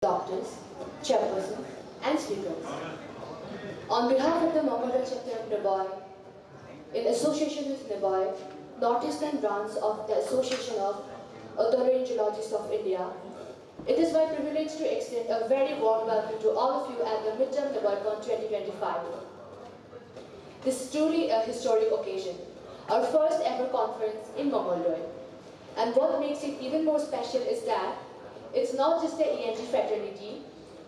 doctors, chairperson, and speakers. On behalf of the Mongolian Term Nebaoicon, in association with Nebaoicon, Northeastern branch of the Association of Otolaryngologists of India, it is my privilege to extend a very warm welcome to all of you at the Midterm Nebaoicon 2025. This is truly a historic occasion, our first ever conference in Mongoloid. And what makes it even more special is that it's not just the ENT fraternity,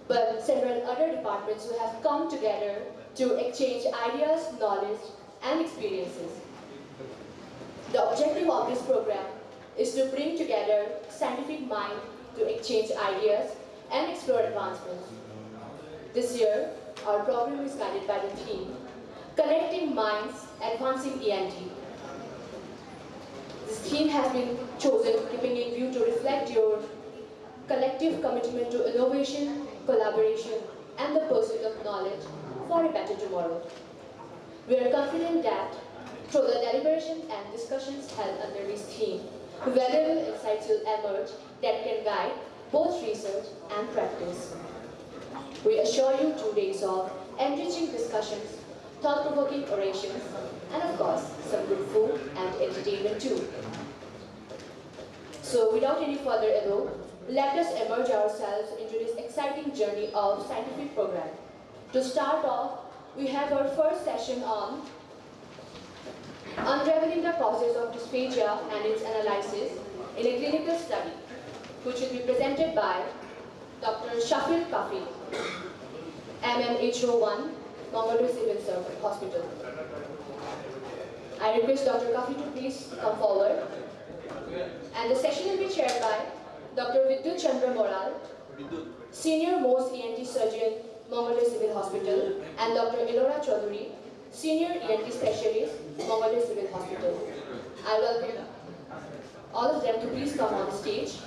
but several other departments who have come together to exchange ideas, knowledge, and experiences. The objective of this program is to bring together scientific mind to exchange ideas and explore advancements. This year, our program is guided by the theme, Connecting Minds, Advancing ENT. This theme has been chosen keeping in view to reflect your collective commitment to innovation, collaboration, and the pursuit of knowledge for a better tomorrow. We are confident that through the deliberation and discussions held under this theme, valuable insights will emerge that can guide both research and practice. We assure you 2 days of enriching discussions, thought-provoking orations, and of course, some good food and entertainment too. So without any further ado, let us immerse ourselves into this exciting journey of scientific program. To start off, we have our first session on unraveling the causes of dysphagia and its analysis in a clinical study, which will be presented by Dr. Shafil Kafi, MMHO1, Mongolian Civil Hospital. I request Dr. Kafi to please come forward. And the session will be chaired by Dr. Vidyut Chandra Moral, Senior Most ENT Surgeon, Mongolian Civil Hospital, and Dr. Ilora Chaudhuri, Senior ENT Specialist, Mongolian Civil Hospital. I welcome all of them to please come on the stage.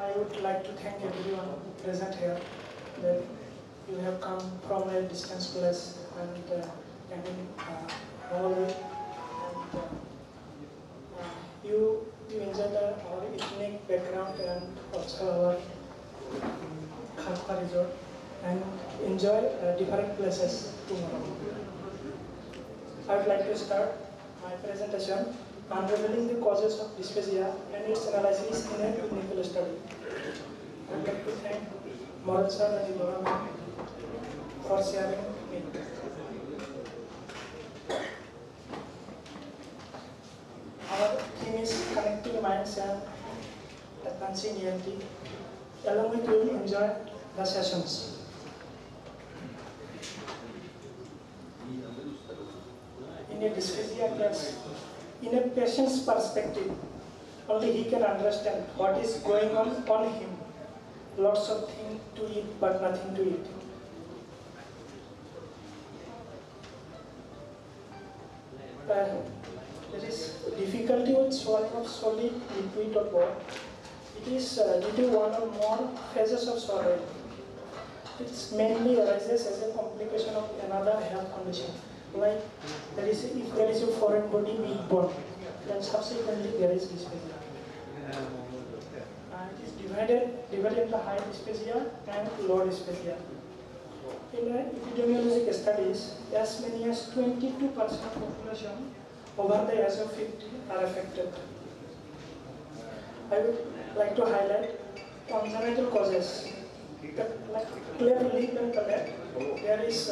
I would like to thank everyone present here that you have come from a distance place and all and you enjoy our background and also our Khalpa resort and enjoy different places tomorrow. I would like to start my presentation unraveling the causes of dysphagia and its analysis in a clinical study. I would like to thank Moral sir and Laura ma'am for sharing me. Our theme is connecting minds and advancing EMT. Along with you, enjoy the sessions. In a dysphagia case, in a patient's perspective, only he can understand what is going on him. Lots of things to eat, but nothing to eat. There is difficulty with swallowing of solid, liquid, or both. It is due to one or more phases of swallowing. It mainly arises as a complication of another health condition. Like if there is a foreign body weak bone, then subsequently there is dysphagia. It is divided into high dysphagia and low dysphagia. In epidemiologic studies, as many as 22% of population over the age of 50 are affected. I would like to highlight congenital causes. Like cleft lip and palate, there is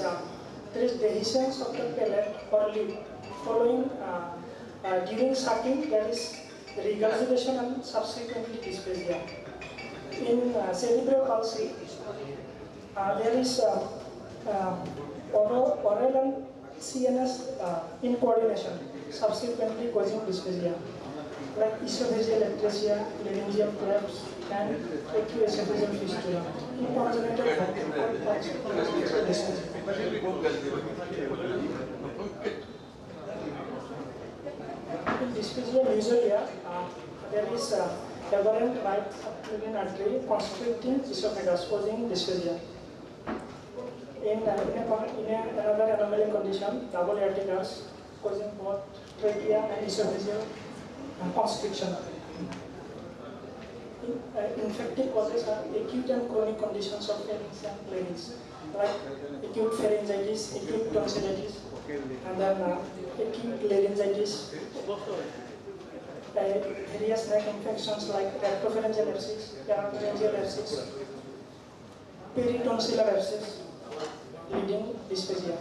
dehiscence of the palate or lip following during sucking. There is regurgitation and subsequently dysphagia. In cerebral palsy, there is oral and CNS in coordination, subsequently causing dysphagia, like esophageal atresia, laryngeal collapse, and acute-esophageal fistula. In congenital in dysphagia musuria, there is aberrant right subclavian artery constricting esophagus, causing dysphagia. In another anomaly condition, double aortic arch, causing both trachea and esophageal constriction. Infective causes are acute and chronic conditions of pharynx and larynx, like acute pharyngitis, acute tonsillitis, and then acute laryngitis. Various neck infections like rectopharyngeal abscess, paropharyngeal abscess, peritonsillar abscess, leading dysphagia.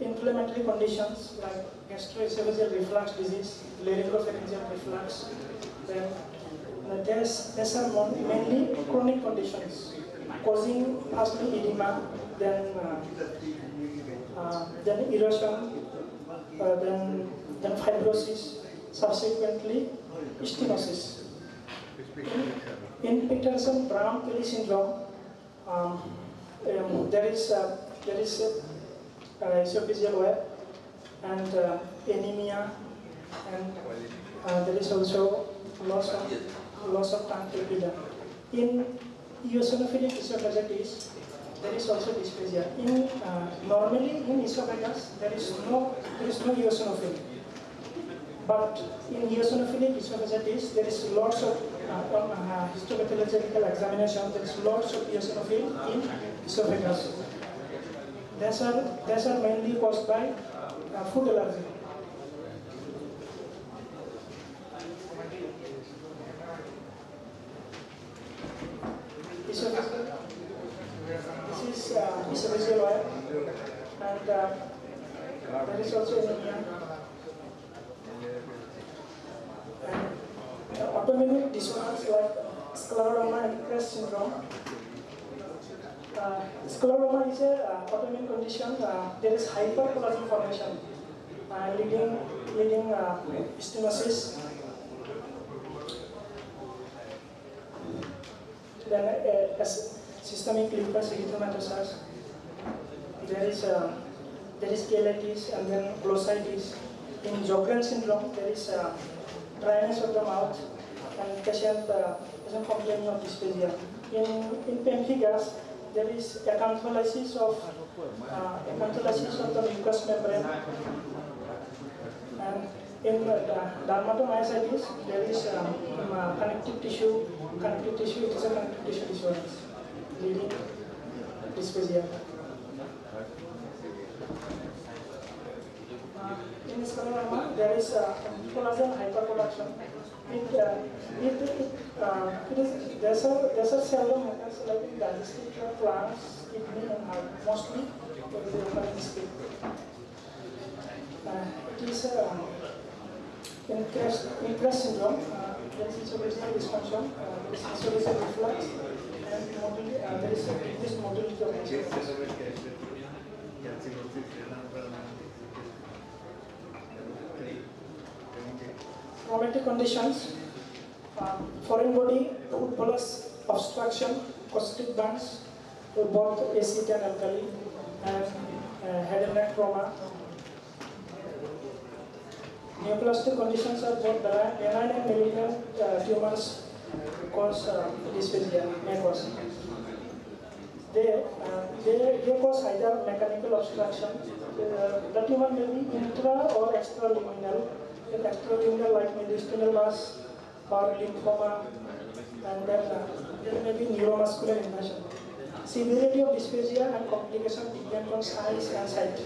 Inflammatory conditions like gastroesophageal reflux disease, laryngopharyngeal reflux. Then these are mainly chronic conditions causing firstly edema, then erosion, then fibrosis, subsequently stenosis. In Peterson-Brown-Kelly syndrome, there is esophageal web and anemia, and there is also loss of tongue papilla. In eosinophilic esophagitis, there is also dysphagia. Normally in esophagus there is no eosinophil, but in eosinophilic esophagitis there is lots of histopathological examination. There is lots of eosinophil in esophagus. These are mainly caused by food allergy. This is esophageal wire, and there is also anemia. Autoimmune disorders like scleroderma and Crest syndrome. Scleroderma is an autoimmune condition. There is hypercollagen formation, leading stenosis. Then systemic lupus erythematosus. There is cheilitis and then glossitis. In Sjogren syndrome, there is dryness of the mouth and patient complaining of dysphagia. In pemphigus, there is acantholysis of the mucous membrane. And in dermatomyositis, there is connective tissue. Connective tissue, it is a connective tissue disorder leading dysphagia. In scleroderma, there is collagen hyperproduction. There's a seldom happens like in digestive tract, lungs, kidney, and heart. Mostly, it is occur in skin. It is increased syndrome. There is esophageal dysfunction. There is esophageal reflux, and motility, there is a decreased motility of the esophagus. Traumatic conditions, foreign body, food bolus, obstruction, cystic bands, both acid and alkali, and head and neck trauma. Neoplastic conditions are both benign and malignant tumors cause dysphagia, may cause. They cause either mechanical obstruction. The tumor may be intra or extraluminal. In extraluminal, like mediastinal mass or lymphoma, and then there may be neuromuscular invasion. Severity of dysphagia and complication depend on size and site.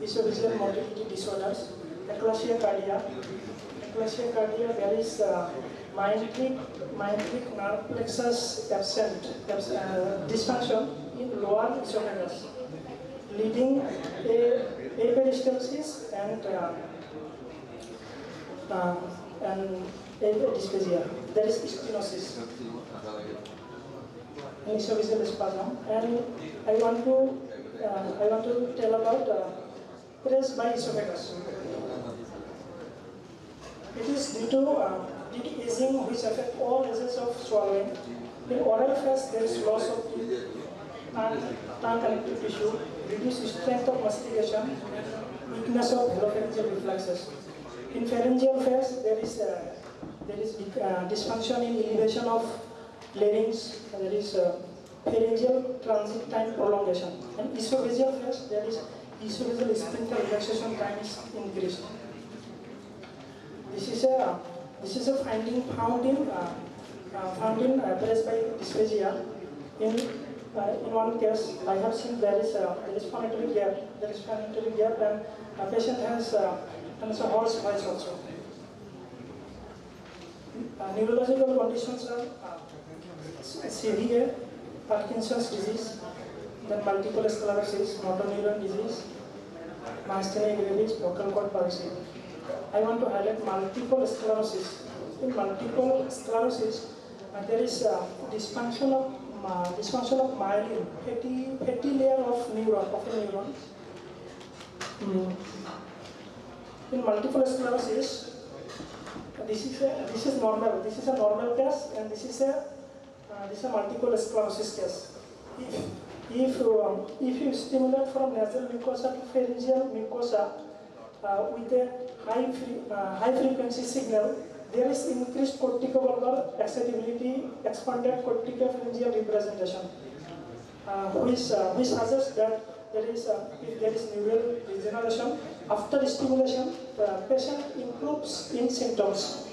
Esophageal motility disorders, eclasia cardia. Eclasia cardia, there is myenteric nerve plexus absent, dysfunction in lower esophagus, leading peristalsis and dysphagia. There is stenosis and esophageal spasm. And I want to tell about press by esophagus. It is due to aging, which affect all areas of swallowing. In oral phase, there is loss of teeth, tongue connective tissue, reduced strength of mastication, weakness of velopharyngeal reflexes. In pharyngeal phase, there is dysfunction in elevation of larynx. There is pharyngeal transit time prolongation. And esophageal phase, there is esophageal sphincter relaxation time is increased. This is a finding found in presby dysphagia. In one case, I have seen there is phonatory gap. There is phonatory gap, and a patient has a hoarse voice also. Neurological conditions are CVA, Parkinson's disease, then multiple sclerosis, motor neuron disease, myasthenia gravis, vocal cord palsy. I want to highlight multiple sclerosis. In multiple sclerosis, there is dysfunction of myelin, fatty layer of a neuron. In multiple sclerosis, this is normal. This is a normal case, and this is a multiple sclerosis case. If you stimulate from nasal mucosa to pharyngeal mucosa with a high frequency signal, there is increased corticobulbar excitability, expanded corticopharyngeal representation, which suggests that if there is neural degeneration after stimulation, the patient improves in symptoms.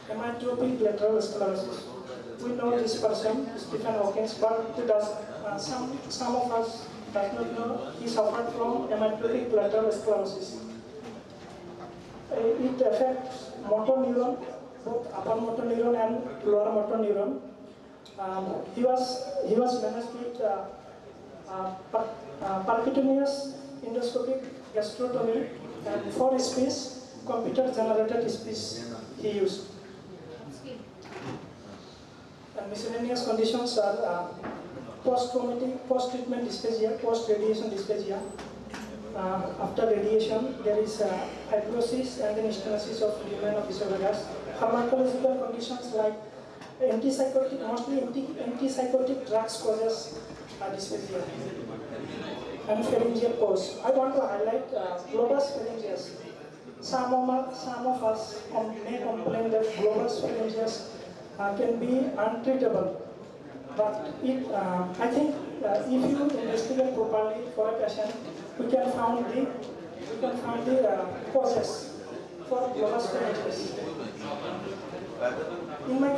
Amyotrophic lateral sclerosis. We know this person, Stephen Hawking, but some of us does not know he suffered from amyotrophic lateral sclerosis. It affects motor neuron, both upper motor neuron and lower motor neuron. He was managed with percutaneous endoscopic gastrotomy and 4 speech computer-generated speech he used. And miscellaneous conditions are post-traumatic, post-treatment dysphagia, post-radiation dysphagia. After radiation, there is fibrosis and then stenosis of lumen of esophagus. Pharmacological conditions like antipsychotic, mostly antipsychotic drugs causes dysphagia. And pharyngeal pause. I want to highlight globus pharyngeus. Some of us may complain that globus pharyngeus can be untreatable, but I think if you investigate properly for a patient, we can find the causes. for globus pharyngitis. In my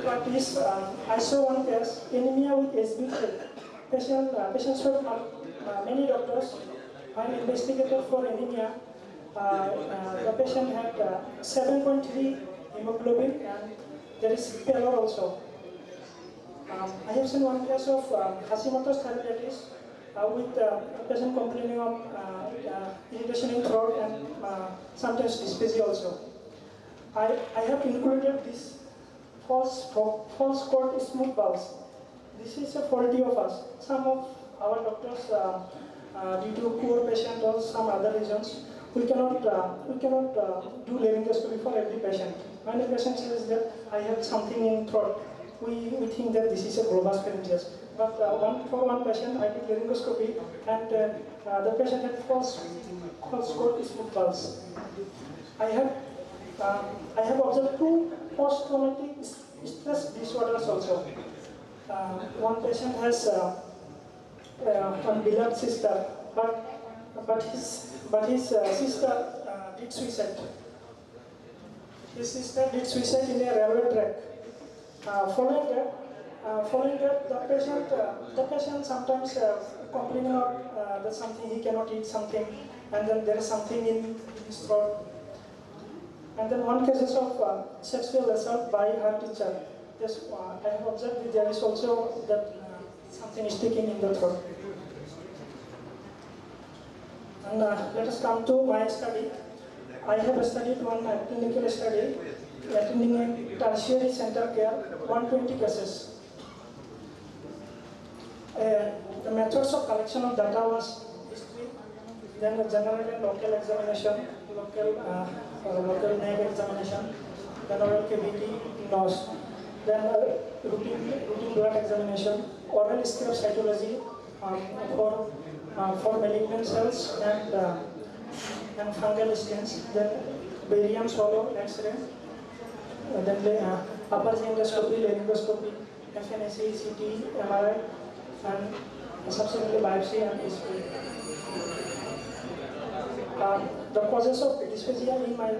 practice, I saw one case, anemia with SB3. Patient showed many doctors. I investigated for anemia. The patient had 7.3 hemoglobin and there is pallor also. I have seen one case of Hashimoto's thyroiditis with a patient complaining of irritation in throat and sometimes dysphagia also. I have included this false cord smooth valves. This is a faulty of us. Some of our doctors, due to poor patient or some other reasons, we cannot do laryngoscopy for every patient. When a patient says that I have something in throat, we think that this is a globus pharyngitis. But for one patient, I did laryngoscopy, and the patient had false cord smooth valves. I have observed two post-traumatic stress disorders also. One patient has one beloved sister, but his sister did suicide. His sister did suicide in a railway track. Following that, the patient sometimes complaining of that something he cannot eat something, and then there is something in his throat. And then one cases of sexual assault by her teacher. Yes, I have observed that there is also that something is sticking in the throat. And let us come to my study. I have studied one clinical study attending a tertiary center care, 120 cases. The methods of collection of data was history, then a general and local examination, local neck examination, then oral cavity, nose, then routine blood examination, oral scape cytology for malignant cells and fungal stains, then barium swallow X-ray, then upper endoscopy, laryngoscopy, FNAC, CT, MRI, and subsequently biopsy and history. The causes of dysphagia in my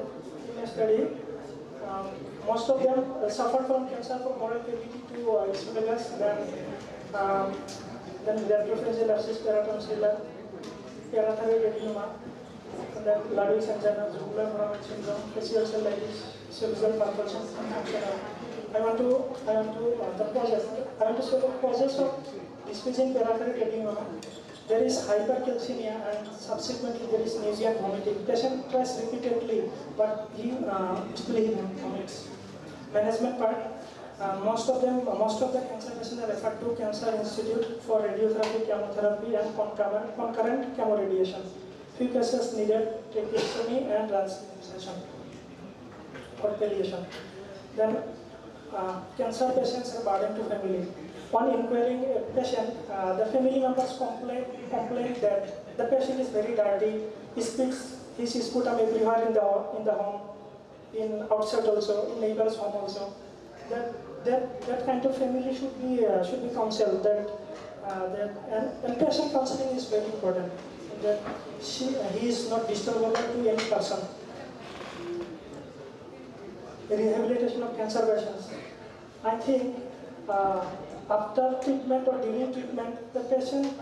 study, most of them suffered from cancer from oral cavity to esophagus, then retropharyngeal abscess, paratonsillar, parathyroid adenoma, and then Ladwig's angina, jugular neuromal syndrome, facial cell lysis, cerebral malfunction, I want to show the causes of dysphagia in parathyroid adenoma. There is hypercalcemia and subsequently there is nausea and vomiting. Patient tries repeatedly, but he still vomits. Management part. Most of the cancer patients are referred to Cancer Institute for radiotherapy, chemotherapy, and concurrent chemoradiation. Few cases needed tracheostomy and randomization or palliation. Then cancer patients are burden to family. On inquiring a patient, the family members complain that the patient is very dirty. He spits his sputum everywhere in the home, in outside also, in neighbor's home also. That kind of family should be counseled. And patient counseling is very important. That he is not disturbable to any person. Rehabilitation of cancer patients. I think after treatment or during treatment, the patient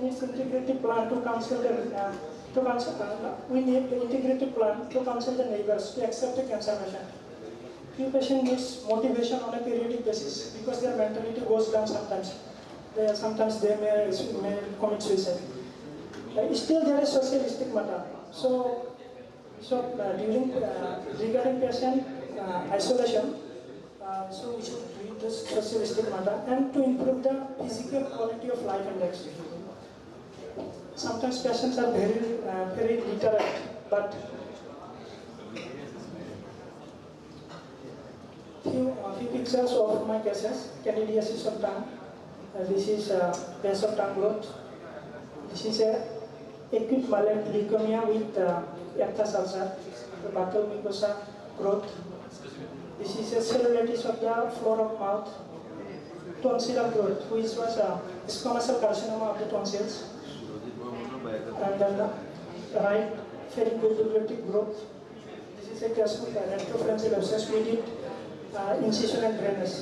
needs integrative plan to counsel we need the integrative plan to counsel the neighbors to accept a cancer patient. Few patient needs motivation on a periodic basis because their mentality goes down sometimes. Sometimes they may commit suicide. Still there is social stigmata. So regarding patient isolation, so we should treat this social stigmata and to improve the physical quality of life index. Sometimes patients are very literate, but few pictures of my cases. Candidiasis of tongue. This is base of tongue growth. This is a acute malignant leukemia with aphthous ulcer, the buccal mucosa growth. This is a cellulitis of the floor of mouth. Tonsillar growth, which was a squamous cell carcinoma of the tonsils. And then right pharyngoepiglottic growth. is a case of retropharyngeal abscess. We did incision and drainage.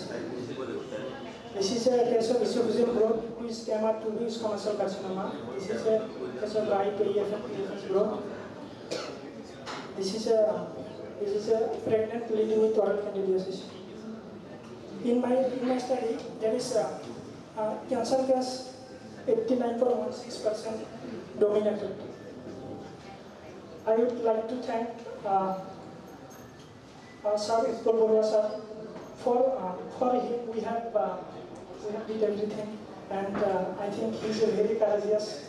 This is a case of esophageal growth which came out to be commercial carcinoma. This is a case of right PFS growth. This is a pregnant leading with oral candidiasis. In my study, there is a cancer case 89.16% dominated. I would like to thank Sir Utpal Borua sir for him. We have did everything, and I think he's a very courageous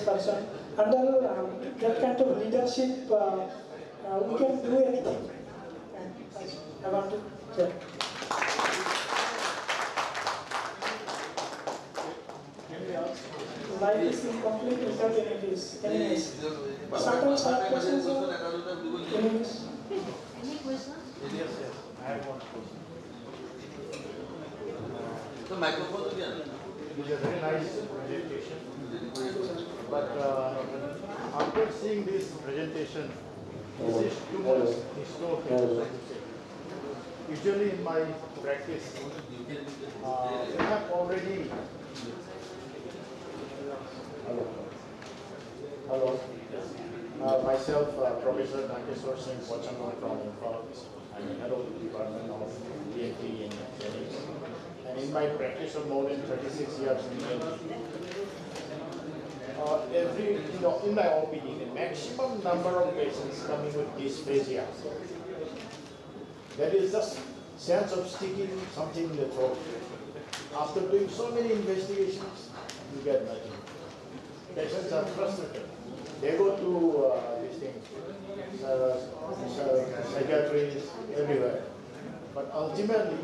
person. Under that kind of leadership, we can do anything. And I want to say. Life is incomplete without enemies. Sometimes I have questions on enemies. Any questions? Yes, I have one question. The microphone again. It is a very nice presentation. But after seeing this presentation, this is too much historical. Usually in my practice, I have already. Hello. Myself, Professor Nankeshwar Singh Pochangon from Imphal. I'm the head of the Department of DNT in Genetics. And in my practice of more than 36 years in in my opinion, the maximum number of patients coming with dysphagia, there is just sense of sticking something in the throat. After doing so many investigations, you get nothing. Patients are frustrated. They go to these things, psychiatrists, everywhere. But ultimately,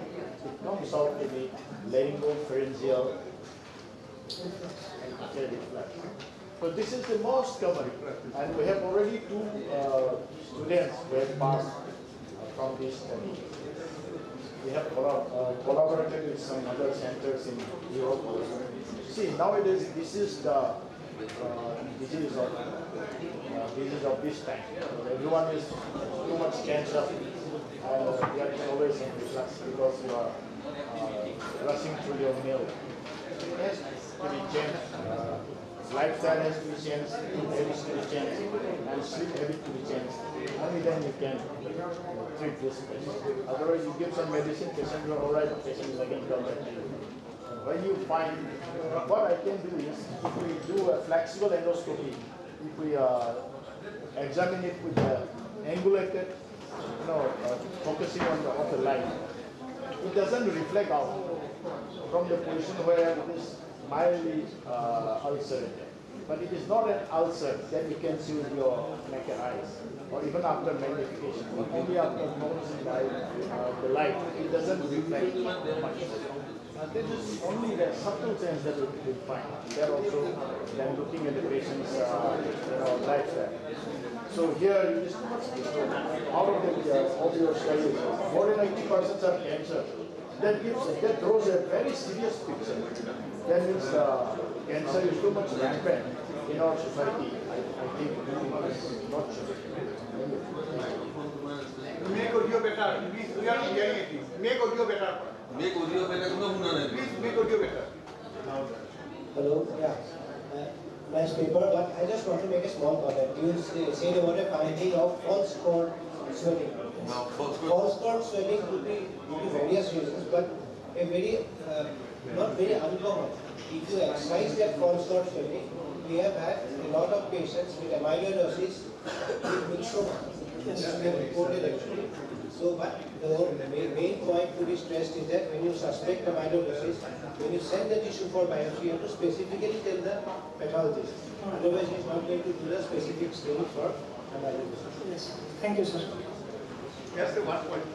it comes out to be laryngopharyngeal and reflux. So this is the most common. And we have already two students who have passed from this study. We have collaborated with some other centers in Europe also. See, nowadays this is the disease of this time. Everyone is too much cancer, and there is always in reflux because you are rushing through your meal. It has to be changed. Lifestyle has to be changed, food habits to be changed, and sleep habit to be changed. Only then you can treat this patient. Otherwise, you give some medicine, patient you are alright, patient is again come back to you. When you find, what I can do is, if we do a flexible endoscopy, if we examine it with the angulated, focusing on the light, it doesn't reflect out from the position where it is mildly ulcerated. But it is not an ulcer that you can see with your naked eyes, or even after magnification. Only after focusing by the light, it doesn't reflect much. This is only the subtle sense that we find. There also, then looking at the patient's lifestyle. So here, it is too much out of your studies. More than 90% are cancer. That draws a very serious picture. That means cancer is too much rampant in our society. I think it's not true. Make audio better. Please, we are hearing it. Make audio better. Make audio better. Please make audio better. Hello. Yeah. Nice paper, but I just want to make a small comment. You said about a finding of false cord swelling. False cord swelling could be due to various reasons, but a very not very uncommon. If you exercise that false cord swelling, we have had a lot of patients with amyloidosis with myxoma. This has been reported actually. So, but the main point to be stressed is that when you suspect amyloidosis, when you send the tissue for biopsy, you have to specifically tell the pathologist. Otherwise, he is not going to do the specific screening for amyloidosis. Yes. Thank you, sir. Just one point.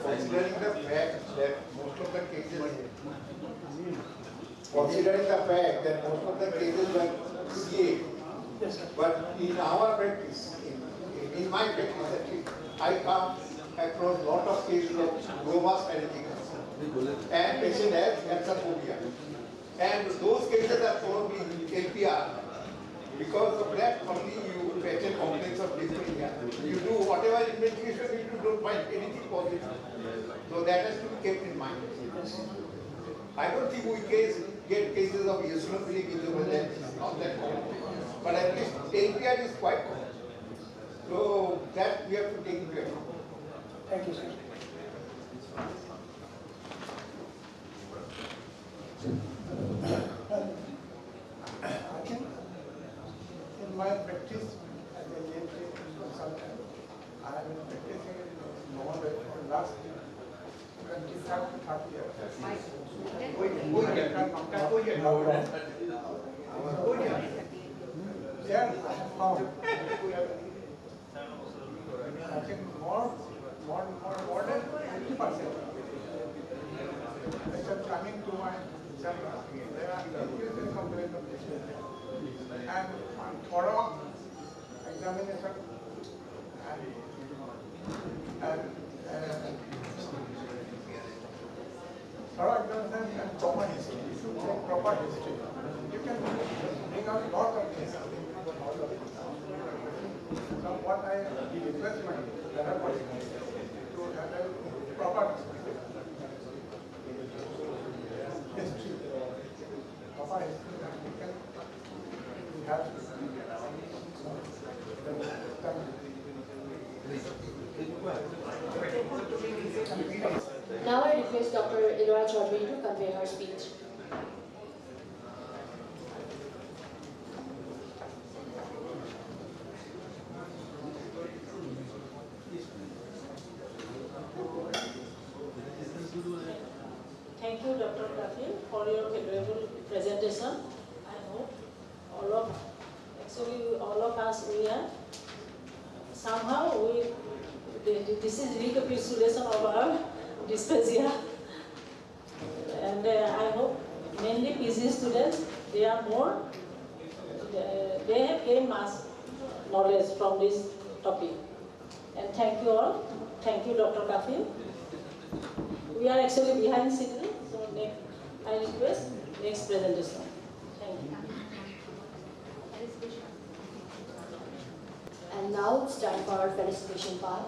Considering the fact that most of the cases were CA, Yes, sir. but in our practice, in my practice actually, I come across lot of cases of glomus pharyngicus and patient has cancer phobia. And those cases are found in LPR. Because of that only you patient complaints of dyspnea. You do whatever investigation you do, don't find anything positive. So that has to be kept in mind. I don't think we get cases of eosinophilic esophagitis, not that common. But at least API is quite common. So that we have to take into account. Thank you, sir. I think in my practice as a ENT consultant, I have been practicing in Norway for the last 25 to 30 years. There I have found, I think more than 50%. Patients coming to my center, they are usually complaining of dyspnea. And on thorough examination and thorough examination and proper history. If you take proper history, you can bring out lot of things. So what I request my therapist to have a proper history. Proper history that we can have. Now I request Dr. Ilora Chaudhary to convey her speech. Thank you, Dr. Kafil, for your valuable presentation. I hope all of us, we are somehow this is recapitulation of our dysphagia, and I hope mainly PG students, they are more, they have gained much knowledge from this topic. And thank you all. Thank you, Dr. Kafil. We are actually behind schedule, so next, I request next presentation. Thank you. And now it's time for our felicitation part.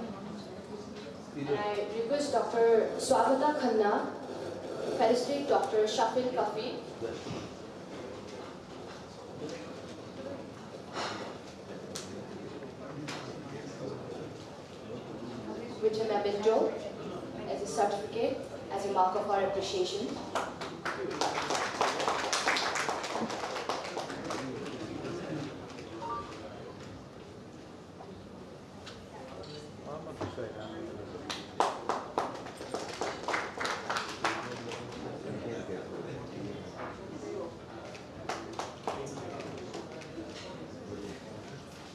And I request Dr. Swagata Khanna to felicitate Dr. Shafil Kafi. With a memento as a certificate, as a mark of our appreciation.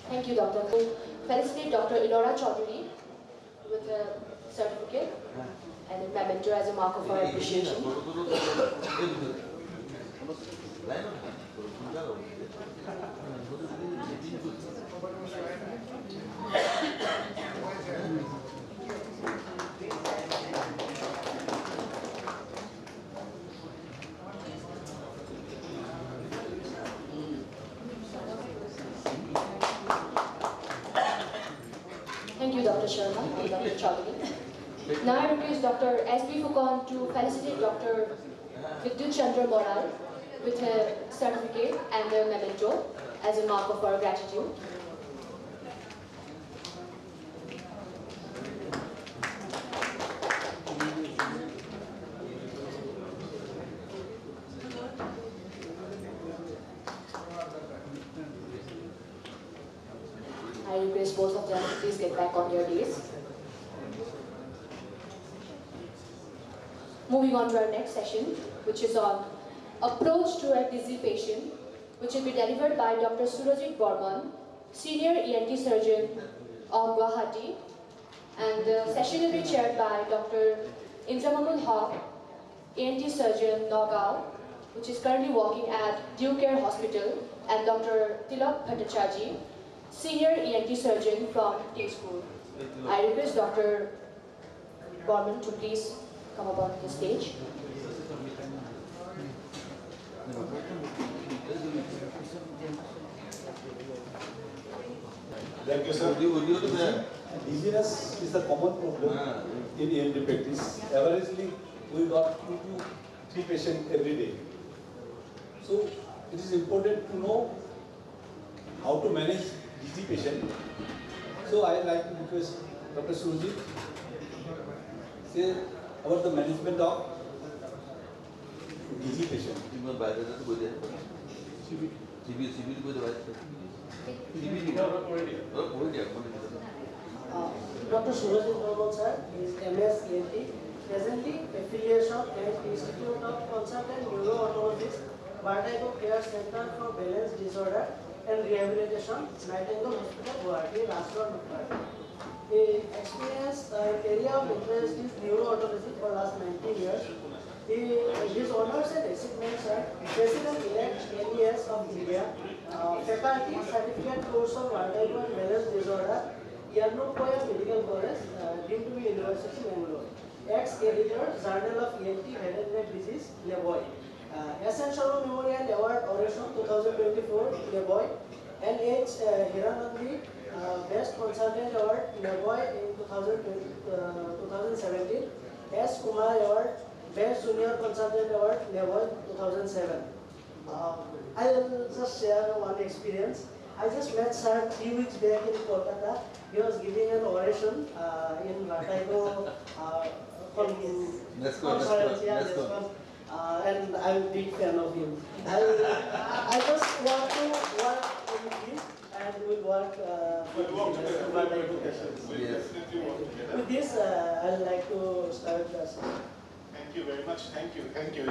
Thank you, Dr. Felicitate Dr. Ilora Chaudhary with a certificate and a memento as a mark of our appreciation. Thank you, Dr. Sharma and Dr. Chaudhary. Now I request Dr. S.B. Fukon to felicitate Dr. Vidyut Chandra Moral with a certificate and a memento as a mark of our gratitude. I request both of them to please get back on their days. Moving on to our next session, which is on approach to a dizzy patient, which will be delivered by Dr. Surajit Borman, Senior ENT Surgeon of Guwahati, and the session will be chaired by Dr. Indramamul Haq, ENT Surgeon, Nagaon, which is currently working at Due Care Hospital, and Dr. Tilak Bhattacharjee, Senior ENT Surgeon from T School. I request Dr. Borman to please come up on the stage. Thank you, sir. Dizziness is a common problem in ENT practice. Averagely, we got 2 to 3 patients every day. So, it is important to know how to manage dizzy patient. So, I like to request Dr. Surjit say about the management of dizzy patient. Dr. Surajit Normal sir is MS ENT, presently affiliation and Institute of Consultant Neuro-Otologist, Vertigo Care Center for Balance Disorder and Rehabilitation, Nightingale Hospital, Guwahati, Rajasthan, Guwahati. He experienced area of interest is neuro-otology for last 19 years. His honors and achievements are President-elect NES of India, faculty certificate course of Vertigo and Balance Disorder, Yarnokoya Medical College, deemed to be University, Bangalore. Ex-editor, Journal of ENT Veterinary Disease, Nebaoicon. Essential Memorial Award Oration 2024, Nebaoicon. N.H. Hiranandi, Best Consultant Award, Nebaoicon in 2017. S. Kumar Award, Best Junior Consultant Award, Nebaoicon 2007. I will just share one experience. I just met sir 3 weeks back in Kolkata. He was giving an oration in Vertigo conference. And I'm a big fan of him. I just want to work with him and we'll work for the Vertigo patients. With this, I'd like to start the session. Thank you very much. Thank you. Thank you.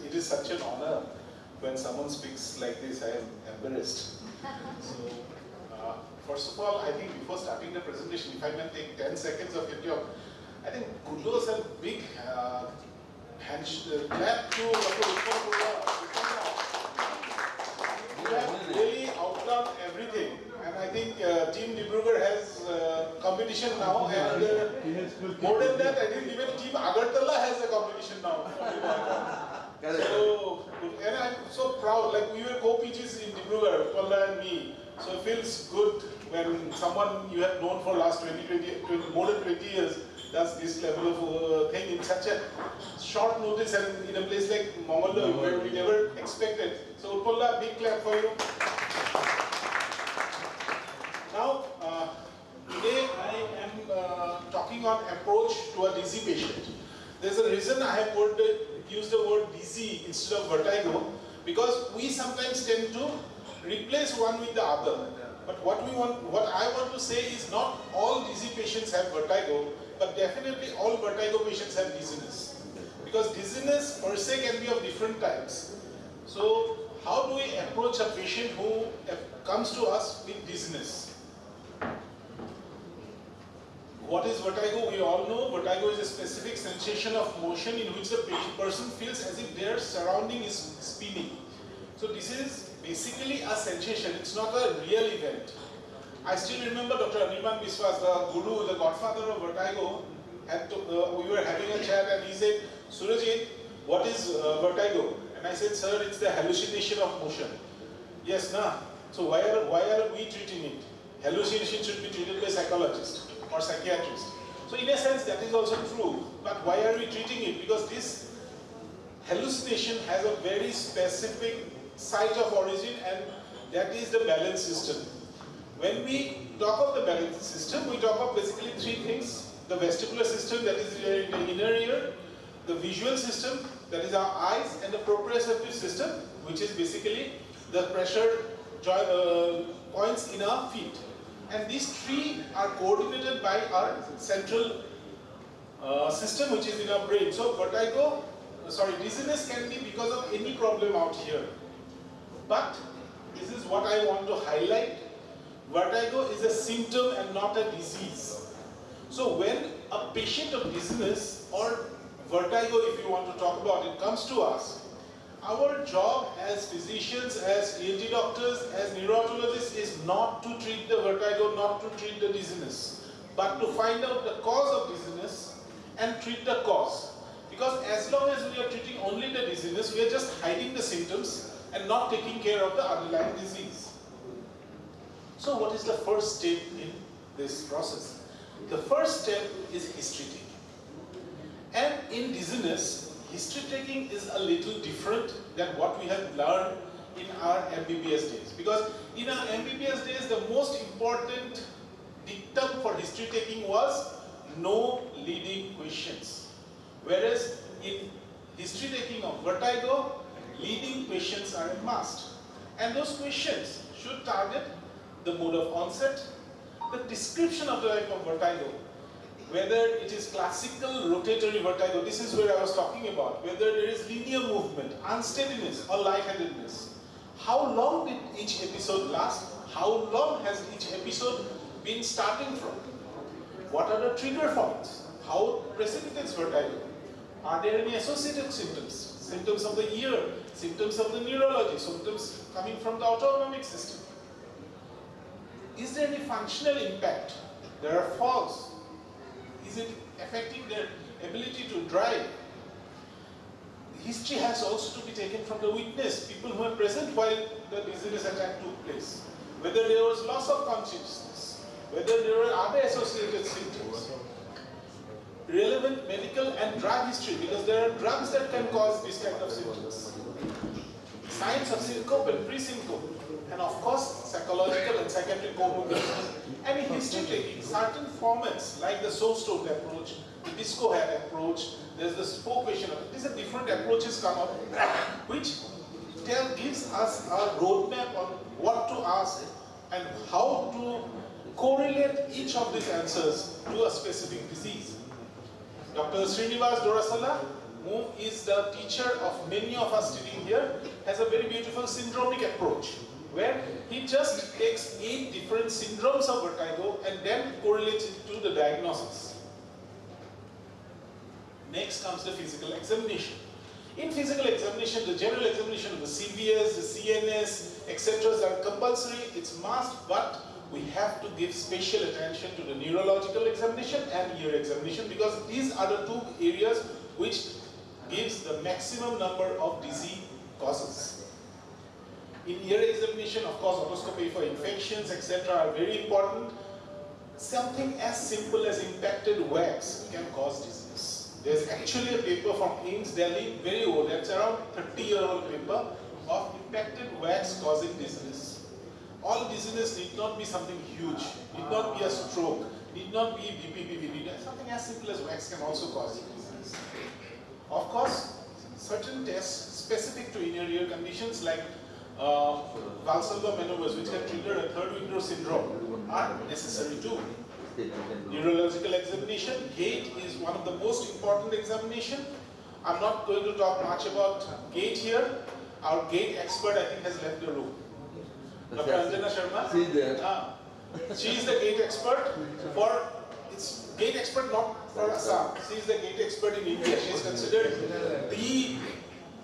It is such an honor when someone speaks like this. I am embarrassed. So, first of all, I think before starting the presentation, if I may take 10 seconds of your time, I think kudos and big clap to Dr. You have really outdone everything. And I think Team Dibrugarh has competition now. And more than that, I think even Team Agartala has a competition now. So, and I'm so proud, like we were co-PGs in Dibrugarh, Palla and me. So it feels good when someone you have known for last 20, more than 20 years does this level of thing in such a short notice and in a place like Mongolia where we never expected. So Palla, big clap for you. Now, today I am talking on approach to a dizzy patient. There's a reason I have used the word dizzy instead of vertigo, because we sometimes tend to replace one with the other. But what I want to say is not all dizzy patients have vertigo, but definitely all vertigo patients have dizziness. Because dizziness per se can be of different types. So how do we approach a patient who comes to us with dizziness? What is vertigo? We all know vertigo is a specific sensation of motion in which the person feels as if their surrounding is spinning. So this is basically a sensation, it's not a real event. I still remember Dr. Anirban Biswas, the guru, the godfather of vertigo, we were having a chat and he said, Surajit, what is vertigo? And I said, sir, it's the hallucination of motion. Yes, nah. So why are we treating it? Hallucination should be treated by psychologists or psychiatrists. So in a sense that is also true, but why are we treating it? Because this hallucination has a very specific site of origin, and that is the balance system. When we talk of the balance system, we talk of basically three things: the vestibular system, that is in the inner ear, the visual system, that is our eyes, and the proprioceptive system, which is basically the pressure points in our feet. And these three are coordinated by our central system, which is in our brain. So dizziness can be because of any problem out here. But this is what I want to highlight. Vertigo is a symptom and not a disease. So when a patient of dizziness or vertigo, if you want to talk about it, comes to us, our job as physicians, as ENT doctors, as neurologists is not to treat the vertigo, not to treat the dizziness, but to find out the cause of dizziness and treat the cause. Because as long as we are treating only the dizziness, we are just hiding the symptoms and not taking care of the underlying disease. So what is the first step in this process? The first step is history taking. And in dizziness, history taking is a little different than what we have learned in our MBBS days. Because in our MBBS days, the most important dictum for history taking was no leading questions. Whereas in history taking of vertigo, leading questions are a must. And those questions should target the mode of onset, the description of the type of vertigo, whether it is classical rotatory vertigo, this is where I was talking about, whether there is linear movement, unsteadiness or lightheadedness. How long did each episode last? How long has each episode been starting from? What are the trigger points? How precipitates vertigo? Are there any associated symptoms? Symptoms of the ear, symptoms of the neurology, symptoms coming from the autonomic system. Is there any functional impact? There are falls. Is it affecting their ability to drive? History has also to be taken from the witness, people who are present while the dizziness attack took place. Whether there was loss of consciousness, whether there were other associated symptoms. Relevant medical and drug history, because there are drugs that can cause this kind of symptoms. Signs of syncope and pre-syncope, and of course psychological and psychiatric comorbidities. And in history taking, certain formats like the Soulstone approach, the disco hat approach, there's the spoke question. These are different approaches come up, which gives us a roadmap on what to ask and how to correlate each of these answers to a specific disease. Dr. Srinivas Dorasala, who is the teacher of many of us sitting here, has a very beautiful syndromic approach, where he just takes 8 different syndromes of vertigo and then correlates it to the diagnosis. Next comes the physical examination. In physical examination, the general examination of the CVS, the CNS, etc. are compulsory, it's must, but we have to give special attention to the neurological examination and ear examination, because these are the 2 areas which gives the maximum number of disease causes. In ear examination, of course, otoscopy for infections, etc. are very important. Something as simple as impacted wax can cause dizziness. There's actually a paper from Ames, Delhi, very old, that's around 30-year-old paper of impacted wax causing dizziness. All dizziness need not be something huge, need not be a stroke, need not be BPPV, something as simple as wax can also cause dizziness. Of course, certain tests specific to inner ear conditions like Valsalva maneuvers, which can trigger a third window syndrome, are necessary too. Neurological examination, gait is one of the most important examination. I'm not going to talk much about gait here. Our gait expert, I think, has left the room. Dr. Anjana Sharma. She's there. She is the gait expert for, it's gait expert not for Assam. She is the gait expert in India. She is considered the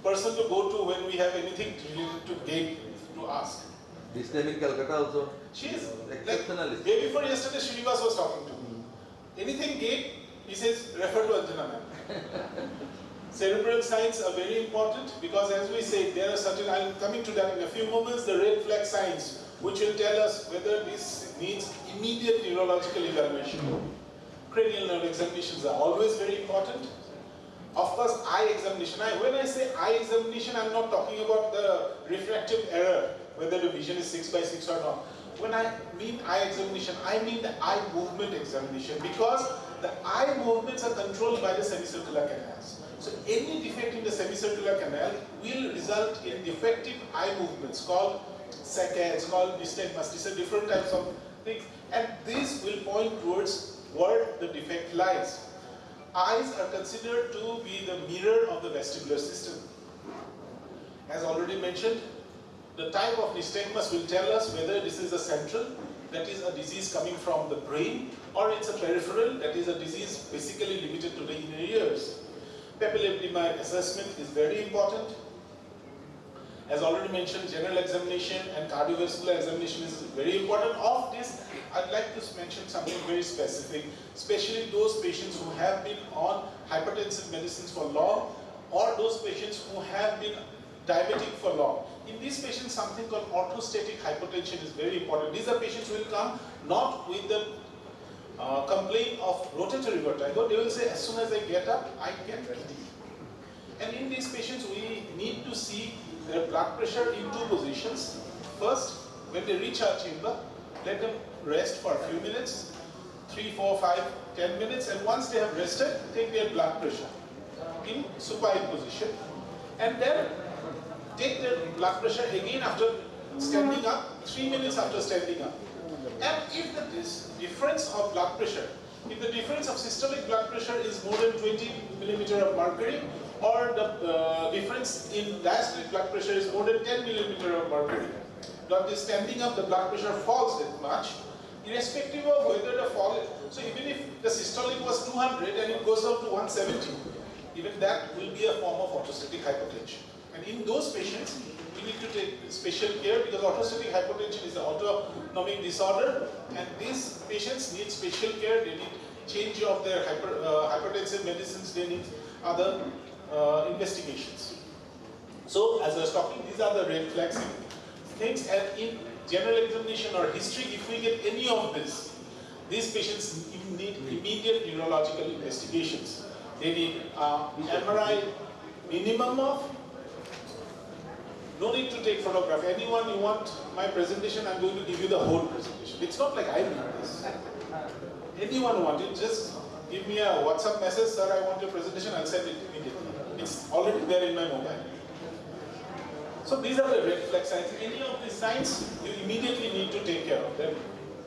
person to go to when we have anything related to gait to ask. This time in Calcutta also. She is exceptional. Like, day before yesterday, Srinivas was talking to me. Anything gait, he says, refer to Anjana ma'am. Cerebral signs are very important because, as we say, there are certain, I'm coming to that in a few moments, the red flag signs, which will tell us whether this needs immediate neurological evaluation. Cranial nerve examinations are always very important. Of course, eye examination. When I say eye examination, I'm not talking about the refractive error, whether the vision is 6 by 6 or not. When I mean eye examination, I mean the eye movement examination, because the eye movements are controlled by the semicircular canals. So any defect in the semicircular canal will result in defective eye movements called saccades, called nystagmus. These are different types of things, and these will point towards where the defect lies. Eyes are considered to be the mirror of the vestibular system. As already mentioned, the type of nystagmus will tell us whether this is a central, that is a disease coming from the brain, or it's a peripheral, that is a disease basically limited to the inner ears. Papilloedema assessment is very important. As already mentioned, general examination and cardiovascular examination is very important. Of this, I'd like to mention something very specific, especially those patients who have been on hypertensive medicines for long, or those patients who have been diabetic for long. In these patients, something called orthostatic hypotension is very important. These are patients who will come not with the complaint of rotatory vertigo. They will say, as soon as I get up, I get giddy. And in these patients, we need to see their blood pressure in two positions. First, when they reach our chamber, let them rest for a few minutes, 3, 4, 5, 10 minutes, and once they have rested, take their blood pressure in supine position, and then take their blood pressure again after standing up, 3 minutes after standing up. And if the difference of blood pressure, if the difference of systolic blood pressure is more than 20 millimeter of mercury, or the difference in diastolic blood pressure is more than 10 millimeter of mercury, but the standing up, the blood pressure falls that much, irrespective of whether the fall, so even if the systolic was 200 and it goes up to 170, even that will be a form of orthostatic hypotension. And in those patients, we need to take special care because orthostatic hypotension is an autonomic disorder, and these patients need special care. They need change of their hypertensive medicines, they need other investigations. So, as I was talking, these are the red flags things, and in general examination or history, if we get any of this, these patients need immediate neurological investigations. They need MRI minimum of, no need to take photograph. Anyone you want my presentation, I'm going to give you the whole presentation. It's not like I need this. Anyone want it, just give me a WhatsApp message, sir, I want your presentation, I'll send it immediately. It's already there in my mobile. So these are the red flag signs. Any of these signs, you immediately need to take care of them.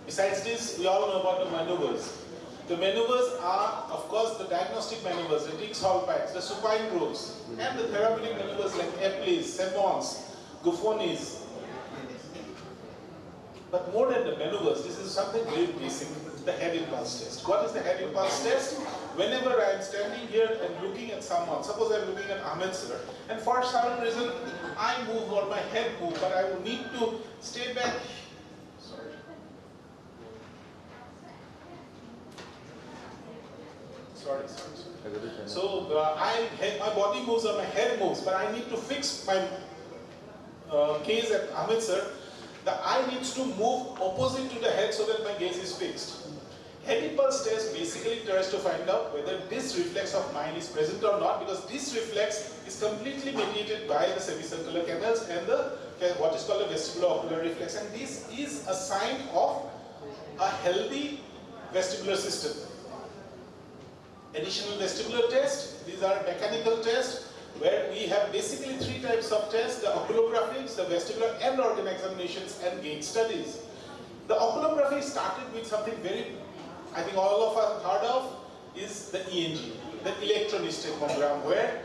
Besides this, we all know about the maneuvers. The maneuvers are, of course, the diagnostic maneuvers, the Dix-Hall packs, the supine rolls, and the therapeutic maneuvers like Epley's, Semon's, Guffoni's. But more than the maneuvers, this is something very basic, the head impulse test. What is the head impulse test? Whenever I am standing here and looking at someone, suppose I am looking at Ahmed sir, and for some reason I move or my head moves, but I will need to stay back. Sorry. So my body moves or my head moves, but I need to fix my gaze at Ahmed sir. The eye needs to move opposite to the head so that my gaze is fixed. Head impulse test basically tries to find out whether this reflex of mine is present or not, because this reflex is completely mediated by the semicircular canals and the what is called a vestibulo-ocular reflex, and this is a sign of a healthy vestibular system. Additional vestibular test, these are mechanical tests where we have basically 3 types of tests: the oculographics, the vestibular end organ examinations, and gait studies. The oculography started with something very, I think all of us heard of, is the ENG, the electron-histogram, where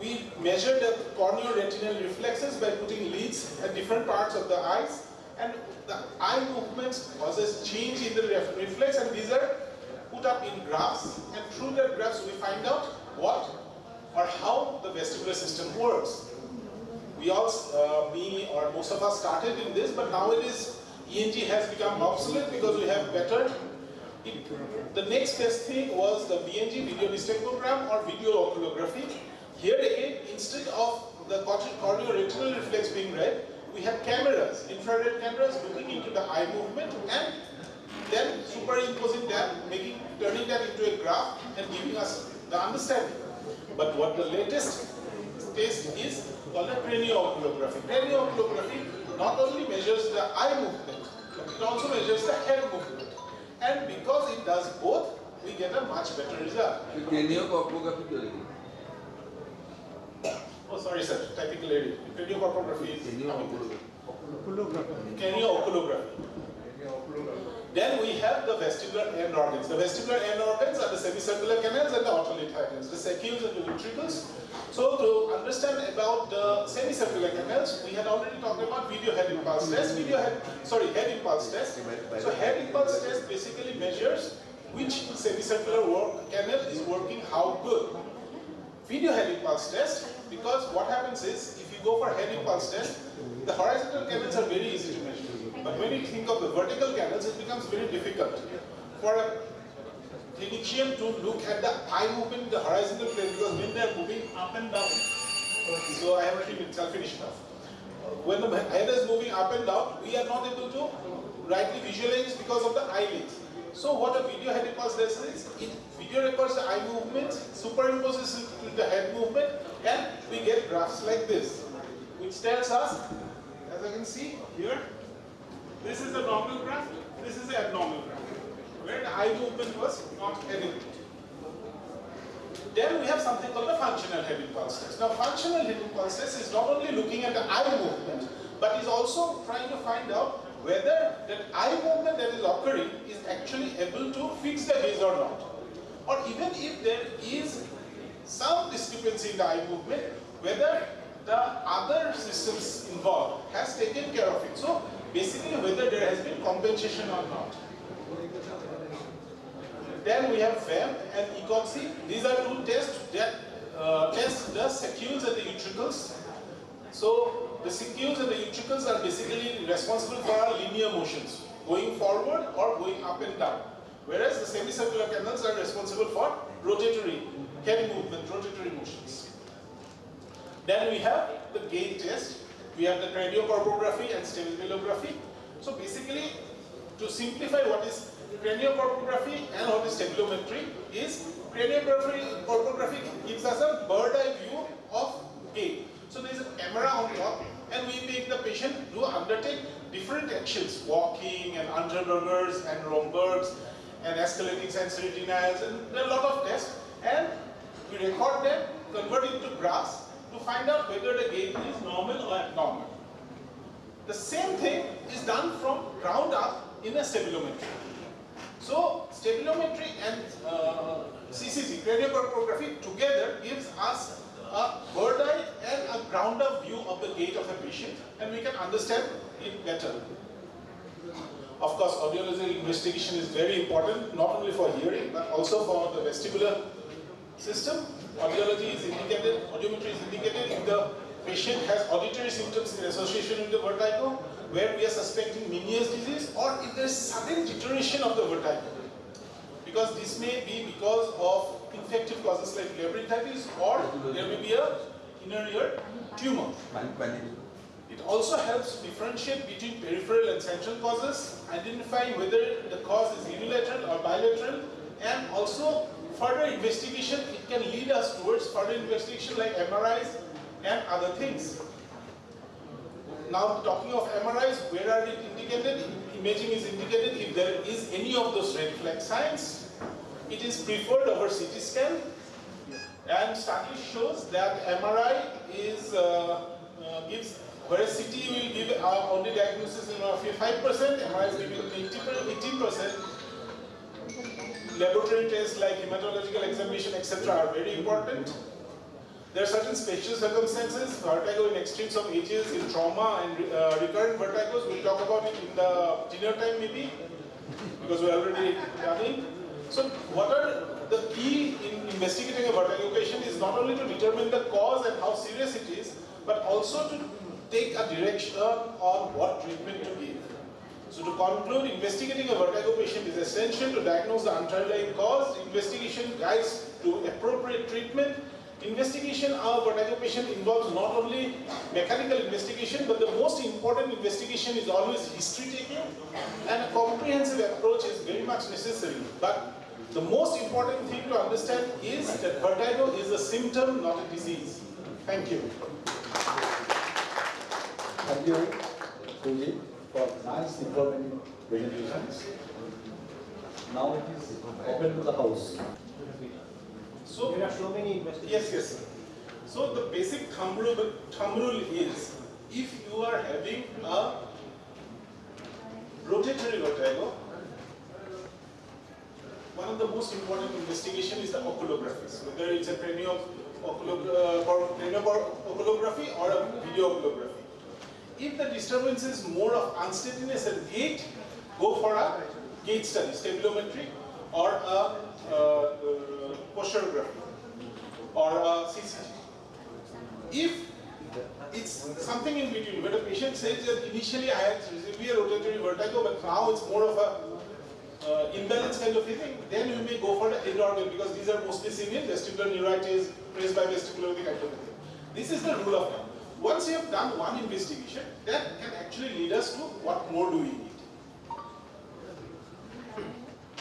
we measure the corneoretinal reflexes by putting leads at different parts of the eyes, and the eye movements causes change in the reflex, and these are put up in graphs, and through the graphs we find out what or how the vestibular system works. We all, me or most of us started in this, but nowadays ENG has become obsolete because we have better. The next best thing was the VNG, video histogram, or video oculography. Here again, instead of the corneoretinal reflex being read, we have cameras, infrared cameras looking into the eye movement and then superimposing that, turning that into a graph and giving us the understanding. But what the latest test is called a cranio-oculography. Cranio-oculography not only measures the eye movement, but it also measures the head movement. And because it does both, we get a much better result. Cranio-oculography. Oh, sorry, sir. Typical area. Cranio-oculography is cranio-oculography. Then we have the vestibular end organs. The vestibular end organs are the semicircular canals and the otolith canals, the sacules and the ventricles. So to understand about the semicircular canals, we had already talked about video head impulse test. Head impulse test. So head impulse test basically measures which semicircular canal is working how good. Video head impulse test, because what happens is, if you go for head impulse test, the horizontal canals are very easy to measure. But when you think of the vertical canals, it becomes very difficult for a clinician to look at the eye movement in the horizontal plane, because when they are moving up and down, so I have already finished off. when the head is moving up and down, we are not able to rightly visualize because of the eyelids. So what a video head pulse does is, it video records the eye movements, superimposes it with the head movement, and we get graphs like this, which tells us, as I can see here, this is the normal graph, this is the abnormal graph, where the eye movement was not adequate. Then we have something called the functional head impulse test. Now functional head impulse test is not only looking at the eye movement, but is also trying to find out whether that eye movement that is occurring is actually able to fix the gaze or not. Or even if there is some discrepancy in the eye movement, whether the other systems involved has taken care of it. So basically whether there has been compensation or not. Then we have FEM and ECOG. These are two tests that test the sacules and the utricles. So the sacules and the utricles are basically responsible for our linear motions, going forward or going up and down. Whereas the semicircular canals are responsible for rotatory head movement, rotatory motions. Then we have the gain test. We have the craniocorpography and stabilography. So basically, to simplify what is craniocorpography and what is stabilometry is, craniocorpography gives us a bird's eye view of gait. So there is a camera on top, and we make the patient undertake different actions, walking and Unterbergers and Rombergs and escalating sensory denials, and there are a lot of tests, and we record them, convert it to graphs to find out whether the gait is normal or abnormal. The same thing is done from ground up in a stabilometry. So stabilometry and CCG, craniocorpography, together gives us a bird's eye and a ground up view of the gait of the patient, and we can understand it better. Of course, audiological investigation is very important, not only for hearing, but also for the vestibular system. Audiology is indicated, audiometry is indicated if the patient has auditory symptoms in association with the vertigo, where we are suspecting Meniere's disease, or if there is sudden deterioration of the vertigo. Because this may be because of infective causes like labyrinthitis, or there may be a inner ear tumor. It also helps differentiate between peripheral and central causes, identifying whether the cause is unilateral or bilateral, and also further investigation. It can lead us towards further investigation like MRIs and other things. Now talking of MRIs, where are it indicated? Imaging is indicated if there is any of those red flag signs. It is preferred over CT scan, and study shows that MRI is gives, whereas CT will give only diagnosis in 5%, MRI is giving 18%. Laboratory tests like hematological examination, etc. are very important. There are certain special circumstances, vertigo in extremes of ages, in trauma and recurrent vertigos. We'll talk about it in the dinner time maybe, because we're already running. So what are the key in investigating a vertigo patient is not only to determine the cause and how serious it is, but also to take a direction on what treatment to give. So to conclude, investigating a vertigo patient is essential to diagnose the underlying cause. Investigation guides to appropriate treatment. Investigation of a vertigo patient involves not only mechanical investigation, but the most important investigation is always history taking, and a comprehensive approach is very much necessary. But the most important thing to understand is that vertigo is a symptom, not a disease. Thank you. Thank you, Suji, for nice informative presentations. Now it is open to the house. So there are so many investigations. Yes. So the basic thumb rule is, if you are having a rotatory vertigo, one of the most important investigation is the oculography. So whether it's a craniocorpography or a video oculography. If the disturbance is more of unsteadiness and gait, go for a gait study, stabilometry, or a posturography, or a CCG. If it's something in between, where the patient says that initially I had severe rotatory vertigo, but now it's more of a imbalance kind of thing, then you may go for the end organ, because these are mostly seen in vestibular neuritis, raised by vestibular kind of thing. This is the rule of thumb. once you have done one investigation, that can actually lead us to what more do we need.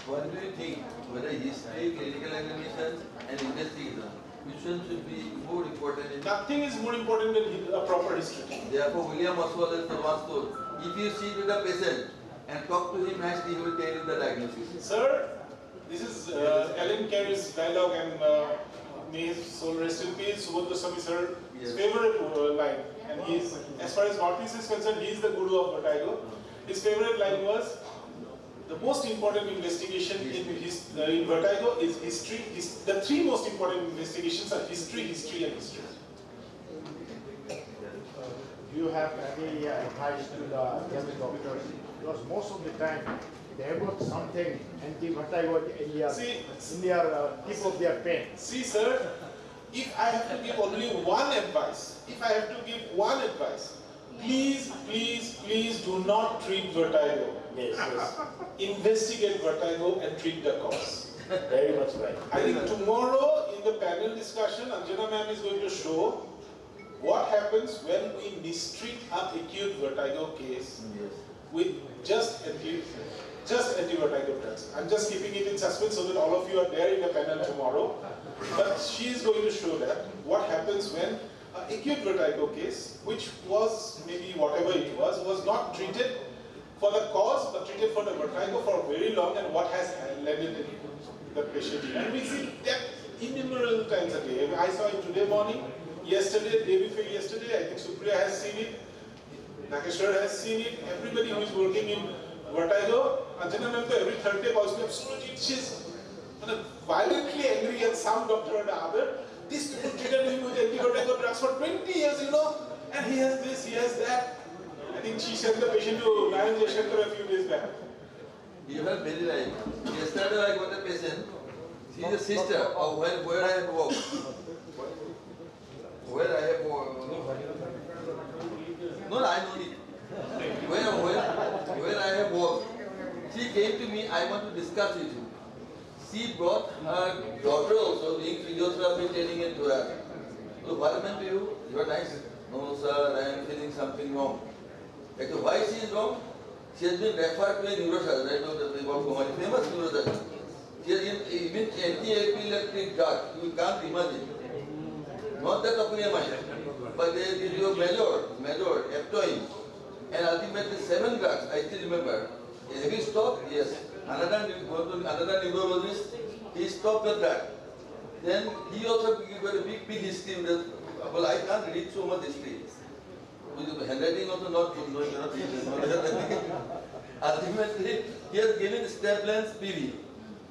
What do you think? Whether history, clinical examinations, and investigation, which one should be more important? Nothing is more important than a proper history. Therefore, William Oswald is the one told, if you sit with a patient and talk to him nicely, he will tell you the diagnosis. Sir, this is Alan Carey's dialogue, and may his soul rest in peace. Subodh Goswami sir, his favorite line, and he's, as far as Northeast is concerned, he is the guru of vertigo. His favorite line was, the most important investigation in vertigo is history. The three most important investigations are history, history, and history. Do you have any advice to the young doctors? Because most of the time they have got something anti-vertigo in their tip of their pen. See, sir, if I have to give only one advice, please, please, please do not treat vertigo. Yes. Investigate vertigo and treat the cause. Very much right. I think tomorrow in the panel discussion, Anjana ma'am is going to show what happens when we mistreat an acute vertigo case with just anti-vertigo drugs. I'm just keeping it in suspense so that all of you are there in the panel tomorrow. But she is going to show that what happens when an acute vertigo case, which was maybe whatever it was not treated for the cause, but treated for the vertigo for very long, and what has landed in the patient. And we see that innumerable times a day. I saw it today morning, yesterday, day before yesterday. I think Supriya has seen it, Nakeshwar has seen it. Everybody who is working in vertigo, Anjana ma'am, every third day calls me up, Surajit, she's violently angry at some doctor or the other. This people treated him with anti-vertigo drugs for 20 years, and he has this, he has that. I think she sent the patient to Nayan Jaishankar a few days back. You are very right. Yesterday I got a patient. She is a sister of where I have worked. Where I have worked. No, I know it. Where I have worked. She came to me, I want to discuss with you. She brought her daughter also doing physiotherapy training in Turan. So what happened to you? You are nice. No sir, I am feeling something wrong. Actually, why she is wrong? She has been referred to a neurosurgeon, right? Famous neurosurgeon. She has even anti-epileptic drug. You can't imagine. Not that of your mind. But they give you a measure, Eptoin. And ultimately 7 drugs, I still remember. Have you stopped? Yes. Another neurologist, he stopped the drug. Then he also got a big history. Well, I can't read so much history. Handwriting also not good, no, you cannot read. Ultimately, he has given Stablan's PV.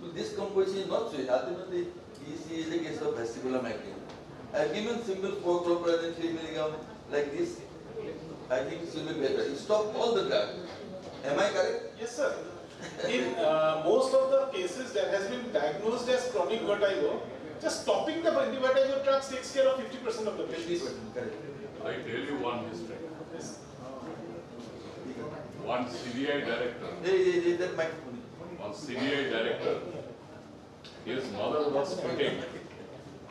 So this composition is not sweet. Ultimately, he is a case of vestibular migraine. I have given simple 4-chlorprazine 3 mg like this. I think it will be better. You stop all the drug. Am I correct? Yes, sir. In most of the cases that has been diagnosed as chronic vertigo, just stopping the anti-vertigo drugs takes care of 50% of the patients. I tell you one history. One CBI director. One CBI director. His mother was putting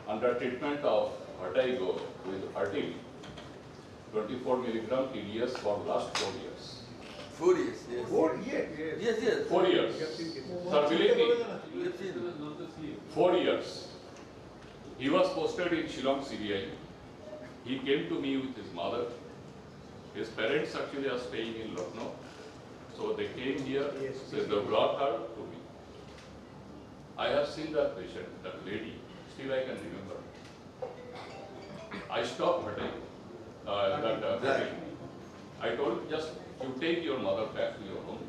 under treatment of vertigo with Artil, 24 milligram TDS for last 4 years. 4 years, yes. 4 years? Yes. 4 years. Sir, believe me, 4 years. He was posted in Shillong CBI. He came to me with his mother. His parents actually are staying in Lucknow. So they came here, so they brought her to me. I have seen that patient, that lady, still I can remember. I stopped hurting, I told just you take your mother back to your home,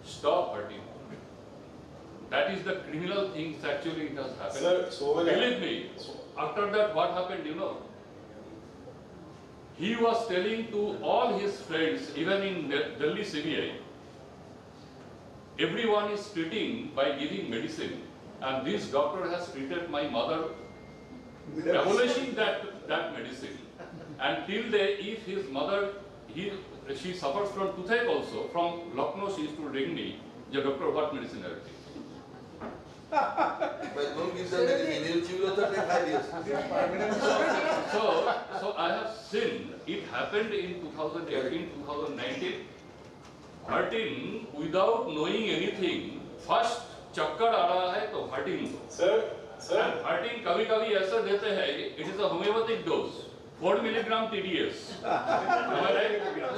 stop hurting. That is the criminal things actually it has happened. Sir, so believe me, after that what happened, he was telling to all his friends, even in Delhi CBI, everyone is treating by giving medicine, and this doctor has treated my mother, abolishing that medicine. And till day, if his mother, she suffers from toothache also, from Lucknow she used to ring me, the doctor, what medicine are you taking? But don't give them medicine, you will take 5 years. So I have seen it happened in 2018, 2019. Hurting without knowing anything. First चक्कर आ रहा है तो hurting. Sir. And hurting कभी-कभी ऐसा देते हैं. It is a homeopathic dose. 4 milligram TDS. Am I right?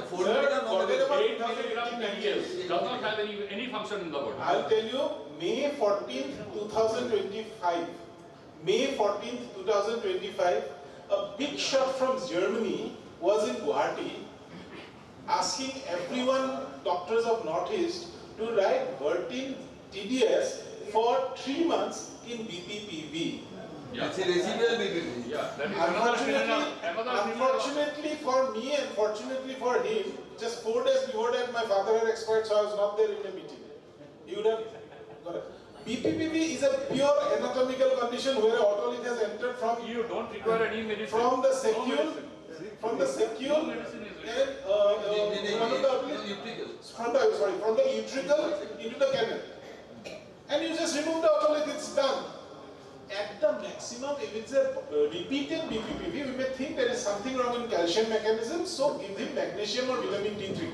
4 milligram, 8 milligram TDS does not have any function in the body. I'll tell you, May 14th, 2025. May 14th, 2025, a big shot from Germany was in Guwahati asking everyone, doctors of Northeast, to write Vertin TDS for 3 months in BPPV. Yeah. It's a residual BPP. Yeah, that is Unfortunately for me and fortunately for him, just 4 days before that my father had expired, so I was not there in the meeting. He would have got it. BPPV is a pure anatomical condition where otolith has entered from You don't require any medicine. from the secule, No medicine. from the secule, No medicine is and from the utricle into the canal, and you just remove the otolith. It's done. At the maximum, if it's a repeated BPPV, we may think there is something wrong in calcium mechanism, so give him magnesium or vitamin D3.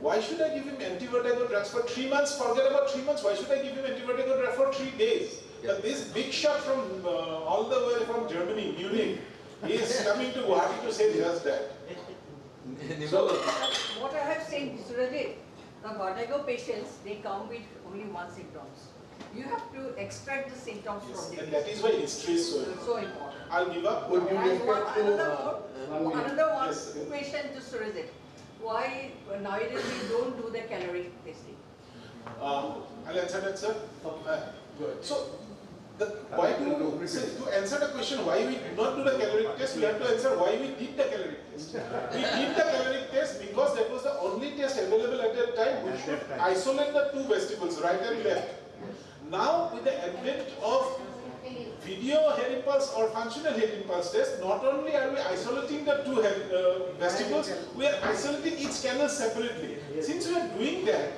Why should I give him anti-vertigo drugs for 3 months? Forget about 3 months. Why should I give him anti-vertigo drug for 3 days? Yeah. But this big shot from all the way from Germany, Munich, is coming to Guwahati to say just that. So, What I have seen, Surajit, the vertigo patients, they come with only one symptoms. You have to extract the symptoms Yes, from and them. that is why history is So important. I'll give up. Would you And one, respect another one Yes. question to Surajit. Why nowadays we don't do the caloric testing? I'll answer that, sir. So, why do to answer the question why we did not do the caloric test, we have to answer why we did the caloric test. We did the caloric test because that was the only test available at that time which should isolate the two vestibules, right and left. Now, with the advent of video head impulse or functional head impulse test, not only are we isolating the two vestibules, we are isolating each canal separately. Since we are doing that,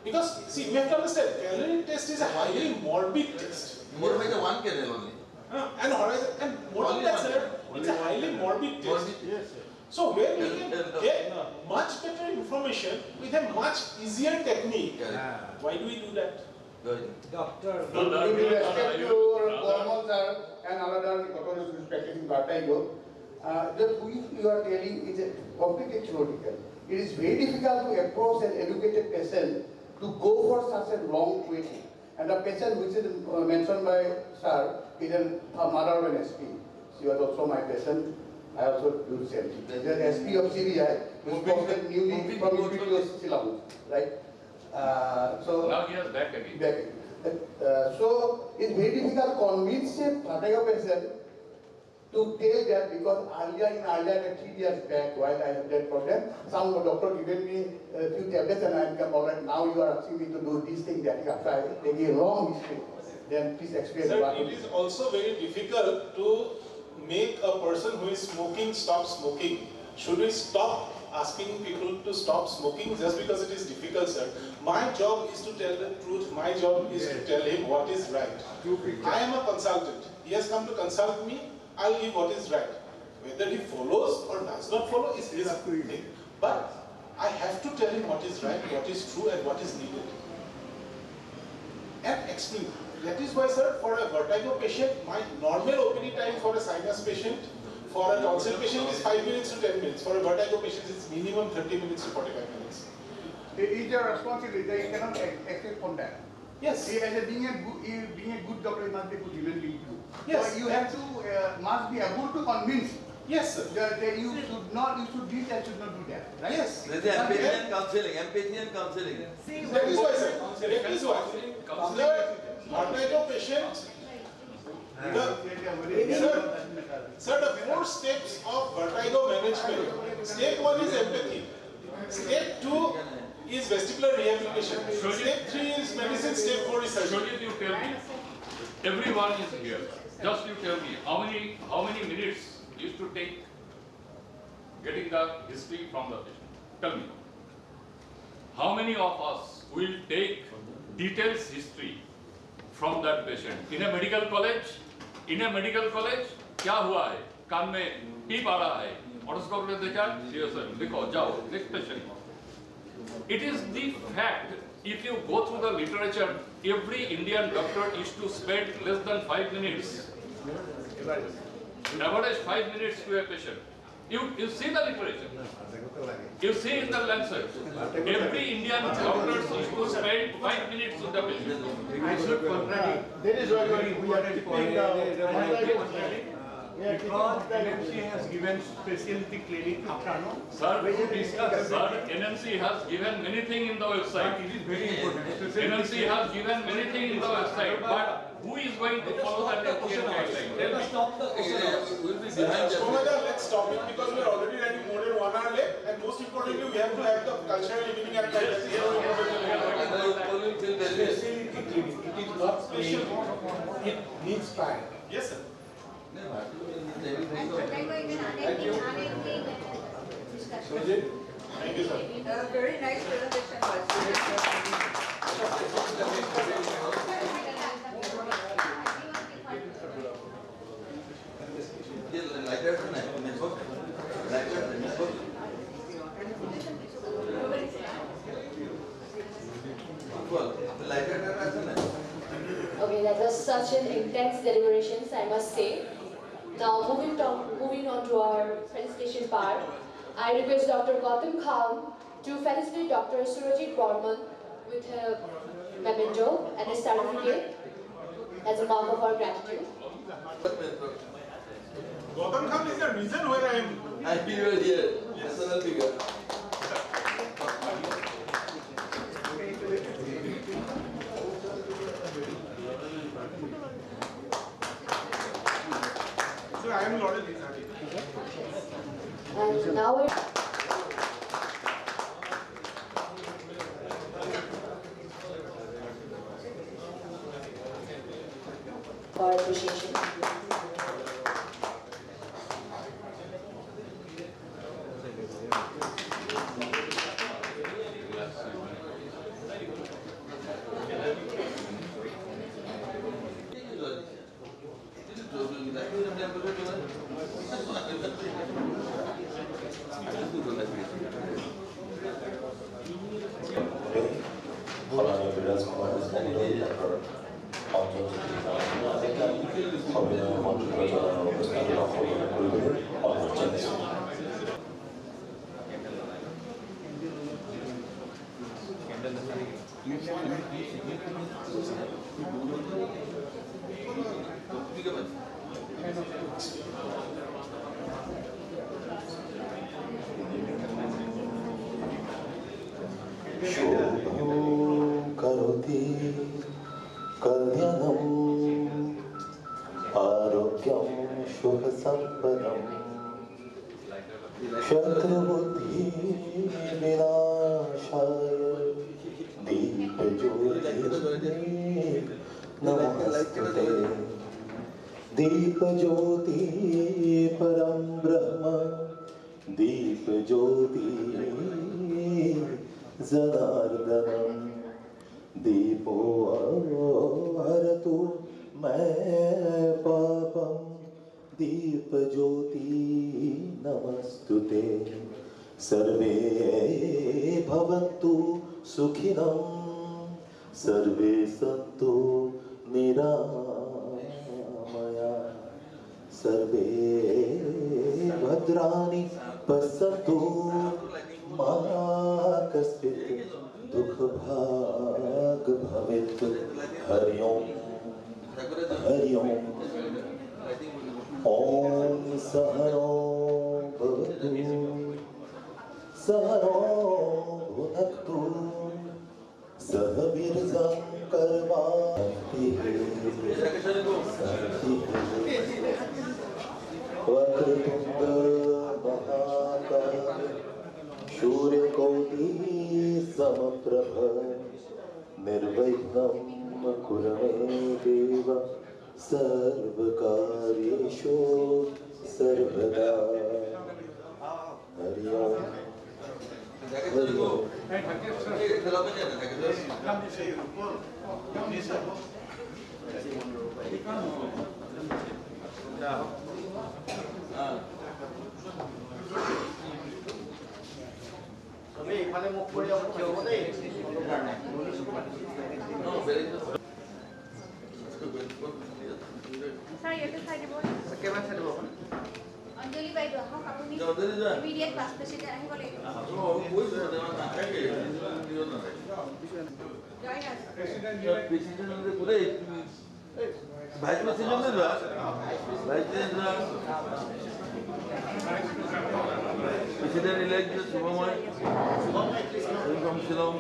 because see, we have to understand, caloric test is a highly morbid test. more by the one canal only. And horizon, and more than that, sir, it's a highly morbid test. So where we can get much better information with a much easier technique. Why do we do that? Doctor, No, that- with respect to no, hormones and another doctor is respecting vertigo, the which you are telling is a completely theoretical. It is very difficult to approach an educated patient to go for such a long waiting. And the patient which is mentioned by sir is a mother of an SP. She was also my patient. I also do the same thing. There is SP of CBI, which posted newly from UPTO's syllabus, right? So Now he has back again. So it's very difficult to convince a vertigo patient to tell that because earlier 3 years back while I had that problem, some doctor given me a few tablets and I become alright. Now you are asking me to do this thing that after I take a long history. Then please explain. Sir, it is also very difficult to make a person who is smoking stop smoking. Should we stop asking people to stop smoking just because it is difficult, sir? My job is to tell the truth. My job is to tell him what is right. I am a consultant. He has come to consult me. I'll give what is right. Whether he follows or does not follow is his thing. But I have to tell him what is right, what is true, and what is needed. And explain. That is why, sir, for a vertigo patient, my normal OPD time for a sinus patient, for a tonsil patient is 5 minutes to 10 minutes. For a vertigo patient, it's minimum 30 minutes to 45 minutes. It is your responsibility. You cannot escape from that. Yes. Being a good doctor, you must be a good human being too. Yes. So you have to must be able to convince. Yes, sir. That you should do this and should not do that. Right? Yes. There is empathy and counseling. Empathy and counseling. That is why, sir. That is why. The vertigo patient, sir, the 4 steps of vertigo management. Step 1 is empathy. Step 2 is vestibular rehabilitation. Step 3 is medicine. Step 4 is surgery. Shojit, you tell me. Everyone is here. Just you tell me how many minutes used to take getting the history from the patient. Tell me. How many of us will take details history from that patient? In a medical college, क्या हुआ है? कान में पीप आ रहा है, otoscope में देखा, yes sir, लिखो, जाओ, next patient. It is the fact, if you go through the literature, every Indian doctor used to spend less than 5 minutes. Average 5 minutes to a patient. You see the literature. You see in the Lancet. Every Indian doctor used to spend 5 minutes with the patient. I should contradict. That is why we are keeping because the NMC has given specialty clinic after no. Sir, NMC has given many things in the website. It is very important. NMC has given many things in the website, but who is going to follow that question guideline? Let us stop the question. We'll be behind that. Let's stop it because we are already running more than 1 hour late, and most importantly, we have to have the cultural evening at night. Specialty clinic, it is not special. It needs time. Yes, sir. Thank you. Thank you, sir. Very nice presentation. Okay, that was such an intense deliberations, I must say. Now, moving on to our felicitation part, I request Dr. Gautam Kham to felicitate Dr. Surajit Borman with a memento and a certificate as a mark of our gratitude. Gautam Kham is the reason where I am. And we were here, personal figure. So I am lauded. And now our appreciation. करोति कल्याणम् आरोग्यं सुखसम्पदम् शत्रुबुद्धि विनाशाय दीपज्योति नमोस्तुते दीपज्योति परं ब्रह्म दीपज्योति जनार्दनम् दीपो हरतु मैं पापं दीपज्योति नमस्तुते सर्वे भवन्तु सुखिनं सर्वे सन्तु निरामया सर्वे भद्राणि पश्यन्तु मा कश्चित् दुख भाग भवेत् हरि ओम ओम सहनो भवतु सहनो भुनक्तु सह वीर्यं कर्वाणि वक्रतुंड महाकाय सूर्यकोटि समप्रभ निर्विघ्नं कुरु मे देव सर्वकार्येषु सर्वदा हरि ओम Anjali বাইদেউ আহক আপুনি ইমিডিয়েট ক্লাছ প্ৰেচিডেণ্ট আহিব লাগিব Vice President-elect Subamoy from Shillong.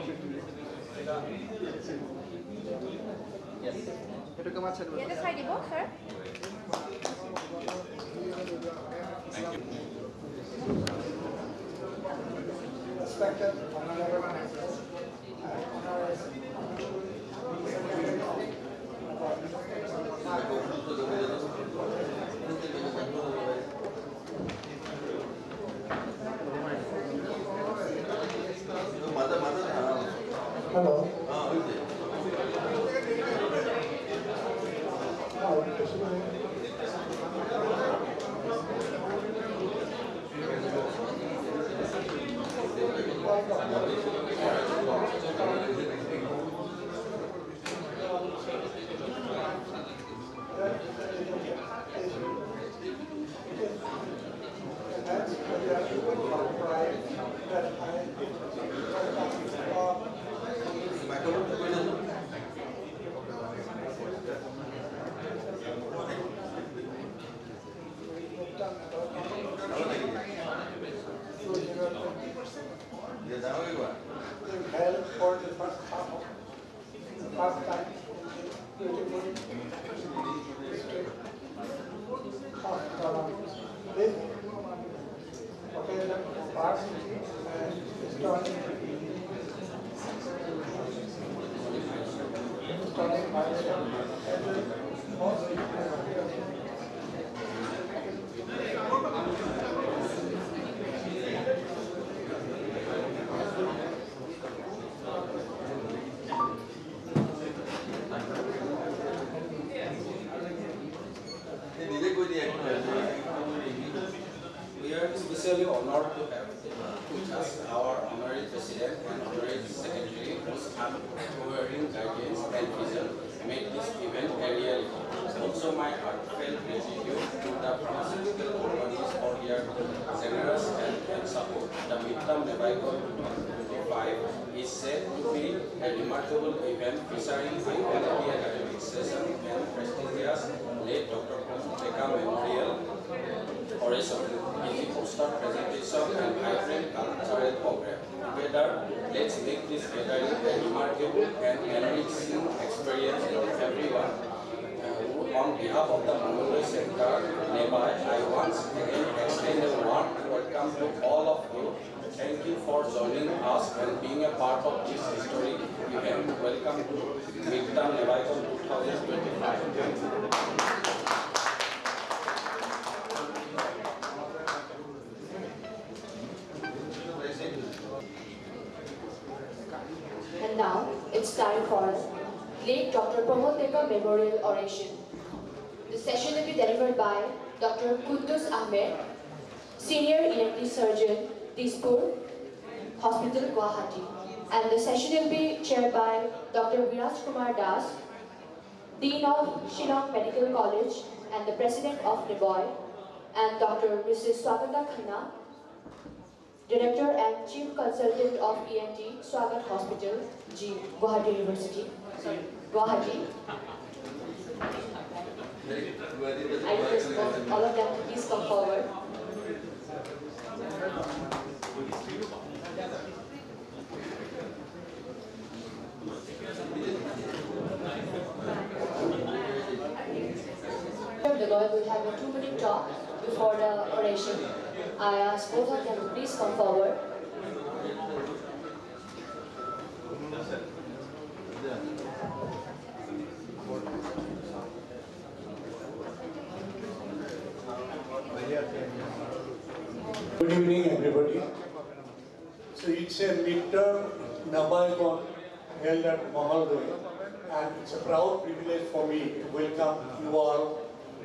ইয়াতে চাই দিব sir Respected honorable members, Hello. held for the first time beautiful this occasion parts and starting milestone and the most We are especially honored to have with us our honorary president and honorary secretary whose unwavering guidance and vision made this event a reality. Also my heartfelt gratitude to the pharmaceutical companies for their generous help and support. The Term Nebaoicon 2025 is said to be a remarkable event featuring high-quality academic session and prestigious late Dr. Nebaoicon Memorial Oration, easy poster presentation and vibrant cultural program. Together, let's make this gathering a remarkable and enriching experience for everyone. On behalf of the Memorial Center, Nebai, I once again extend a warm welcome to all of you. Thank you for joining us and being a part of this historic event. Welcome to Term Nebaoicon 2025. And now it's time for late Dr. Nebaoicon Memorial Oration. The session will be delivered by Dr. Quddus Ahmed, Senior ENT Surgeon, Dispur Hospital, Guwahati. And the session will be chaired by Dr. Viraj Kumar Das, Dean of Shillong Medical College and the President of Nebai, and Dr. Mrs. Swagata Khanna, Director and Chief Consultant of ENT, Swagat Hospital, Guwahati University. Guwahati. I request all of them to please come forward. The lawyer will have a 2-minute talk before the oration. I ask both of them to please come forward. Good evening, everybody. So it's a Term Nebaoicon held at Mahaldoy, and it's a proud privilege for me to welcome you all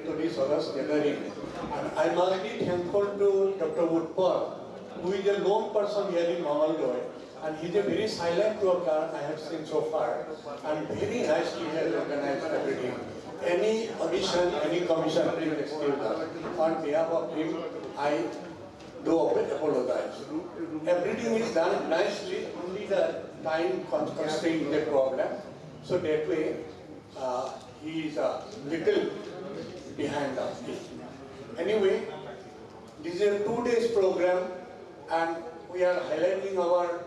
to this honors gathering. And I must be thankful to Dr. Woodpur, who is a lone person here in Mahaldoy, and he's a very silent worker I have seen so far, and very nicely he has organized everything. Any audition, any commission, please excuse us. On behalf of him, I do apologize. Everything is done nicely, only the time constraint is the problem. So that way, he is a little behind us. Anyway, this is a 2 days program, and we are highlighting our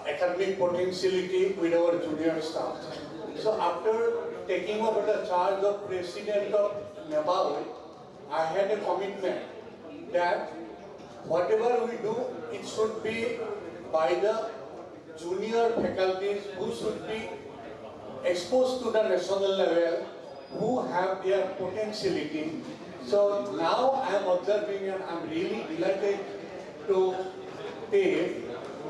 academic potentiality with our junior staff. So after taking over the charge of President of Nebaoicon, I had a commitment that whatever we do, it should be by the junior faculties who should be exposed to the national level, who have their potentiality. So now I am observing, and I am really delighted to say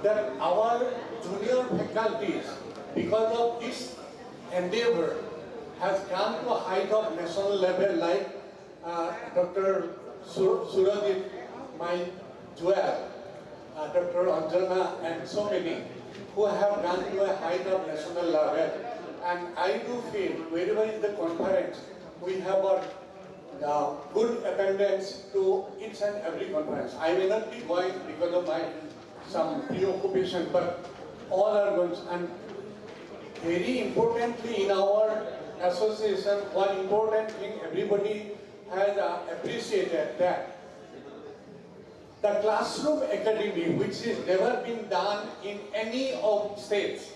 that our junior faculties, because of this endeavor, has come to a height of national level, like Dr. Surajit, my jewel, Dr. Anjana, and so many who have gone to a height of national level. And I do feel wherever is the conference, we have a good attendance to each and every conference. I may not be going because of my some preoccupation, but all are going. And very importantly in our association, one important thing everybody has appreciated, that the classroom academy, which has never been done in any of states,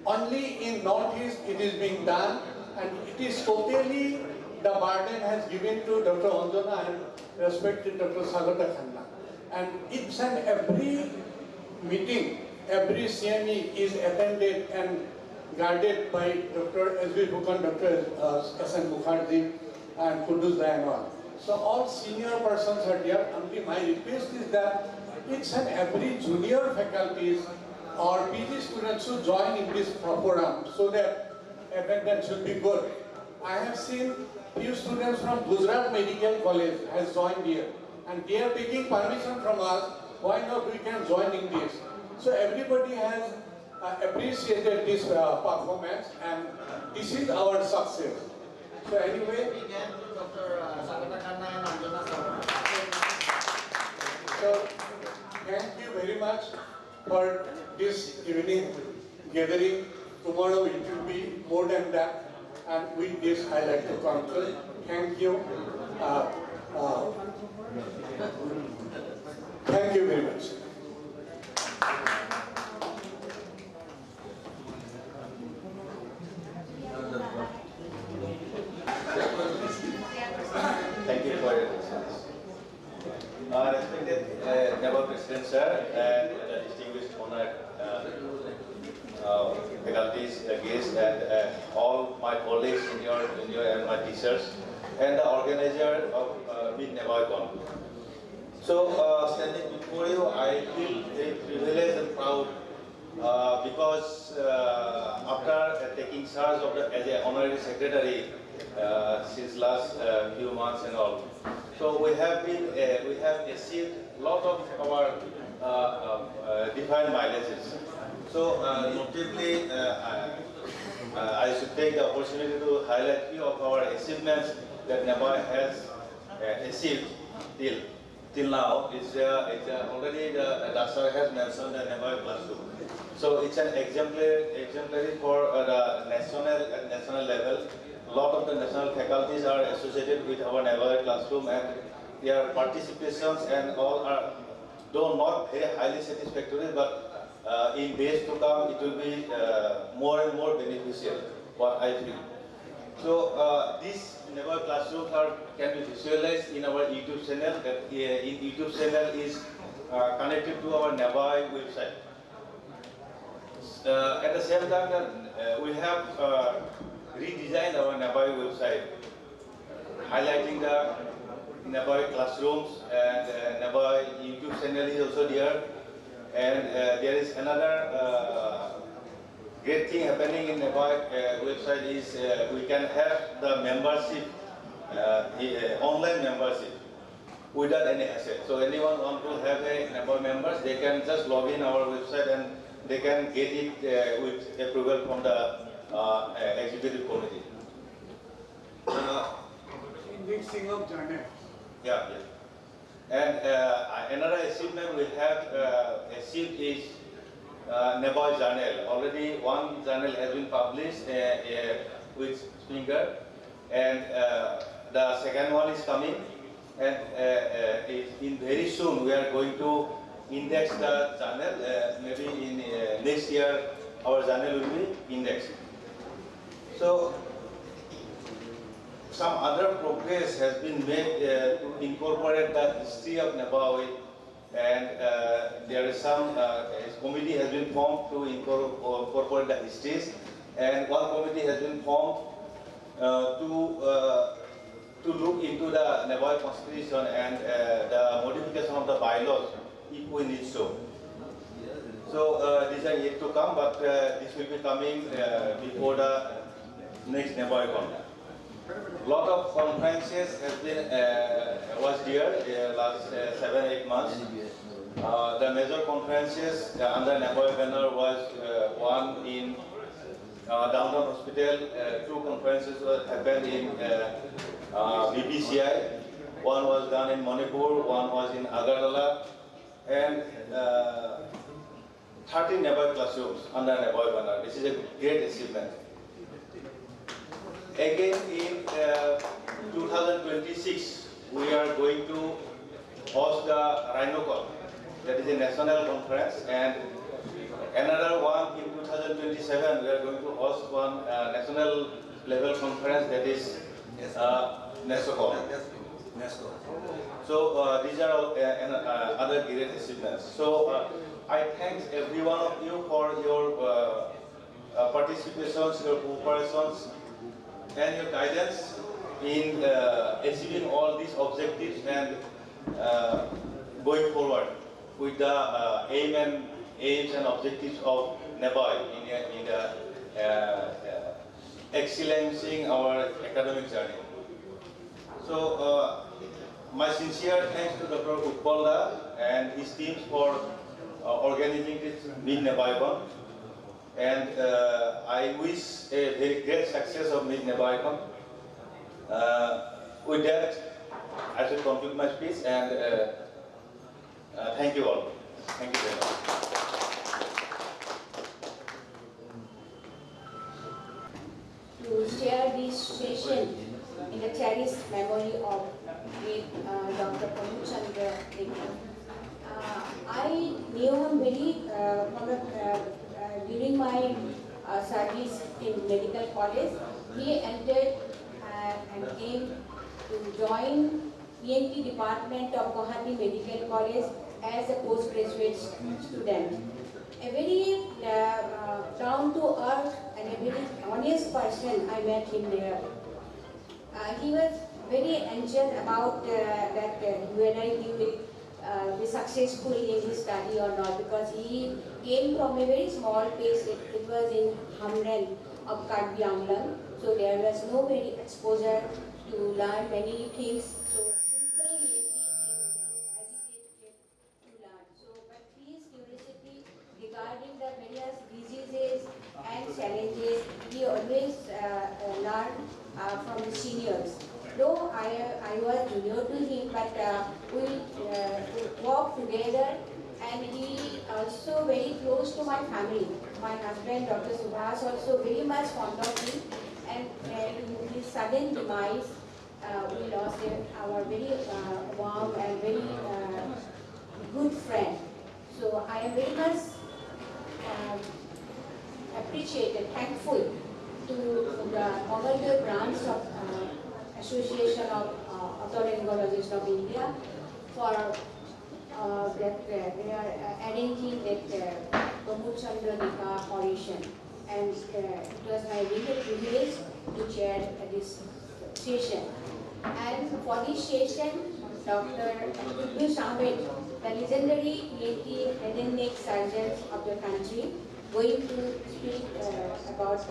only in Northeast it is being done, and it is totally, the burden has given to Dr. Anjana and respected Dr. Sagata Khanna. And each and every meeting, every CME is attended and guarded by Dr. S.B. Bhukan, Dr. S.N. Mukherjee, and Kudus Dayanwal. So all senior persons are there. Only my request is that each and every junior faculties or PG students should join in this forum so that attendance should be good. I have seen few students from Gujarat Medical College has joined here, and they are taking permission from us. Why not we can join in this? So everybody has appreciated this performance, and this is our success. So anyway, so thank you very much for this evening gathering. Tomorrow it will be more than that, and with this I like to conclude. Thank you. Thank you very much. Thank you for your presence. Respected Naval President Sir and the distinguished honored faculties, guests, and all my colleagues in your and my teachers, and the organizer of Meet Nebaoicon. So standing before you, I feel very privileged and proud because after taking charge of as an honorary secretary since last few months and all, so we have achieved a lot of our defined mileages. So notably, I should take the opportunity to highlight few of our achievements that Nebaoicon has achieved till now. It's already the Dasar has mentioned the Nebaoicon classroom. So it's an exemplary for the national level. A lot of the national faculties are associated with our Nebaoicon classroom, and their participations and all are, though not very highly satisfactory, but in days to come it will be more and more beneficial, what I feel. So these Nebaoicon classrooms can be visualized in our YouTube channel. That in YouTube channel is connected to our Nebaoicon website. At the same time, we have redesigned our Nebaoicon website, highlighting the Nebaoicon classrooms, and Nebaoicon YouTube channel is also there. And there is another great thing happening in Nebaoicon website is we can have the membership, online membership, without any asset. So anyone want to have a Nebaoicon members, they can just log in our website and they can get it with approval from the executive committee. Indexing of journal. Yeah. And another achievement we have achieved is Nebaoicon journal. Already one journal has been published with Springer, and the second one is coming. And in very soon we are going to index the journal. Maybe in next year our journal will be indexed. So some other progress has been made to incorporate the history of Nebaoicon, and there is some committee has been formed to incorporate the histories, and one committee has been formed to look into the Nebaoicon constitution and the modification of the bylaws if we need so. So these are yet to come, but this will be coming before the next Nebaoicon. Lot of conferences have been was there last 7-8 months. The major conferences under Nebaoicon was one in Downtown Hospital. Two conferences happened in BPCI. One was done in Manipur, one was in Agartala, and 13 Nebaoicon classrooms under Nebaoicon. This is a great achievement. Again, in 2026, we are going to host the RhinoCon, that is a national conference, and another one in 2027, we are going to host one national level conference, that is NESOCON. So these are other great achievements. So I thank every one of you for your participations, your cooperations, and your guidance in achieving all these objectives and going forward with the aims and objectives of Nebaoicon in excellencing our academic journey. So my sincere thanks to Dr. Utpalda and his teams for organizing this Meet Nebaoicon. And I wish a very great success of Meet Nebaoicon. With that, I should conclude my speech, and thank you all. Thank you very much. To share this session in the cherished memory of Dr. Pramukchandra Dekar. I knew him very during my service in medical college. He entered and came to join ENT department of Guwahati Medical College as a postgraduate student. A very down-to-earth and a very honest person, I met him there. He was very anxious about that whether he will be successful in his study or not, because he came from a very small place. It was in Hamren of Karbi Anglang, so there was no very exposure to learn many things. So simply he is agitated to learn. So, but his curiosity regarding the various diseases and challenges, he always learned from the seniors. Though I was junior to him, but we worked together, and he also very close to my family. My husband, Dr. Subhas, also very much fond of him, and in his sudden demise, we lost our very warm and very good friend. So I am very much appreciated, thankful to the Mogalgir branch of Association of Otolaryngologists of India for that they are arranging that Pramukchandra Dekar oration, and it was my real privilege to chair this session. And for this session, Dr. Abdul Ahmed, the legendary ENT head and neck surgeons of the country, going to speak about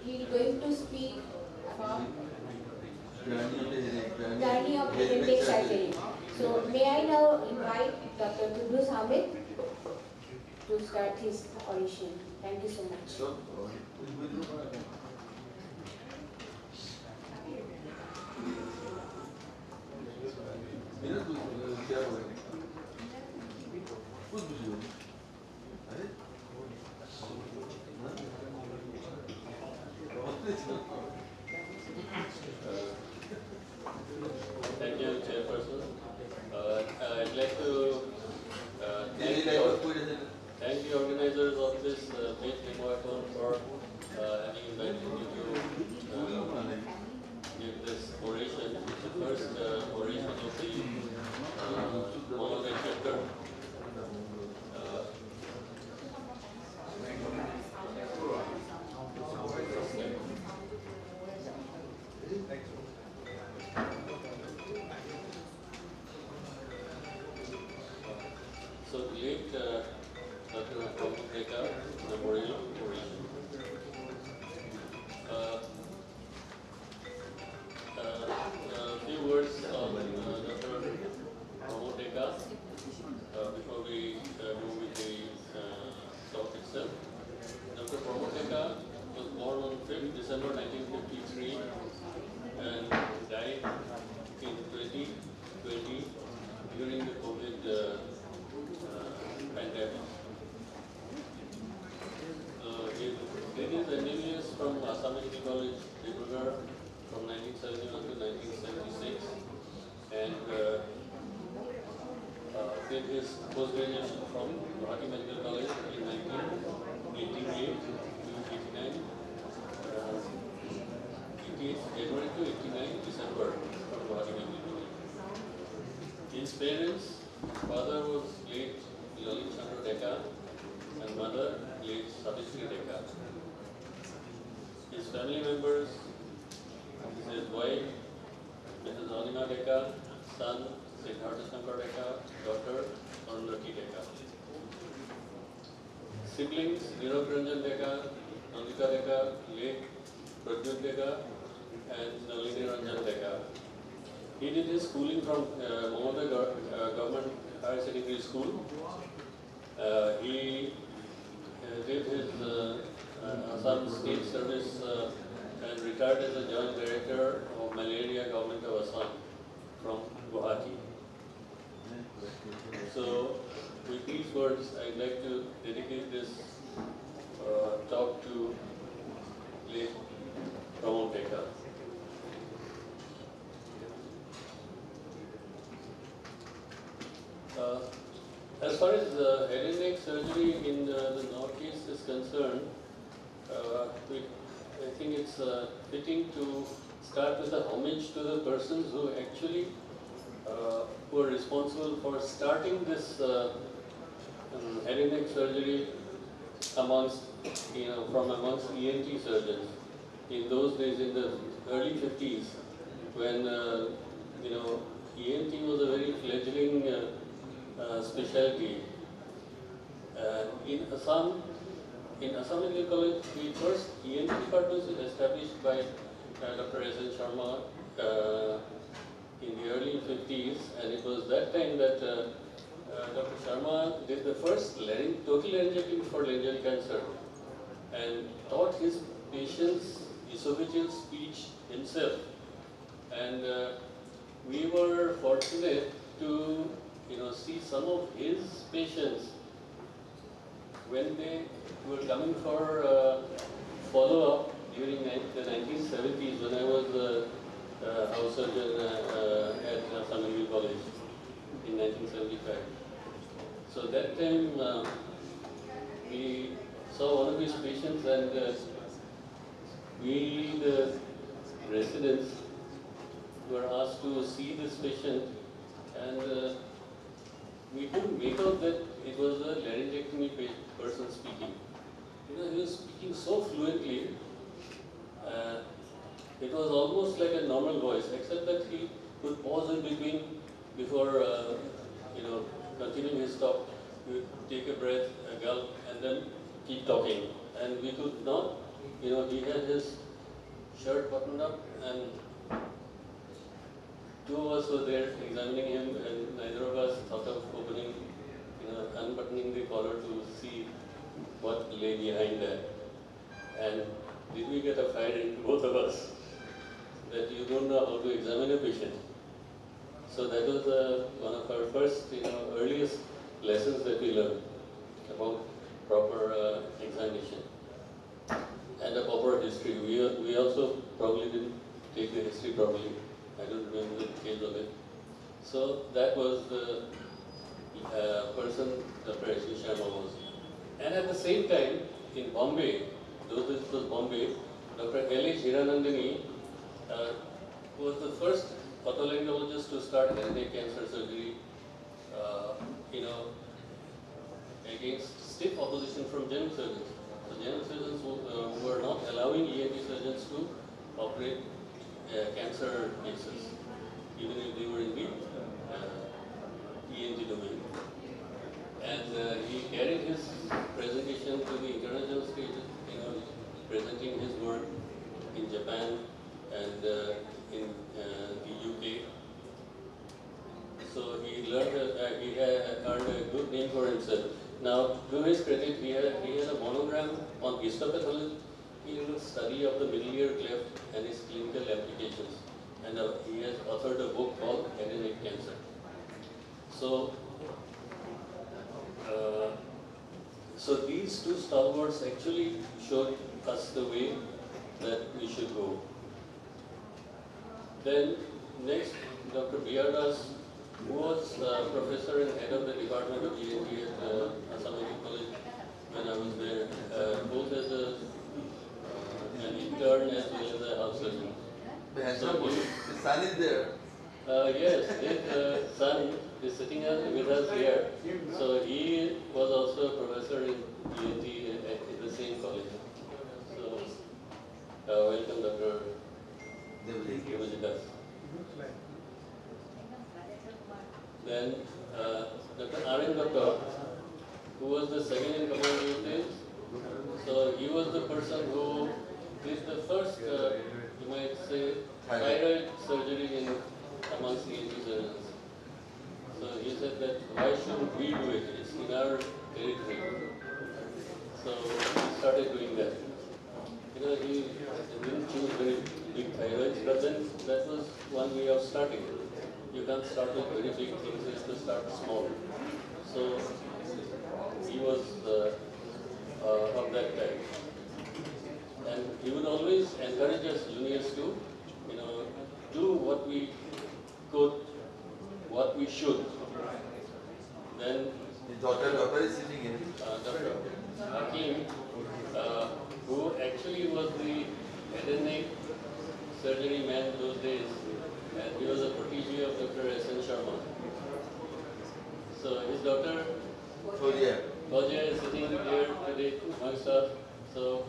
he is going to speak about appendix surgery. So may I now invite Dr. Kudus Hamid to start his oration. Thank you so much. Thank you, Chairperson. I'd like to thank the organizers of this Term Nebaoicon for having invited me to give this oration. It's the first oration of the Mohammed chapter. So the late Dr. Mohammed Memorial Oration. A few words on Dr. Mohammed before we move with the talk itself. Dr. Mohammed was born on 5th December 1953 and died in 2020 during the COVID pandemic. He did his MBBS from Assam Medical College, Dibrugarh, from 1971 to 1976, and did his post-graduation from Guwahati Medical College in 1988 to 89, 88 January to 89 December from Guwahati Medical College. His parents, father was late Lalit Chandra Deka and mother late Savitri Deka. His family members, his wife, Mrs. Anima Deka, son Siddhartha Shankar Deka, daughter Arundhati Deka. Siblings Nirok Ranjan Deka, Nandita Deka, late Pradyut Deka, and Nalini Ranjan Deka. He did his schooling from Mohammed Government Higher Secondary School. He did his Assam State Service and retired as a Joint Director of Malaria Government of Assam from Guwahati. So with these words, I'd like to dedicate this talk to late Pramod Deka. As far as head and neck surgery in the Northeast is concerned, I think it's fitting to start with a homage to the persons who actually were responsible for starting this head and neck surgery amongst, from amongst ENT surgeons. In those days, in the early 50s, when ENT was a very fledgling specialty. In Assam Medical College, the first ENT department was established by Dr. S. N. Sharma in the early 50s, and it was that time that Dr. Sharma did the first total laryngectomy for laryngeal cancer and taught his patients esophageal speech himself. And we were fortunate to see some of his patients when they were coming for follow-up during the 1970s when I was a house surgeon at Assam Medical College in 1975. So that time we saw one of his patients, and we, the residents, were asked to see this patient, and we couldn't make out that it was a laryngectomy person speaking. He was speaking so fluently, it was almost like a normal voice, except that he would pause in between before, continuing his talk. He would take a breath, a gulp, and then keep talking. And we could not, he had his shirt buttoned up, and two of us were there examining him, and neither of us thought of opening, unbuttoning the collar to see what lay behind that. And did we get a fire into both of us that you don't know how to examine a patient? So that was one of our first, earliest lessons that we learned about proper examination and a proper history. We also probably didn't take the history properly. I don't remember the details of it. So that was the person Dr. S. Sharma was. And at the same time, in Bombay, though this was Bombay, Dr. L.H. Hiranandani was the first otolaryngologist to start head and neck cancer surgery, against stiff opposition from general surgeons. So general surgeons who were not allowing ENT surgeons to operate cancer cases, even if they were in the ENT domain. And he carried his presentation to the international stage, presenting his work in Japan and in the UK. So he had earned a good name for himself. Now, to his credit, he had a monogram on histopathology, study of the middle ear cleft and its clinical applications. And he has authored a book called Head and Neck Cancer. So, so these two stalwarts actually showed us the way that we should go. Then next, Dr. B.R. Das, who was professor and head of the Department of ENT at Assam Medical College when I was there, both as an intern as well as a house surgeon. So his son is there. Yes, his son is sitting with us here. So he was also a professor in ENT at the same college. So welcome, Dr. Devajidas. Then Dr. R.N. Dutta, who was the second in command these days. So he was the person who did the first, you might say, thyroid surgery amongst the ENT surgeons. So he said that why shouldn't we do it? It's in our territory. So he started doing that. He didn't choose very big thyroids, but then that was one way of starting. You can't start with very big things, you have to start small. So he was of that type. And he would always encourage us juniors to, do what we could, what we should. Then his daughter is sitting in. Dr. Hakim, who actually was the head and neck surgery man those days, and he was a protege of Dr. S.N. Sharma. So his daughter, Fauziya, is sitting here today amongst us. So,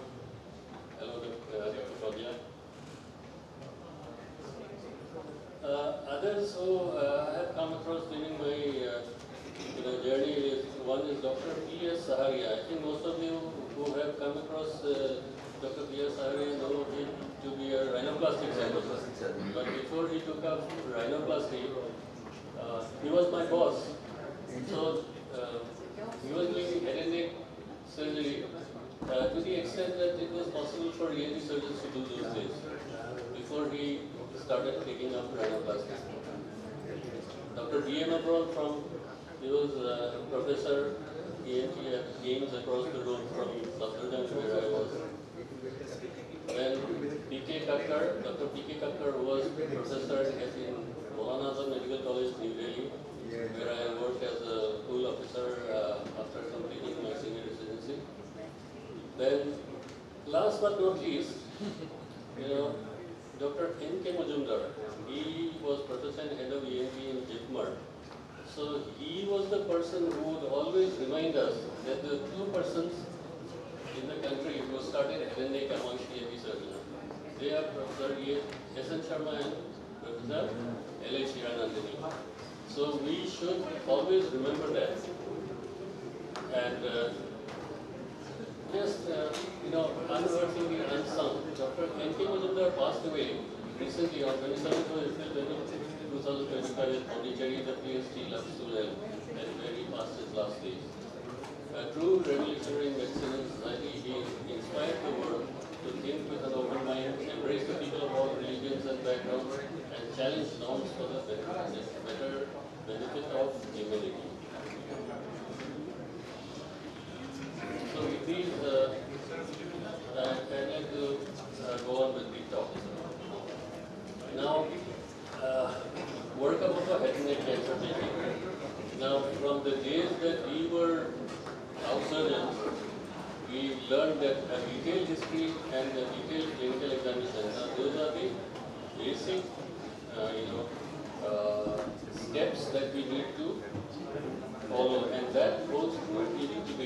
hello, Dr. Fauziya. Others who I have come across during my journey is, one is Dr. P.S. Saharia. I think most of you who have come across Dr. P.S. Saharia know him to be a rhinoplastic surgeon. But before he took up rhinoplasty, he was my boss. So he was doing head and neck surgery to the extent that it was possible for ENT surgeons to do those days, before he started taking up rhinoplasty. Dr. D.M. Abroad, he was a professor ENT at Games across the road from Safdarjung, where I was. Then P.K. Kakkar, Dr. P.K. Kakkar was professor in Maulana Azam Medical College, New Delhi, where I worked as a pool officer after completing my senior residency. Then, last but not least, Dr. N.K. Majumdar, he was professor and head of ENT in JIPMER. So he was the person who would always remind us that the two persons in the country who started head and neck amongst ENT surgeons, they are Professor S.N. Sharma and Professor L.H. Hiranandani. So we should always remember that. And just, unearthing the unsung. Dr. N.K. Majumdar passed away recently on 27th of April 2025 in Pondicherry, the PhD lab student, and where he passed his last days. A true revolutionary in medicine and society, he inspired the world to think with an open mind, embrace the people of all religions and backgrounds, and challenge norms for the better benefit of humanity. So with these, I'd like to go on with the talk. Now, workup of a head and neck cancer patient. Now, from the days that we were house surgeons, we learned that a detailed history and a detailed clinical examination. Now, those are the basic, steps that we need to follow, and that goes through EDTB.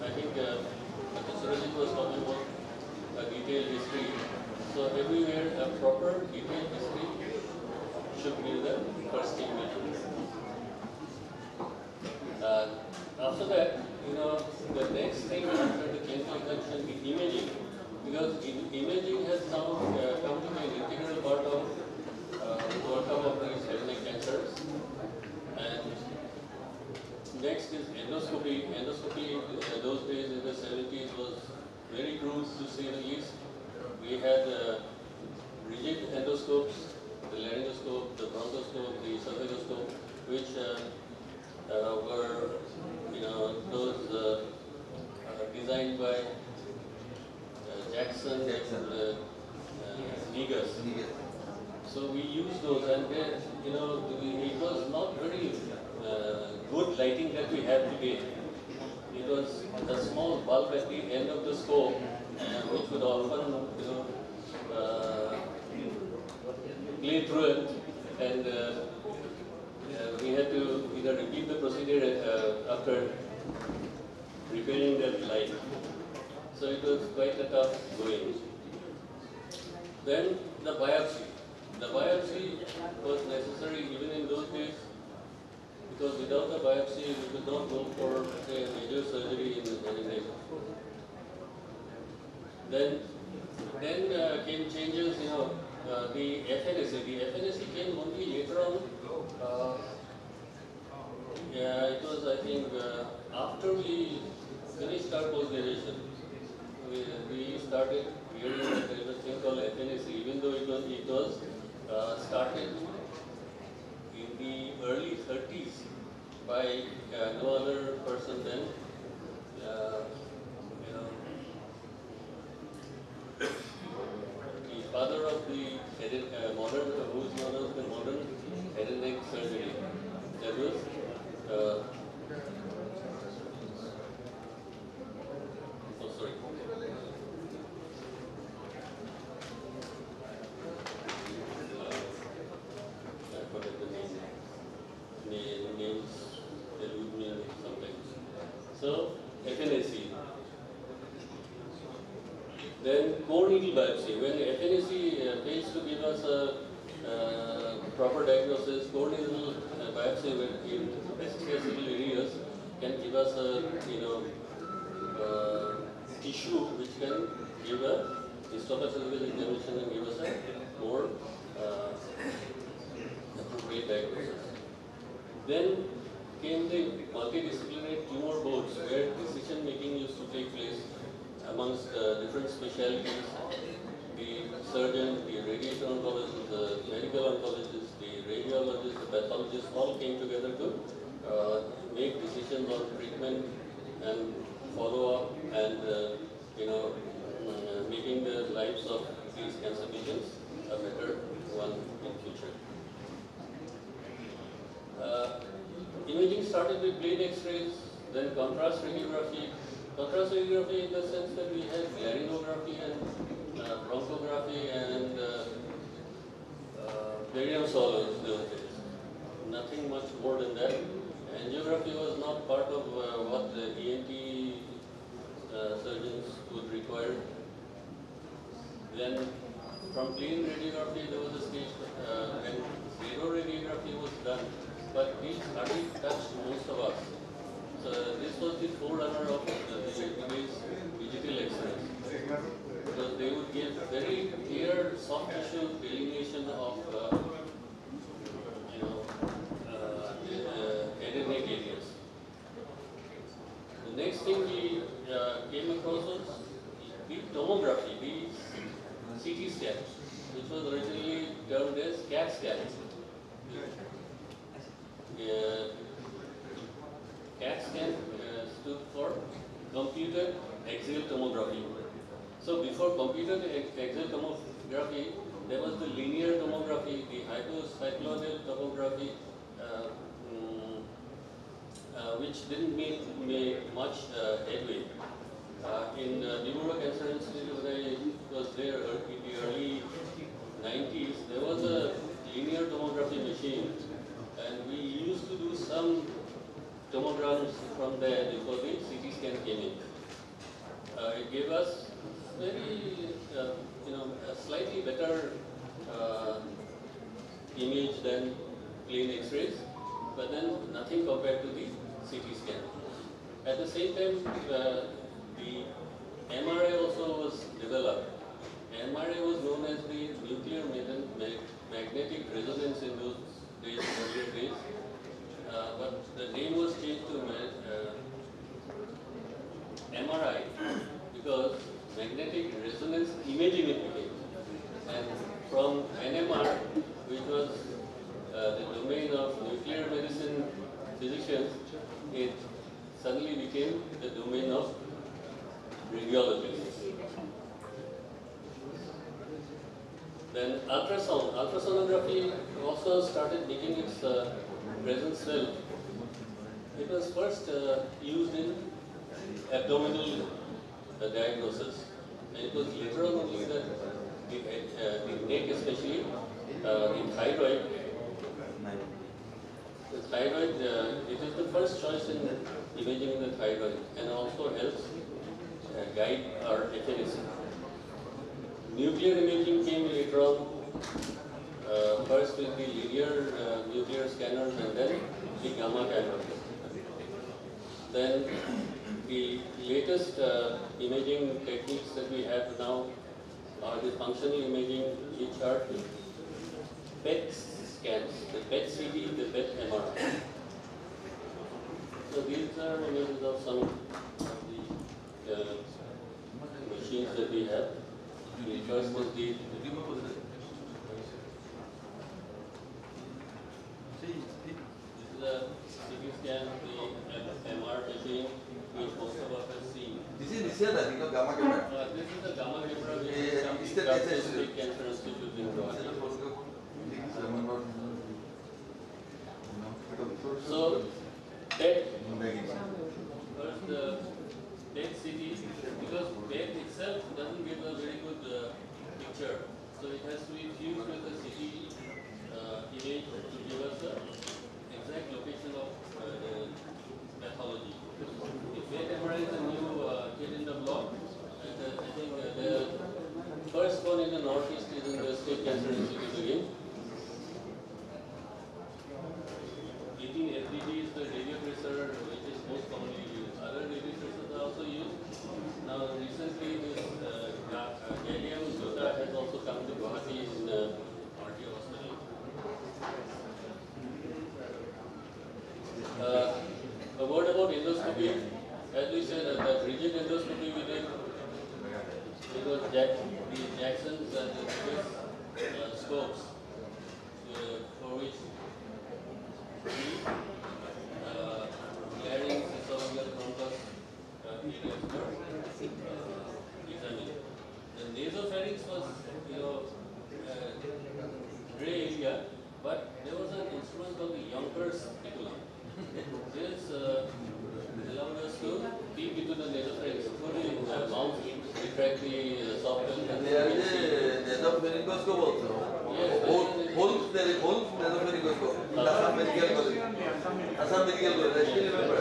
I think Dr. Surajit was talking about a detailed history. So everywhere a proper detailed history should be the first thing we do. After that, the next thing after the clinical examination is imaging, because imaging has now come to be an integral part of the workup of these head and neck cancers. And next is endoscopy. Endoscopy, those days in the 70s, was very crude to say the least. We had rigid endoscopes, the laryngoscope, the bronchoscope, the esophagoscope, which were, those designed by Jackson and Negus. So we used those, and then, it was not very good lighting that we have today. It was a small bulb at the end of the scope, which would often, play truant, and we had to repeat the procedure after repairing that light. So it was quite a tough going. Then the biopsy. The biopsy was necessary even in those days, because without the biopsy we could not go for, say, a major surgery in the neck. Then came changes, the FNAC. The FNAC came only later on. It was, I think, after we finished our post-graduation. We started hearing that there is a thing called FNAC, even though it was started in the early 30s by no other person than the father of the modern, who is known as the modern head and neck surgery. That was So, FNAC. Then core needle biopsy. When FNAC fails to give us a proper diagnosis, core needle biopsy in accessible areas can give us a tissue which can give a histophysiological examination and give us a more appropriate diagnosis. Then came the multidisciplinary tumor boards, where decision making used to take place amongst different specialties. The surgeon, the radiation oncologist, the medical oncologist, the radiologist, the pathologist all came together to make decisions on treatment and follow up and making the lives of these cancer patients a better one in future. Imaging started with plain X-rays, then contrast radiography. Contrast radiography in the sense that we had laryngography and bronchography and barium solos those days. Nothing much more than that. Angiography was not part of what the ENT surgeons would require. Then from plain radiography there was a stage when zero radiography was done. But these hardly touched most of us. So this was the forerunner of today's digital X-rays, because they would give very clear soft tissue delineation of the tomography, the CT scan, which was originally termed as CAT scan. CAT scan stood for computed axial tomography. So before computed axial tomography, there was the linear tomography, the hypocyclonal tomography, which didn't make much headway. In Nebaoicon Cancer Institute, when I was there in the early 90s, there was a linear tomography machine, and we used to do some tomograms from there before the CT scan came in. It gave us very, a slightly better image than plain X-rays, but then nothing compared to the CT scan. At the same time, the MRI also was developed. MRI was known as the nuclear magnetic resonance in those days, earlier days, but the name was changed to MRI because magnetic resonance imaging it became. And from NMR, which was the domain of nuclear medicine physicians, it suddenly became the domain of radiologists. Then ultrasonography also started making its presence well. It was first used in abdominal diagnosis, and it was later on only that the neck, especially in thyroid. The thyroid, it is the first choice in imaging in the thyroid, and also helps guide our FNAC. Nuclear imaging came later on, first with the linear nuclear scanners and then the gamma cameras. Then the latest imaging techniques that we have now are the functional imaging, which are the PET scans, the PET CT, the PET MRI. So these are images of some of the machines that we have. The first was the CT scan, the MR machine, which most of us have seen. This is gamma camera. This is the gamma camera which is from the Cardiac Cancer Institute in Guwahati. So, PET, first the PET CT, because PET itself doesn't give a very good picture. So it has to be fused with the CT image to give us the exact location of the pathology. The PET MRI is a new kid in the block, and I think the first one in the Northeast is in the State Cancer Institute again. 18 FDG is the radiotracer which is most commonly used. Other radiotracers are also used. Now recently this gallium Jota has also come to Guwahati in RT hospital. A word about endoscopy. As we said, that rigid endoscopy we did, it was the Jackson's and the Swiss scopes, for which larynx, esophageal bronchus areas were examined. The nasopharynx was, gray area, but there was an instrument called the Yonkers speculum. This allowed us to peek into the nasopharynx through the mouth, retract the soft tissue. And there is a nasopharyngoscope also. Yes, There is whole nasopharyngoscope. Assam Medical College. Assam Medical College, I still remember.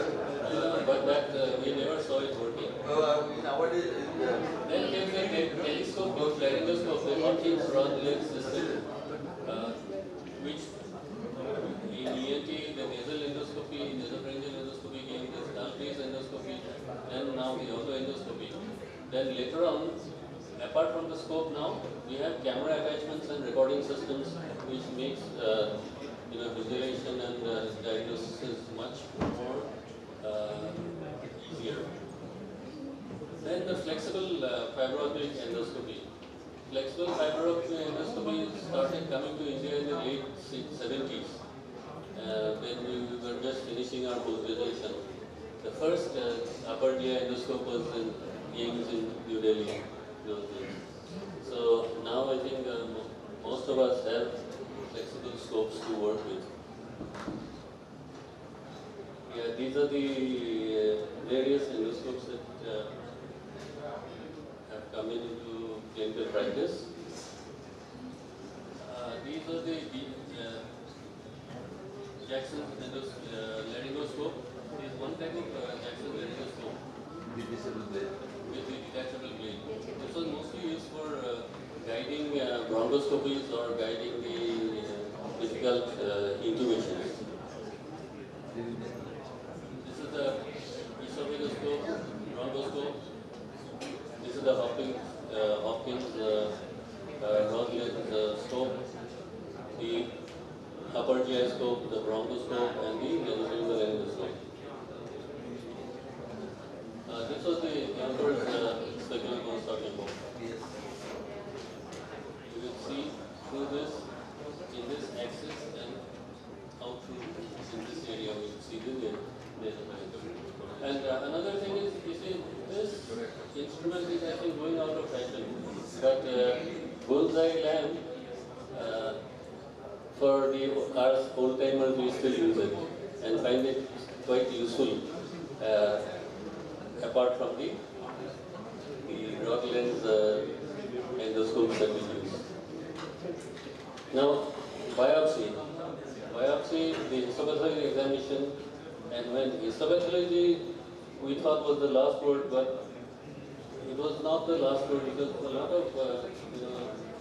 But that we never saw it working. Nowadays, then came the telescope, the laryngoscope, the working surround lens system, which in ENT, the nasal endoscopy, nasopharyngeal endoscopy came, the skull-base endoscopy, and now the auto-endoscopy. Then later on, apart from the scope now, we have camera attachments and recording systems, which makes visualization and diagnosis much more easier. Then the flexible flexible fiber optic endoscopy started coming to India in the late 70s, when we were just finishing our post-graduation. The first upper GI endoscope was in AIIMS in New Delhi those days. So now I think most of us have flexible scopes to work with. Yeah, these are the various endoscopes that have come into clinical practice. These are the Jackson laryngoscope. This is one type of Jackson laryngoscope with the detachable blade. This was mostly used for guiding bronchoscopies or guiding the difficult intubations. This is the esophagoscope, bronchoscope. This is the Hopkins Rod scope, the upper GI scope, the bronchoscope, and the nasopharyngeal laryngoscope. This was the inverse speculum I was talking about. You will see through this, in this axis, and out through in this area, we will see the nasopharyngeal. And another thing is, you see, this instrument is, I think, going out of fashion. But bullseye lamp, for the old timers, we still use it and find it quite useful. Apart from the rod lens endoscopes that we use. Now, biopsy. Biopsy, the histopathology examination, and when histopathology we thought was the last word, but it was not the last word because a lot of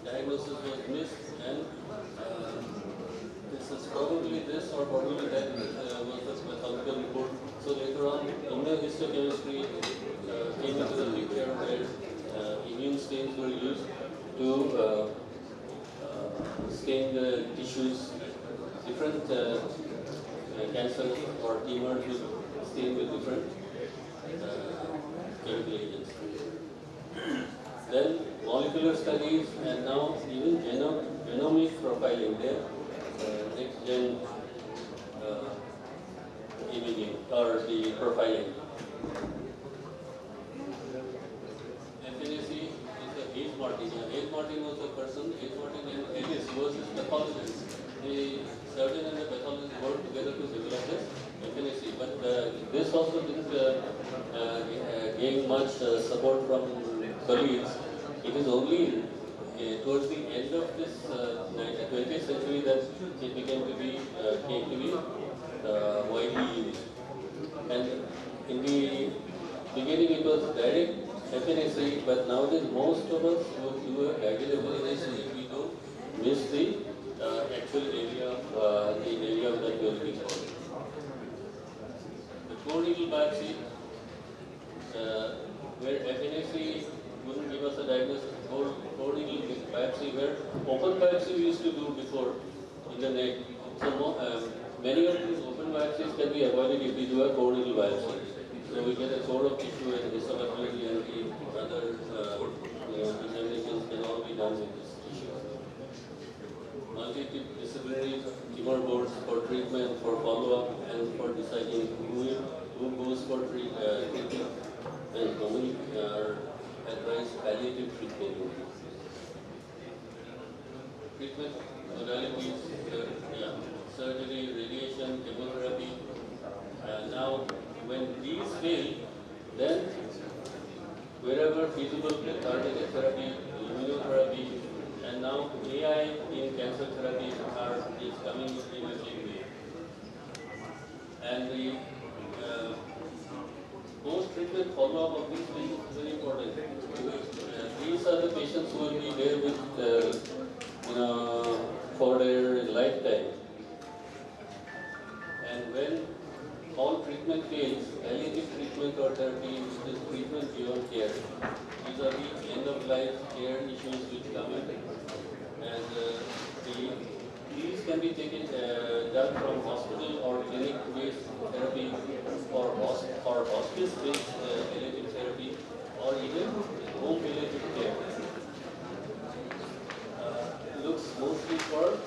diagnosis was missed, and this is probably this or probably that was the pathological report. So later on, immunohistochemistry came into the picture where immune stains were used to stain the tissues. Different cancers or tumors will stain with different chemical agents. Then molecular studies, and now even genomic profiling there, next gen imaging or the profiling. FNAC is a Hayes Martin. Hayes Martin was the person, Hayes Martin and Ellis was his pathologist. The surgeon and the pathologist worked together to develop this FNAC. But this also didn't gain much support from colleagues. It is only towards the end of this 20th century that it came to be widely used. And in the beginning it was direct FNAC, but nowadays most of us who do a guided FNAC, we don't miss the actual area of that we are looking for. The core needle biopsy, where FNAC wouldn't give us a diagnosis, core needle biopsy, where open biopsy we used to do before in the neck. So many of these open biopsies can be avoided if we do a core needle biopsy. So we get a core of tissue and histopathology and the other examinations can all be done with this tissue. Multidisciplinary tumor boards for treatment, for follow-up, and for deciding who goes for treatment, and normally are advised palliative treatment. Treatment modalities, surgery, radiation, chemotherapy. Now, when these fail, then wherever feasible, targeted therapy, immunotherapy, and now AI in cancer therapy is coming in a big way. And the post-treatment follow-up of these patients is very important. These are the patients who will be there with, for their lifetime. And when all treatment fails, palliative treatment or therapy, which is treatment beyond care, these are the end-of-life care issues which come in. And these can be taken done from hospital or clinic-based therapy, or hospice-based palliative therapy, or even home palliative care.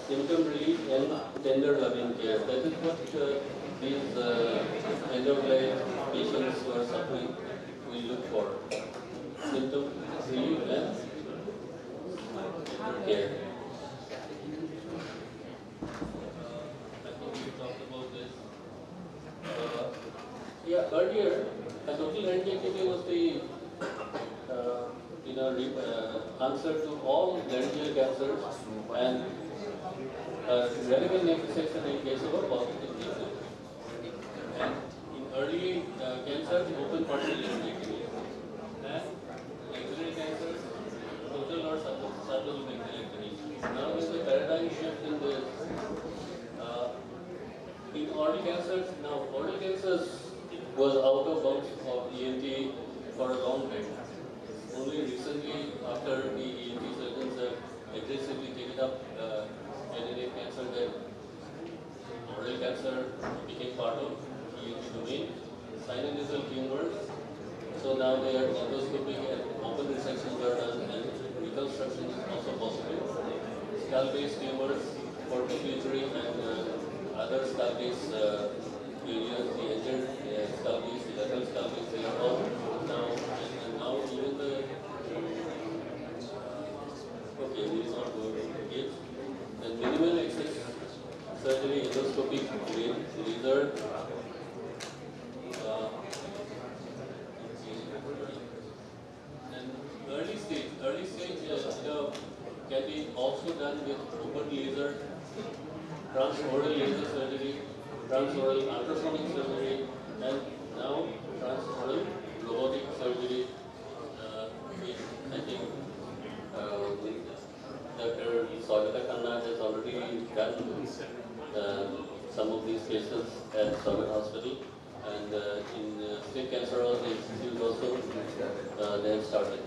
symptom relief and tender loving care. That is what these end-of-life patients who are suffering will look for. Symptom relief and care. I think we talked about this. Earlier, a total laryngectomy was the answer to all laryngeal cancers and radical neck resection in case of a positive lesion. And in early cancers, open partial laryngectomy. And axillary cancers, total or subtotal maxillectomy. Now there is a paradigm shift in this. In oral cancers, now oral cancers was out of bounds of ENT for a long time. Only recently, after the ENT surgeons have aggressively taken up head cancer, that oral cancer became part of ENT domain. Sinonasal tumors, so now they are endoscopic and open resections are done and reconstruction is also possible. Skull-based tumors for pituitary and other skull-based areas, the entered skull-based, the lateral skull-based, they are all now, and now even the, okay, we will not go into it. And minimal access surgery, endoscopic laser, and early stage can be also done with open laser, transoral laser surgery, transoral ultrasonic surgery, and now transoral robotic surgery. I think Dr. Swagata Khanna has already done some of these cases at Swagat Hospital, and in State Cancer Institute also they have started.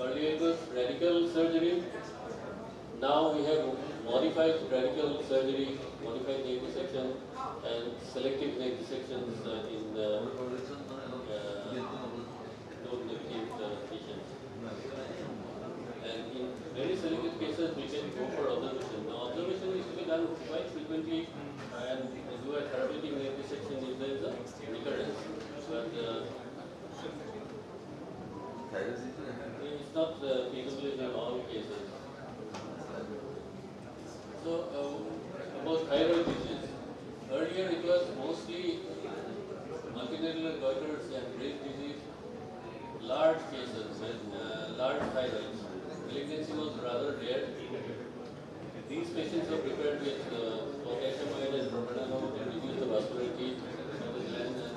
Earlier it was radical surgery. Now we have modified radical surgery, modified neck dissection, and selective neck dissections in node-negative patients. And in very selected cases, we can go for observation. Now, observation is to be done quite frequently and do a therapeutic neck dissection if there is a recurrence. But it's not feasible in all cases. So, about thyroid disease. Earlier it was mostly multinodular goiters and Graves' disease, large cases with large thyroids. Malignancy was rather rare. These patients were prepared with potassium iodide and propranolol to reduce the vascularity of the gland, and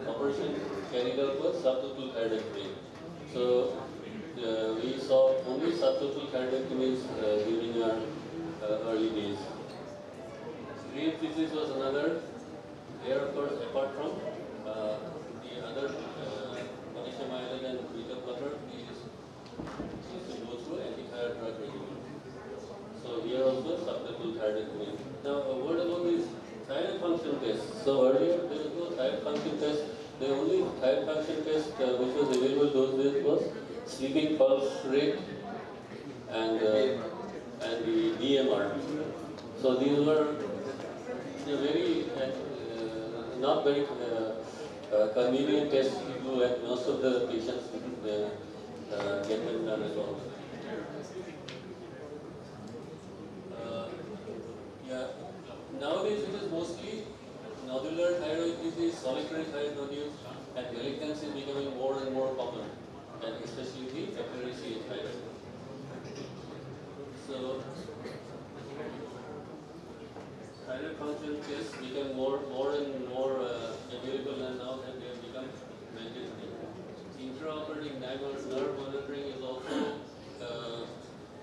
the operation carried out was subtotal thyroidectomy. So we saw only subtotal thyroidectomies during our early days. Graves' disease was another. There, of course, apart from the other potassium iodide and beta blocker, we used to go through anti-thyroid drug regimen. So here also subtotal thyroidectomy. Now, a word about this thyroid function test. So earlier there was no thyroid function test. The only thyroid function test which was available those days was sleeping pulse rate and the DMR. So these were very not very convenient tests to do, and most of the patients get them done at all. Nowadays it is mostly nodular thyroid disease, solitary thyroid nodules, and malignancy is becoming more and more common, and especially the capillary CH thyroid. So, thyroid function tests become more and more available, and now that they have become mandatory. Intraoperative nerve monitoring is also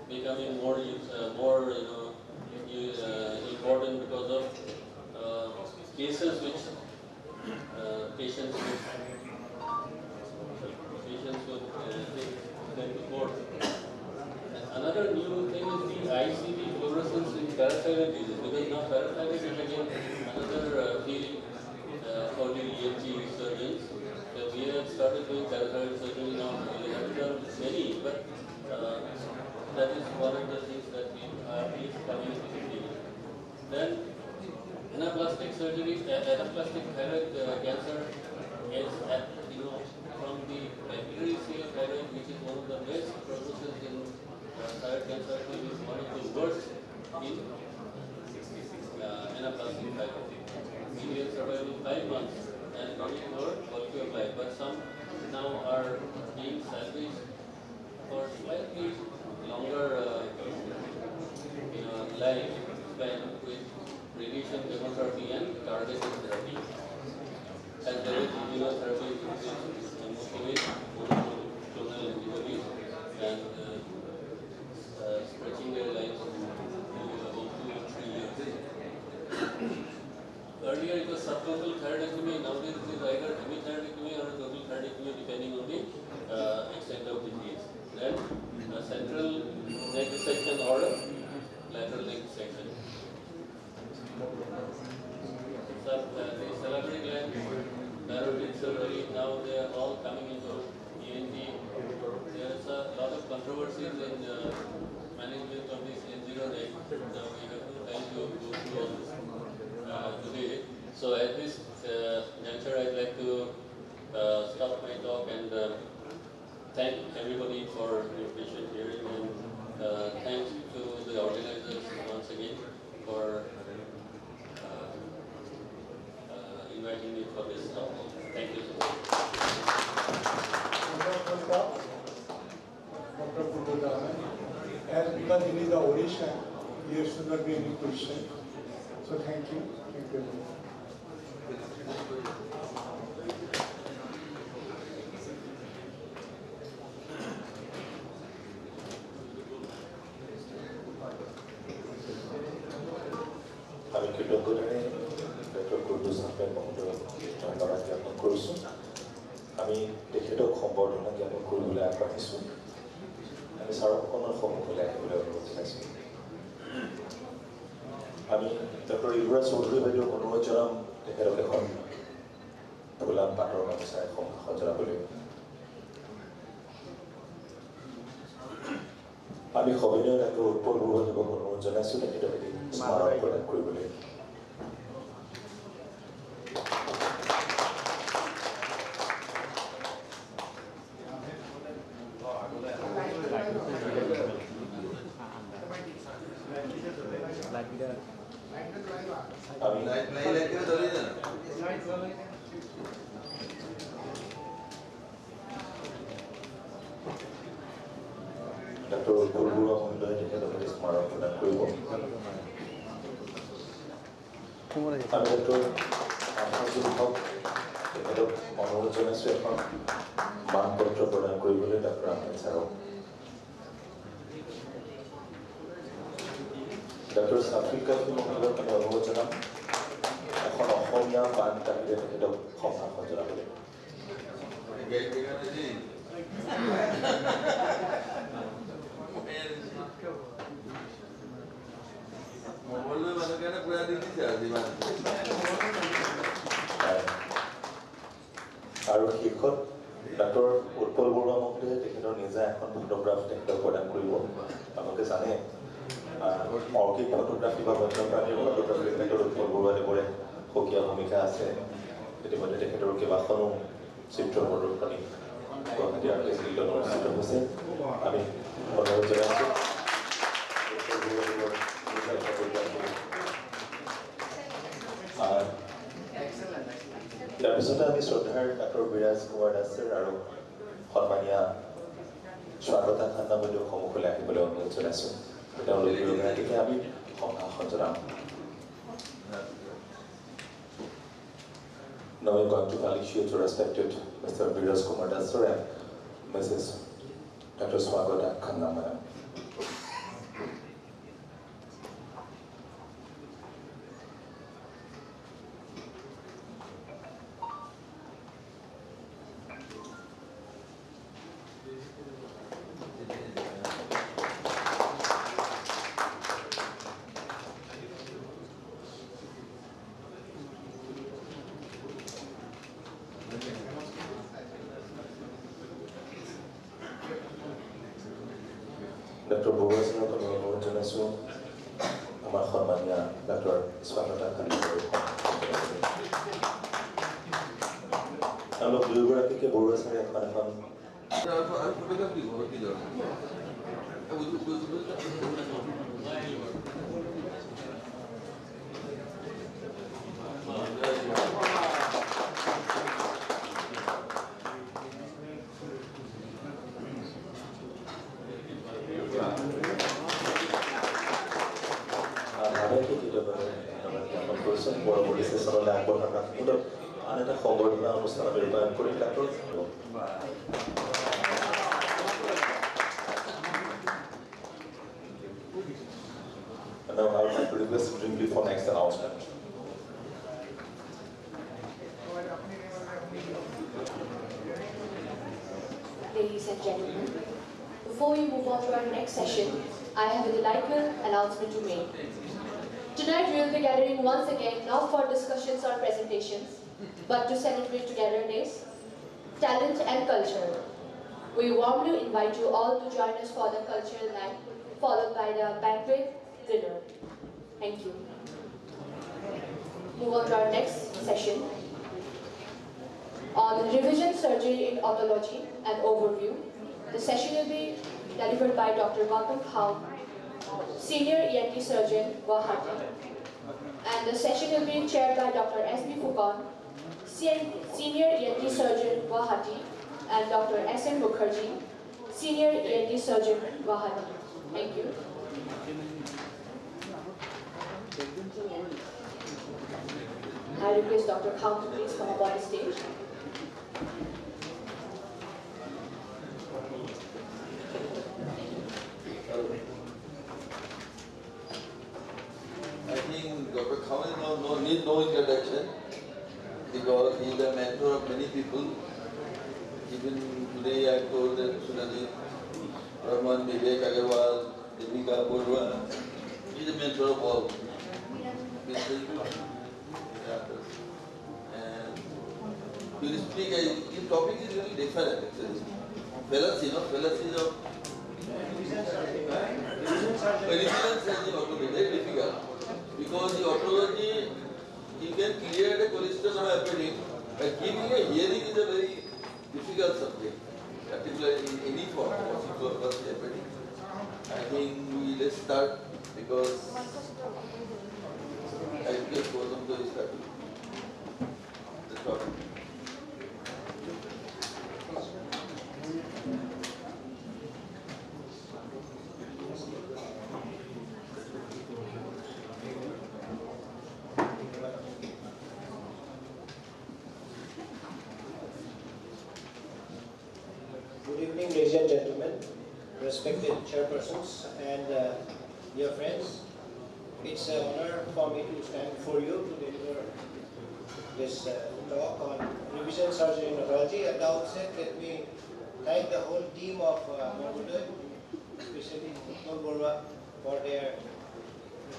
becoming more important because of cases which patients would take them to court. Another new thing is the ICD fluorescence in parathyroid disease, because now parathyroid is again another field for the ENT surgeons. We have started doing carotid surgery now. We have done many, but that is one of the things that we is coming into the Then anaplastic surgery, anaplastic thyroid cancer is at, from the primary cell thyroid, which is one of the best prognosis in thyroid cancer, it is one of the worst in anaplastic thyroid. Median survival 5 months and running for quality of life, but some now are being salvaged for slightly longer life span with radiation chemotherapy and targeted therapy. As well as immunotherapy, which motivate monoclonal antibodies and stretching their lives to about 2 or 3 years. Earlier it was subtotal thyroidectomy, nowadays it is either hemithyroidectomy or total thyroidectomy depending on the extent of disease. Then central neck dissection or lateral neck dissection. The salivary gland, parotid surgery, now they are all coming into ENT. There is a lot of controversies in management of this N0 neck. We have no time to go through all this today. So at this juncture, I'd like to stop my talk and thank everybody for your patient hearing, and thanks to the organizers once again for inviting me for this talk. Thank you so much. Dr. Purvodaman. And because it is the audition, there should not be any question. So thank you. Thank you. আমি কৃতজ্ঞতাৰে doctor কুৰ্দুছ Ahmed মহোদয়ক ধন্যবাদ জ্ঞাপন কৰিছোঁ। আমি তেখেতক সম্বৰ্ধনা জ্ঞাপন কৰিবলৈ আগবাঢ়িছোঁ। আমি ছাৰসকলৰ সন্মুখলৈ আহিবলৈ অনুৰোধ জনাইছোঁ। আমি ডক্টৰ ইউবৰাজ চৌধুৰী বাইদেউক অনুৰোধ জনাম তেখেতক এখন ফুলাম পাতৰ গামোচাৰে সম্ভাষণ জনাবলৈ। আমি সবিনয় ডক্টৰ উৎপল বৰুৱাদেৱক অনুৰোধ জনাইছোঁ তেখেতক এটি স্মাৰক প্ৰদান কৰিবলৈ। ডক্টৰ উৎপল বৰুৱা মহোদয়ে তেখেতক এটি স্মাৰক প্ৰদান কৰিব। আমি ডক্টৰ আফাজুল হক তেখেতক অনুৰোধ জনাইছোঁ এখন মানপত্ৰ প্ৰদান কৰিবলৈ ডক্টৰ আহমেদ ছাৰক। ডক্টৰ ছাফিক কাফি মহোদয়ক আমি অনুৰোধ জনাম এখন অসমীয়া বান কাহিৰে তেখেতক সম্ভাষণ জনাবলৈ। আৰু শেষত ডক্টৰ উৎপল বৰুৱা মহোদয়ে তেখেতৰ নিজা এখন ফটোগ্ৰাফ তেখেতক প্ৰদান কৰিব। আপোনালোকে জানে অৰ্কিড ফটোগ্ৰাফী বা বন্যপ্ৰাণীৰ ফটোগ্ৰাফী ক্ষেত্ৰত উৎপল বৰুৱাদেৱৰে সুকীয়া ভূমিকা আছে। ইতিমধ্যে তেখেতৰ কেইবাখনো চিত্ৰ প্ৰদৰ্শনী গুৱাহাটী আৰ্ট গেলেৰীত অনুষ্ঠিত হৈছে। আমি অনুৰোধ জনাইছোঁ ইয়াৰ পিছতে আমি শ্ৰদ্ধাৰ ডক্টৰ বিৰাজ কুমাৰ দাস আৰু সন্মানীয় স্বাগতা খান্না বাইদেউক সন্মুখলৈ আহিবলৈ অনুৰোধ জনাইছোঁ। তেওঁলোক দুয়োগৰাকীকে আমি সম্ভাষণ জনাম। Now we're going to initiate to respected Mr. Biraj Kumar Dasar and Mrs. Dr. Swagata Khanna Madam. Dr. Bhuvasinho অনুৰোধ জনাইছোঁ আমাৰ সন্মানীয় ডক্টৰ স্বাগতা খালি তেওঁলোক দুয়োগৰাকীকে বৰুৱা ছাৰে এখন পৰৱৰ্তী ছেশ্যনলৈ আগবঢ়াৰ আন এটা সংবৰ্ধনা অনুষ্ঠান আমি ৰূপায়ণ কৰিম ডাক্তৰ And now I would like to request briefly for next announcement. Ladies and gentlemen, before we move on to our next session, I have a delightful announcement to make. Tonight we will be gathering once again not for discussions or presentations, but to celebrate togetherness, talent and culture. We warmly invite you all to join us for the cultural night, followed by the banquet dinner. Thank you. Move on to our next session on revision surgery in otology and overview. The session will be delivered by Dr. Gautam Khao, Senior ENT Surgeon, Guwahati. And the session will be chaired by Dr. S.B. Fukan, Senior ENT Surgeon, Guwahati, and Dr. S.N. Mukherjee, Senior ENT Surgeon, Guwahati. Thank you. I request Dr. Khao to please come up on the stage. I think Dr. Khan needs no introduction because he is a mentor of many people. Even today I told that Sunajit, Rahman, Vivek Agarwal, Devika Borwa, he is a mentor of all. And to speak, his topic is really different actually. Fallacy of resilience surgery autology, very difficult. Because the autology, you can clear the cholesterol of happening, but giving a hearing is a very difficult subject, particularly in any form of happening. I think we let's start because I guess both of those start the topic. Good evening, ladies and gentlemen, respected chairpersons and dear friends. It's an honor for me to stand before you to deliver this talk on revision surgery in otology. At the outset, let me thank the whole team of Mogudoy, especially Dr. Borwa, for their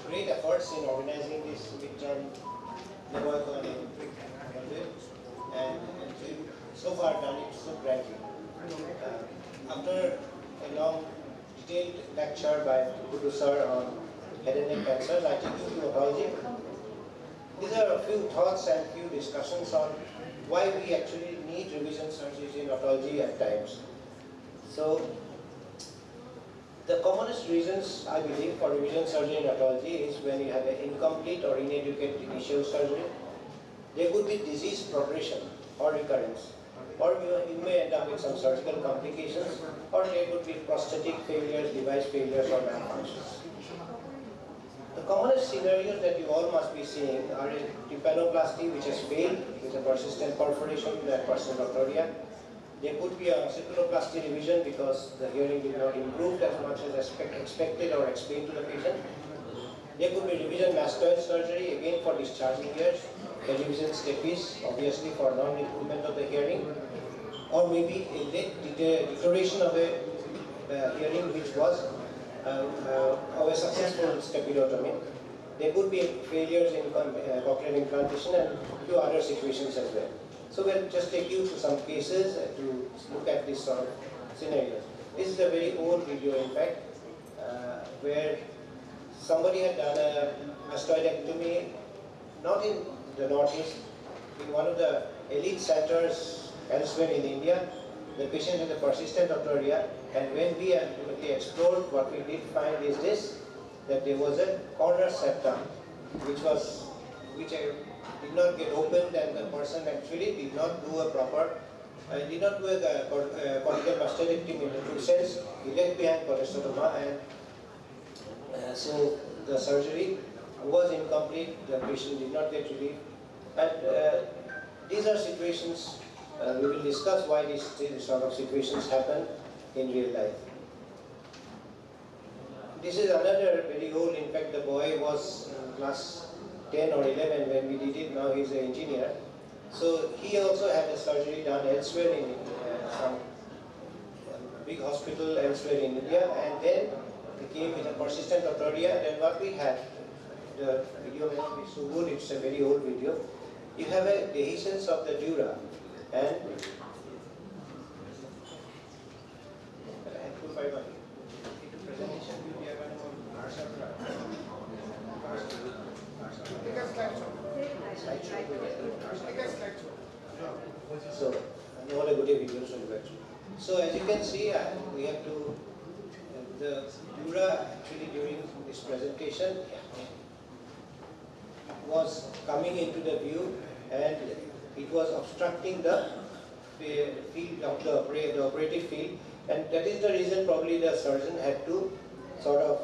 great efforts in organizing this midterm Nebaoicon and so far done it so grandly. After a long detailed lecture by Kudu sir on head and neck cancer, I take you to otology. These are a few thoughts and few discussions on why we actually need revision surgeries in otology at times. So, the commonest reasons I believe for revision surgery in otology is when you have an incomplete or inadequate initial surgery. There could be disease progression or recurrence, or you may end up with some surgical complications, or there could be prosthetic failures, device failures, or malfunctions. The commonest scenarios that you all must be seeing are a tympanoplasty which has failed with a persistent perforation in that person's octoria. There could be a circuloplasty revision because the hearing did not improve as much as expected or explained to the patient. There could be revision mastoid surgery, again for discharging ears, a revision stapes, obviously for non-improvement of the hearing, or maybe a late deterioration of a hearing which was of a successful stapedotomy. There could be failures in cochlear implantation and a few other situations as well. So we'll just take you to some cases to look at this sort of scenarios. This is a very old video, in fact. where somebody had done a mastoidectomy, not in the Northeast, in one of the elite centers elsewhere in India. The patient had a persistent doctoria, and when we ultimately explored, what we did find is this, that there was a corner septum, which did not get opened, and the person actually did not do a proper, did not do a cortical mastoidectomy in the true sense. He left behind cholestoma, and so the surgery was incomplete, the patient did not get relief. And these are situations, we will discuss why these sort of situations happen in real life. This is another very old, in fact the boy was class 10 or 11 when we did it, now he's an engineer. So he also had a surgery done elsewhere in some big hospital elsewhere in India, and then he came with a persistent doctoria. Then what we had, the video may not be so good, it's a very old video. You have a dehiscence of the dura, and so, not a good video, so as you can see, we have to, the dura actually during this presentation was coming into the view, and it was obstructing the field of the operative field, and that is the reason probably the surgeon had to sort of,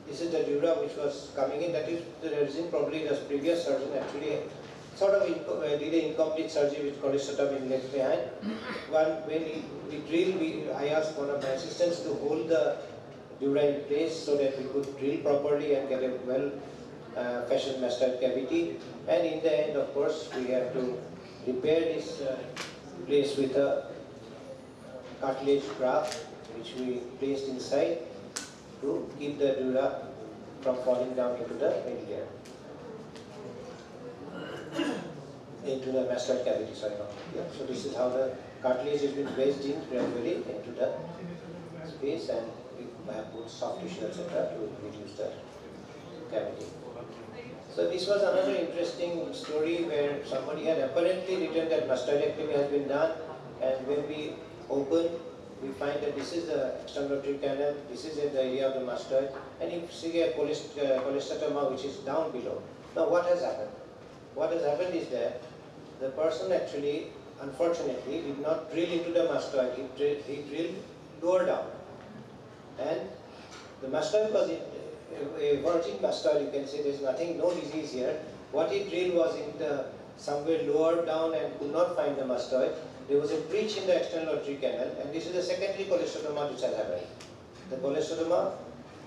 this is the dura which was coming in, that is the reason probably the previous surgeon actually sort of did an incomplete surgery with cholecystomy left behind. When we drilled, I asked one of my assistants to hold the dura in place so that we could drill properly and get a well fashioned mastoid cavity. And in the end, of course, we have to repair this place with a cartilage graft which we placed inside to keep the dura from falling down into the middle layer, into the mastoid cavity. Sorry, not here. So this is how the cartilage has been placed in gradually into the space, and we have put soft tissue, etc., to reduce the cavity. So this was another interesting story where somebody had apparently written that mastoidectomy has been done, and when we open, we find that this is the external canal, this is in the area of the mastoid, and you see a cholestoma which is down below. Now what has happened? What has happened is that the person actually, unfortunately, did not drill into the mastoid, he drilled lower down. And the mastoid was a virgin mastoid, you can say there's nothing, no disease here. What he drilled was in the somewhere lower down and could not find the mastoid. There was a breach in the external auditory canal, and this is a secondary cholestoma which has happened. The cholestoma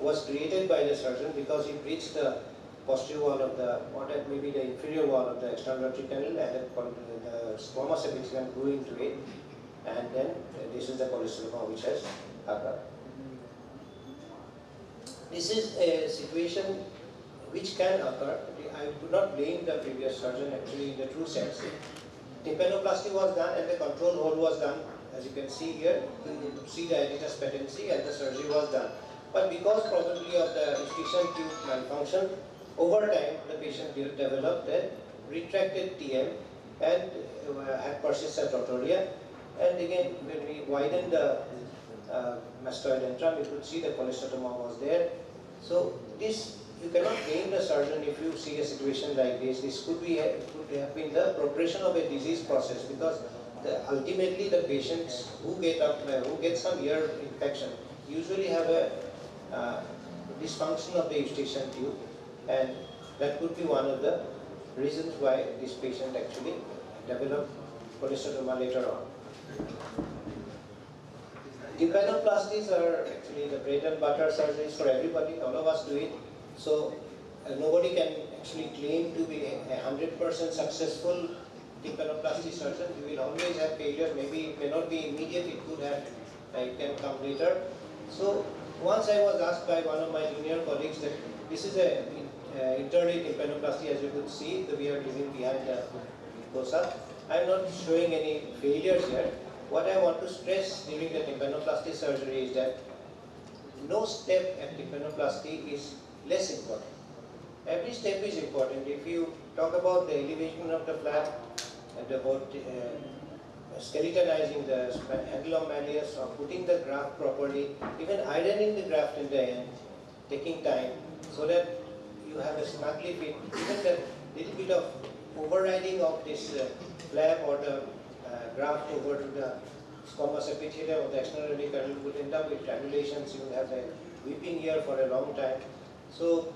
was created by the surgeon because he breached the posterior wall of the, or maybe the inferior wall of the external auditory canal, and the squamous epithelium grew into it, and then this is the cholestoma which has occurred. This is a situation which can occur. I do not blame the previous surgeon actually in the true sense. Tympanoplasty was done and the control hole was done. As you can see here, you see the aditus patency and the surgery was done. But because probably of the eustachian tube malfunction, over time the patient developed a retracted TM and had persistent rotoria. And again, when we widened the mastoid antrum, you could see the cholestoma was there. So this, you cannot blame the surgeon if you see a situation like this. This could have been the progression of a disease process, because ultimately the patients who get some ear infection usually have a dysfunction of the eustachian tube, and that could be one of the reasons why this patient actually developed cholestoma later on. Tympanoplasties are actually the bread and butter surgeries for everybody. All of us do it. So nobody can actually claim to be a 100% successful tympanoplasty surgeon. You will always have failure. Maybe it may not be immediate. It could have, it can come later. So once I was asked by one of my junior colleagues that this is a internal tympanoplasty, as you could see, we are living behind the mucosa. I am not showing any failures here. What I want to stress during the tympanoplasty surgery is that no step at tympanoplasty is less important. Every step is important. If you talk about the elevation of the flap and about skeletonizing the handle malleus or putting the graft properly, even ironing the graft in the end, taking time so that you have a snugly fit, even the little bit of overriding of this flap or the graft over to the squamous epithelium of the external radical would end up with granulations. You will have a weeping ear for a long time. So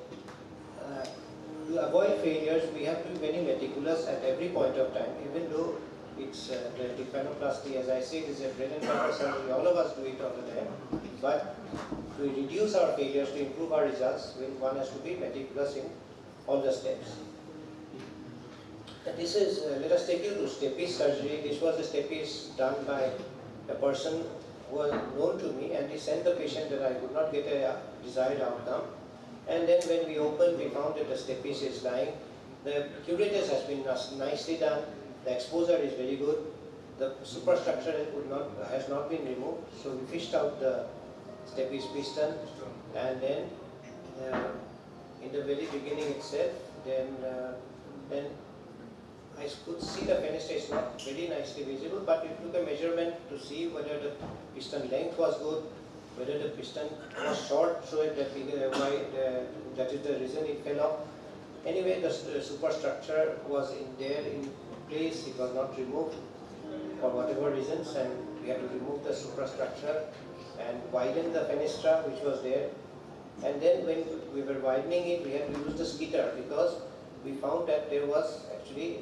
to avoid failures, we have to be very meticulous at every point of time, even though it's the tympanoplasty, as I said, is a bread and butter surgery. All of us do it all the time. But to reduce our failures, to improve our results, one has to be meticulous in all the steps. And this is, let us take you to stapes surgery. This was a stapes done by a person who was known to me, and he sent the patient that I could not get a desired outcome. And then when we opened, we found that the stapes is lying. The curettage has been nicely done. The exposure is very good. The superstructure has not been removed. So we fished out the stapes piston, and then in the very beginning itself, then I could see the fenestra is not very nicely visible, but we took a measurement to see whether the piston length was good, whether the piston was short, so that that is the reason it fell off. Anyway, the superstructure was there in place. It was not removed for whatever reasons, and we had to remove the superstructure and widen the fenestra which was there. And then when we were widening it, we had to use the skitter because we found that there was actually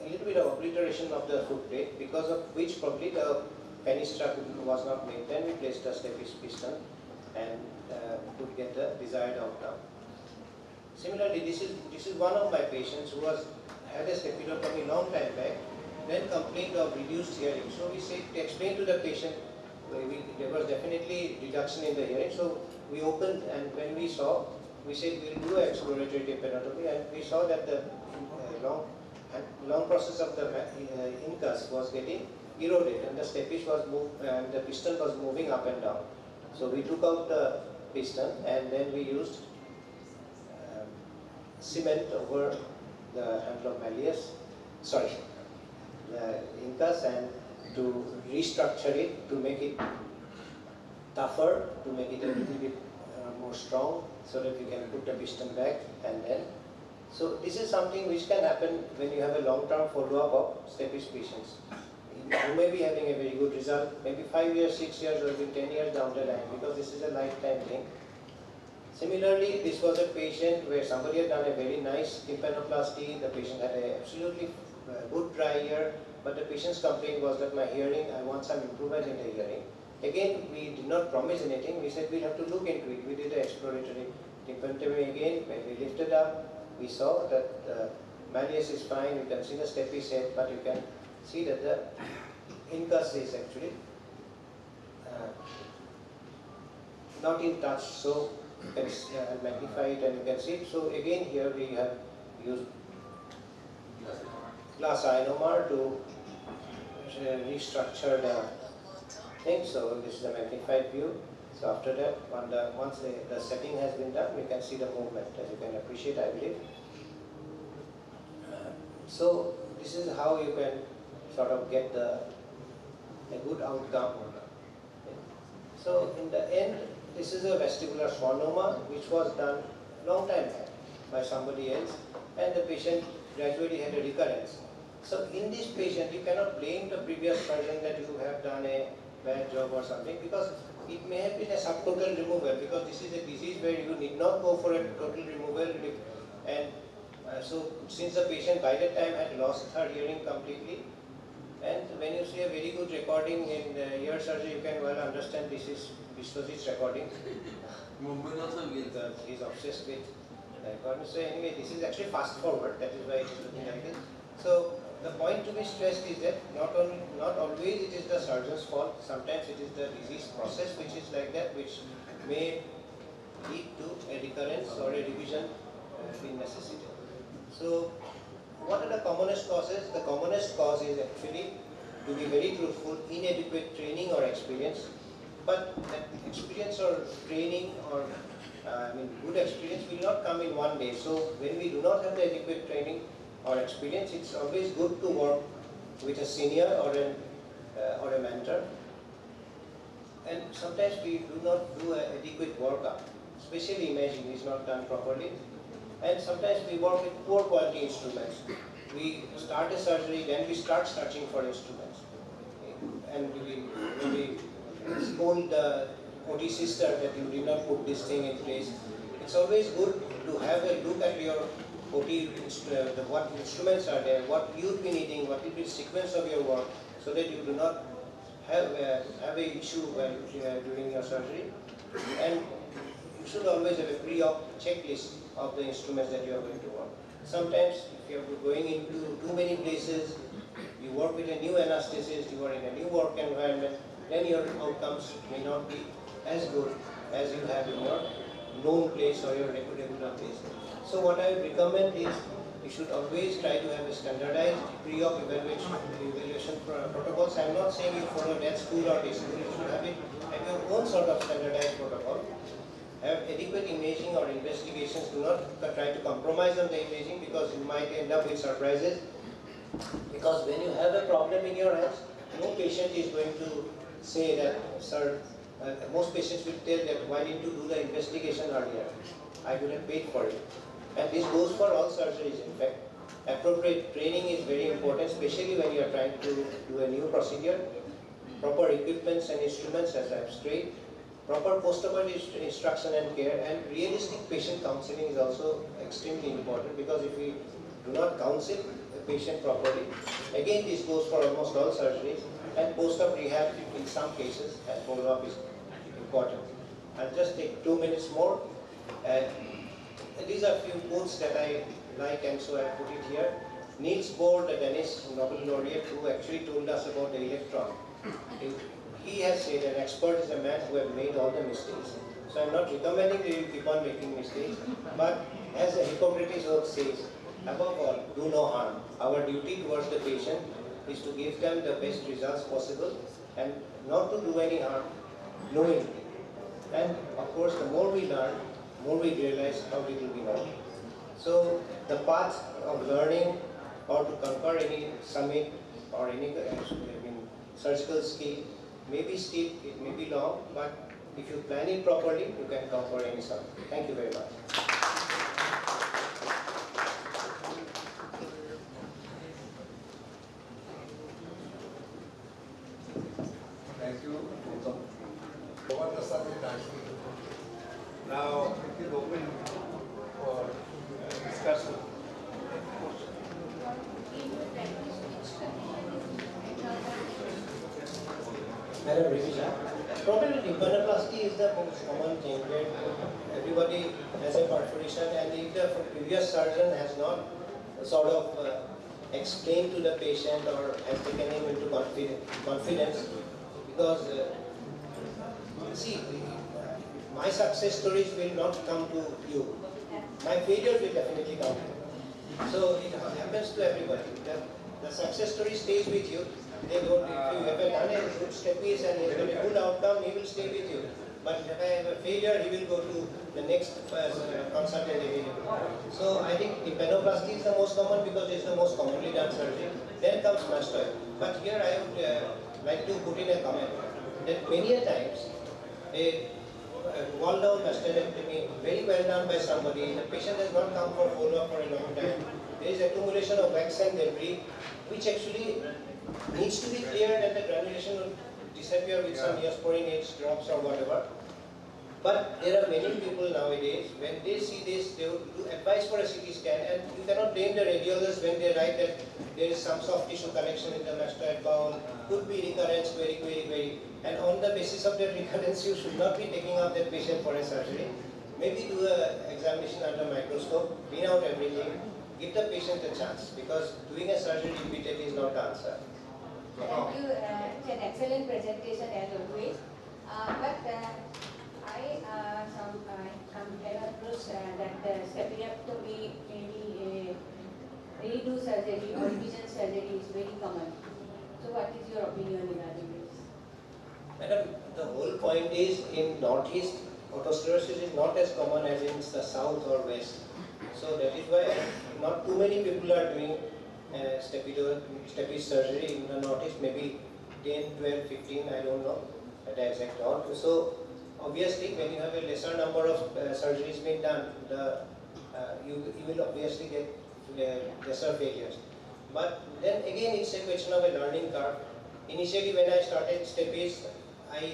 a little bit of obliteration of the foot plate, because of which probably the fenestra was not made. Then we placed the stapes piston and could get the desired outcome. Similarly, this is one of my patients who had a stapedotomy long time back, then complained of reduced hearing. So we explained to the patient there was definitely reduction in the hearing. So we opened, and when we saw, we said we'll do an exploratory tympanotomy, and we saw that the long process of the incus was getting eroded, and the stapes was moved, and the piston was moving up and down. So we took out the piston, and then we used cement over the handle of malleus, the incus, and to restructure it, to make it tougher, to make it a little bit more strong, so that you can put the piston back. And then, so this is something which can happen when you have a long-term follow-up of stapes patients. You may be having a very good result, maybe 5 years, 6 years, or even 10 years down the line, because this is a lifetime thing. Similarly, this was a patient where somebody had done a very nice tympanoplasty. The patient had an absolutely good dry ear, but the patient's complaint was that my hearing, I want some improvement in the hearing. Again, we did not promise anything. We said we'll have to look into it. We did an exploratory tympanotomy again. When we lifted up, we saw that the malleus is fine. You can see the stapes head, but you can see that the incus is actually not in touch. So you can magnify it and you can see it. So again, here we have used glass ionomer to restructure the thing. So this is a magnified view. So after that, once the setting has been done, we can see the movement, as you can appreciate, I believe. So this is how you can sort of get a good outcome. So in the end, this is a vestibular schwannoma which was done long time back by somebody else, and the patient gradually had a recurrence. So in this patient, you cannot blame the previous surgeon that you have done a bad job or something, because it may have been a subtotal removal, because this is a disease where you need not go for a total removal. And so since the patient by that time had lost her hearing completely, and when you see a very good recording in the ear surgery, you can well understand this was his recording. He's obsessed with the recording. So anyway, this is actually fast forward, that is why it is looking like this. So the point to be stressed is that not always it is the surgeon's fault. Sometimes it is the disease process which is like that, which may lead to a recurrence or a revision being necessitated. So what are the commonest causes? The commonest cause is actually, to be very truthful, inadequate training or experience. But that experience or training or good experience will not come in one day. So when we do not have the adequate training or experience, it's always good to work with a senior or a mentor. And sometimes we do not do an adequate workup, especially imaging is not done properly. And sometimes we work with poor quality instruments. We start a surgery, then we start searching for instruments. And we scold the OT sister that you did not put this thing in place. It's always good to have a look at your OT, what instruments are there, what you'll be needing, what will be the sequence of your work, so that you do not have an issue while doing your surgery. And you should always have a pre-op checklist of the instruments that you are going to work. Sometimes if you are going into too many places, you work with a new anesthetist, you are in a new work environment, then your outcomes may not be as good as you have in your known place or your regular place. So what I would recommend is you should always try to have a standardized pre-op evaluation protocols. I'm not saying you follow that school or this school, you should have your own sort of standardized protocol. Have adequate imaging or investigations. Do not try to compromise on the imaging, because you might end up with surprises. Because when you have a problem in your hands, no patient is going to say that, sir, most patients will tell that, why didn't you do the investigation earlier? I would have paid for it. And this goes for all surgeries, in fact. Appropriate training is very important, especially when you are trying to do a new procedure. Proper equipments and instruments, as I have straight. Proper post-operative instruction and care, and realistic patient counseling is also extremely important, because if we do not counsel a patient properly, again this goes for almost all surgeries, and post-op rehab in some cases and follow-up is important. I'll just take 2 minutes more. These are few quotes that I like, and so I put it here. Niels Bohr, the Danish Nobel laureate, who actually told us about the electron. He has said an expert is a man who has made all the mistakes. So I'm not recommending that you keep on making mistakes, but as the Hippocrates oath says, above all, do no harm. Our duty towards the patient is to give them the best results possible and not to do any harm knowingly. And of course, the more we learn, more we realize how little we know. So the path of learning or to conquer any summit or any surgical skill may be steep, it may be long, but if you plan it properly, you can conquer any summit. Thank you very much. Thank you. Over the subject nicely. Now it is open for discussion. Madam Rivisha, probably tympanoplasty is the most common thing where everybody has a perforation, and if the previous surgeon has not sort of explained to the patient or has taken him into confidence, because see, my success stories will not come to you. My failures will definitely come to you. So it happens to everybody. The success story stays with you. They don't, if you have done a good steppies and he has got a good outcome, he will stay with you. But if I have a failure, he will go to the next consultant available. So I think tympanoplasty is the most common because it's the most commonly done surgery. Then comes mastoid. But here I would like to put in a comment that many a times a wall down mastoidectomy, very well done by somebody, the patient has not come for follow-up for a long time. There is accumulation of wax and debris, which actually needs to be cleared, and the granulation will disappear with some Neosporin H drops or whatever. But there are many people nowadays, when they see this, they would do advice for a CT scan, and you cannot blame the radiologists when they write that there is some soft tissue collection in the mastoid bowel, could be recurrence, very, and on the basis of that recurrence, you should not be taking up that patient for a surgery. Maybe do an examination under microscope, clean out everything, give the patient a chance, because doing a surgery repeatedly is not the answer. Thank you. It's an excellent presentation as always. I compare across that stepirectomy, maybe redo surgery or revision surgery is very common. So what is your opinion regarding this? Madam, the whole point is in Northeast, autosclerosis is not as common as in the South or West. So that is why not too many people are doing steppies surgery in the Northeast, maybe 10, 12, 15, I don't know the exact count. So obviously when you have a lesser number of surgeries being done, you will obviously get lesser failures. But then again it's a question of a learning curve. Initially when I started steppies, I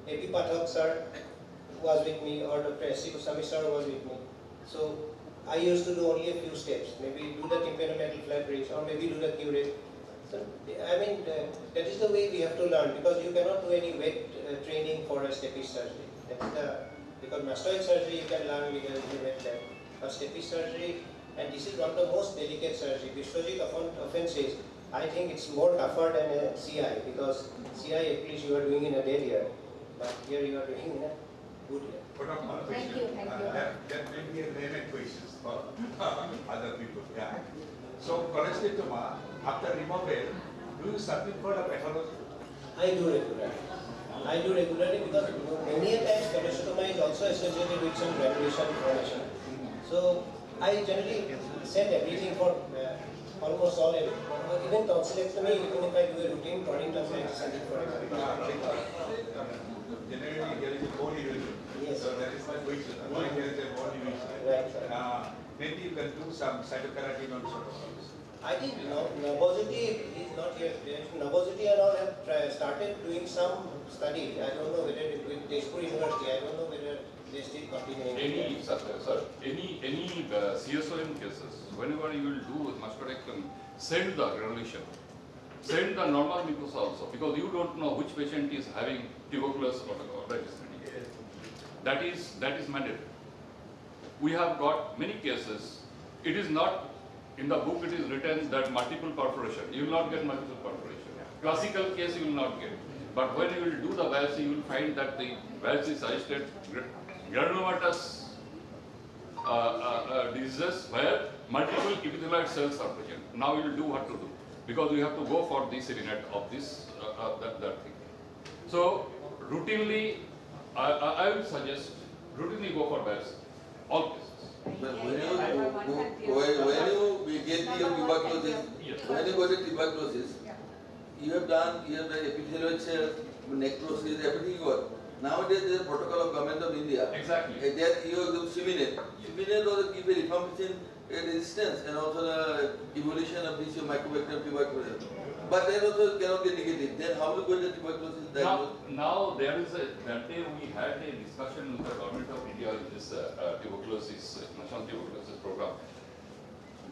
Epi Pathak sir was with me or Dr. S.C. Kusami sir was with me. So I used to do only a few steps, maybe do the tympanometal flap bridge or maybe do the curate. So that is the way we have to learn, because you cannot do any weight training for a steppies surgery. Because mastoid surgery you can learn with a weight lab. But steppies surgery, and this is one of the most delicate surgery. Vishwajit often says, I think it's more tougher than a CI, because CI at least you are doing in a dead year, but here you are doing in a good year. Thank you. That may be a limit questions for other people. Yeah. So cholestoma, after removal, do you submit for the pathology? I do regularly because many a times cholestoma is also associated with some granulation formation. So I generally send everything for almost all, even tonsillectomy, even if I do a routine chronic tonsillectomy, send it for example. Generally, there is a bone erosion. Yes. So that is my question. Why there is a bone erosion? Right. Maybe you can do some cytokeratin also. I think Nebosity is not yet. Nebosity and all have started doing some study. I don't know whether with Tezpur University, I don't know whether they still continue. Any CSOM cases, whenever you will do mastectomy, send the granulation. Send the normal mucosa also, because you don't know which patient is having tuberculosis or diabetes. That is mandatory. We have got many cases. It is not in the book. It is written that multiple perforation. You will not get multiple perforation. Classical case you will not get. But when you will do the biopsy, you will find that the biopsy suggested granulomatous diseases where multiple epithelioid cells are present. Now you will do what to do, because we have to go for the serenade of this that thing. So routinely, I will suggest routinely go for biopsy, all cases. But when you get the tuberculosis, when you got the tuberculosis, you have done epithelioid cell necrosis, everything you got. Nowadays, there is a protocol of Government of India. Exactly. There you do Siminate. Siminate also give a reformation resistance and also the evolution of this mycobacterium tuberculosis. But that also cannot be negative. Then how will you get the tuberculosis diagnosed? Now there is that day we had a discussion with the Government of India in this national tuberculosis program.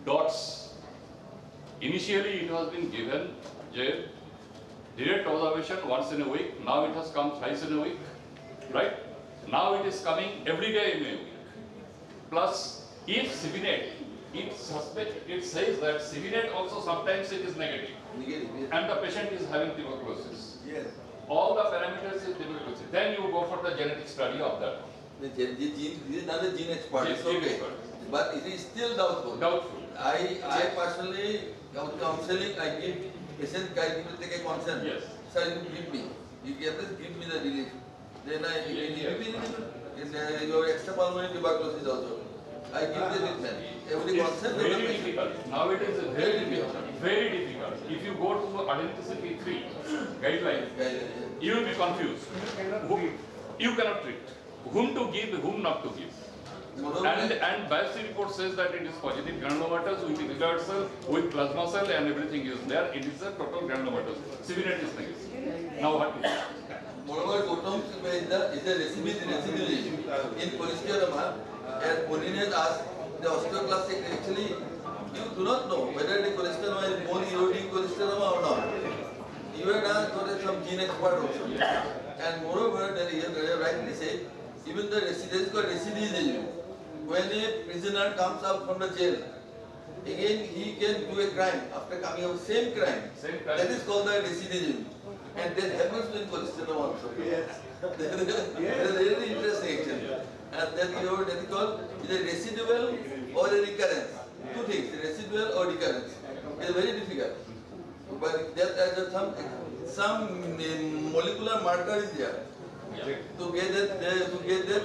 DOTS. Initially it has been given direct observation once in a week. Now it has come twice in a week. Right? Now it is coming every day in a week. Plus, if Siminate, it says that Siminate also sometimes it is negative. And the patient is having tuberculosis. Yes. All the parameters is tuberculosis. Then you go for the genetic study of that. This is not a gene expert, it's okay. But it is still doubtful. I personally, counseling, I give patient, I give take a consent. Yes. Sir, you give me. You can just give me the relief. Then I give your extrapulmonary tuberculosis also. I give the treatment. Every consent. Very difficult. Now it is very difficult. Very difficult. If you go to identity 3 guideline, you will be confused. You cannot treat. Whom to give, whom not to give. And biopsy report says that it is positive granulomatous with epithelioid cell, with plasma cell, and everything is there. It is a total granulomatous. Siminate is negative. Now what to do? Moreover, Gautam is a recidivism in cholesteatoma, and Punin has asked the osteoclastic, actually you do not know whether the cholesteatoma is bone eroding cholesteatoma or not. You have done some gene expert also. And moreover, you have rightly said, even the recidivism. When a prisoner comes out from the jail, again he can do a crime after coming out, same crime. That is called the recidivism. And that happens in cholesteatoma also. Yes. That is really interesting actually. And that is called either residual or a recurrence. Two things, residual or recurrence. It is very difficult. But that as some some molecular marker is there. To get that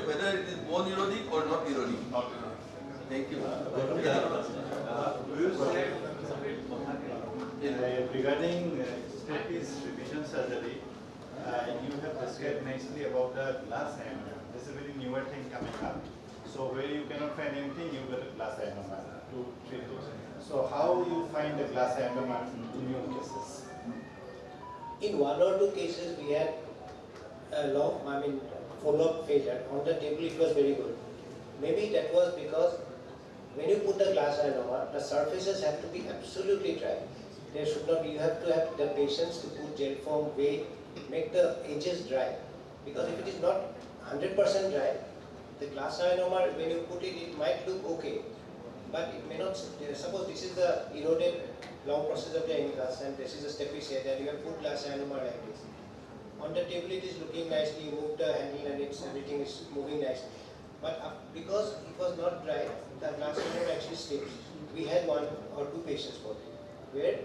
whether it is bone erotic or not erotic. Thank you. Regarding stapes revision surgery, you have described nicely about the glass ionomer. This is a very newer thing coming up. So where you cannot find anything, you get a glass ionomer to treat it. So how you find the glass ionomer in your cases? In one or two cases, we had a long, follow-up failure. On the table, it was very good. Maybe that was because when you put the glass ionomer, the surfaces have to be absolutely dry. There should not be, you have to have the patience to put gel form weight, make the edges dry. Because if it is not 100% dry, the glass ionomer, when you put it, it might look okay. But it may not, suppose this is the eroded long process of the incus and this is a steppish head and you have put glass ionomer like this. On the table it is looking nicely, you move the handle and everything is moving nicely. But because it was not dry, the glass ionomer actually slips. We had one or two patients for it, where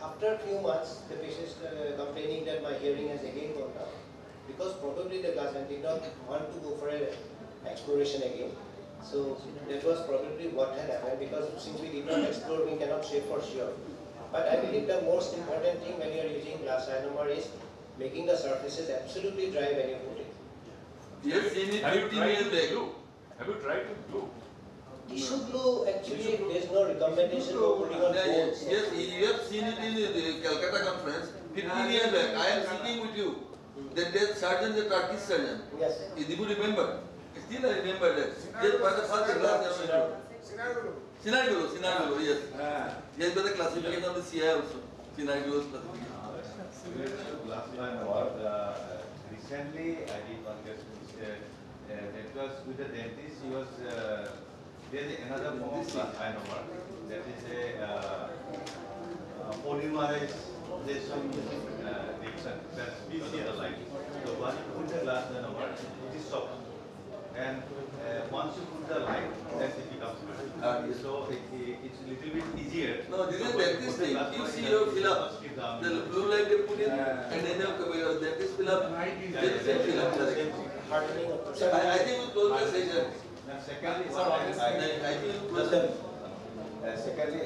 after a few months, the patients complaining that my hearing has again gone down. Because probably the glass ionomer did not want to go for an exploration again. So that was probably what had happened, because since we did not explore, we cannot say for sure. But I believe the most important thing when you are using glass ionomer is making the surfaces absolutely dry when you put it. Yes, have you tried with glue? Have you tried with glue? Tissue glue, actually, there is no recommendation for putting on bones. Yes, you have seen it in the Calcutta conference. 15 years back, I am sitting with you. That surgeon, the Turkish surgeon. Yes. Do you remember? Still I remember that. Just by the first class. Sinagolo, yes. Yes, by the classification of the CI also. Sinagolo's classification. Recently, I did one case that was with a dentist. He was there is another form of glass ionomer that is a polymerization reaction that's because of the light. So once you put the glass ionomer, it is soft. And once you put the light, then it becomes hard. So it's a little bit easier. No, this is dentist thing. You see your fill up, the blue light they put in, and then your dentist fill up, then fill up. I think you close the session. Secondly, I think you close the secondly, I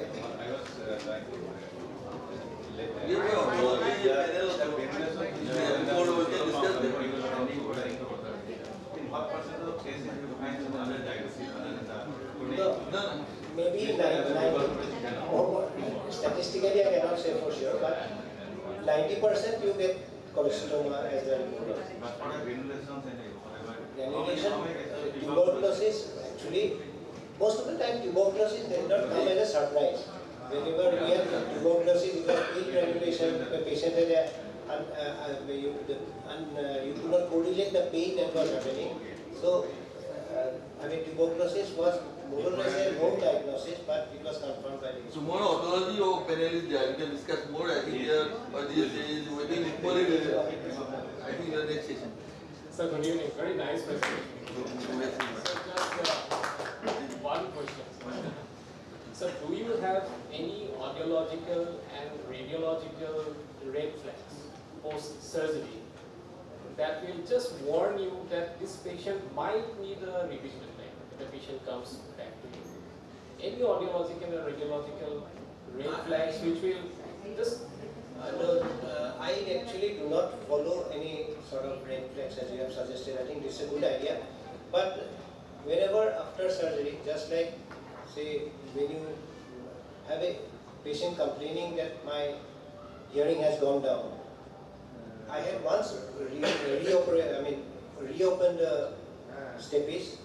was trying to what percent of cases you find in underdiagnosis? Maybe 90, statistically I cannot say for sure, but 90% you get cholesterol as well. But for granulations and Granulation, tuberculosis, actually, most of the time tuberculosis does not come as a surprise. Whenever we have tuberculosis, it was ill-granulation, the patient had you could not correlate the pain that was happening. So, tuberculosis was more or less a home diagnosis, but it was confirmed by the. So more autology or panel is there. You can discuss more. I think here, or this is waiting equally. I think your next session. Sir, good evening. Very nice presentation. So just one question. So do you have any audiological and radiological red flags post-surgery that will just warn you that this patient might need a revision plan when the patient comes back to you? Any audiological or radiological red flags which will just... I actually do not follow any sort of red flags as you have suggested. I think this is a good idea. But whenever after surgery, just like say when you have a patient complaining that my hearing has gone down, I had once reopened the stapes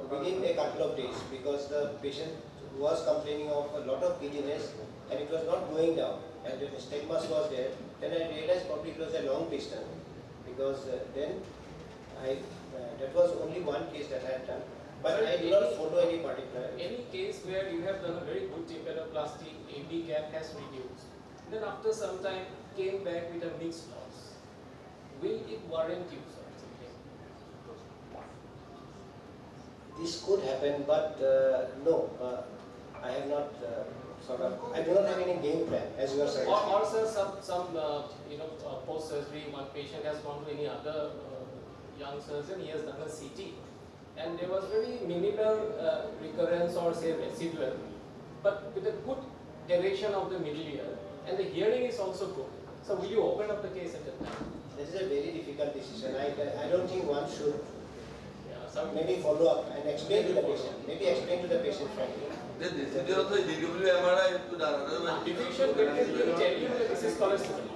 within a couple of days because the patient was complaining of a lot of giddiness and it was not going down and the nystagmus was there. Then I realized probably it was a long piston because then that was only one case that I had done. But I do not follow any particular. Any case where you have done a very good tympanoplasty, AB gap has reduced, then after some time came back with a mixed loss, will it warrant you something? This could happen, but no, I have not sort of, I do not have any game plan, as you are saying. Or sir, some post-surgery, one patient has gone to any other young surgeon, he has done a CT, and there was very minimal recurrence or say residual, but with a good aeration of the middle ear, and the hearing is also good. So will you open up the case at that time? This is a very difficult decision. I don't think one should maybe follow up and explain to the patient. Maybe explain to the patient frankly. Diffusion will tell you that this is cholesterol.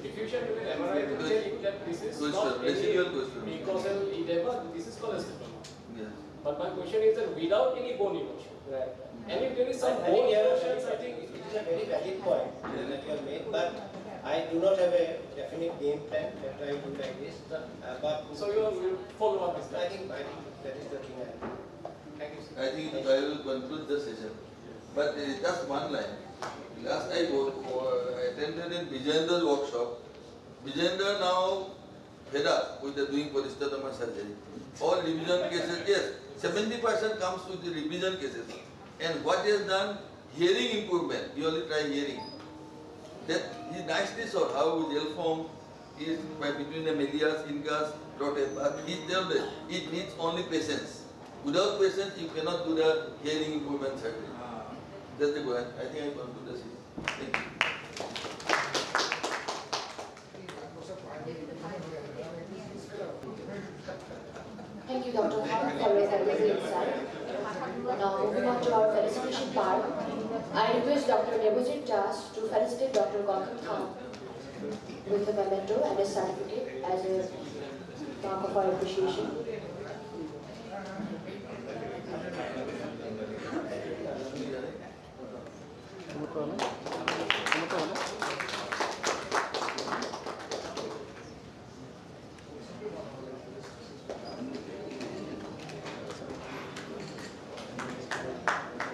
Diffusion with an MRI will tell you that this is not residual mucosal edema, this is cholesterol. But my question is that without any bone erosion. Right. And if there is some bone erosion, I think it is a very valid point that you have made, but I do not have a definite game plan that I do like this. So you will follow up with that? I think that is the thing I do. Thank you, sir. I think I will conclude the session. But just one line. Last I attended in Vijendra's workshop. Vijendra now fed up with the doing polystatoma surgery. All revision cases, yes, 70% comes with the revision cases. And what he has done, hearing improvement, you only try hearing. That he nicely showed how with L-form is between the medias, incas, rotae, but he told that it needs only patience. Without patience, you cannot do the hearing improvement surgery. That's the point. I think I will do this. Thank you. Thank you, Dr. Han, for your valuable insight. Now, moving on to our felicitation part, I request Dr. Nebaoicon to felicitate Dr. Gautam Khan with a memento and a certificate as a mark of our appreciation.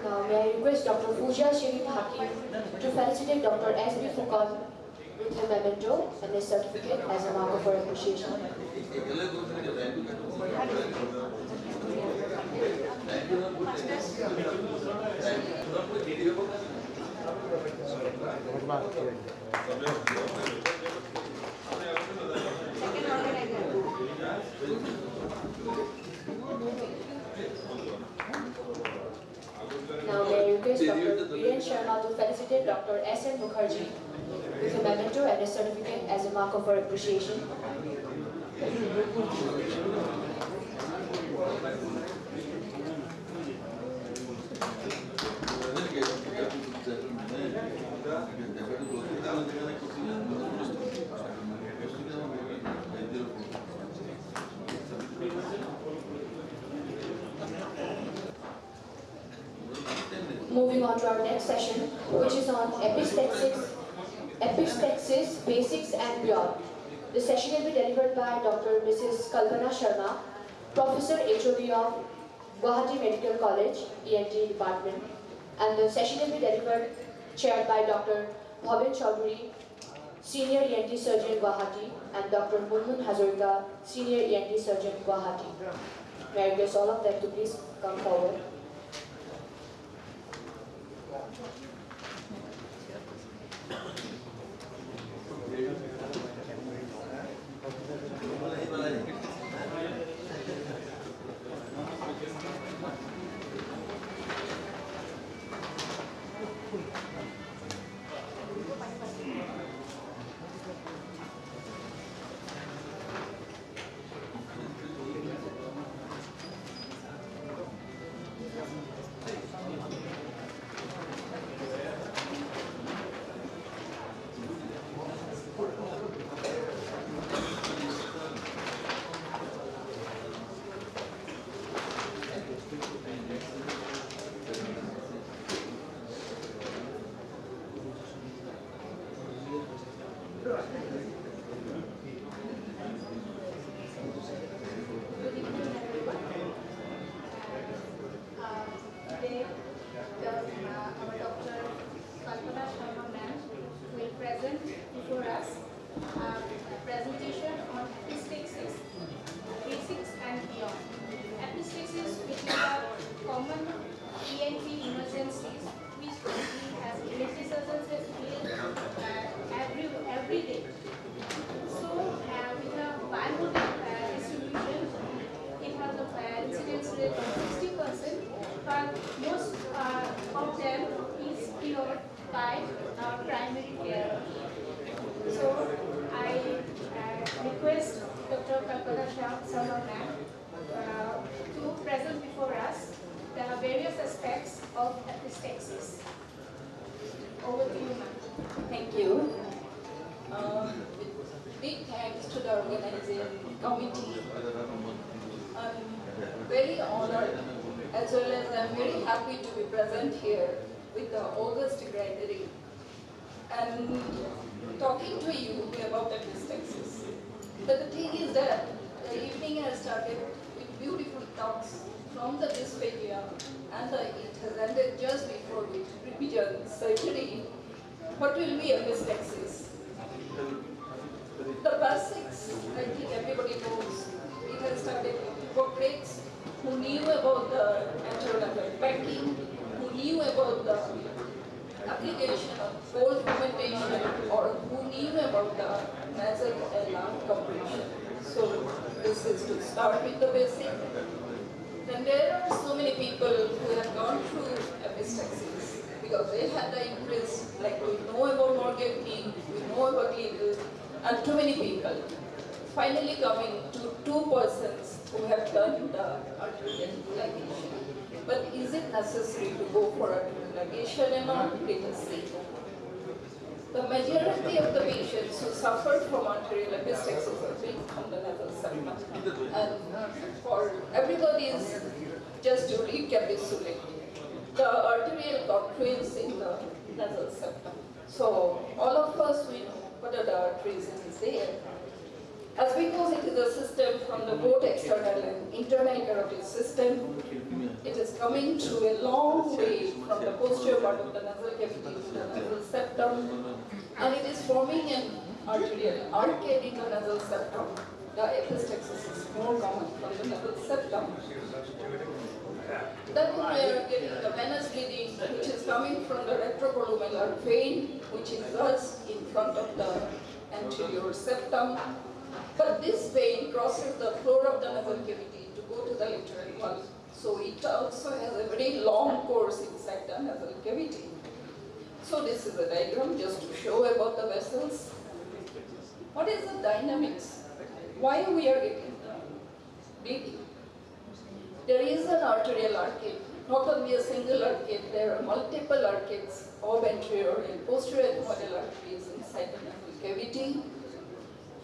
Now, may I request Dr. Pooja Shirin Hakim to felicitate Dr. S.B. Foucault with a memento and a certificate as a mark of our appreciation. Now may I request Dr. Viren Sharma to felicitate Dr. S.N. Mukherjee with a memento and a certificate as a mark of our appreciation. Moving on to our next session, which is on epistaxis, basics and beyond. The session will be delivered by Dr. Mrs. Kalpana Sharma, Professor HOD of Guwahati Medical College, ENT Department, and the session will be chaired by Dr. Bhaven Chaudhary, Senior ENT Surgeon Guwahati, and Dr. Munmun Hazarika, Senior ENT Surgeon Guwahati. May I request all of them to please come forward. Today, our Dr. Kalpana Sharma ma'am will present before us a presentation on epistaxis, basics and beyond. Epistaxis, which is a common ENT emergencies, which every day. So with a bimodal distribution, it has a incidence rate of 60%, but most of them is cured by primary care. So I request Dr. Kalpana Sharma ma'am to present before us the various aspects of epistaxis. Over to you, ma'am. Thank you. Big thanks to the organizing committee. I'm very honored as well as I'm very happy to be present here with the August gathering and talking to you about epistaxis. But the thing is that the evening has started with beautiful talks from the dysphagia and it has ended just before with revision surgery. What will be epistaxis? The basics, I think everybody knows. It has started with Hippocrates, who knew about the anteronatal packing, who knew about the application of cold fermentation, or who knew about the nasal and compression. So this is to start with the basic. Then there are so many people who have gone through epistaxis because they had the interest, like we know about Morgan-King, we know about Lidl, and too many people. Finally coming to 2 persons who have done the arterial ligation. But is it necessary to go for arterial ligation and not? Let us see. The majority of the patients who suffered from arterial epistaxis are being from the nasal septum. And for everybody's, just to recapitulate, the arterial confluence in the nasal septum. So all of us, we know what are the arteries is there. As because it is a system from the both external and internal carotid system, it is coming through a long way from the posterior part of the nasal cavity to the nasal septum, and it is forming an arterial arcade in the nasal septum. The epistaxis is more common from the nasal septum. Then we are getting the venous bleeding, which is coming from the retrocolumellar vein, which is thus in front of the anterior septum. But this vein crosses the floor of the nasal cavity to go to the lateral wall. So it also has a very long course inside the nasal cavity. So this is a diagram just to show about the vessels. What is the dynamics? Why we are getting bleeding? There is an arterial arcade, not only a single arcade, there are multiple arcades of anterior and posterior ethmoidal arteries inside the nasal cavity.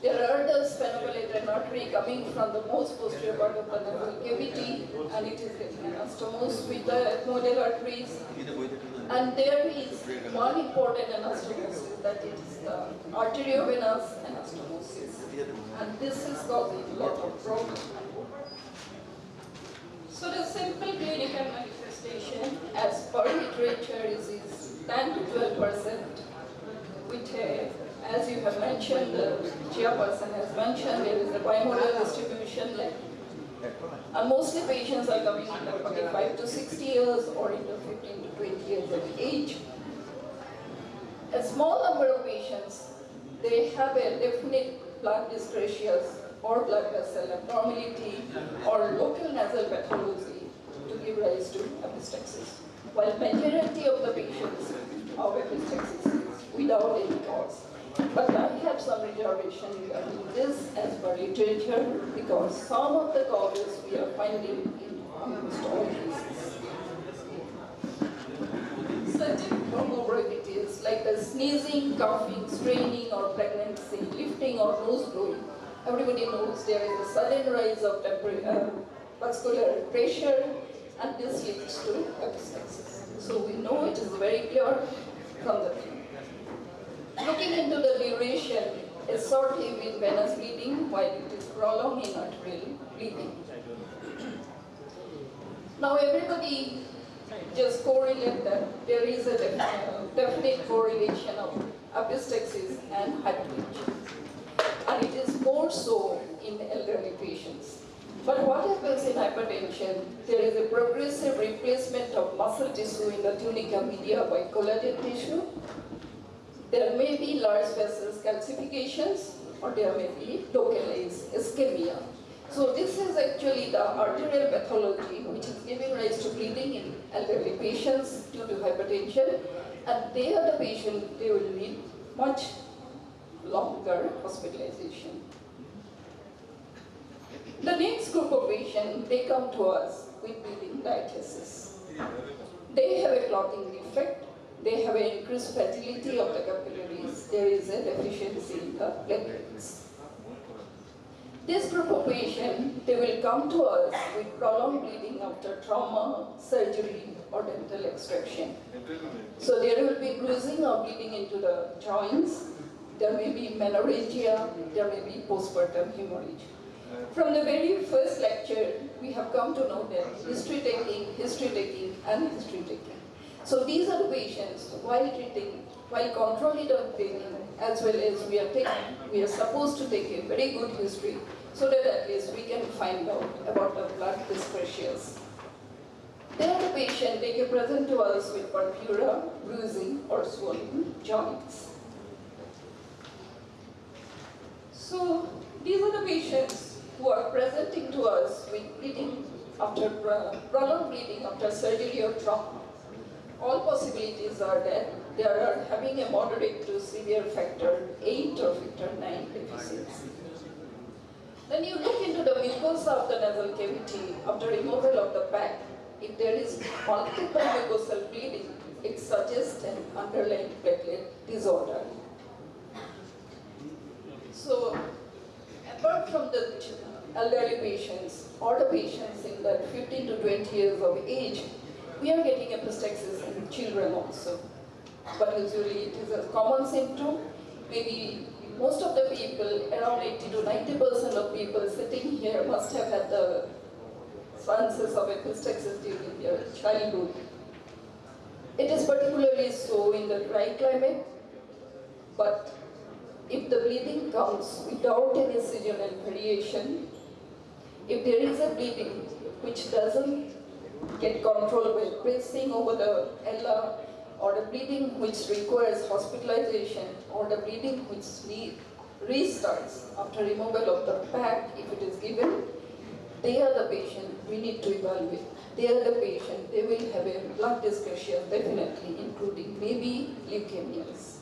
There are the sphenopalatine artery coming from the most posterior part of the nasal cavity, and it is getting anastomosed with the ethmoidal arteries. And there is one important anastomosis, that is the arteriovenous anastomosis. And this is causing a lot of problems. So the simple clinical manifestation as per literature is 10 to 12% with a, as you have mentioned, the chairperson has mentioned, there is a bimodal distribution, and mostly patients are coming in the 45 to 60 years or in the 15 to 20 years of age. A small number of patients, they have a definite blood dyscrasias or blood vessel abnormality or local nasal pathology to give rise to epistaxis, while majority of the patients have epistaxis is without any cause. But I have some reservation regarding this as per literature because some of the causes we are finding in almost all cases. Certain comorbidities like the sneezing, coughing, straining or pregnancy, lifting or nose blowing. Everybody knows there is a sudden rise of vascular pressure and this leads to epistaxis. So we know it is very clear from the film. Looking into the duration is shortly with venous bleeding while it is prolonged in arterial bleeding. Now everybody just correlate that there is a definite correlation of epistaxis and hypertension. And it is more so in elderly patients. But what happens in hypertension? There is a progressive replacement of muscle tissue in the tunica media by collagen tissue. There may be large vessels calcifications, or there may be localized ischemia. So this is actually the arterial pathology which is giving rise to bleeding in elderly patients due to hypertension, and they are the patient, they will need much longer hospitalization. The next group of patients, they come to us with bleeding diathesis. They have a clotting defect, they have an increased fragility of the capillaries, there is a deficiency in the platelets. This group of patients, they will come to us with prolonged bleeding after trauma, surgery, or dental extraction. So there will be bruising or bleeding into the joints, there may be menorrhagia, there may be postpartum hemorrhage. From the very first lecture, we have come to know that history taking, and history taking. So these are the patients, while treating, while controlling the bleeding, as well as we are supposed to take a very good history, so that at least we can find out about the blood dyscrasias. There are the patient, they can present to us with purpura, bruising, or swollen joints. So these are the patients who are presenting to us with bleeding after prolonged bleeding after surgery or trauma. All possibilities are that they are having a moderate to severe factor 8 or factor 9 deficiency. Then you look into the mucosa of the nasal cavity after removal of the pack. If there is multiple mucosal bleeding, it suggests an underlying platelet disorder. So, apart from the elderly patients or the patients in the 15 to 20 years of age, we are getting epistaxis in children also. But usually it is a common symptom. Maybe most of the people, around 80 to 90% of people sitting here must have had the chances of epistaxis during their childhood. It is particularly so in the dry climate, but if the bleeding comes without any seasonal variation, if there is a bleeding which doesn't get controlled by pressing over the ella, or the bleeding which requires hospitalization, or the bleeding which restarts after removal of the pack, if it is given, they are the patient we need to evaluate. They are the patient, they will have a blood dyscrasia definitely, including maybe leukemias.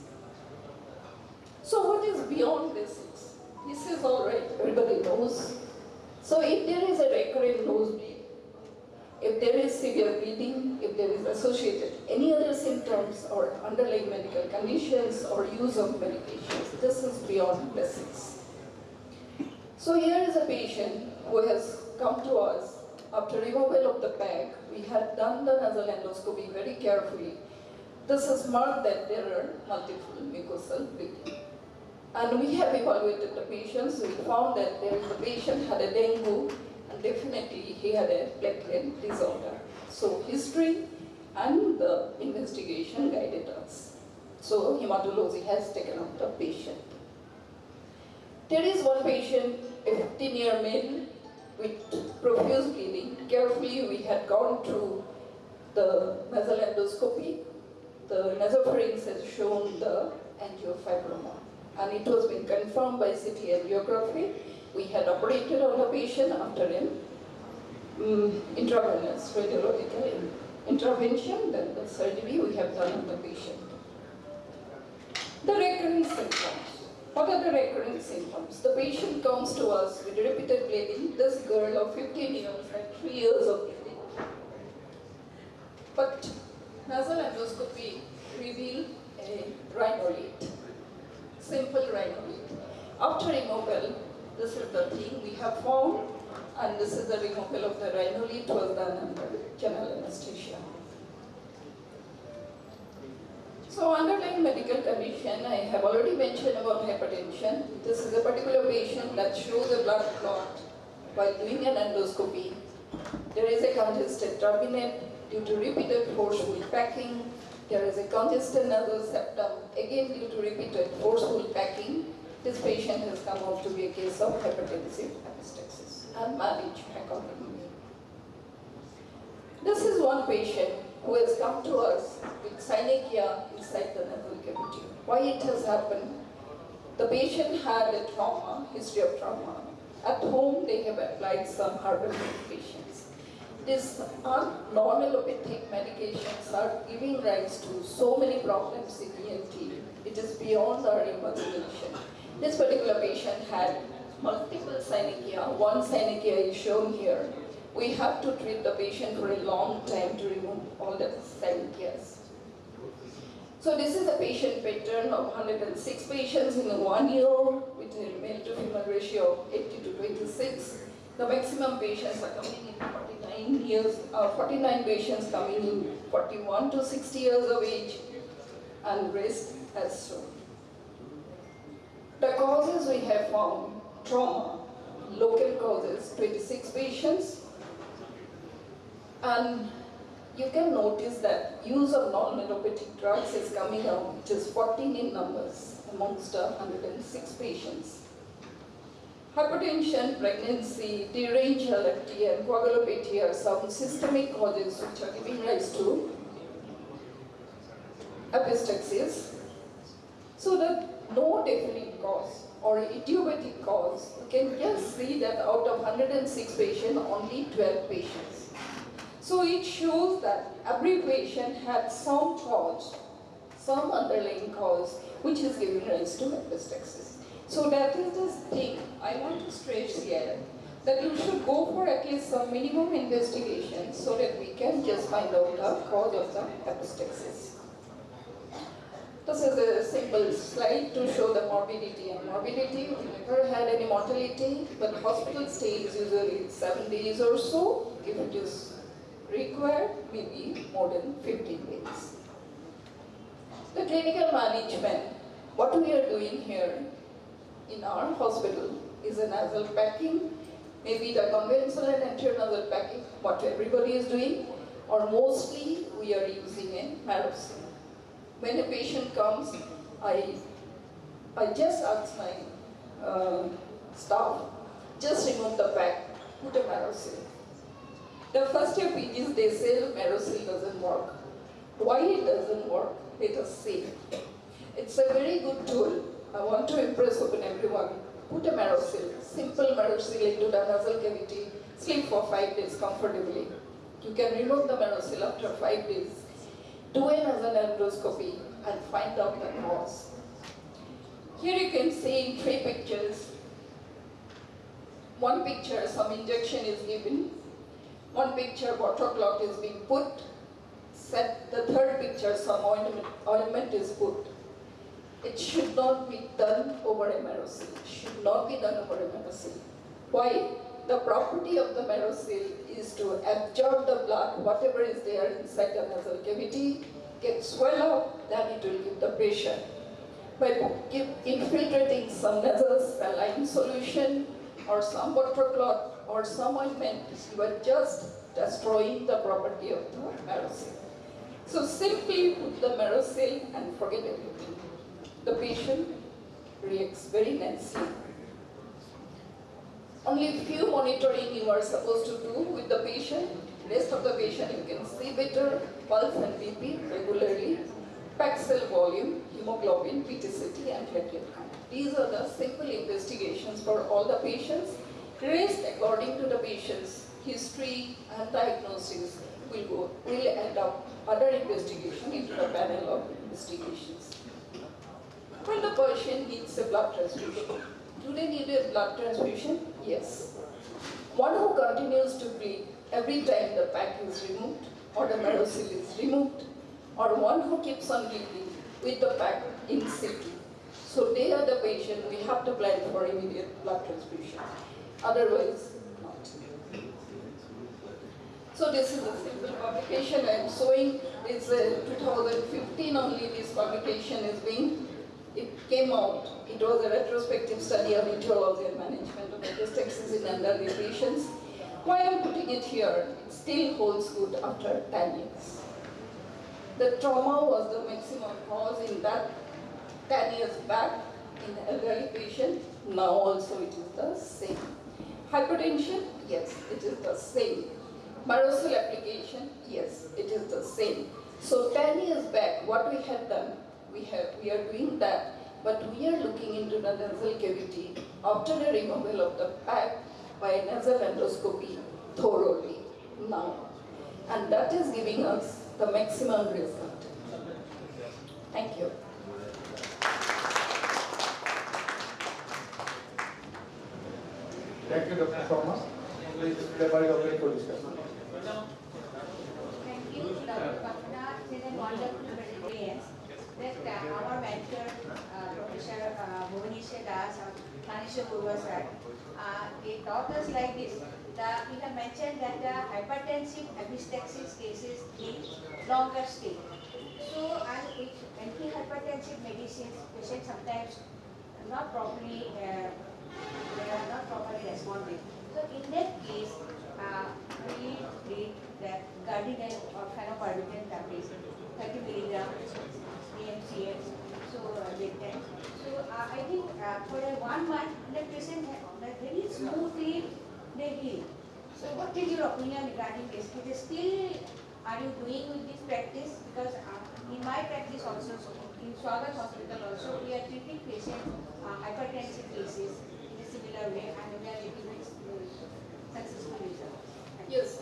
So what is beyond basics? This is all right, everybody knows. So if there is a recurrent nosebleed, if there is severe bleeding, if there is associated any other symptoms or underlying medical conditions or use of medications, this is beyond basics. So here is a patient who has come to us after removal of the pack. We had done the nasal endoscopy very carefully. This has marked that there are multiple mucosal bleeding. And we have evaluated the patients. We found that the patient had a dengue, and definitely he had a platelet disorder. So history and the investigation guided us. So hematology has taken up the patient. There is one patient, a 15-year male with profuse bleeding. Carefully we had gone through the nasal endoscopy. The nasopharynx has shown the angiofibroma, and it was been confirmed by CT angiography. We had operated on the patient after an intravenous radiological intervention, then the surgery we have done on the patient. The recurrent symptoms. What are the recurrent symptoms? The patient comes to us with repeated bleeding. This girl of 15 years had 3 years of bleeding. But nasal endoscopy revealed a rhinolite, simple rhinolite. After removal, this is the thing we have found, and this is the removal of the rhinolite was done under general anesthesia. So underlying medical condition, I have already mentioned about hypertension. This is a particular patient that shows a blood clot while doing an endoscopy. There is a congested turbinate due to repeated forceful packing. There is a congested nasal septum, again due to repeated forceful packing. This patient has come out to be a case of hypertensive epistaxis and managed accordingly. This is one patient who always come to us with synechia inside the nasal cavity. Why it has happened? The patient had a trauma, history of trauma. At home, they have applied some herbal medications. These non-allopathic medications are giving rise to so many problems in ENT. It is beyond our imagination. This particular patient had multiple synechia. One synechia is shown here. We have to treat the patient for a long time to remove all the synechias. So this is a patient pattern of 106 patients in 1 year with a male to female ratio of 80 to 26. The maximum patients are coming in 49 patients coming in 41 to 60 years of age, and rest as shown. The causes we have found: trauma, local causes, 26 patients, and you can notice that use of non-allopathic drugs is coming out just 14 in numbers amongst 106 patients. Hypertension, pregnancy, deranged LFT, and coagulopathy are some systemic causes which are giving rise to epistaxis. So that no definite cause or idiopathic cause, you can just see that out of 106 patients, only 12 patients. So it shows that every patient had some cause, some underlying cause, which is giving rise to epistaxis. So that is the thing I want to stress here, that you should go for at least some minimum investigation so that we can just find out the cause of the epistaxis. This is a simple slide to show the morbidity. And morbidity, we never had any mortality, but hospital stay is usually 7 days or so. If it is required, maybe more than 15 days. The clinical management, what we are doing here in our hospital is a nasal packing, maybe the conventional and anterior nasal packing, what everybody is doing, or mostly we are using a Marocin. When a patient comes, I just ask my staff, just remove the pack, put a Marocin. The first step is they say Marocin doesn't work. Why it doesn't work? Let us see. It's a very good tool. I want to impress upon everyone. Put a Marocin, simple Marocin into the nasal cavity, sleep for 5 days comfortably. You can remove the Marocin after 5 days. Do a nasal endoscopy and find out the cause. Here you can see in 3 pictures. One picture, some injection is given. One picture, water clot is being put. The third picture, some ointment is put. It should not be done over a Marocin. Should not be done over a Marocin. Why? The property of the Marocin is to absorb the blood, whatever is there inside the nasal cavity, get swell up, then it will give the pressure. By infiltrating some nasal saline solution or some water clot or some ointment, you are just destroying the property of the Marocin. So simply put the Marocin and forget everything. The patient reacts very nicely. Only few monitoring you are supposed to do with the patient. Rest of the patient you can see better, pulse and BP regularly, pack cell volume, hemoglobin, PTCT and platelet count. These are the simple investigations for all the patients. Rest according to the patient's history and diagnosis will end up other investigation into the panel of investigations. When the patient needs a blood transfusion, do they need a blood transfusion? Yes. One who continues to bleed every time the pack is removed or the Marocin is removed, or one who keeps on bleeding with the pack in situ. So they are the patient we have to plan for immediate blood transfusion. Otherwise, not. So this is a simple publication I am showing. It's 2015 only this publication is being, it came out. It was a retrospective study of etiology and management of epistaxis in elderly patients. Why I am putting it here, it still holds good after 10 years. The trauma was the maximum cause in that 10 years back in elderly patient. Now also it is the same. Hypertension, yes, it is the same. Marosal application, yes, it is the same. So 10 years back, what we had done, we are doing that, but we are looking into the nasal cavity after the removal of the pack by nasal endoscopy thoroughly now. And that is giving us the maximum result. Thank you. Thank you, Dr. Thomas. Please, the body open for discussion. Thank you, Dr. Kapna. It is a wonderful experience that our mentor, Professor Bhuvaneswar Das, Tanisha Purva sir, they taught us like this. We have mentioned that the hypertensive epistaxis cases need longer stay. So, and with antihypertensive medicines, patients sometimes not properly, they are not properly responding. So, in that case, we did that cardinal or phenobarbital tablets, 30 milligram AMCF, so latent. So I think for a 1 month, the patient very smoothly they heal. So what is your opinion regarding this? It is still, are you doing with this practice? Because in my practice also, in Swagat Hospital also, we are treating patients hypertensive cases in a similar way, and we are getting successful results. Yes.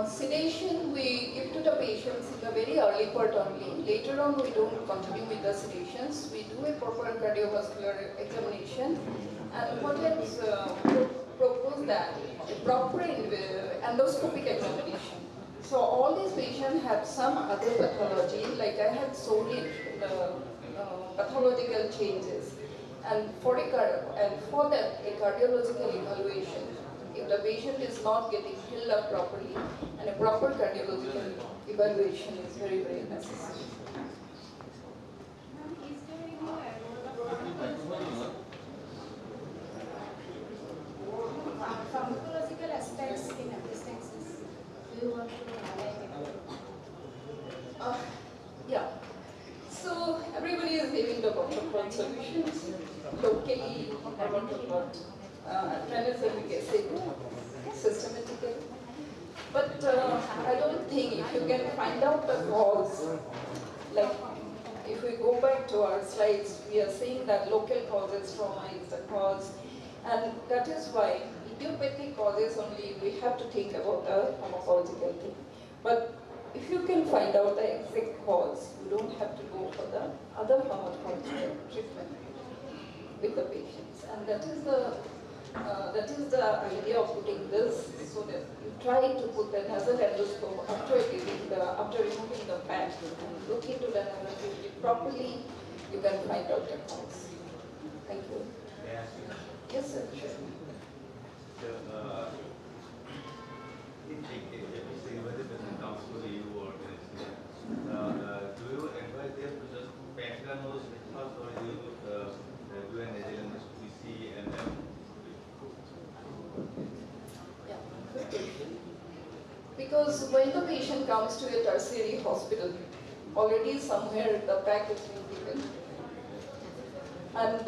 Sedation we give to the patients in the very early part only. Later on we don't continue with the sedations. We do a proper cardiovascular examination, and what is proposed that a proper endoscopic examination. So all these patients have some other pathology, like I had shown it in the pathological changes, and for that a cardiological evaluation. If the patient is not getting healed up properly, and a proper cardiological evaluation is very, very necessary. Is there any pharmacological aspects in epistaxis? Do you want to highlight it? Yeah. So everybody is giving the bottom solutions locally, tranexamic acid, systematically. But I don't think if you can find out the cause, like if we go back to our slides, we are seeing that local causes, trauma is the cause, and that is why idiopathic causes only we have to think about the pharmacological thing. But if you can find out the exact cause, you don't have to go for the other pharmacological treatment with the patients, and that is the idea of putting this, so that you try to put the nasal endoscope after removing the patch and look into the nasal cavity properly. You can find out the cause. Thank you. May I ask you? Yes, sir. Sure. So, whether the person comes to you or do you advise them to just pat their nose first, or do you do an nasal endoscopy and then? Yeah, good question. Because when the patient comes to a tertiary hospital, already somewhere the pack has been given. And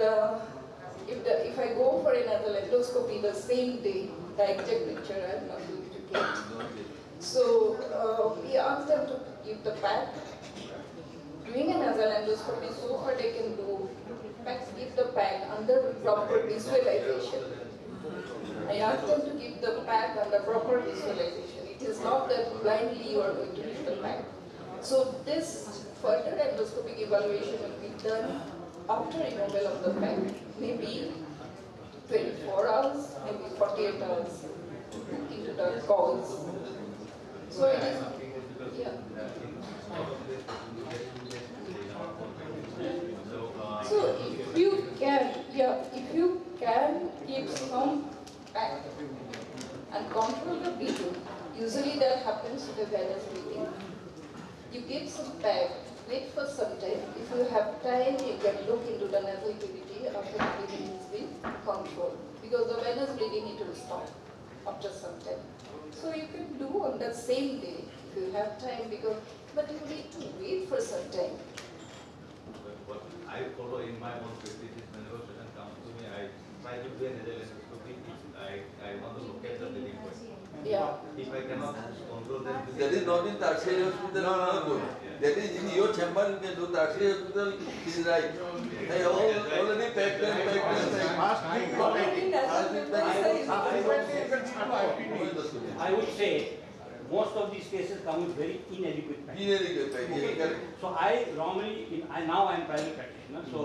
if I go for another endoscopy the same day, the exact picture I am not going to get. So we ask them to give the pack. Doing a nasal endoscopy, so far they can do, give the pack under proper visualization. I ask them to give the pack under proper visualization. It is not that blindly you are going to give the pack. So this further endoscopic evaluation will be done after removal of the pack, maybe 24 hours, maybe 48 hours into the cause. So it is, yeah. So if you can keep some pack and control the bleeding, usually that happens with the venous bleeding. You give some pack, wait for some time. If you have time, you can look into the nasal cavity after the bleeding is being controlled, because the venous bleeding it will stop after some time. So you can do on the same day if you have time, but you need to wait for some time. What I follow in my own practice is whenever patient comes to me, I I will do a nasal endoscopy if I want to locate the bleeding point. Yeah. If I cannot control that. That is not in tertiary hospital. No. That is in your chamber. You can do tertiary hospital. This is right. They already packed and I would say most of these cases come with very inadequate package. Okay. So now I am private practitioner. So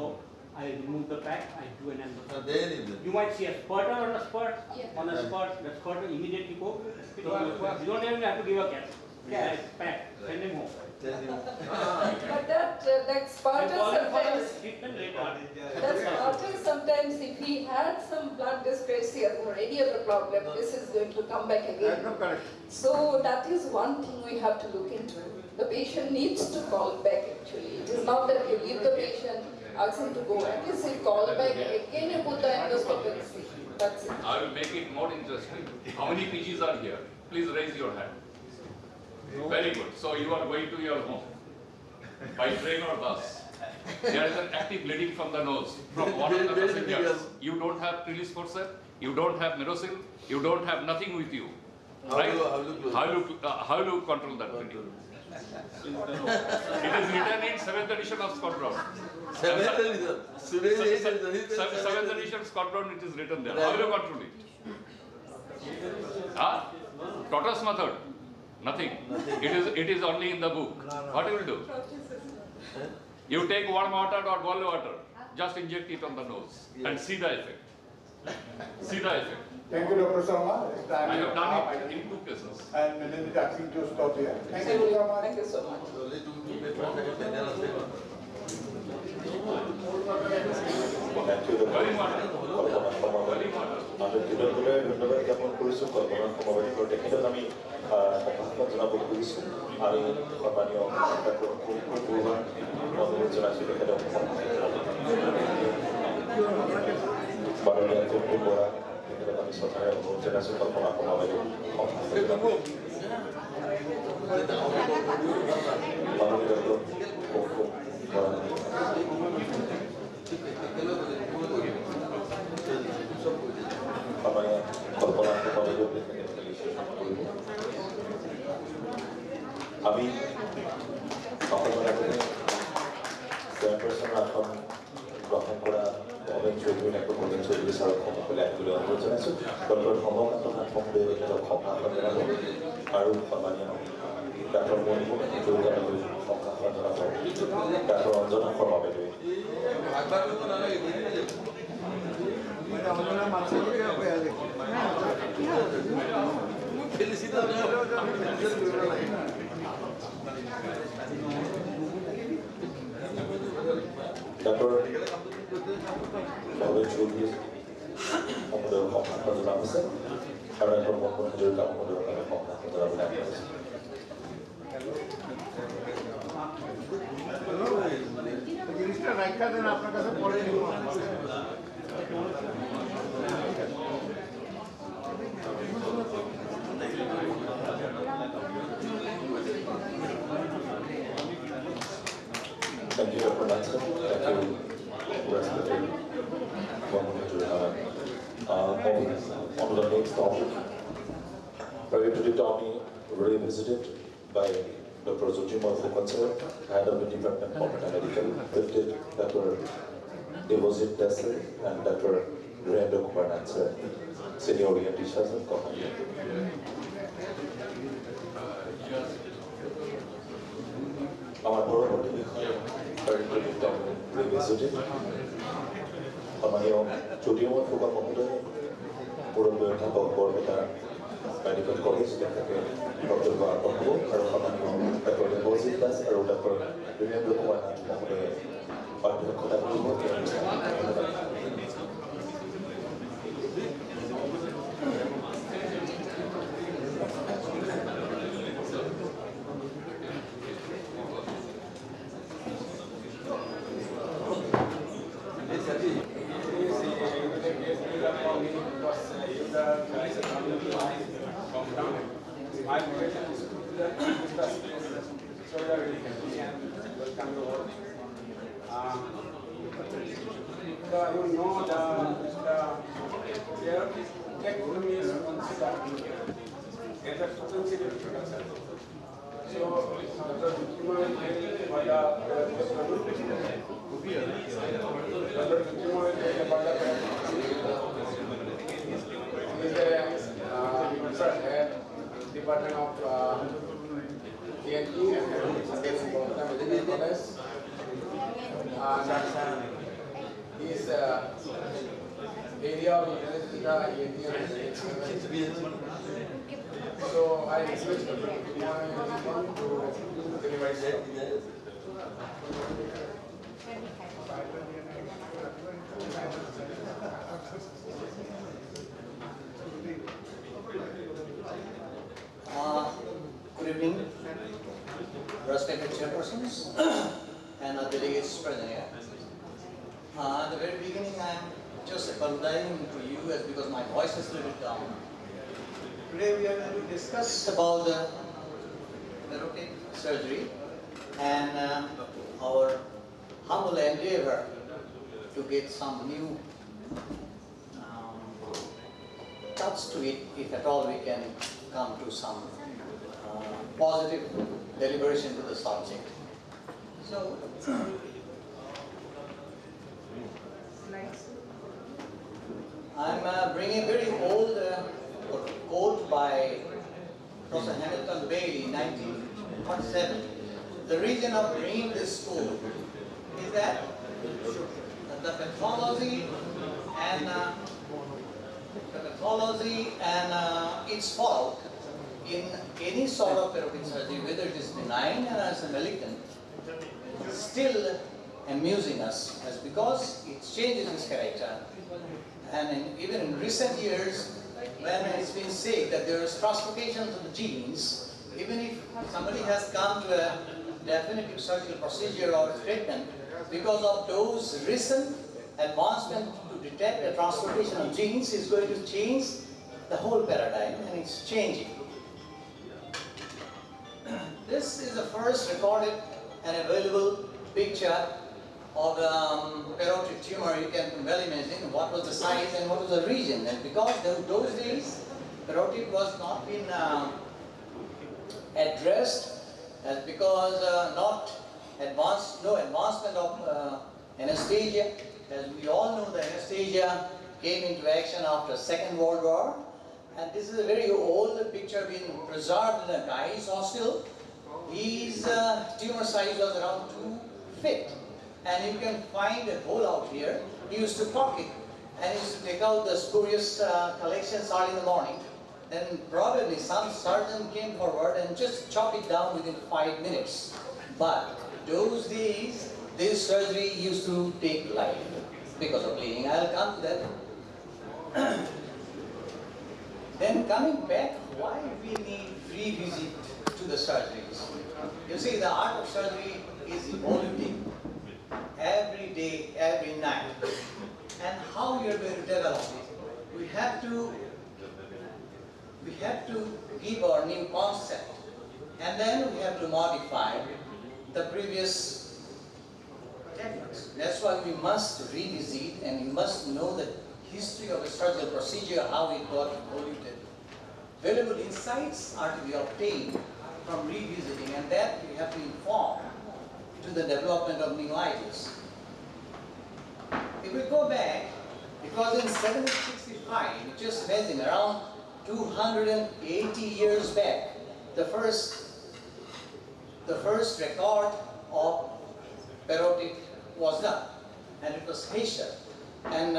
I remove the pack, I do an endoscopy. You might see a spurter on a spurt. On a spurt, the spurt will immediately go. You don't even have to give a cat. Yeah, pack. Send him home. But that spurter sometimes, if he had some blood dyscrasia or any other problem, this is going to come back again. So that is one thing we have to look into. The patient needs to call back actually. It is not that you leave the patient, ask him to go. At least he call back, again you put the endoscope and see. That's it. I will make it more interesting. How many PGs are here? Please raise your hand. Very good. So you are going to your home by train or bus. There is an active bleeding from the nose from one of the passengers. You don't have release forceps, you don't have Merosil, you don't have nothing with you. Right? How do you control that bleeding? It is written in 7th edition of Scott Brown. 7th edition Scott Brown, it is written there. How do you control it? Tortoise method? Nothing. It is only in the book. What you will do? You take warm water or boiled water, just inject it on the nose and see the effect. See the effect. Thank you, Dr. Sharma. I have done it in 2 cases. And then it asking to stop here. Thank you, Dr. Sharma. Thank you so much. আমি গ্রহণ করা অনেক চৌধুরী একটা প্রবীণ Chowdhury sir ক্ষমা পেলে একগুলো অনুরোধ জানাইছোঁ তেওঁলোকৰ সমকান্ত হাতসমূহে তেওঁলোকক ক্ষমা জনাব আৰু সন্মানীয় ডাক্তৰ মণিপুৰ জড়িত ক্ষমা জনাব ডাক্তৰ অঞ্জনা শৰ্মা বাইদেৱে Dr. Bhavin Choudhury মহোদয়ৰ সম্মান জনাব হৈছে আৰু ডক্টৰ মনমোহন হাজৰিকা মহোদয়ৰ কাৰণে সম্মান জনাবলৈ আগবাঢ়িছে জিনিসটা রাখা দেন আপনার কাছে পরে নিব Thank you, Dr. Nansen. Thank you, respected moving on to the next topic. Pediatric Tommy revisited by Dr. Zojima Fukansar, head of the Department of Medical, with Dr. Devosit Dessel and Dr. Rendo Kumar Nansen, senior orientation and company. Our পরবর্তী pediatric Tommy revisited. সম্মানীয় চটিয়মত ফুকন মহোদয় মুৰব্বী অধ্যাপক Barpeta medical college তেখেতে বক্তব্য আগবঢ়াব আৰু সম্মানীয় ডক্টৰ দেৱজিৎ দাস আৰু ডক্টৰ বীৰেন্দ্ৰ কুমাৰ নাথ মহোদয়ে অধ্যক্ষতা কৰিব এই অনুষ্ঠানত। you know their economy is considered as a potential production. So Department of TNT and his area of interest is the ENT. So I request to deliver it. Good evening, respected chairpersons and delegates present here. At the very beginning, I'm just apologizing to you as because my voice is a little bit down. Today we are going to discuss about the robotic surgery and our humble endeavor to get some new touch to it, if at all we can come to some positive deliberation to the subject. So, I'm bringing a very old quote by Professor Hamilton Bailey in 1947. The reason of bringing this quote is that the pathology and its fallout in any sort of therapeutic surgery, whether it is benign or as a malignant, still amusing us, as because it changes its character. And even in recent years, when it's been said that there is translocation of the genes, even if somebody has come to a definitive surgical procedure or treatment, because of those recent advancements to detect the translocation of genes is going to change the whole paradigm, and it's changing. This is the first recorded and available picture of parotid tumor. You can well imagine what was the size and what was the region. And because those days parotid was not been addressed, as because no advancement of anesthesia. As we all know, the anesthesia came into action after Second World War. And this is a very old picture being preserved in a guy's hospital. His tumor size was around 2 feet. And you can find a hole out here. He used to cock it and he used to take out the spurious collections early in the morning. Then probably some surgeon came forward and just chopped it down within 5 minutes. But those days, this surgery used to take life because of bleeding. I'll come to that. Then coming back, why we need revisit to the surgeries? You see, the art of surgery is evolving every day, every night. And how we are going to develop it? We have to give our new concept, and then we have to modify the previous techniques. That's why we must revisit, and we must know the history of a surgical procedure, how it got evolved. Valuable insights are to be obtained from revisiting, and that we have to inform to the development of new ideas. If we go back, it was in 1765, just imagine, around 280 years back, the first record of parotid was done, and it was Haitian. And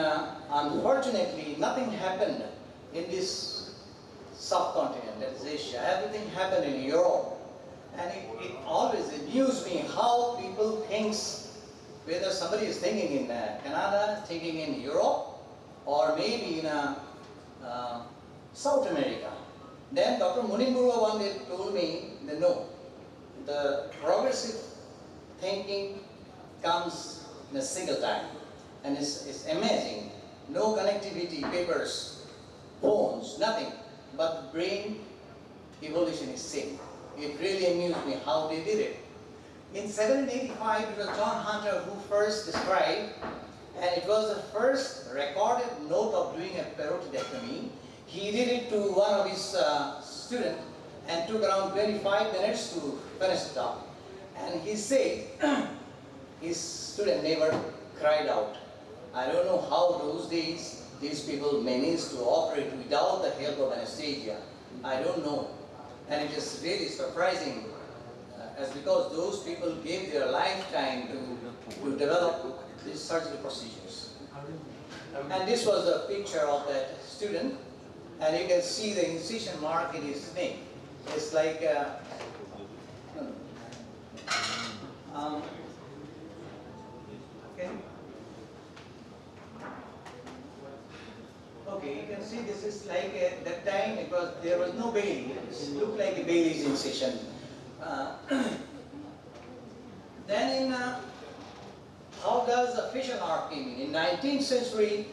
unfortunately, nothing happened in this subcontinent, that is Asia. Everything happened in Europe. And it always amused me how people think, whether somebody is thinking in Canada, thinking in Europe, or maybe in South America. Then Dr. Munimura one day told me that no, the progressive thinking comes in a single time. And it's amazing. No connectivity, papers, phones, nothing. But brain evolution is same. It really amused me how they did it. In 1785, it was John Hunter who first described, and it was the first recorded note of doing a parotidectomy. He did it to one of his students and took around 25 minutes to finish it up. And he said his student never cried out. I don't know how those days these people managed to operate without the help of anesthesia. I don't know. And it is really surprising as because those people gave their lifetime to develop these surgical procedures. And this was the picture of that student, and you can see the incision mark in his neck. It's like okay, you can see this is like at that time there was no Bailey. It looked like a Bailey's incision. Then how does the facial nerve came in? In 19th century,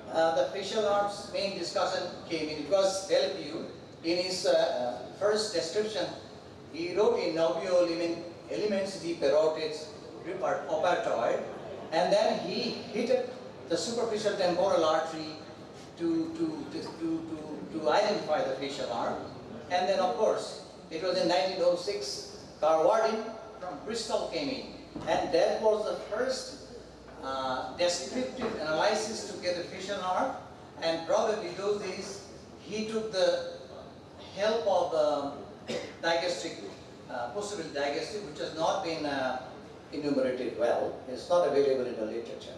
the facial nerve's main discussion came in. It was Delphi in his first description. He wrote in Novio elements de parotids repertoid, and then he hit the superficial temporal artery to identify the facial nerve. And then of course, it was in 1906, Carwardin from Bristol came in. And that was the first descriptive analysis to get the facial nerve. And probably those days, he took the help of digastric, possible digastric, which has not been enumerated well. It's not available in the literature.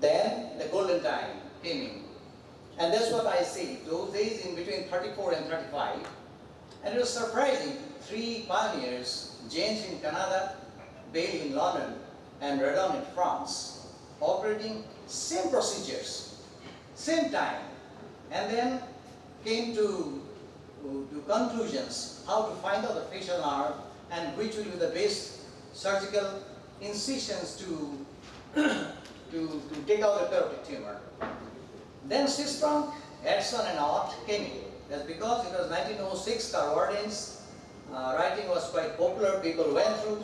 Then the golden time came in. And that's what I say, those days in between 34 and 35. And it was surprising, 3 pioneers, James in Canada, Bailey in London, and Redon in France, operating same procedures, same time, and then came to conclusions how to find out the facial nerve and which will be the best surgical incisions to take out the carotid tumor. Then Sistrunk, Edson, and Ott came in. That's because it was 1906, Carwardin's writing was quite popular, people went through,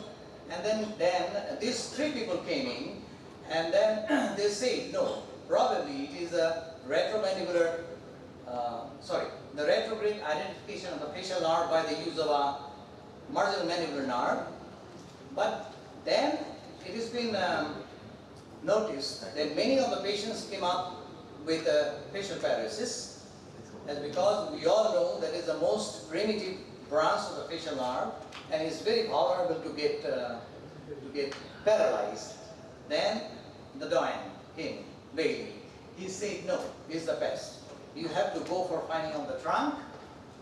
and then these 3 people came in, and then they say, no, probably it is a retromandibular, the retrograde identification of the facial nerve by the use of a marginal mandibular nerve. But then it has been noticed that many of the patients came up with facial paralysis, as because we all know that is the most primitive branch of the facial nerve and is very vulnerable to get paralyzed. Then the Doyen came, Bailey. He said, no, this is the best. You have to go for finding on the trunk,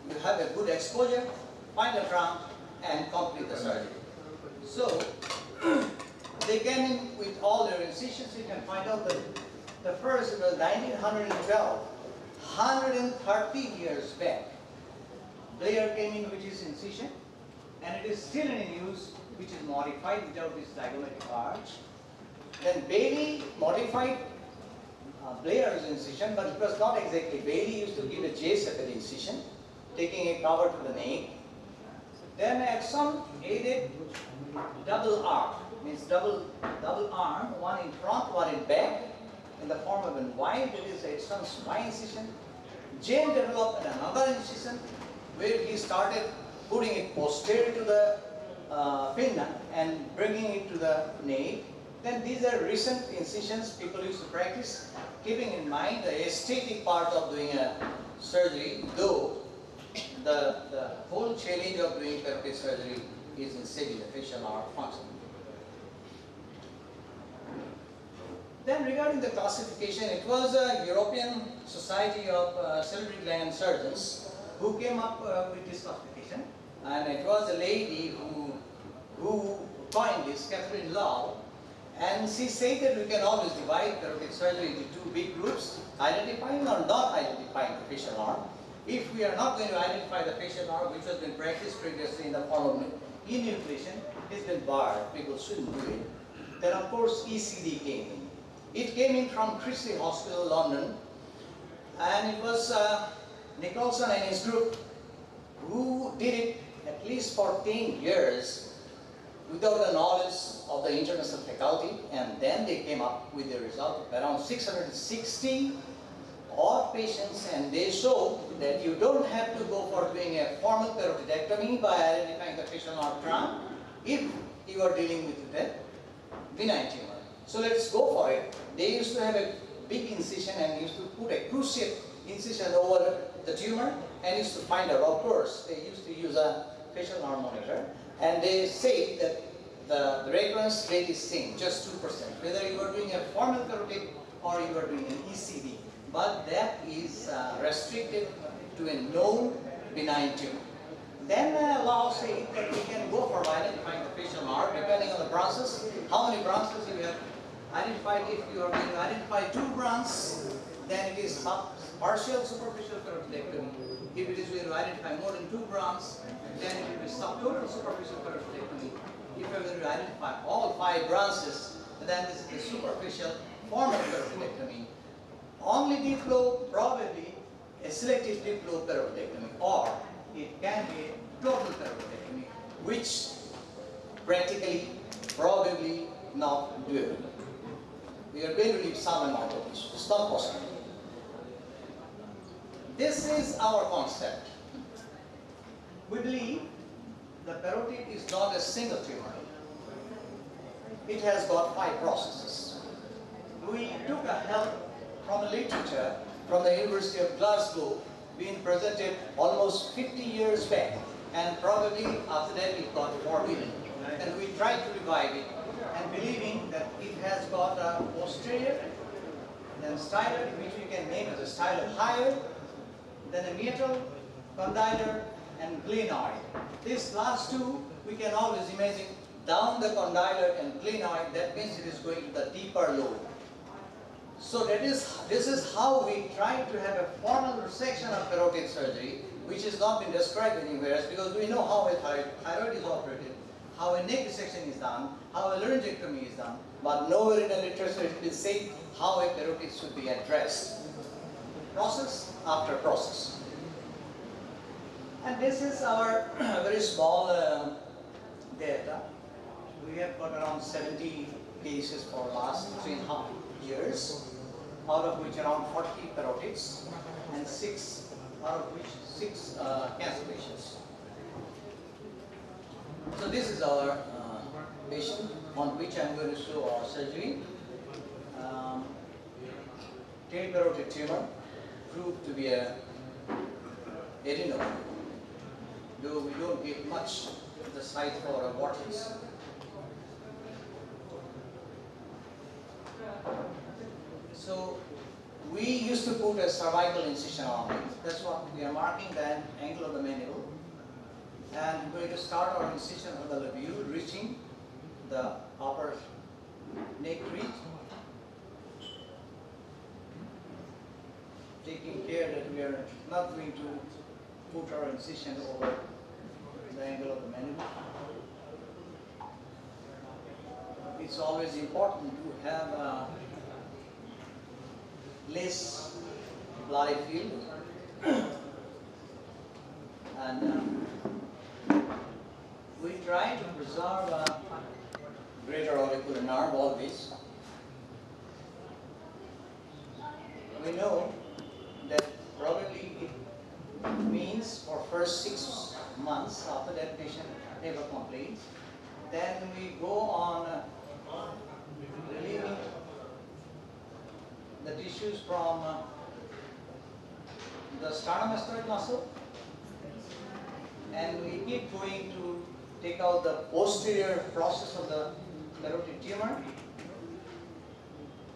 you have a good exposure, find the trunk and complete the surgery. So they came in with all their incisions. You can find out that the first was 1912, 130 years back. Blair came in with his incision, and it is still in use, which is modified without this diagomatic arch. Then Bailey modified Blair's incision, but it was not exactly. Bailey used to give a J-sepal incision, taking a cover to the nape. Then Edson aided double arm, means double arm, one in front, one in back, in the form of a Y, that is Edson's Y incision. James developed another incision where he started putting it posterior to the pinna and bringing it to the nape. Then these are recent incisions people used to practice, keeping in mind the aesthetic part of doing a surgery, though the whole challenge of doing carotid surgery is in saving the facial nerve function. Then regarding the classification, it was a European Society of Salivary Gland Surgeons who came up with this classification, and it was a lady who coined this, Catherine Lau, and she said that we can always divide carotid surgery into 2 big groups, identifying or not identifying the facial nerve. If we are not going to identify the facial nerve, which has been practiced previously in the form of enucleation, it's been barred, people shouldn't do it. Then of course ECD came in. It came in from Christie Hospital, London, and it was Nicholson and his group who did it at least for 10 years without the knowledge of the international faculty, and then they came up with the result of around 660 odd patients, and they show that you don't have to go for doing a formal parotidectomy by identifying the facial nerve trunk if you are dealing with a benign tumor. So let's go for it. They used to have a big incision and used to put a cruciate incision over the tumor and used to find out. Of course, they used to use a facial nerve monitor, and they say that the recurrence rate is same, just 2%, whether you are doing a formal carotid or you are doing an ECD. But that is restricted to a known benign tumor. Then law says that we can go for identifying the facial nerve depending on the branches, how many branches you have identified. If you are going to identify 2 branches, then it is partial superficial carotidectomy. If it is going to identify more than 2 branches, then it will be subtotal superficial carotidectomy. If you are going to identify all 5 branches, then this is the superficial formal carotidectomy. Only deep lobe, probably a selective deep lobe carotidectomy, or it can be a total carotidectomy, which practically, probably not doable. We are going to leave some amount of tissue. It's not possible. This is our concept. We believe the parotid is not a single tumor. It has got 5 processes. We took a help from a literature from the University of Glasgow, being presented almost 50 years back, and probably after that it got forbidden. And we tried to revive it, and believing that it has got a posterior, then styloid, which we can name as a styloid hyoid, then a meatal, condylar, and glenoid. These last 2 we can always imagine down the condylar and glenoid. That means it is going to the deeper lobe. So this is how we try to have a formal resection of parotid surgery, which has not been described anywhere, because we know how a thyroid is operated, how a neck resection is done, how a laryngectomy is done, but nowhere in the literature it will say how a parotid should be addressed. Process after process. And this is our very small data. We have got around 70 cases for the last 3.5 years, out of which around 40 parotids, and 6 cancer patients. So this is our patient on which I am going to show our surgery. Tail parotid tumor proved to be a adenoma, though we don't get much of the site for a vortex. So we used to put a cervical incision on it. That's what we are marking, the angle of the mandible. And we're going to start our incision on the labule, reaching the upper neck ridge, taking care that we are not going to put our incision over the angle of the mandible. It's always important to have less bloody field, and we try to preserve a greater auricular nerve always. We know that probably it means for first 6 months, after that patient never complains. Then we go on relieving the tissues from the sternomastoid muscle, and we keep going to take out the posterior process of the parotid tumor.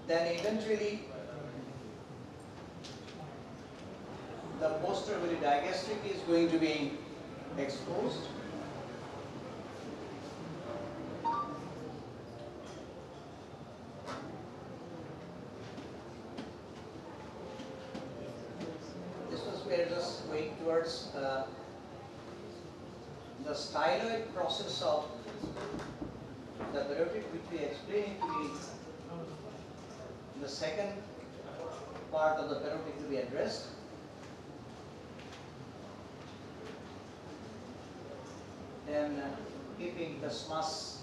Then eventually the posterior digastric is going to be exposed. We are just going towards the styloid process of the parotid, which we explained to be the second part of the parotid to be addressed. Then keeping the SMUS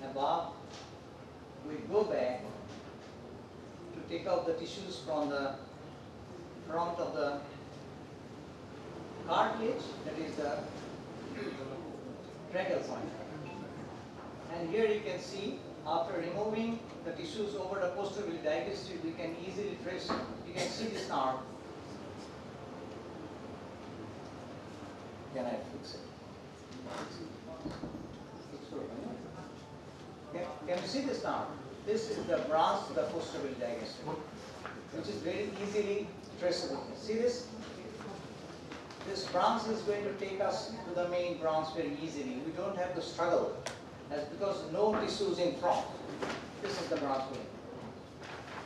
above, we go back to take out the tissues from the front of the cartilage, that is the tracheal point. And here you can see, after removing the tissues over the posterior digestive, we can easily trace. You can see this nerve. Can I fix it? Can you see this nerve? This is the branch to the posterior digestive, which is very easily traceable. See this? This branch is going to take us to the main branch very easily. We don't have to struggle, because no tissues in front. This is the branch way,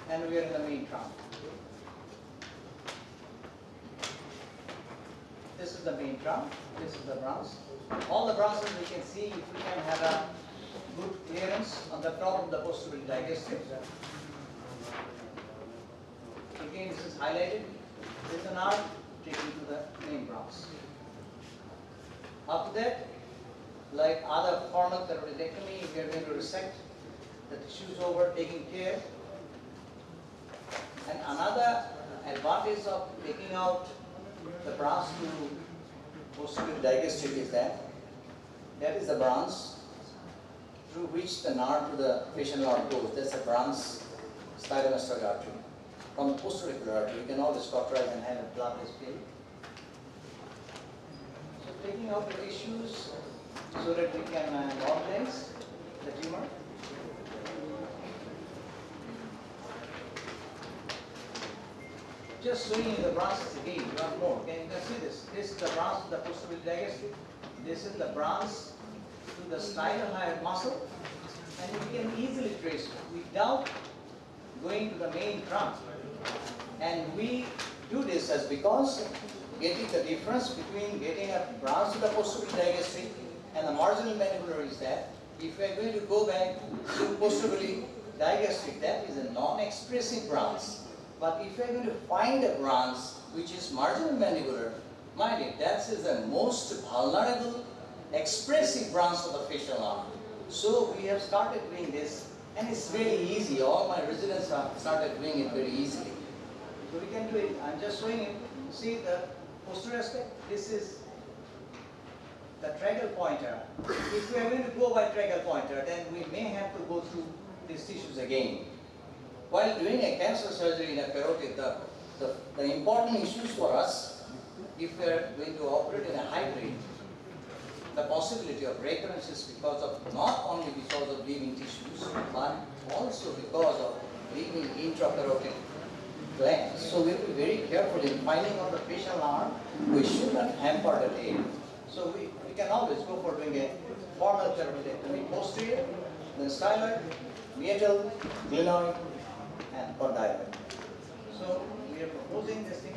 and we are in the main trunk. This is the main trunk. This is the branch. All the branches we can see, if we can have a good clearance on the top of the posterior digestive. Again, this is highlighted. This is the nerve taken to the main branch. After that, like other formal thyroidectomy, we are going to resect the tissues over, taking care. And another advantage of taking out the branch to posterior digestive is that is the branch through which the nerve to the facial nerve goes. That's the branch stylomastoid artery. From the posterior artery, you can always cauterize and have a bloodless field. So taking out the tissues so that we can normalize the tumor. Just showing you the branches again, one more. Can you see this? This is the branch to the posterior digestive. This is the branch to the stylohyoid muscle, and you can easily trace without going to the main trunk. And we do this as because getting the difference between getting a branch to the posterior digestive and the marginal mandibular is that if we are going to go back to posterior digestive, that is a non-expressive branch. But if we are going to find a branch which is marginal mandibular, mind it, that is the most vulnerable expressive branch of the facial arm. So we have started doing this, and it's very easy. All my residents have started doing it very easily. So we can do it. I'm just showing you. See the posterior aspect? This is the tracheal pointer. If we are going to go by tracheal pointer, then we may have to go through these tissues again. While doing a cancer surgery in a carotid, the important issues for us, if we are going to operate in a hybrid, the possibility of recurrence is because of, not only because of leaving tissues, but also because of leaving intracarotid glands. So we will be very careful in finding out the facial arm. We should not hamper the tail. So we can always go for doing a formal thyroidectomy posterior, then styloid, meatal, glenoid, and condyloid. So we are proposing this thing.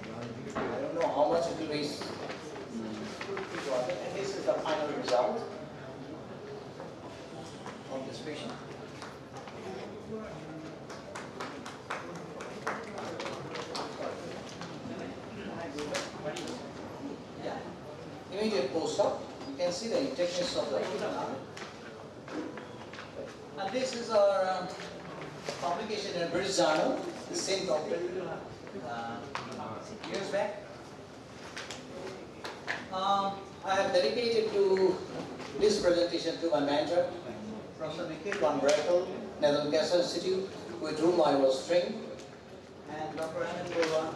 I don't know how much it will be. And this is the final result of this patient. Yeah. Immediate post-op. You can see the intactness of the arm. And this is our publication in British Journal, the same topic, years back. I have dedicated to this presentation to my mentor, Professor Nikhil Van Brakel, Netherlands Cancer Institute, with whom I was trained, and Dr. Anand Gova,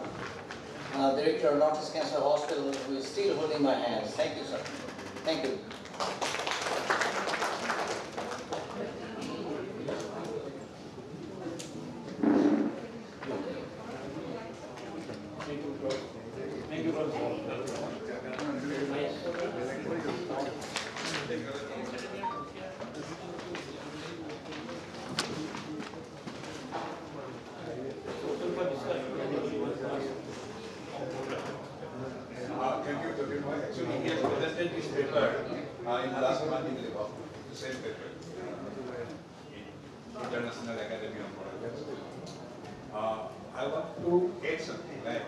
Director of Northeast Cancer Hospital, who is still holding my hands. Thank you, sir. Thank you. Thank you, Professor. Thank you, Dr. Moy. Actually, he has presented this paper in the last month in Liverpool, the same paper, International Academy of Moral. I want to add something like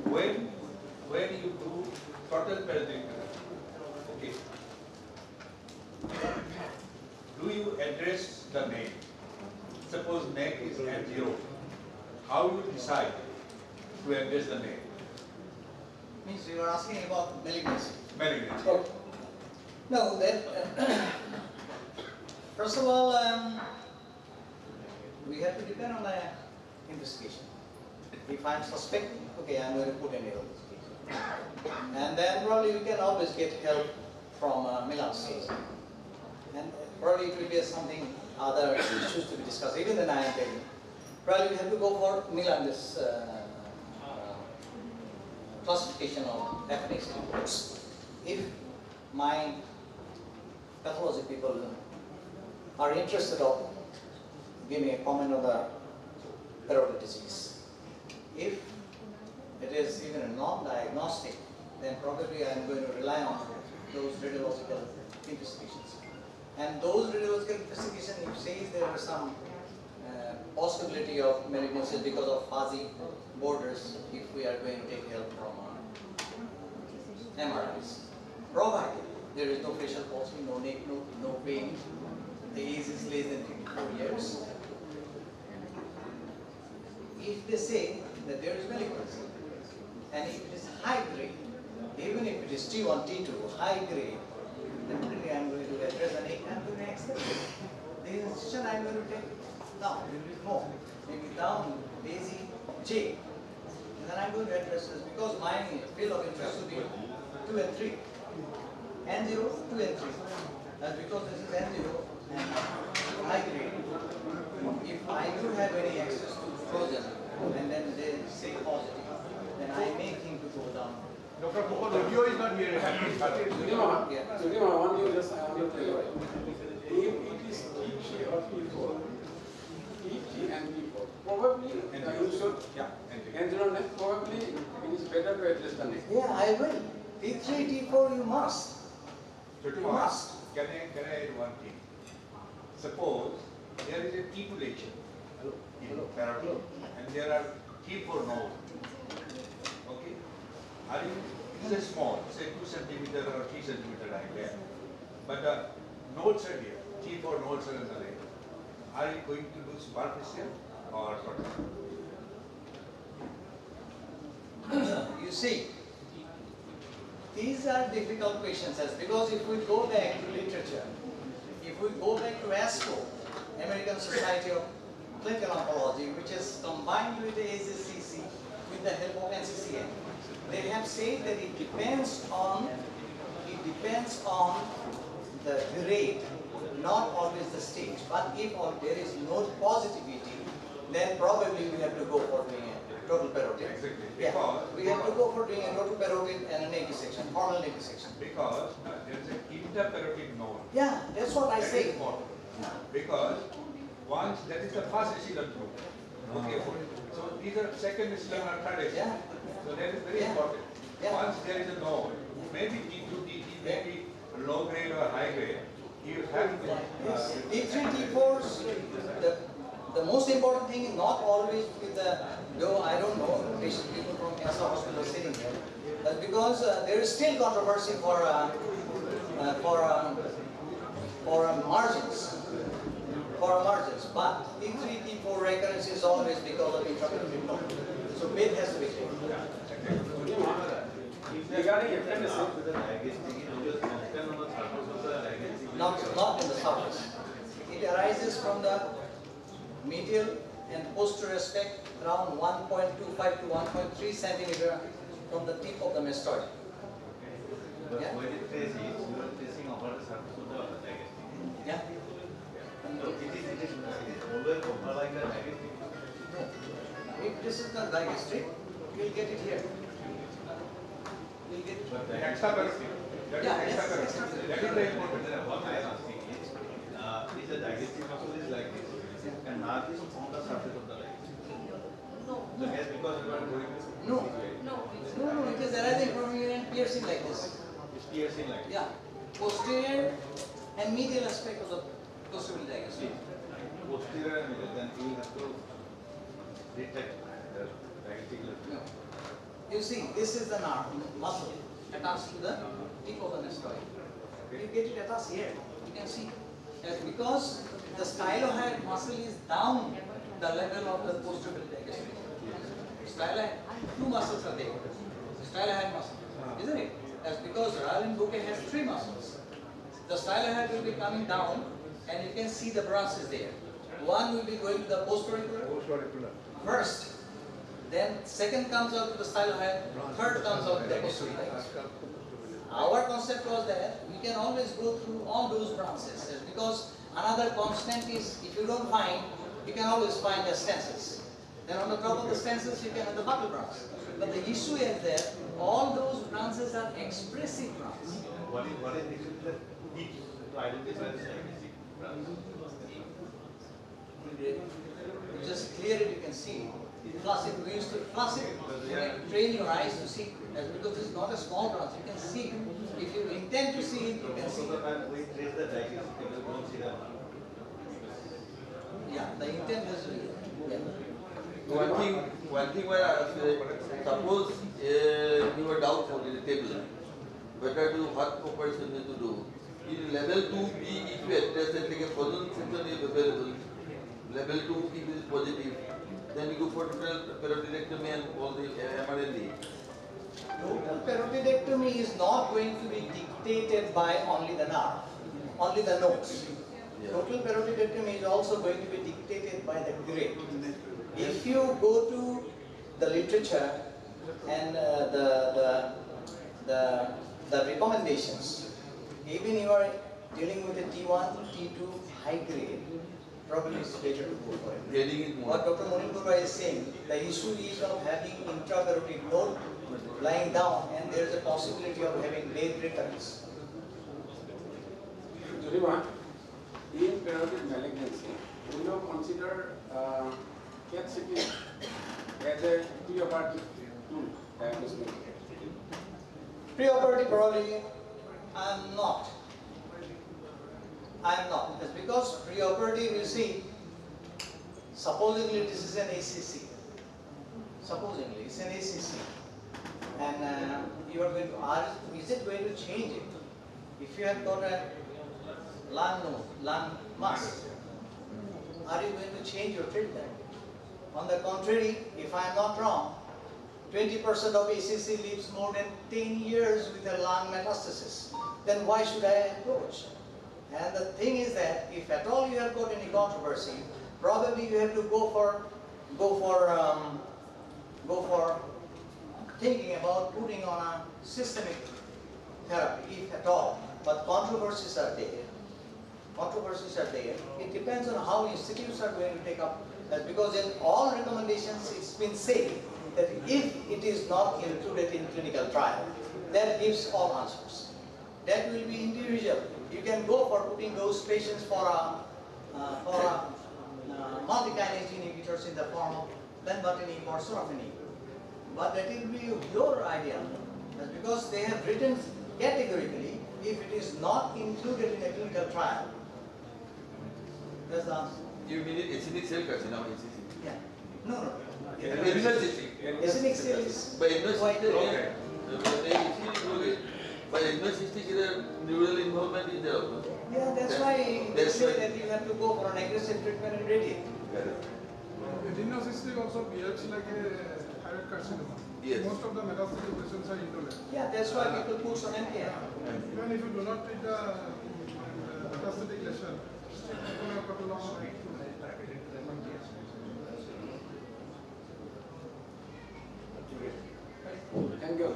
when you do total paradigm, okay, do you address the neck? Suppose neck is at 0. How you decide to address the neck? Means you are asking about malignancy. Malignancy. Okay. No, that first of all, we have to depend on the investigation. If I'm suspecting, okay, I'm going to put an investigation. And then probably we can always get help from Milan state. And probably it will be something other issues to be discussed. Even then I am telling you. Probably we have to go for Milan this classification of FNX reports. If my pathology people are interested of giving a comment on the parotid disease. If it is even a non-diagnostic, then probably I am going to rely on those radiological investigations. And those radiological investigations, if says there are some possibility of malignancy because of fuzzy borders, if we are going to take help from MRIs, provided there is no facial palsy, no neck, no pain, the age is less than 54 years. If they say that there is malignancy, and if it is high grade, even if it is T1, T2, high grade, then really I am going to address the neck, I am going to accept it. The incision I am going to take down, a little bit more, maybe down, lazy J. And then I am going to address this because my field of interest will be 2 and 3. N0, 2 and 3. That's because this is N0 and high grade. If I do have any access to frozen and then they say positive, then I may think to go down. Dr. Popper, the video is not here. Sudhima, I want you just tell you. If it is T3 or T4, T3 and T4, probably you should, and probably it is better to address the neck. Yeah, I will. T3, T4 you must. So you must. Can I add one thing? Suppose there is a T2 lesion in parotid and there are T4 nodes. Okay? Are you, it is a small, say 2 centimeter or 3 centimeter like that. But the nodes are here, T4 nodes are in the leg. Are you going to do superficial or what? You see, these are difficult questions because if we go back to literature, if we go back to ASCO, American Society of Clinical Oncology, which is combined with the ACCC with the help of NCCN, they have said that it depends on the grade, not always the stage. But if there is no positivity, then probably we have to go for doing a total parotid. Exactly. Yeah, we have to go for doing a total parotid and a neck dissection, formal neck dissection. Because there is an interparotid node. Yeah, that's what I say. Because once that is the first echelon group. Okay, so these are second echelon or third echelon. So that is very important. Once there is a node, maybe T2, T3, maybe low grade or high grade, you have to. T3, T4s, the most important thing is not always with the, though I don't know, people from cancer hospital sitting here, but because there is still controversy for margins. But T3, T4 recurrence is always because of intraparotid node. So bed has to be taken. Regarding FNS, not in the surface. It arises from the medial and posterior aspect around 1.25 to 1.3 centimeter from the tip of the mastoid. Yeah? When it traces, you are tracing over the surface of the digestive. Yeah. So it is always like the digestive. If this is the digestive, you'll get it here. You'll get it. But the extraparotid. That is extraparotid. That is the important. What I am asking is the digestive muscle is like this, and nerve is on the surface of the leg. No. So just because you are going this. No. No, it is arising from here and piercing like this. It's piercing like this. Yeah. Posterior and medial aspect of the posterior digestive. Posterior and middle, then you have to detect the digestive leg. No. You see, this is the nerve muscle attached to the tip of the mastoid. You get it attached here. You can see. Yes, because the stylohyoid muscle is down the level of the posterior digestion. Stylohyoid, two muscles are there. Stylohyoid muscle, isn't it? That's because Ralin bouquet has three muscles. The stylohyoid will be coming down, and you can see the branches there. One will be going to the post-auricular first, then second comes out to the stylohyoid, third comes out to the posterior. Our concept was that we can always go through all those branches, because another constant is, if you don't find, you can always find the stances. Then on the top of the stances you can have the buckle branch. But the issue is that all those branches are expressive branches. What is the heat to identify the specific branch? Just clear it, you can see. Flash it, we used to flash it, train your eyes to see. That's because it's not a small branch, you can see. If you intend to see it, you can see. We trace the diagram, you don't see that. Yeah, the intent is real. Yeah. One thing where I say, suppose you are doubtful in the table, better to what operation need to do. In level 2B, if you address it like a frozen section is available, level 2 if it is positive, then you go for total peroneectomy and all the MRLD. Total peroneectomy is not going to be dictated by only the nerve, only the nodes. Yeah. Total peroneectomy is also going to be dictated by the grade. If you go to the literature and the recommendations, even you are dealing with a T1, T2 high grade, probably it's better to go for it. What Dr. Monipura is saying, the issue is of having intracarotid node lying down, and there is a possibility of having late recurrence. Jurivan, in carotid malignancy, do you consider CAT-CT as a preoperative tool diagnostic? Preoperative probably I am not. It's because preoperative, you see, supposedly this is an ACC. Supposedly it's an ACC. And you are going to ask, is it going to change it? If you have got a lung node, lung mass, are you going to change your treatment? On the contrary, if I am not wrong, 20% of ACC lives more than 10 years with a lung metastasis. Then why should I approach? And the thing is that if at all you have got any controversy, probably you have to go for thinking about putting on a systemic therapy, if at all. But controversies are there. It depends on how institutes are going to take up that, because in all recommendations it's been said that if it is not included in clinical trial, that gives all answers. That will be individual. You can go for putting those patients for multi-kinase inhibitors in the form of lenvatinib or sorafenib. But that will be your idea. That's because they have written categorically, if it is not included in a clinical trial. That's the answer. You mean acidic cell carcinoma, ACC? Yeah. No. Acidic cell is quite by agnostic neural involvement is there also. Yeah, that's why they say that you have to go for an aggressive treatment and radiate. Adenosystic also behaves like a thyroid carcinoma. Yes. Most of the metastatic patients are indolent. Yeah, that's why people push on MTR. Even if you do not treat the metastatic lesion, people have got a long time. Thank you.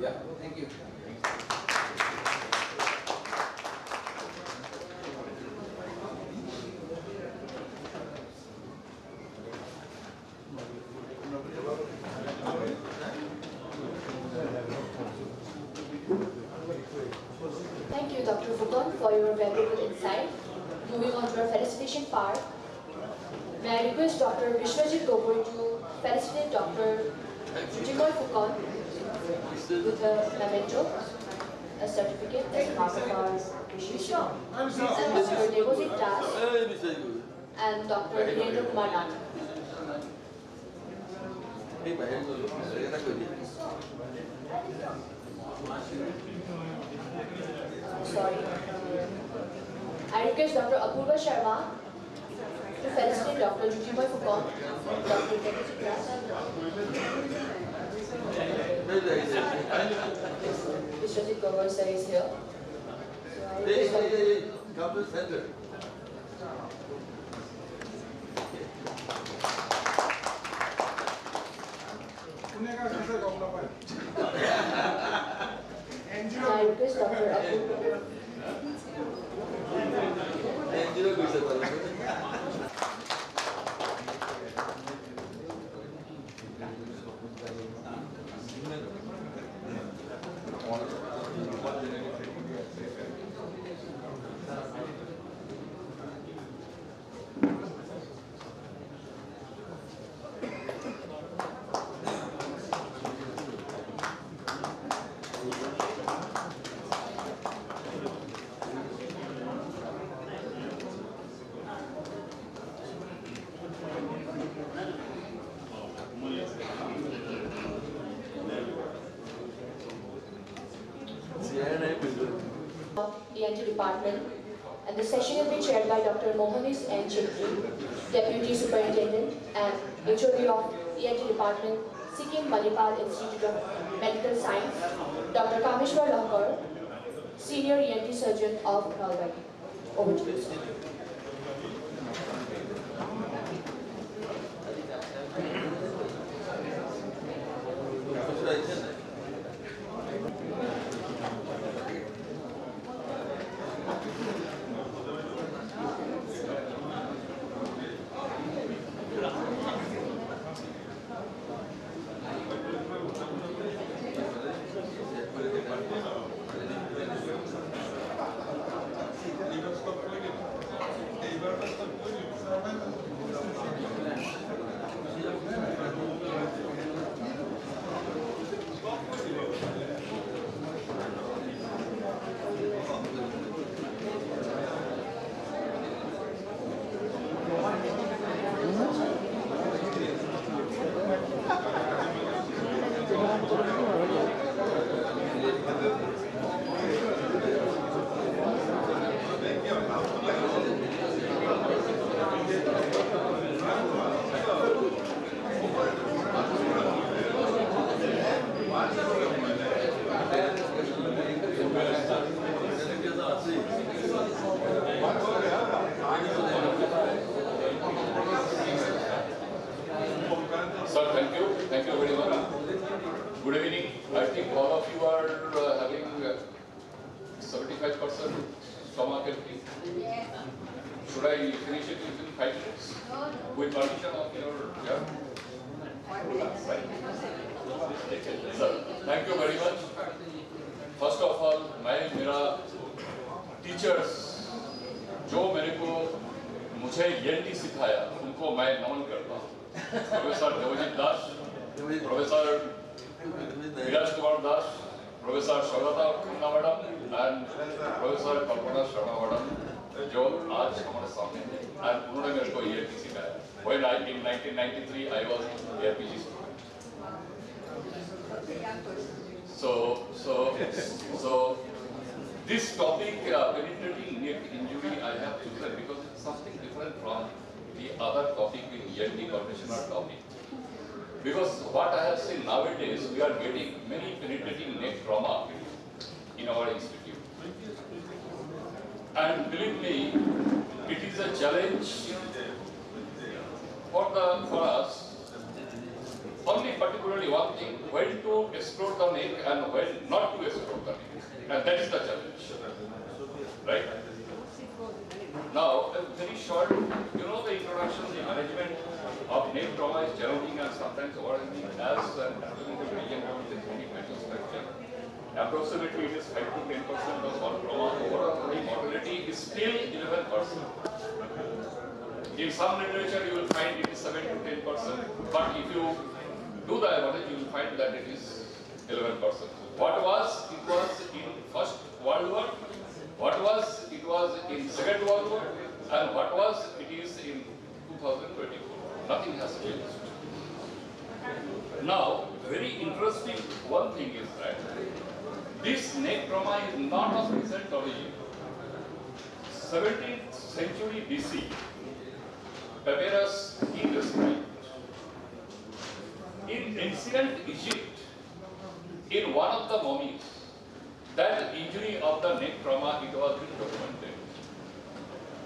Yeah. Thank you. Thank you, Dr. Futon, for your valuable insight. Moving on to our felicitation part, may I request Dr. Vishwajit Gogoi to felicitate Dr. Jimoy Futon with a memento, a certificate as a mark of our appreciation, and Dr. Devosit Das and Dr. Hirendra Kumar Nath. Sorry. I request Dr. Apurva Sharma to felicitate Dr. Jujimoy Fukong, Dr. Jagdish Kras. Vishwajit Gogoi sir is here. Come to the center. I request Dr. Apurva. ENT department, and the session will be chaired by Dr. Mohanis N. Chitri, Deputy Superintendent and HOD of ENT department, Sikkim Manipal Institute of Medical Science, Dr. Kameshwar Lahkar, Senior ENT Surgeon of Nalbari. Over to you, sir. Sir, thank you. Thank you very much. Good evening. I think all of you are having 75% stomach empty. Should I finish it within 5 minutes? With permission of your Sir, thank you very much. First of all, मेरा teachers जो मेरे को मुझे ENT सिखाया उनको मैं नमन करता हूँ. Professor Devajit Das, Professor Viraj Kumar Das, Professor Shagata Khanna Madam, and Professor Kalpana Sharma Madam, जो आज हमारे सामने हैं, and उन्होंने मेरे को ENT सिखाया. When in 1993 I was ARPG student. So this topic, penetrating neck injury, I have chosen because it's something different from the other topic in ENT conventional topic. Because what I have seen nowadays, we are getting many penetrating neck trauma in our institute. And believe me, it is a challenge for us. Only particularly one thing, when to explore the neck and when not to explore the neck. And that is the challenge. Right? Now, very short, you know the introduction, the management of neck trauma is challenging and sometimes overwhelming as an abdominal region with many metal structure. Approximately it is 5 to 10% of all trauma. Overall mortality is still 11%. In some literature you will find it is 7 to 10%, but if you do the average you will find that it is 11%. What was it was in First World War, what was it was in Second World War, and what was it is in 2024. Nothing has changed. Now, very interesting one thing is that this neck trauma is not of recent origin. 17th century BC, papyrus he described. In ancient Egypt, in one of the mummies, that injury of the neck trauma, it was documented.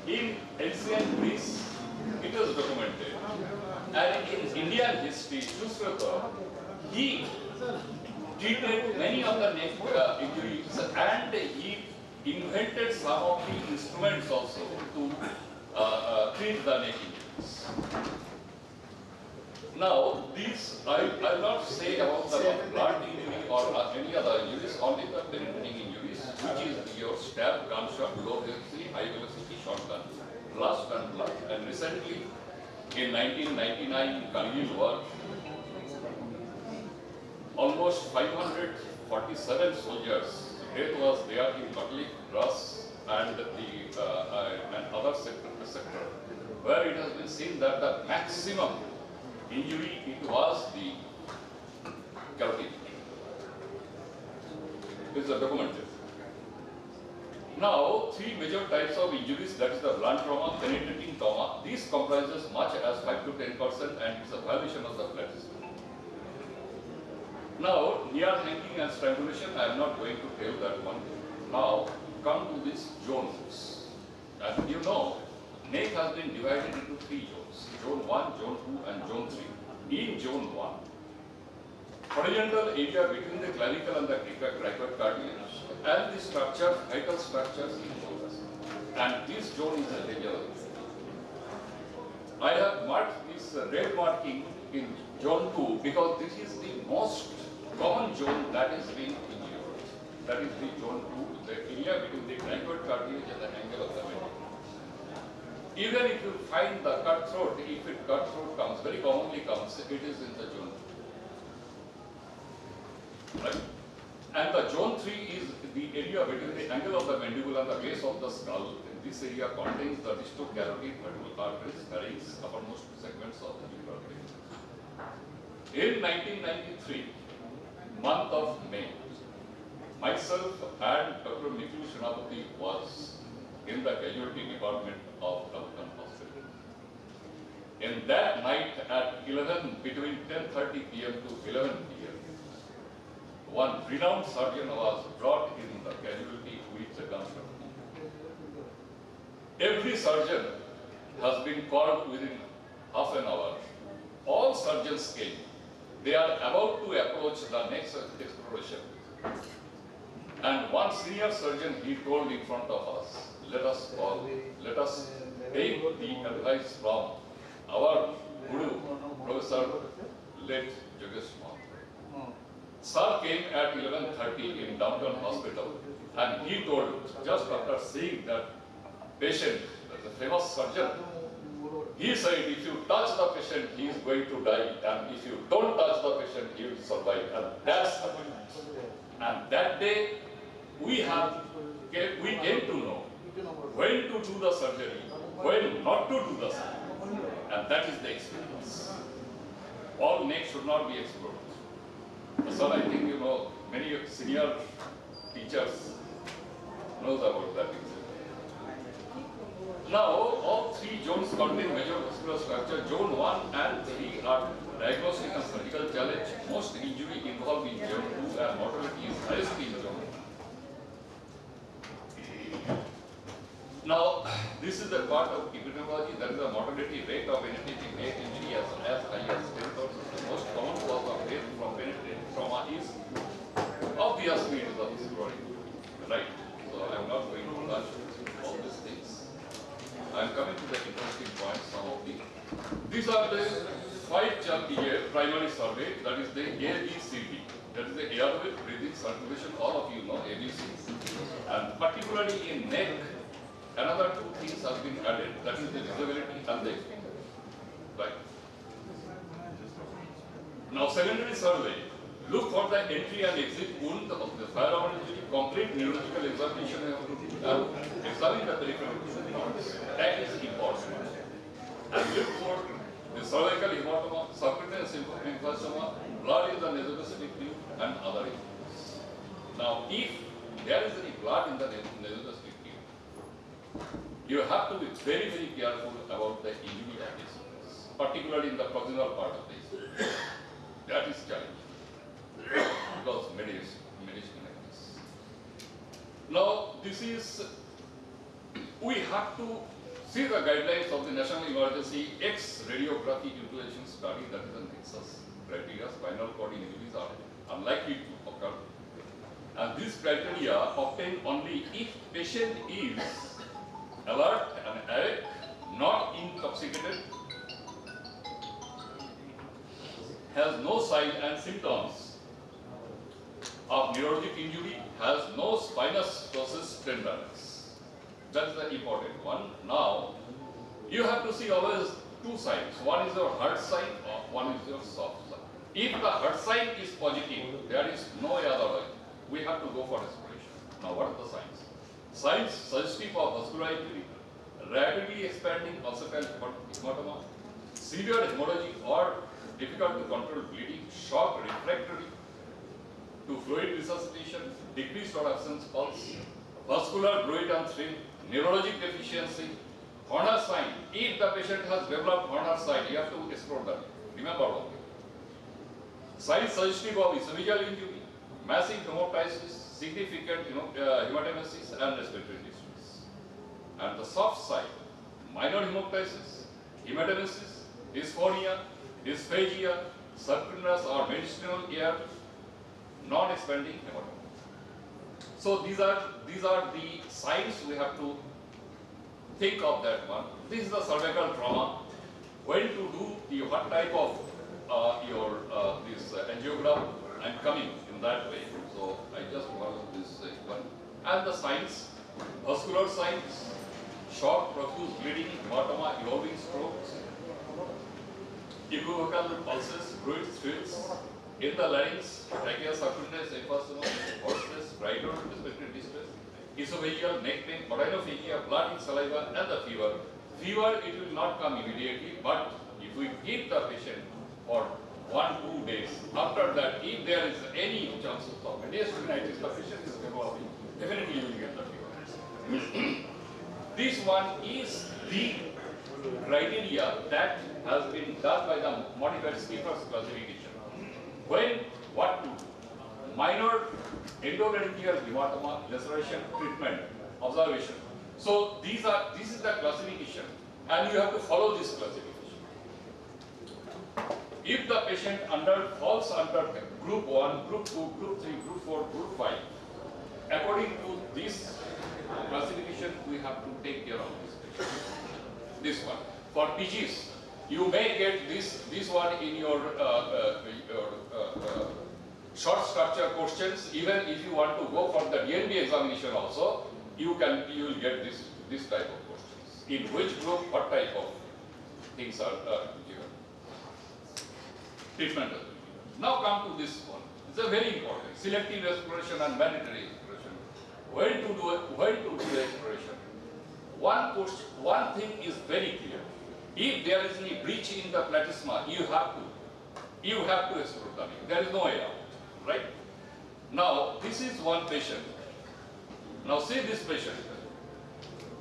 In ancient Greece, it was documented. And in Indian history, Shushrata, he treated many of the neck injuries, and he invented some of the instruments also to treat the neck injuries. Now, these, I will not say about the blunt injury or any other injuries, only the penetrating injuries, which is your stab, gunshot, low velocity, high velocity shotgun, blast and blood. And recently, in 1999 Kargil war, almost 547 soldiers' death was there in Batlik, Dras, and and other sector, where it has been seen that the maximum injury, it was the carotid. This is documented. Now, three major types of injuries, that is the blunt trauma, penetrating trauma. This comprises much as 5 to 10%, and it's a violation of the flat system. Now, near hanging and strangulation, I am not going to tell that one. Now, come to these zones. And you know, neck has been divided into 3 zones. Zone 1, Zone 2, and Zone 3. In Zone 1, horizontal area between the clavicle and the cricoid cartilage, and the structure, vital structures in shoulders. And this zone is a dangerous. I have marked this red marking in Zone 2 because this is the most common zone that is being injured. That is the Zone 2, the area between the cricoid cartilage and the angle of the mandible. Even if you find the cut throat, if it cut throat comes, very commonly comes, it is in the Zone 2. Right? And the Zone 3 is the area between the angle of the mandible and the base of the skull. And this area contains the distal carotid vertebral arteries carrying uppermost segments of the vertebrae. In 1993, month of May, myself and Dr. Nikhil Srinapati was in the casualty department of Dalton Hospital. In that night at between 10:30 p.m. to 11 p.m., one renowned surgeon was brought in the casualty with a gunshot. Every surgeon has been called within half an hour. All surgeons came. They are about to approach the next exploration. And one senior surgeon, he told in front of us, let us take the advice from our Guru, Professor late Jogesh Mohan. Sir came at 11:30 in Downtown Hospital, and he told, just after seeing that patient, the famous surgeon, he said, if you touch the patient, he is going to die, and if you don't touch the patient, he will survive. And that's the point. And that day, we came to know when to do the surgery, when not to do the surgery. And that is the experience. All neck should not be explored. So I think you know, many senior teachers knows about that. Now, all 3 zones contain major muscular structure. Zone 1 and 3 are diagnostic and surgical challenge. Most injury involved in Zone 2 and mortality is highest in Zone 1. Now, this is a part of epidemiology. That is the mortality rate of penetrating neck injury as high as 10,000. The most common cause of death from penetrating trauma is obviously it is the sclerotic. Right? So I am not going to touch all these things. I am coming to the interesting points. Some of these are the 5 chunk primary survey. That is the ABCD. That is the airway, breathing, circulation. All of you know ABC. And particularly in neck, another 2 things have been added. That is the visibility and the experience. Right. Now, secondary survey. Look for the entry and exit wound of the firearm injury. Complete neurological examination and examine the peripheral nerves. That is important. And look for the cervical hematoma, subcutaneous lymphoma, blood in the nasogastric tube, and other injuries. Now, if there is any blood in the nasogastric tube, you have to be very, very careful about the injury of this, particularly in the proximal part of this. That is challenging because medicine like this. Now, this is, we have to see the guidelines of the National Emergency X radiography utilization study, that is the nexus criteria. Spinal cord injuries are unlikely to occur. And these criteria obtained only if patient is alert and awake, not intoxicated, has no signs and symptoms of neurologic injury, has no spinous process tenderness. That's the important one. Now, you have to see always two signs. One is your heart sign, or one is your soft sign. If the heart sign is positive, there is no other way. We have to go for respiration. Now, what are the signs? Signs suggestive of vascular injury, rapidly expanding occipital hematoma, severe hemorrhagic or difficult to control bleeding, shock refractory to fluid resuscitation, decreased or absence pulse, vascular fluid and shrimp, neurologic deficiency, Horner sign. If the patient has developed Horner sign, you have to explore that. Remember only. Signs suggestive of esophageal injury, massive hemoptysis, significant hematemesis and respiratory distress. And the soft side, minor hemoptysis, hematemesis, dysphonia, dysphagia, subcutaneous or mediastinal air, non-expanding hematoma. So these are the signs we have to think of that one. This is the cervical trauma. When to do the what type of this angiogram, I'm coming in that way. So I just follow this one. And the signs, vascular signs, shock, profuse bleeding, hematoma, evolving strokes, equivocal pulses, fluids, in the larynx, trachea, subcutaneous, emphysema, hoarseness, dry throat, respiratory distress, esophageal, neck pain, odynophagia, blood in saliva, and the fever. Fever, it will not come immediately, but if we keep the patient for 1-2 days, after that, if there is any chance of mediastinitis, the patient is developing, definitely you will get the fever. This one is the criteria that has been done by the modified Schieffer's classification. When, what to do? Minor endopharyngeal hematoma, laceration, treatment, observation. So this is the classification, and you have to follow this classification. If the patient falls under group 1, group 2, group 3, group 4, group 5, according to this classification, we have to take care of this patient. This one. For PGs, you may get this one in your short structure questions. Even if you want to go for the DNB examination also, you will get this type of questions. In which group, what type of things are given. Treatment. Now come to this one. It's a very important. Selective exploration and mandatory exploration. When to do exploration? One thing is very clear. If there is any breach in the platysma, you have to explore the vein. There is no way out, right? Now, this is one patient. Now see this patient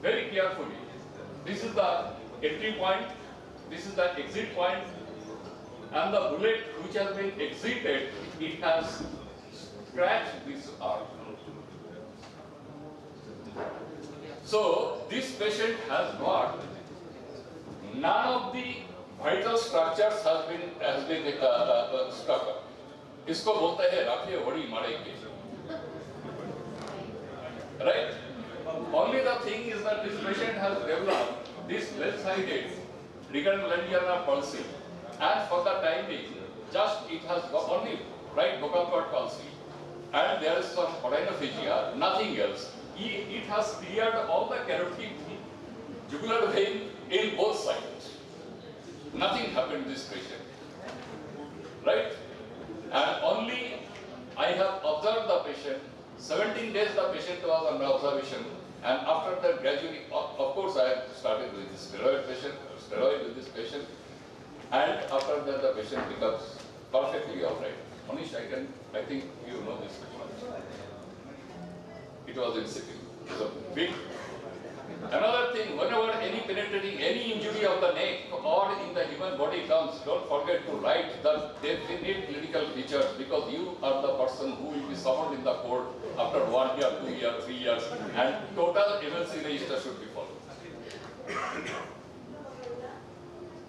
very carefully. This is the entry point, this is the exit point, and the bullet which has been exited, it has scratched this arm. So this patient has got none of the vital structures has been struck up. इसको बोलते हैं राखिए वड़ी मारेंगे. Right? Only the thing is that this patient has developed this left-sided recurrent palsy, and for the time being, just it has got only right vocal cord palsy, and there is some odynophagia, nothing else. It has cleared all the carotid jugular vein in both sides. Nothing happened to this patient, right? And only I have observed the patient. 17 days the patient was under observation, and after that gradually, of course, I have started with this steroid with this patient, and after that the patient becomes perfectly all right. Manish, I think you know this one. It was in Sikkim. It was a big Another thing, whenever any penetrating, any injury of the neck or in the human body comes, don't forget to write the definite clinical features, because you are the person who will be summoned in the court after 1 year, 2 years, 3 years, and total MLC register should be followed.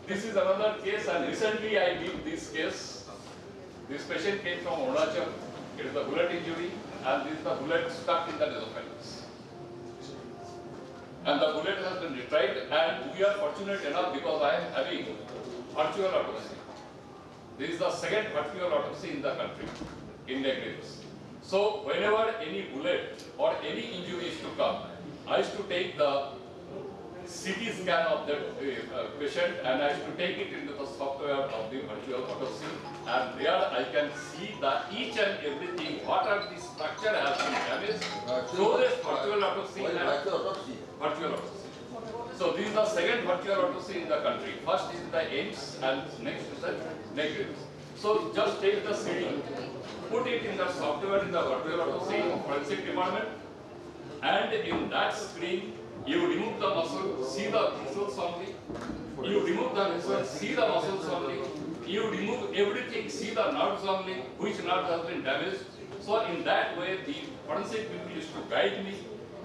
This is another case, and recently I did this case. This patient came from Arunachal. It is a bullet injury, and this is the bullet stuck in the nasopharynx. And the bullet has been retrieved, and we are fortunate enough because I am having virtual autopsy. This is the second virtual autopsy in the country, in negligence. So whenever any bullet or any injury is to come, I used to take the CT scan of that patient, and I used to take it into the software of the virtual autopsy, and there I can see that each and everything, what are the structure has been damaged. So this virtual autopsy and virtual autopsy. So this is the second virtual autopsy in the country. First is the AIMS and next is the negligence. So just take the CD, put it in the software in the virtual autopsy forensic department, and in that screen you remove the muscle, see the muscles only. You remove the muscle, see the muscles only. You remove everything, see the nerves only, which nerve has been damaged. So in that way, the forensic people used to guide me,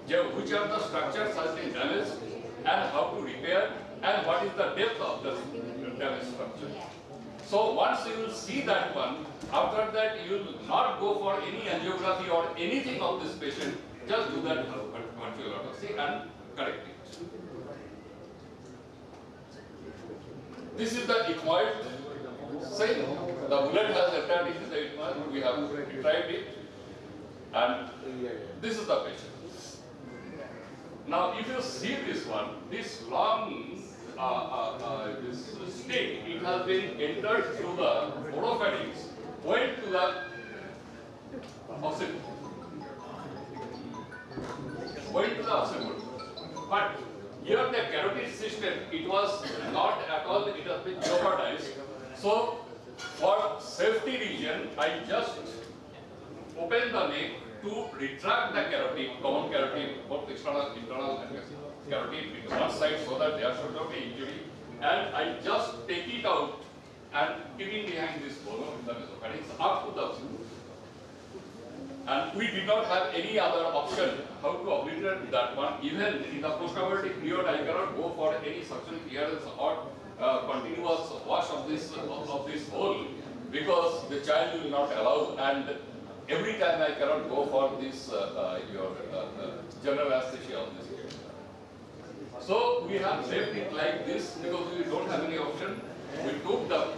which of the structures has been damaged, and how to repair, and what is the depth of the damaged structure. So once you will see that one, after that you will not go for any angiography or anything of this patient, just do that virtual autopsy and correct it. This is the ethmoid. Same. The bullet has entered into the ethmoid. We have retrieved it, and this is the patient. Now, if you see this one, this long this stick, it has been entered through the oropharynx, went to the occipital. Went to the occipital. But here the carotid system, it was not at all, it has been jeopardized. So, for safety reason, I just open the neck to retract the carotid, common carotid, both external, internal, and carotid in one side so that there should not be injury. And I just take it out and keeping behind this bone in the nasopharynx up to the occipital. And we did not have any other option how to obliterate that one. Even in the post-operative period, I cannot go for any suction clearance or continuous wash of this hole, because the child will not allow, and every time I cannot go for this general anesthesia of this case. So we have left it like this because we don't have any option. We took the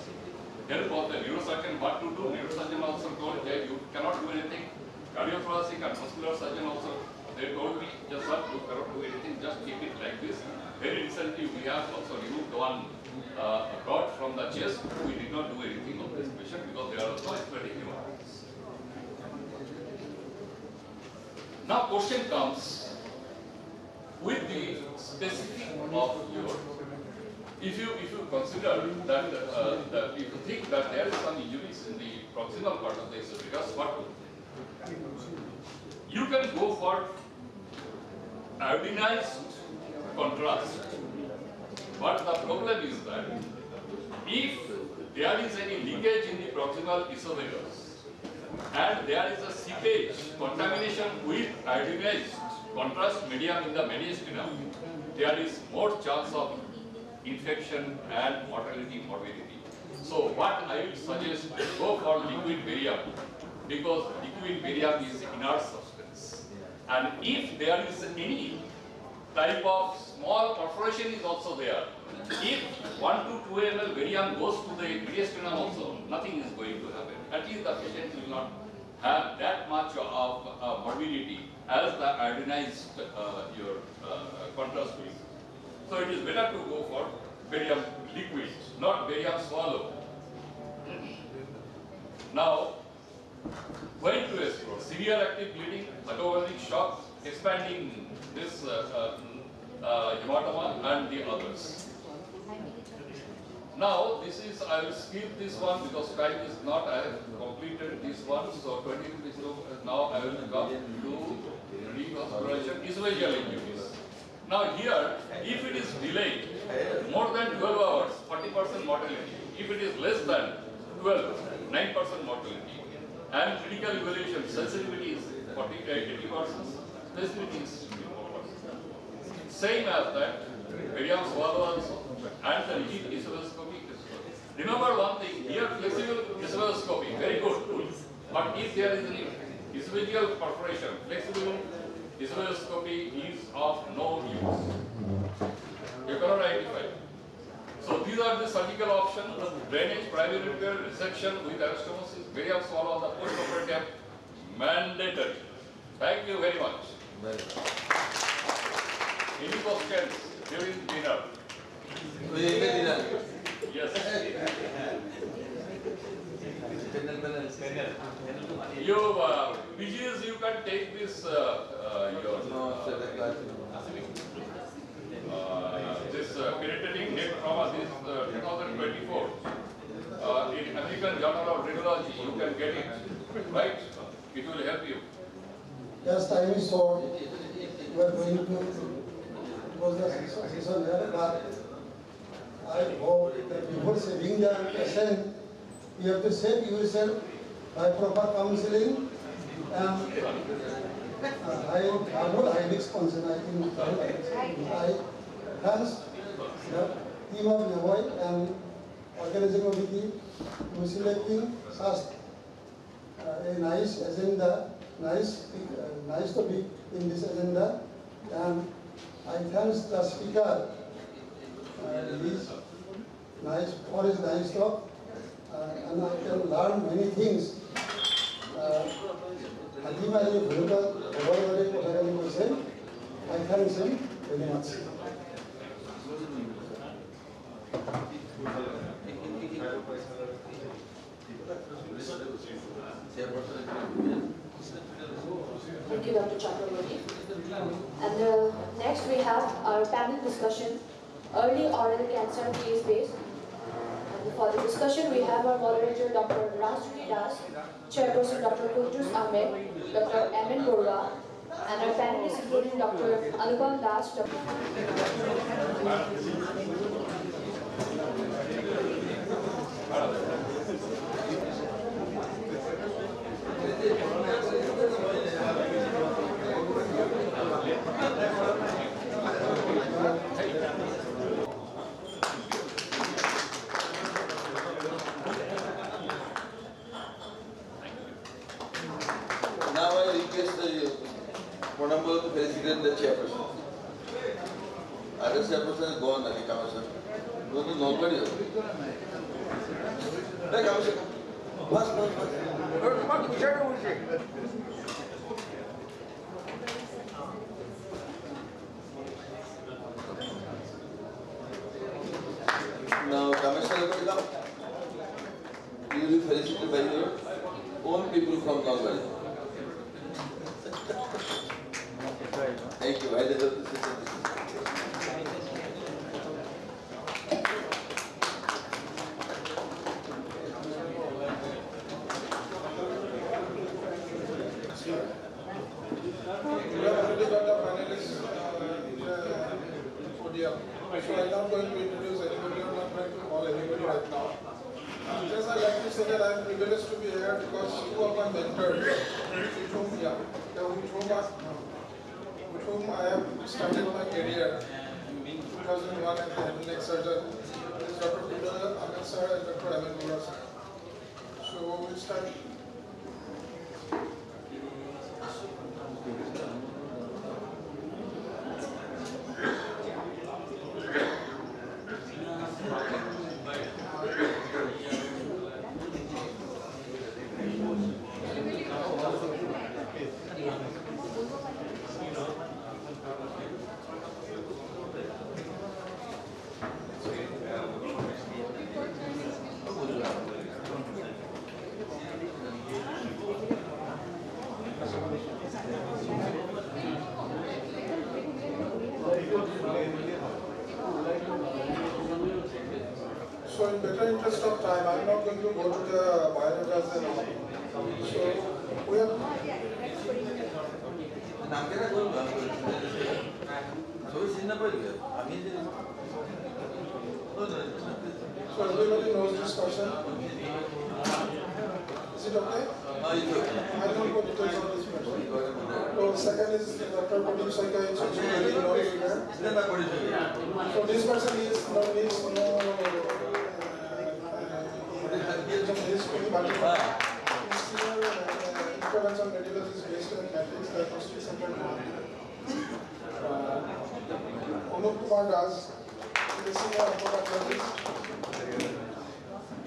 help of the neurosurgeon what to do. Neurosurgeon also told that you cannot do anything. Cardiothoracic and muscular surgeon also, they told me, just what, you cannot do anything, just keep it like this. Very recently we have also removed one rod from the chest. We did not do anything of this patient because they are also athletic humans. Now question comes with the specific of your, if you consider that, if you think that there is some injuries in the proximal part of the esophagus, what you can go for iodinized contrast. But the problem is that if there is any leakage in the proximal esophagus and there is a seepage, contamination with iodinized contrast medium in the mediastinum, there is more chance of infection and mortality, morbidity. So what I will suggest, go for liquid barium, because liquid barium is inert substance. And if there is any type of small perforation is also there, if 1 to 2 ml barium goes to the mediastinum also, nothing is going to happen. At least the patient will not have that much of morbidity as the iodinized contrast will. So it is better to go for barium liquid, not barium swallow. Now, going to explore severe active bleeding, autonomic shock, expanding this hematoma and the others. Now, this is, I will skip this one because time is not, I have completed this one, so 20 minutes, now I will come to reconsideration, esophageal injuries. Now here, if it is delayed more than 12 hours, 40% mortality. If it is less than 12, 9% mortality. And critical evaluation, sensitivity is 80%, specificity is 64%. Same as that, medium swallow also, and the rigid esophageoscopy. Remember one thing, here flexible esophageoscopy, very good. But if there is an esophageal perforation, flexible esophageoscopy is of no use. You cannot identify. So these are the surgical options: drainage, primary repair, resection with anastomosis, medium swallow on the post-operative, mandatory. Thank you very much. Any questions during dinner? Yes. You BGS, you can take this this penetrating neck trauma, this 2024 in American Journal of Radiology. You can get it, right? It will help you. Yes, time is short. We are going to close the session here, but I hope that before saving the patient, you have to save yourself by proper counseling. And I have no high risk concern. I think I thanks the team of Nebaoicon and organizing committee to selecting such a nice agenda, nice topic in this agenda. And I thanks the speaker. His nice for his nice talk, and I can learn many things. I thank him very much. Thank you, Dr. Chakraborty. And next we have our panel discussion, early oral cancer case-based. And for the discussion, we have our moderator, Dr. Rajyoti Das, Chairperson Dr. Kudus Ahmed, Dr. Amin Borga, and our panelists including Dr. Anupam Das, Dr. Now I request the Honorable to felicitate the chairperson. Other chairperson is gone, the commission. Go to nobody. The commission. Now, Commissioner, you will be felicitated by your own people from Nalbari. Thank you. I deserve to sit in this. We have already got the panelists podium. So I'm not going to introduce anybody, I'm not going to call anybody right now. Just I'd like to say that I'm privileged to be here because two of my mentors, with whom I have started my career in 2001 as a head and neck surgeon, is Dr. Kudus Ahmed sir and Dr. Amin Borga sir. So we'll start. So in better interest of time, I'm not going to go to the biodatas and all. So we have So everybody knows this person? Is it okay? I don't go details on this person. So second is Dr. Pradeep Saika, it's also very knowledge here. So this person is no needs no influence on radiology is based on matrix diagnostic center. Anup Kumar Das, he is senior oncologist.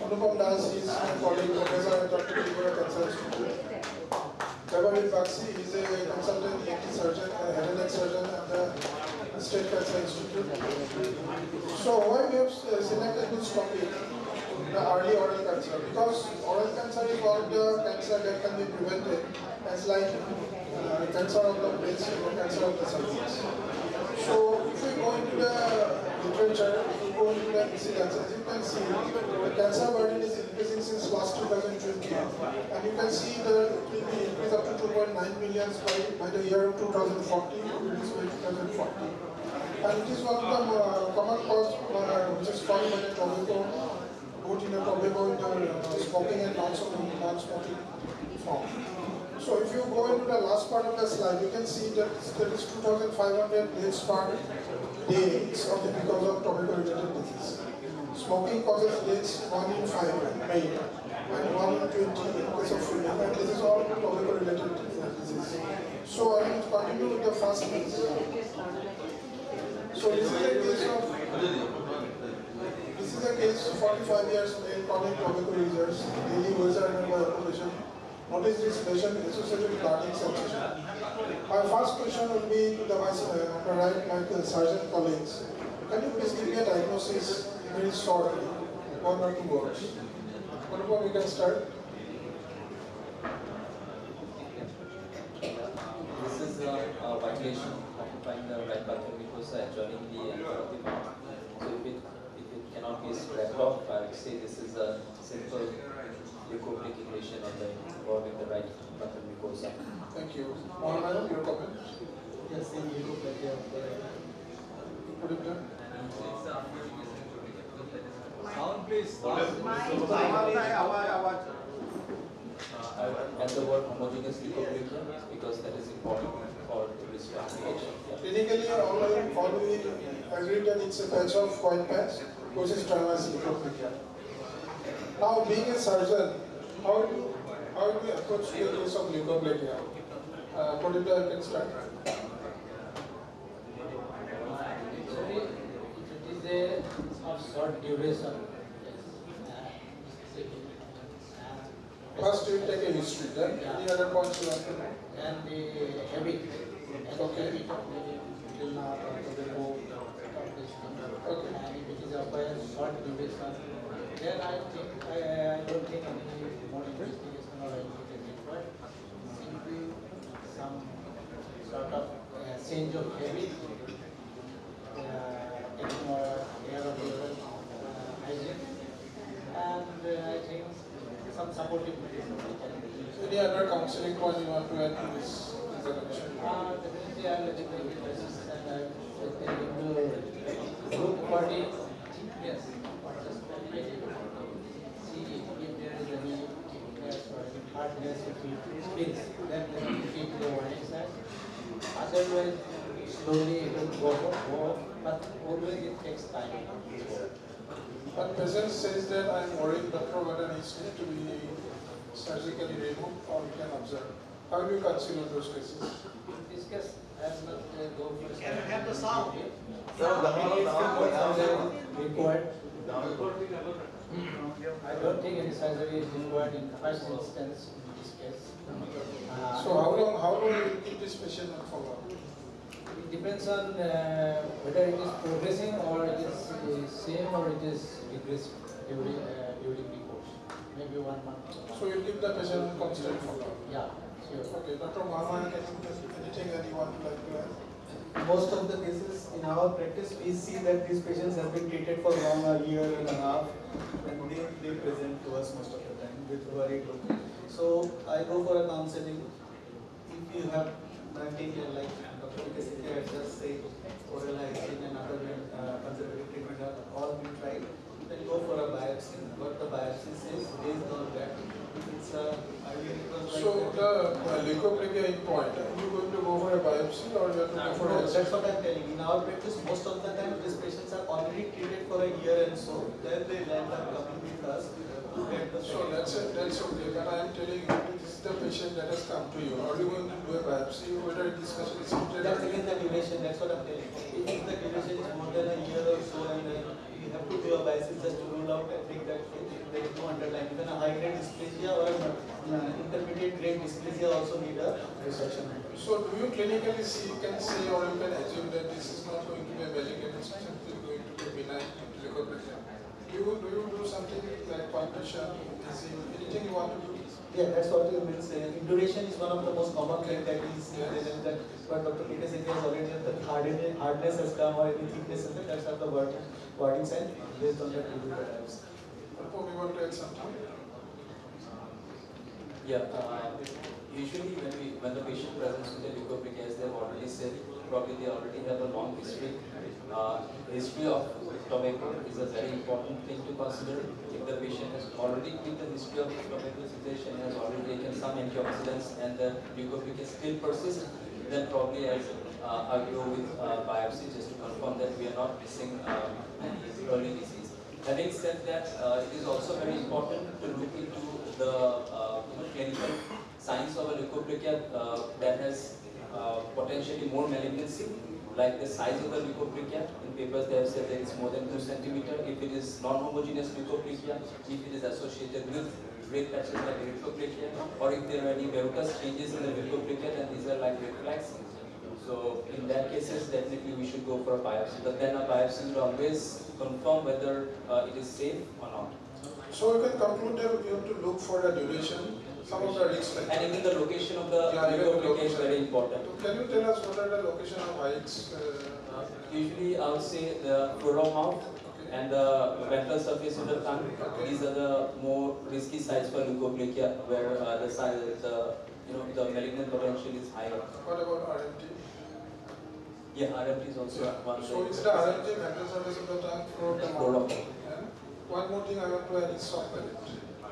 Anupam Das is my colleague, professor at Dr. Tripura Cancer Institute. Beverly Baxi is a consultant ENT surgeon, head and neck surgeon at the State Cancer Institute. So why we have selected this topic, the early oral cancer? Because oral cancer is one of the cancer that can be prevented, as like cancer of the breast or cancer of the cervix. So if we go into the literature, if we go into the incidence, as you can see, the cancer burden is increasing since last 2020. And you can see that it will be increased up to 2.9 million by the year 2040, it will reach by 2040. And it is one of the common cause which is caused by the tobacco, both in the tobacco, in the smoking and non-smoking form. So if you go into the last part of the slide, you can see that there is 2,500 deaths per day because of tobacco-related disease. Smoking causes deaths 1 in 5 male and 1 in 20 in case of female, and this is all tobacco-related disease. So I will continue with the first case. So this is a case 45 years male, chronic tobacco users, daily user and by occupation. Notice this patient associated with cardiac sensation. My first question will be to my surgeon colleagues. Can you please give me a diagnosis very shortly, 1 or 2 words? What we can start? This is a violation occupying the right button mucosa adjoining the angle of the mouth. So if it cannot be scraped off, I would say this is a simple leukoplaque invasion of the involving the right button mucosa. Thank you. Mohammed, your comment? Yes, in leukoplaque of the sound, please. And the word homogeneous leukoplakia because that is important for the risk application. Clinically, all we agree that it's a patch of white patch, which is transverse leukoplakia. Now, being a surgeon, how do you approach the case of leukoplakia? Pradipta, you can start. Actually, if it is of short duration, first you take a history, then any other points you want to know? And the habit. Okay. Okay. And if it is of a short duration, then I don't think any more investigation or anything is required. Simply some sort of change of habit, taking more care of your hygiene, and I think some supportive medicine. Any other counseling point you want to add to this examination? Definitely, I will take the basis and I will take into group party. Yes. See if there is any weakness or any hardness if it spins, then keep the warning sign. Otherwise, slowly it will go, but always it takes time. But patient says that I'm worried, doctor, whether it needs to be surgically removed or we can observe. How do you consider those cases? In this case, I am not go for Can you have the sound? Required. I don't think any surgery is required in the first instance in this case. So how long will you keep this patient on follow-up? It depends on whether it is progressing or it is same or it is regressing during the course. Maybe 1 month. So you keep the patient on constant follow-up? Yeah, sure. Okay, Dr. Mohammed, anything that you want to like to add? Most of the cases in our practice, we see that these patients have been treated for around a year and a half, and they present to us most of the time with very good. So I go for a counseling. If you have like Dr. Nikasika had just said, oral hygiene and other conservative treatment have all been tried, then go for a biopsy. What the biopsy says, based on that, if it's earlier it was like. So the leukoplakia in point, are you going to go for a biopsy or you have to go for a? That's what I'm telling you. In our practice, most of the time these patients are already treated for a year and so, then they end up coming with us to get the. So that's okay. But I am telling you, this is the patient that has come to you. Are you going to do a biopsy? Whether discussion is needed? That's again the duration. That's what I'm telling you. If the duration is more than a year or so, and then you have to do a biopsy just to rule out and think that there is no underlying. Even a high-grade dysplasia or intermediate-grade dysplasia also need a resection. So do you clinically can say or you can assume that this is not going to be a malignant, it's simply going to be benign leukoplakia? Do you do something like palpation, anything you want to do? Yeah, that's what you mean. Induration is one of the most common things that is that what Dr. Peter said has already the hardness has come or any thickness in the that's not the wordings and based on that we do the types. We want to add something. Yeah, usually when the patient presents with a leukoplakia, as they have already said, probably they already have a long history. History of tobacco is a very important thing to consider. If the patient has already with the history of tobacco cessation, has already taken some antioxidants and the leukoplakia still persists, then probably I'll go with biopsy just to confirm that we are not missing any early disease. Having said that, it is also very important to look into the clinical signs of a leukoplakia that has potentially more malignancy, like the size of the leukoplakia. In papers they have said that it's more than 2 centimeters. If it is non-homogeneous leukoplakia, if it is associated with red patches like erythroplakia, or if there are any verrucous changes in the leukoplakia, then these are like red flags. So in that cases, definitely we should go for a biopsy. But then a biopsy will always confirm whether it is safe or not. So we can conclude that we have to look for the duration, some of the risk factors. And even the location of the leukoplakia is very important. Can you tell us what are the location of heights? Usually I would say the floor of mouth and the ventral surface of the tongue. These are the more risky sites for leukoplakia, where the size, the malignant potential is higher. What about RMT? Yeah, RMT is also one. So it's the RMT, ventral surface of the tongue, floor of the mouth. And one more thing I want to add is soft palate.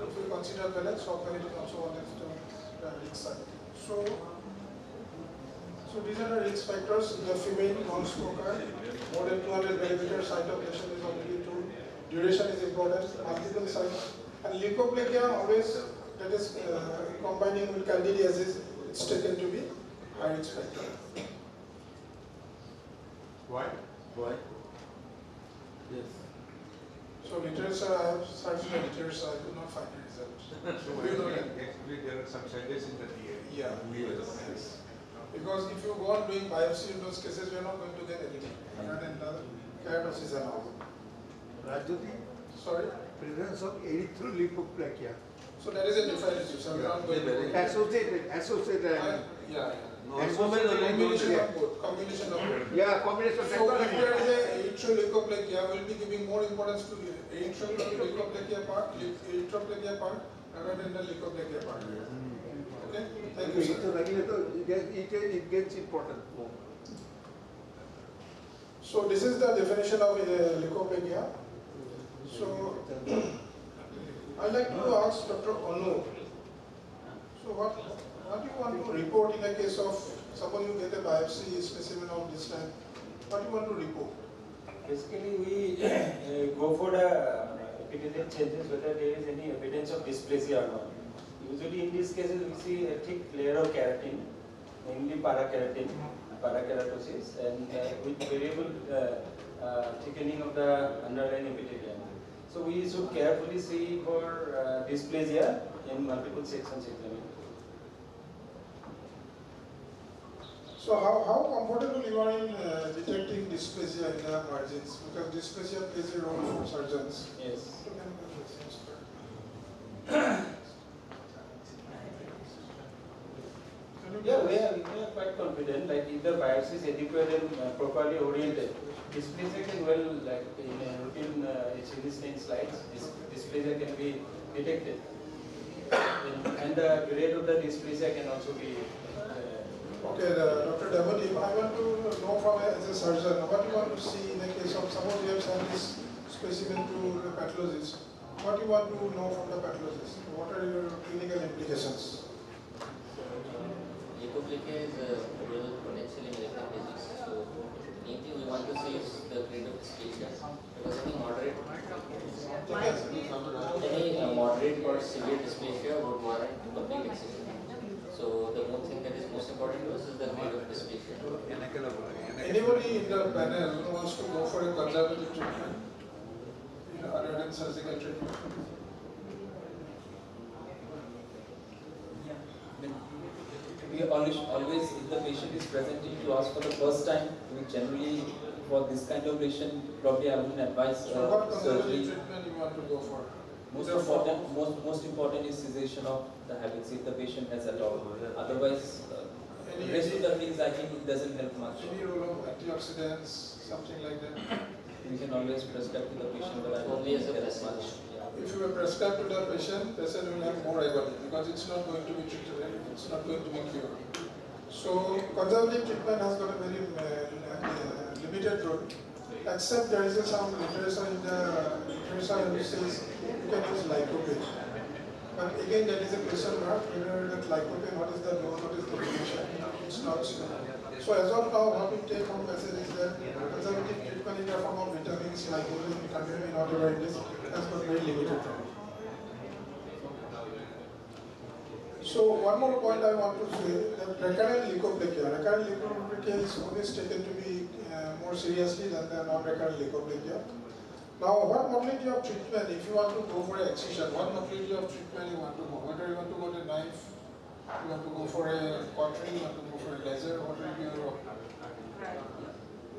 If we consider palate, soft palate is also one of the risk side. So these are the risk factors. The female non-smoker, more than 200 millimeter site of lesion is already true. Duration is important, multiple sites. And leukoplakia always, that is combining with candidiasis, it's taken to be high risk factor. Why? Yes. So literature, I have searched the literature, I could not find the result. So you know that actually there are some changes in the DNA. Yeah. Yes. Because if you go on doing biopsy in those cases, you are not going to get anything other than the keratosis and all. Rajyoti? Sorry? Presence of erythroleukoplakia. So that is a different issue. So we are not going to Associated. Yeah. Combination of both. Combination of both. Yeah, combination of So if there is a erythroleukoplakia, we will be giving more importance to the erythroleukoplakia part, erythroplakia part, rather than the leukoplakia part. Okay? Thank you, sir. It gets important. So this is the definition of leukoplakia. So I'd like to ask Dr. Onu. So what do you want to report in a case of, suppose you get a biopsy specimen of this type, what do you want to report? Basically, we go for the epithelial changes, whether there is any evidence of dysplasia or not. Usually in these cases, we see a thick layer of keratin, mainly parakeratin, parakeratosis, and with variable thickening of the underlying epithelium. So we should carefully see for dysplasia in multiple sections examined. So how comfortable you are in detecting dysplasia in the margins? Because dysplasia plays a role for surgeons. Yes. Yeah, we are quite confident. Like if the biopsy is adequate and properly oriented, dysplasia can well, like in a routine HLD stain slides, dysplasia can be detected, and the grade of the dysplasia can also be Okay, Dr. Devadeep, I want to know from as a surgeon, what you want to see in the case of, suppose you have sent this specimen to the pathologist, what you want to know from the pathologist? What are your clinical implications? Leukoplakia is a real potentially malignant disease. So, main thing we want to see is the grade of dysplasia, because any moderate or severe dysplasia would warrant complete excision. So, the one thing that is most important to us is the grade of dysplasia. Anybody in the panel who wants to go for a conservative treatment, other than surgical treatment? We always, if the patient is presenting to us for the first time, we generally, for this kind of lesion, probably I wouldn't advise what surgery. treatment you want to go for? Most important is cessation of the habits if the patient has at all. Otherwise, the rest of the things I think it doesn't help much. Any role of antioxidants, something like that? We can always prescribe to the patient, but I don't think it helps much. If you prescribe to the patient will have more agony because it's not going to be treated, it's not going to be cured. So conservative treatment has got a very limited role, except there is some literature in the literature which says you can use lycopene. But again, that is a question mark whether that lycopene, what is the dose, what is the duration, it's not sure. So as of now, what we take home message is that conservative treatment in the form of vitamins, lycopene, curcumin, whatever it is, has got very limited role. So one more point I want to say, that recurrent leukoplakia is always taken to be more seriously than the non-recurrent leukoplakia. Now, what modality of treatment, if you want to go for an excision, what modality of treatment you want to go? Whether you want to go to knife, you want to go for a cautery, you want to go for a laser, what will be your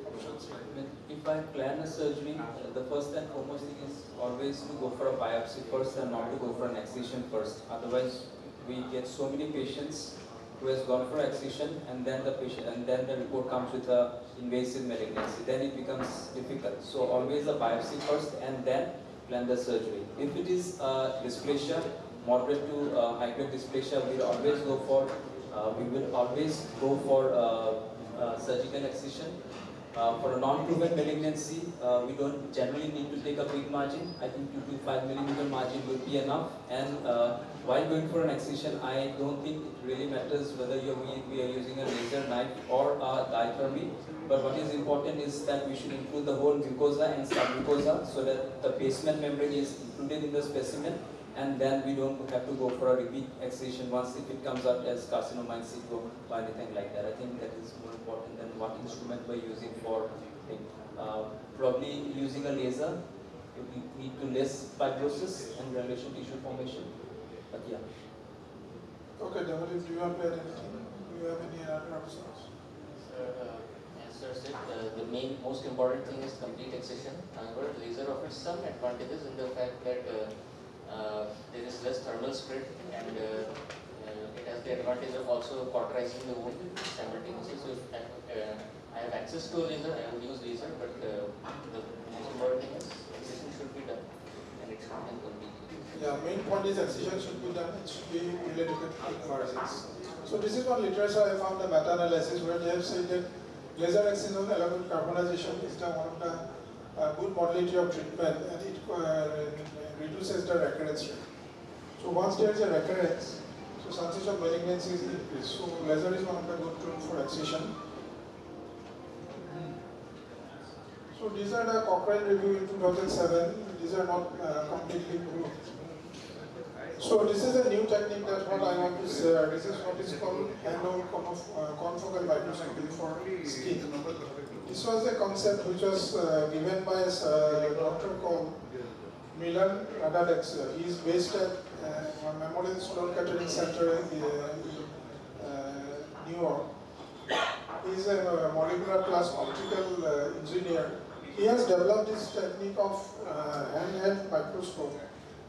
options like? If I plan a surgery, the first and foremost thing is always to go for a biopsy first and not to go for an excision first. Otherwise, we get so many patients who has gone for excision and then the report comes with a invasive malignancy. Then it becomes difficult. So always a biopsy first and then plan the surgery. If it is dysplasia, moderate to high-grade dysplasia, we will always go for surgical excision. For a non-proven malignancy, we don't generally need to take a big margin. I think 2 to 5 millimeter margin would be enough. And while going for an excision, I don't think it really matters whether we are using a laser knife or a diathermy. But what is important is that we should include the whole mucosa and submucosa so that the basement membrane is included in the specimen. And then we don't have to go for a repeat excision once if it comes out as carcinoma in situ or anything like that. I think that is more important than what instrument we're using for probably using a laser. We need to less fibrosis and granulation tissue formation. But yeah. Okay, Devadeep, do you want to add anything? Do you have any other observations? As sir said, the most important thing is complete excision. However, laser offers some advantages in the fact that there is less thermal spread and it has the advantage of also cauterizing the wound simultaneously. So if I have access to a laser, I would use laser, but the most important thing is excision should be done and it should be done completely. Yeah, main point is excision should be done, it should be related to margins. So this is one literature I found, a meta-analysis where they have said that laser excision along with carbonization is one of the good modality of treatment and it reduces the recurrence rate. So once there is a recurrence, so chances of malignancy is increased. So laser is one of the good tools for excision. So these are the Cochrane review in 2007. These are not completely proved. So this is a new technique that what I want to share. This is what is called handheld confocal microscopy for skin. This was a concept which was given by a doctor called Milan Radalex. He is based at Memorial Sloan Kettering Center in New York. He is a molecular class optical engineer. He has developed this technique of handheld microscope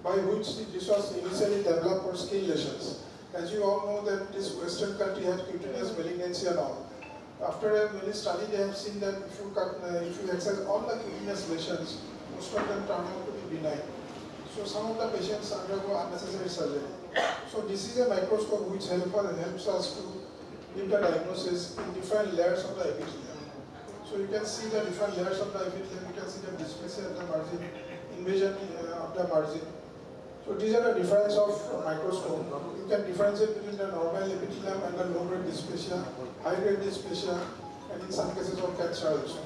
by which this was initially developed for skin lesions. As you all know that this Western country had cutaneous malignancy and all. After a many study, they have seen that if you excise all the cutaneous lesions, most of them turn out to be benign. So some of the patients undergo unnecessary surgery. So this is a microscope which helps us to give the diagnosis in different layers of the epithelium. So you can see the different layers of the epithelium, you can see the dysplasia of the margin, invasion of the margin. So these are the difference of microscope. You can differentiate between the normal epithelium and the low-grade dysplasia, high-grade dysplasia, and in some cases of cancer also.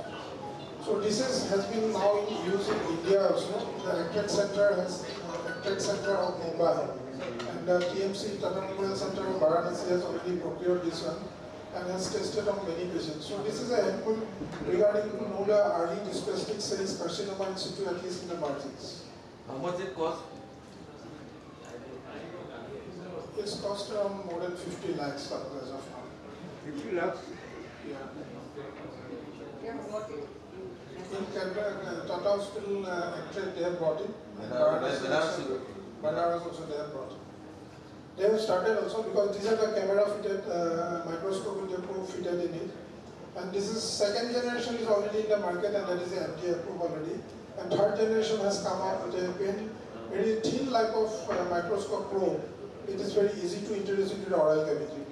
So this has been now in use in India also. The ACTED Center has ACTED Center of Mumbai, and the TMC Term Nebaoicon Center of Varanasi has already procured this one and has tested on many patients. So this is a helpful regarding to know the early dysplastic cells carcinoma in situ, at least in the margins. How much it cost? It's cost around more than 50 lakhs as of now. 50 lakhs? Yeah. In Canada, Tata Hospital, actually they have brought it. Banaras also they have brought it. They have started also because these are the camera fitted, microscope with the probe fitted in it. And this is second generation is already in the market, and that is the FDA approved already. And third generation has come out with a very thin like of microscope probe. It is very easy to introduce into the oral cavity.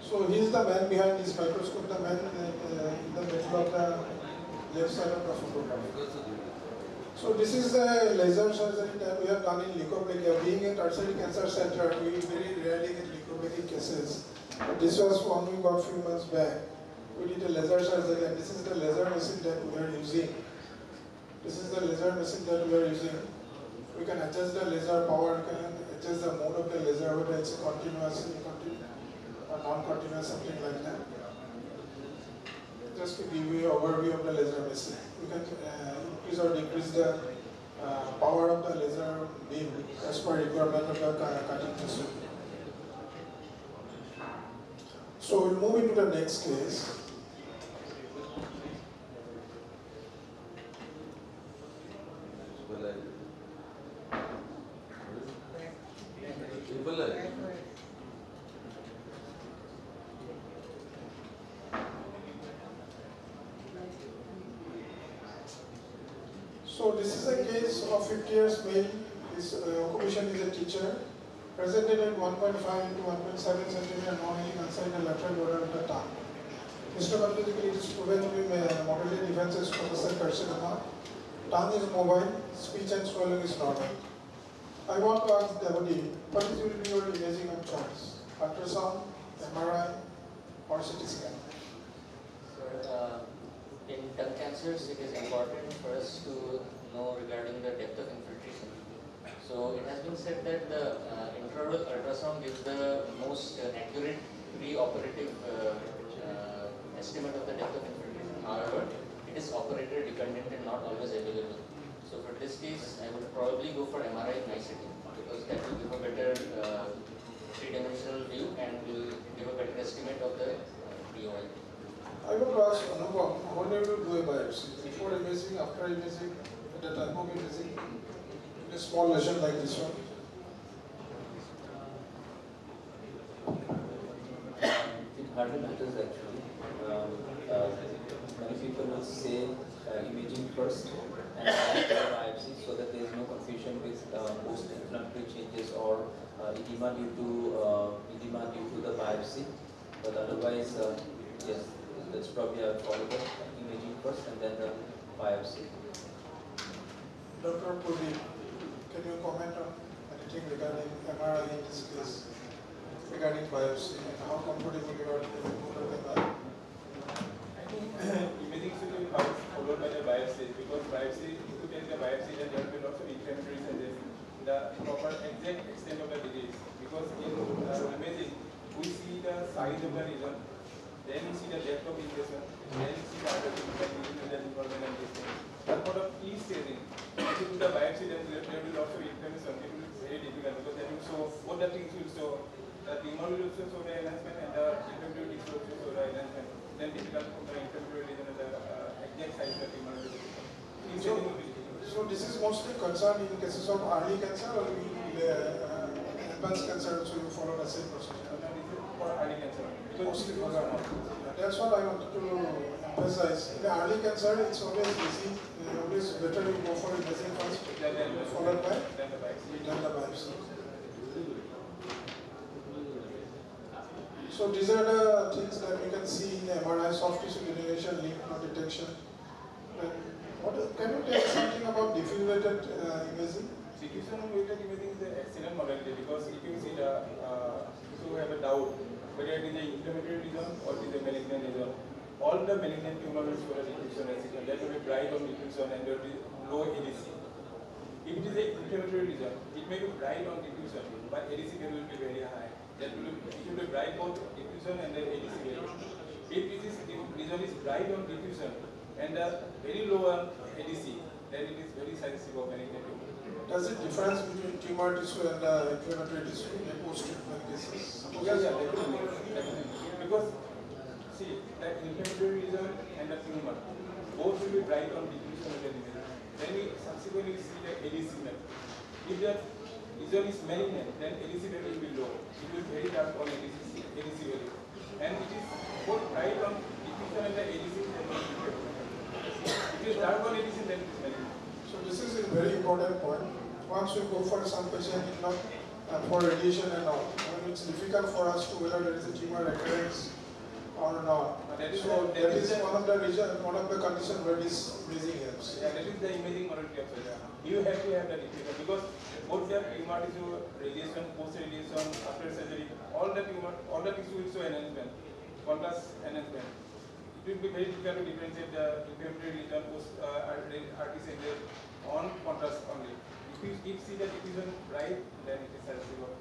So he is the man behind this microscope, the man in the middle of the left side of the photograph. So this is the laser surgery that we have done in leukoplakia. Being a tertiary cancer center, we very rarely get leukoplakia cases. But this was one we got a few months back. We did a laser surgery, and this is the laser machine that we are using. This is the laser machine that we are using. We can adjust the laser power, can adjust the mode of the laser, whether it's continuous, or non-continuous, something like that. Just to give you an overview of the laser machine. We can increase or decrease the power of the laser beam as per requirement of the cutting machine. So we'll move into the next case. So this is a case of 50 years male. His occupation is a teacher. Presented at 1.5 into 1.7 centimeter non-healing outside the lateral border of the tongue. Histopathologically, it is proven to be moderately defenses for carcinoma. Tongue is mobile, speech and swallowing is normal. I want to ask Devadi, what will be your imaging of choice? Ultrasound, MRI, or CT scan? In tongue cancers, it is important for us to know regarding the depth of infiltration. So it has been said that the intraoral ultrasound gives the most accurate pre-operative estimate of the depth of infiltration. However, it is operator dependent and not always available. So for this case, I would probably go for MRI nicety because that will give a better three-dimensional view and will give a better estimate of the DOI. I want to ask Anupam, when do you do a biopsy? Before imaging, after imaging, at the time of imaging, a small lesion like this one? It hardly matters actually. Many people will say imaging first and after biopsy so that there is no confusion with post-inflammatory changes or edema due to the biopsy. But otherwise, yes, that's probably a follow-up, imaging first and then the biopsy. Dr. Puri, can you comment on anything regarding MRI in this case, regarding biopsy, and how comfortable you are with that? I think imaging should be followed by the biopsy, because biopsy, if you take the biopsy, then there will be lots of inflammatory suggest the proper exact extent of the disease. Because in imaging, we see the size of the lesion, then we see the depth of invasion, then we see the other things like the involvement and this thing. But for the each staging, if you do the biopsy, then there will be lots of inflammation. It will be very difficult because then you show what the things will show. The tumor will also show the enhancement and the inflammatory will also show the enhancement. Then difficult for the inflammatory lesion and the exact size of the tumor will be. So this is mostly concerned in cases of early cancer or advanced cancer, so you follow the same procedure? For early cancer. Mostly for that. That's what I wanted to emphasize. In the early cancer, it's always easy, always better you go for imaging first, followed by then the biopsy. So these are the things that we can see in MRI, soft tissue delineation, lymph node detection. And can you tell something about diffuse-weighted imaging? Diffusion-weighted imaging is an excellent modality because if you see if you have a doubt whether it is an inflammatory lesion or it is a malignant lesion, all the malignant tumor will show a diffusion residual. That will be bright on diffusion and there will be low ADC. If it is an inflammatory lesion, it may be bright on diffusion, but ADC value will be very high. It will be bright both diffusion and the ADC value. If lesion is bright on diffusion and very low on ADC, then it is very sensitive of malignant tumor. Does it difference between tumor tissue and inflammatory tissue in post-treatment cases? Yeah, definitely. Because see, the inflammatory lesion and the tumor both will be bright on diffusion of the lesion. Then we subsequently see the ADC value. If the lesion is malignant, then ADC value will be low. It will be very dark on ADC value. And it is both bright on diffusion and the ADC value. If it is dark on ADC, then it is malignant. So this is a very important point. Once we go for some patient, not for radiation and all, it's difficult for us to whether there is a tumor recurrence or not. So that is one of the conditions where this imaging helps. Yeah, that is the imaging modality of surgery. You have to have that diffusion because both the tumor tissue, radiation, post-radiation, after surgery, all the tissue will show enhancement, contrast enhancement. It will be very difficult to differentiate the inflammatory lesion post-RTC on contrast only. If you see the diffusion bright, then it is sensitive.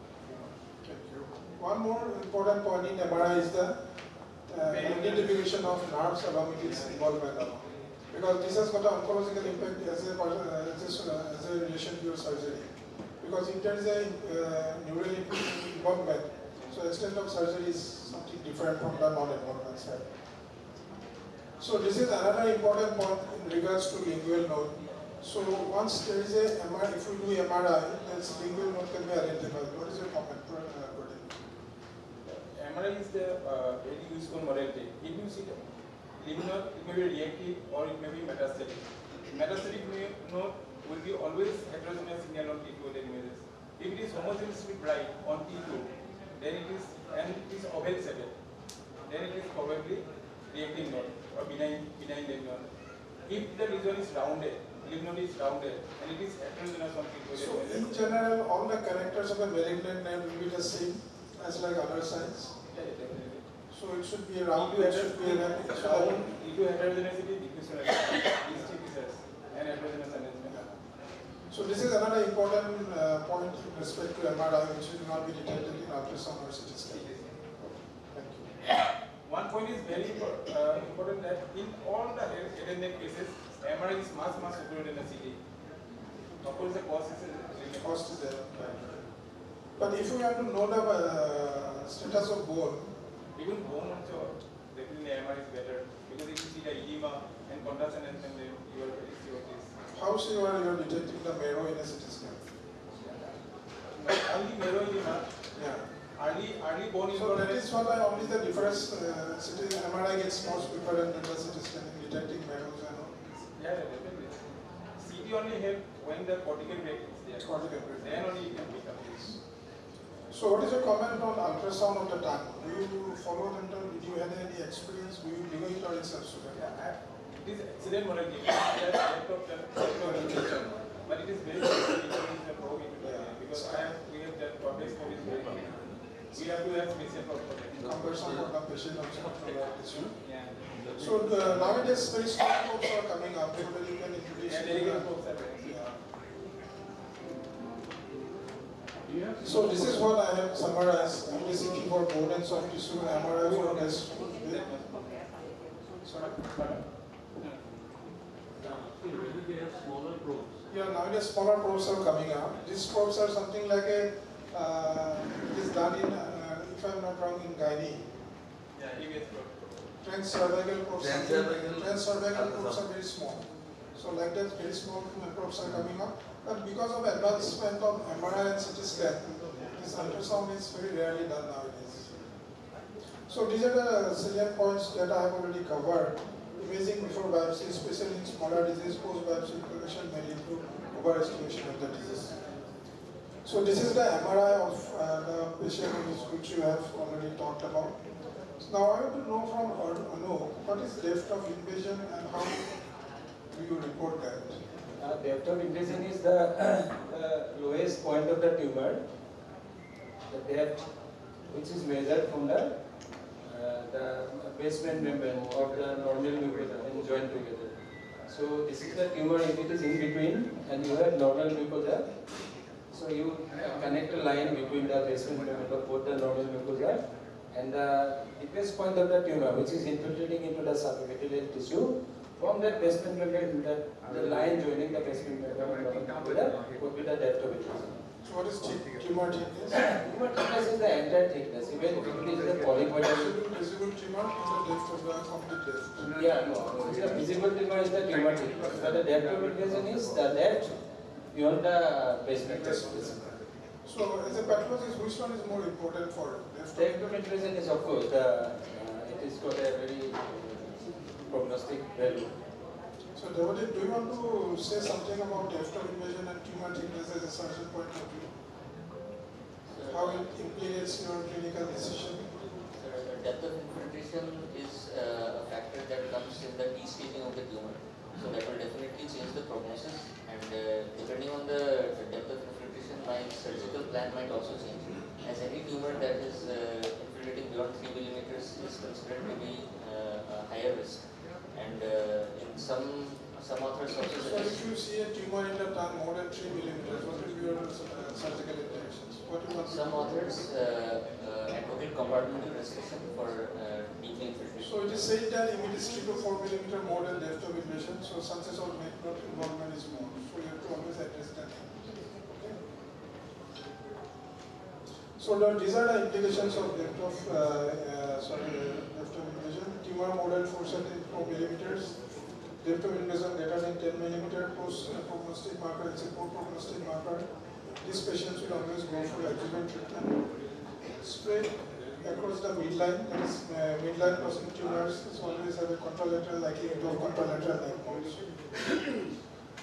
Thank you. One more important point in MRI is the identification of nerves along with its involvement. Because this has got an oncological impact as a relation to your surgery. Because if there is a neural involvement, so extent of surgery is something different from the non-involvement side. So this is another important point in regards to lingual node. So once there is a MRI, if we do MRI, then lingual node can be identified. What is your comment? MRI is the very useful modality. If you see the lymph node, it may be reactive or it may be metastatic. Metastatic node will be always heterogeneous signal on T2 images. If it is homogeneously bright on T2, then it is oval shaded, then it is probably reactive node or benign lymph node. If the lesion is rounded, lymph node is rounded, and it is heterogeneous on T2 So in general, all the characters of the malignant node will be the same as like other signs? Yeah, definitely. So it should be around, it should be around. Heterogeneity, diffusion, and heterogeneous enhancement. So this is another important point with respect to MRI, which should not be detected in ultrasound or CT scan. Thank you. One point is very important that in all the head and neck cases, MRI is much superior than the CT. Of course, the cost is there. But if we have to know the status of bone, even bone also, definitely MRI is better because if you see the edema and contrast enhancement, you are very sure this. How sure you are detecting the marrow in a CT scan? Only marrow edema. Yeah. Early bone So that is what only the difference. MRI gets more preferred than the CT scan in detecting marrows and all. Yeah, definitely. CT only help when the cortical break is there. Cortical break. Then only you can pick up this. So what is your comment on ultrasound of the tongue? Do you follow dental? Did you have any experience? Do you do it or it's absolute? It is excellent modality. But it is very difficult because we have that complex code is very common. We have to have special for comparison for the patient also. Yeah. So nowadays very small probes are coming up so that you can introduce. Yeah, delicate probes are very. So this is what I have summarized. Basically for bone and soft tissue, MRI for breast. Sorry? Smaller probes. Yeah, nowadays smaller probes are coming out. These probes are something like a, it is done in, if I'm not wrong, in gynae. Yeah, EVS probe. Transcervical probes. Transcervical probes are very small. So like that, very small probes are coming up. But because of advancement of MRI and CT scan, this ultrasound is very rarely done nowadays. So these are the salient points that I have already covered. Imaging before biopsy, especially in smaller disease, post-biopsy progression may lead to overestimation of the disease. So this is the MRI of the patient which you have already talked about. Now I want to know from Anu, what is depth of invasion and how do you report that? Depth of invasion is the lowest point of the tumor, the depth which is measured from the basement membrane of the normal mucosa and joined together. So this is the tumor if it is in between and you have normal mucosa. So you connect a line between the basement membrane of both the normal mucosa and the deepest point of the tumor which is infiltrating into the subepithelial tissue. From that basement membrane, the line joining the basement membrane would be the depth of invasion. So what is tumor thickness? Tumor thickness is the entire thickness, even if it is a polypoidal. Visible tumor is the depth of the complete depth. Yeah, no. The visible tumor is the tumor thickness, but the depth of invasion is the depth beyond the basement. So as a pathologist, which one is more important for depth? Depth of invasion is of course it is got a very prognostic value. So Devotee, do you want to say something about depth of invasion and tumor thickness as a surgeon point of view? How it implicates your clinical decision? Depth of infiltration is a factor that comes in the T-staging of the tumor. So that will definitely change the prognosis, and depending on the depth of infiltration, my surgical plan might also change. As any tumor that is infiltrating beyond 3 millimeters is considered to be a higher risk. And in some authors also So if you see a tumor in the tongue more than 3 millimeters, what will be your surgical interventions? What do you want to some authors advocate compartmental restriction for deeply infiltration. So it is said that if it is 3 to 4 millimeter more than depth of invasion, so chances of not involvement is more. So you have to always address that. Okay. So these are the implications of depth of invasion. Tumor more than 4 millimeters. Depth of invasion greater than 10 millimeter. Post prognostic marker is a poor prognostic marker. These patients will always go for adjuvant treatment. Spread across the midline, that is midline crossing tumors is always have a contralateral likelihood of contralateral lymphomas.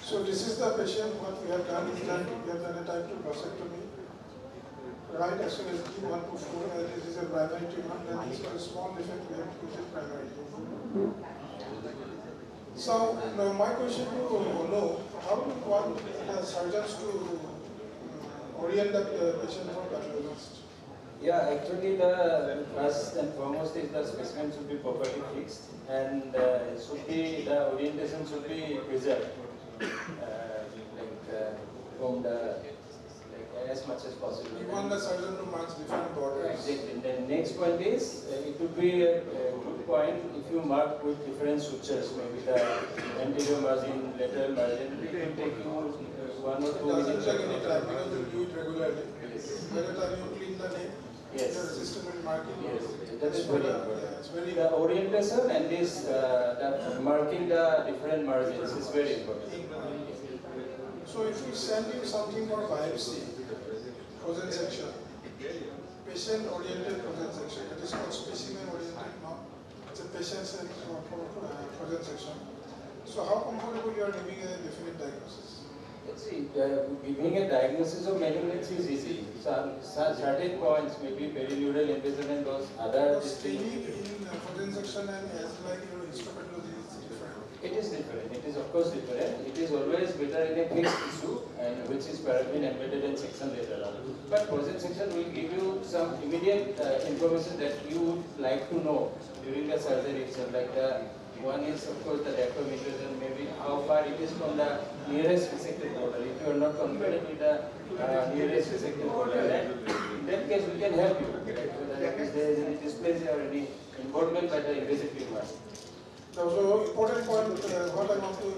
So this is the patient. What we have done is that we have done a type 2 prostatectomy. Right as soon as T1 to 4, this is a primary tumor, then this is a small defect, we have to put it primary. So now my question to know, how do you want surgeons to orient the patient for pathologist? Yeah, actually the first and foremost is the specimen should be properly fixed and the orientation should be preserved from the as much as possible. You want the surgeon to mark different borders. Exactly. The next point is it would be a good point if you mark with different sutures, maybe the anterior margin, lateral margin. It will take you 1 or 2 minutes. It doesn't take any time because you do it regularly. Yes. By the time you clean the nail, yes. your system will mark it. Yes, that is very important. Yeah, it's very the orientation and this marking the different margins is very important. So if you send you something for biopsy, frozen section, patient-oriented frozen section, that is called specimen-oriented now. It's a patient-centered frozen section. So how comfortable you are giving a definite diagnosis? Let's see, giving a diagnosis of malignancy is easy. Certain points, maybe perineural invasion and those other Staining in frozen section and as like your histopathology is different. It is different. It is of course different. It is always better in a fixed tissue and which is paraffin embedded in section later on. But frozen section will give you some immediate information that you would like to know during the surgery itself. Like the one is of course the depth of invasion, maybe how far it is from the nearest resected border. If you are not confident with the nearest resected border, then in that case we can help you. If there is any dysplasia or any involvement by the invasive tumor. So important point, what I want to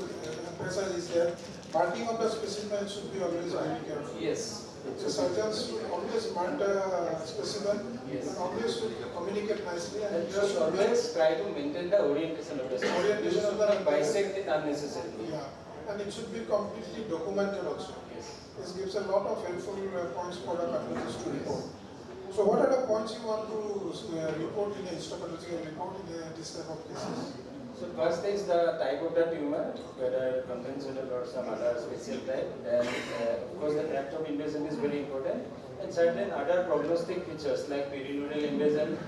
emphasize is that marking of the specimen should be always very careful. Yes. So surgeons should always mark the specimen and always should communicate nicely and just always try to maintain the orientation of the specimen. Orientation of the bisect it unnecessarily. Yeah, and it should be completely documented also. Yes. This gives a lot of helpful points for the pathologist to report. So what are the points you want to report in a histopathological report in this type of cases? So first is the type of the tumor, whether conventional or some other special type. Then of course the tract of invasion is very important. And certain other prognostic features like perineural invasion,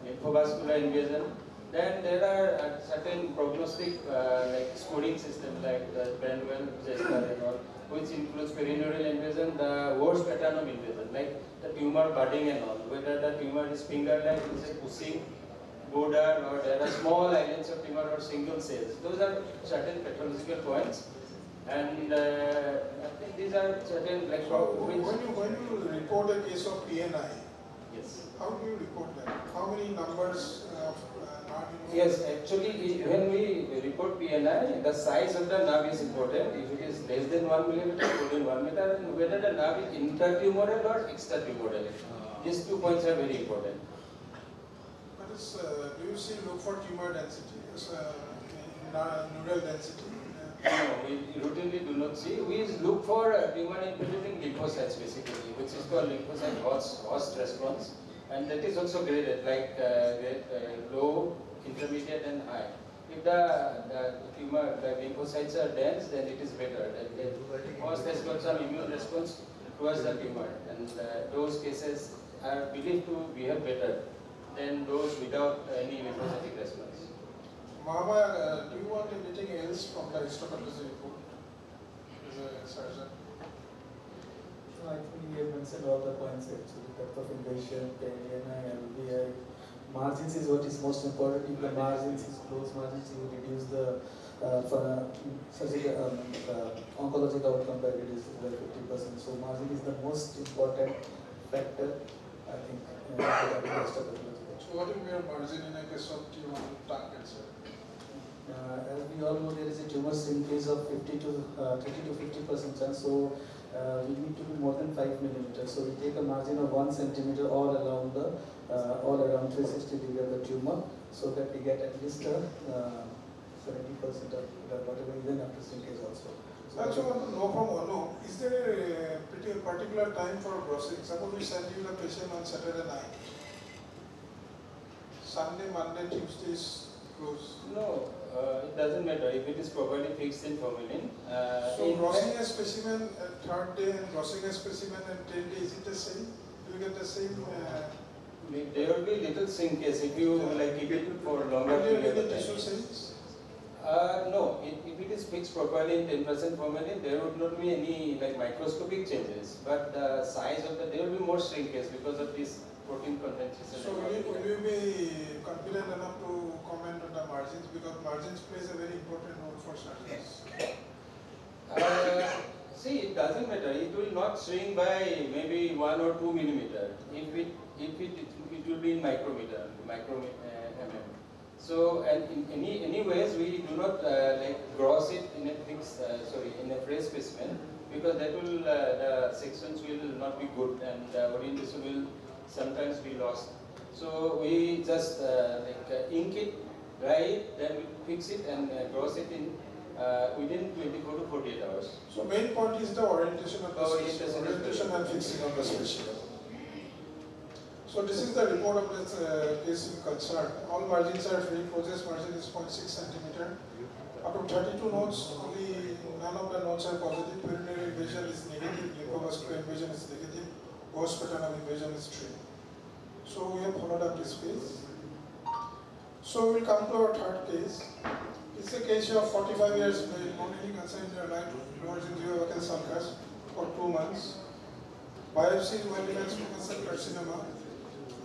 lymphovascular invasion. Then there are certain prognostic like scoring system like the Brandwell, Chester and all, which includes perineural invasion, the worst pattern of invasion, like the tumor budding and all, whether the tumor is finger-like, is a pushing border, or there are small islands of tumor or single cells. Those are certain pathological points. And I think these are certain like when you report a case of PNI, yes, how do you report that? How many numbers of yes, actually when we report PNI, the size of the nerve is important. If it is less than 1 millimeter, more than 1 meter, and whether the nerve is intratumoral or extratumoral. These 2 points are very important. But do you look for tumor density, neural density? No, we routinely do not see. We look for tumor infiltrating lymphocytes basically, which is called lymphocyte host response, and that is also graded like low, intermediate, and high. If the tumor, the lymphocytes are dense, then it is better. The host has got some immune response towards the tumor, and those cases are believed to behave better than those without any lymphocytic response. Mama, do you want anything else from the histopathology report as a surgeon? No, I think you have mentioned all the points actually. Depth of invasion, PNI, LBI. Margins is what is most important. If the margins is close margins, you reduce the surgical oncological outcome by reducing by 50%. So margin is the most important factor, I think, in the histopathology. So what will be your margin in a case of tumor tongue cancer? As we all know, there is a tumor shrinkage of 30 to 50% chance. So we need to be more than 5 millimeters. So we take a margin of 1 centimeter all around 360 degree of the tumor, so that we get at least 70% of whatever, even after shrinkage also. So I want to know from Anu, is there a particular time for grossing? Suppose we send you the patient on Saturday night. Sunday, Monday, Tuesday is closed. No, it doesn't matter if it is properly fixed in formalin. So grossing a specimen at 3rd day and grossing a specimen at 10 days, is it the same? Do you get the same? There will be little shrinkage if you keep it for longer period of tissue time. sinks? No, if it is fixed properly in 10% formalin, there would not be any microscopic changes. But the size of there will be more shrinkage because of this protein concentration. So will you be confident enough to comment on the margins, because margins plays a very important role for surgeons? See, it doesn't matter. It will not shrink by maybe 1 or 2 millimeter. It will be in micrometer, mm. So, and in any ways, we do not gross it in a fixed, in a fresh specimen, because that will the sections will not be good, and the orientation will sometimes be lost. So we just ink it, dry it, then we fix it and gross it in within 24 to 48 hours. So main point is the orientation of the orientation and fixing of the specimen. So this is the report of this case in concern. All margins are free. Process margin is 0.6 centimeter. Out of 32 notes, only none of the notes are positive. Perineural invasion is negative. Lymphovascular invasion is negative. Worst pattern of invasion is 3. So we have followed up this case. So we will come to our 3rd case. It's a case of 45 years male, not any cancer in their life, lower gingival sulcus for 2 months. Biopsy malignant squamous cell carcinoma.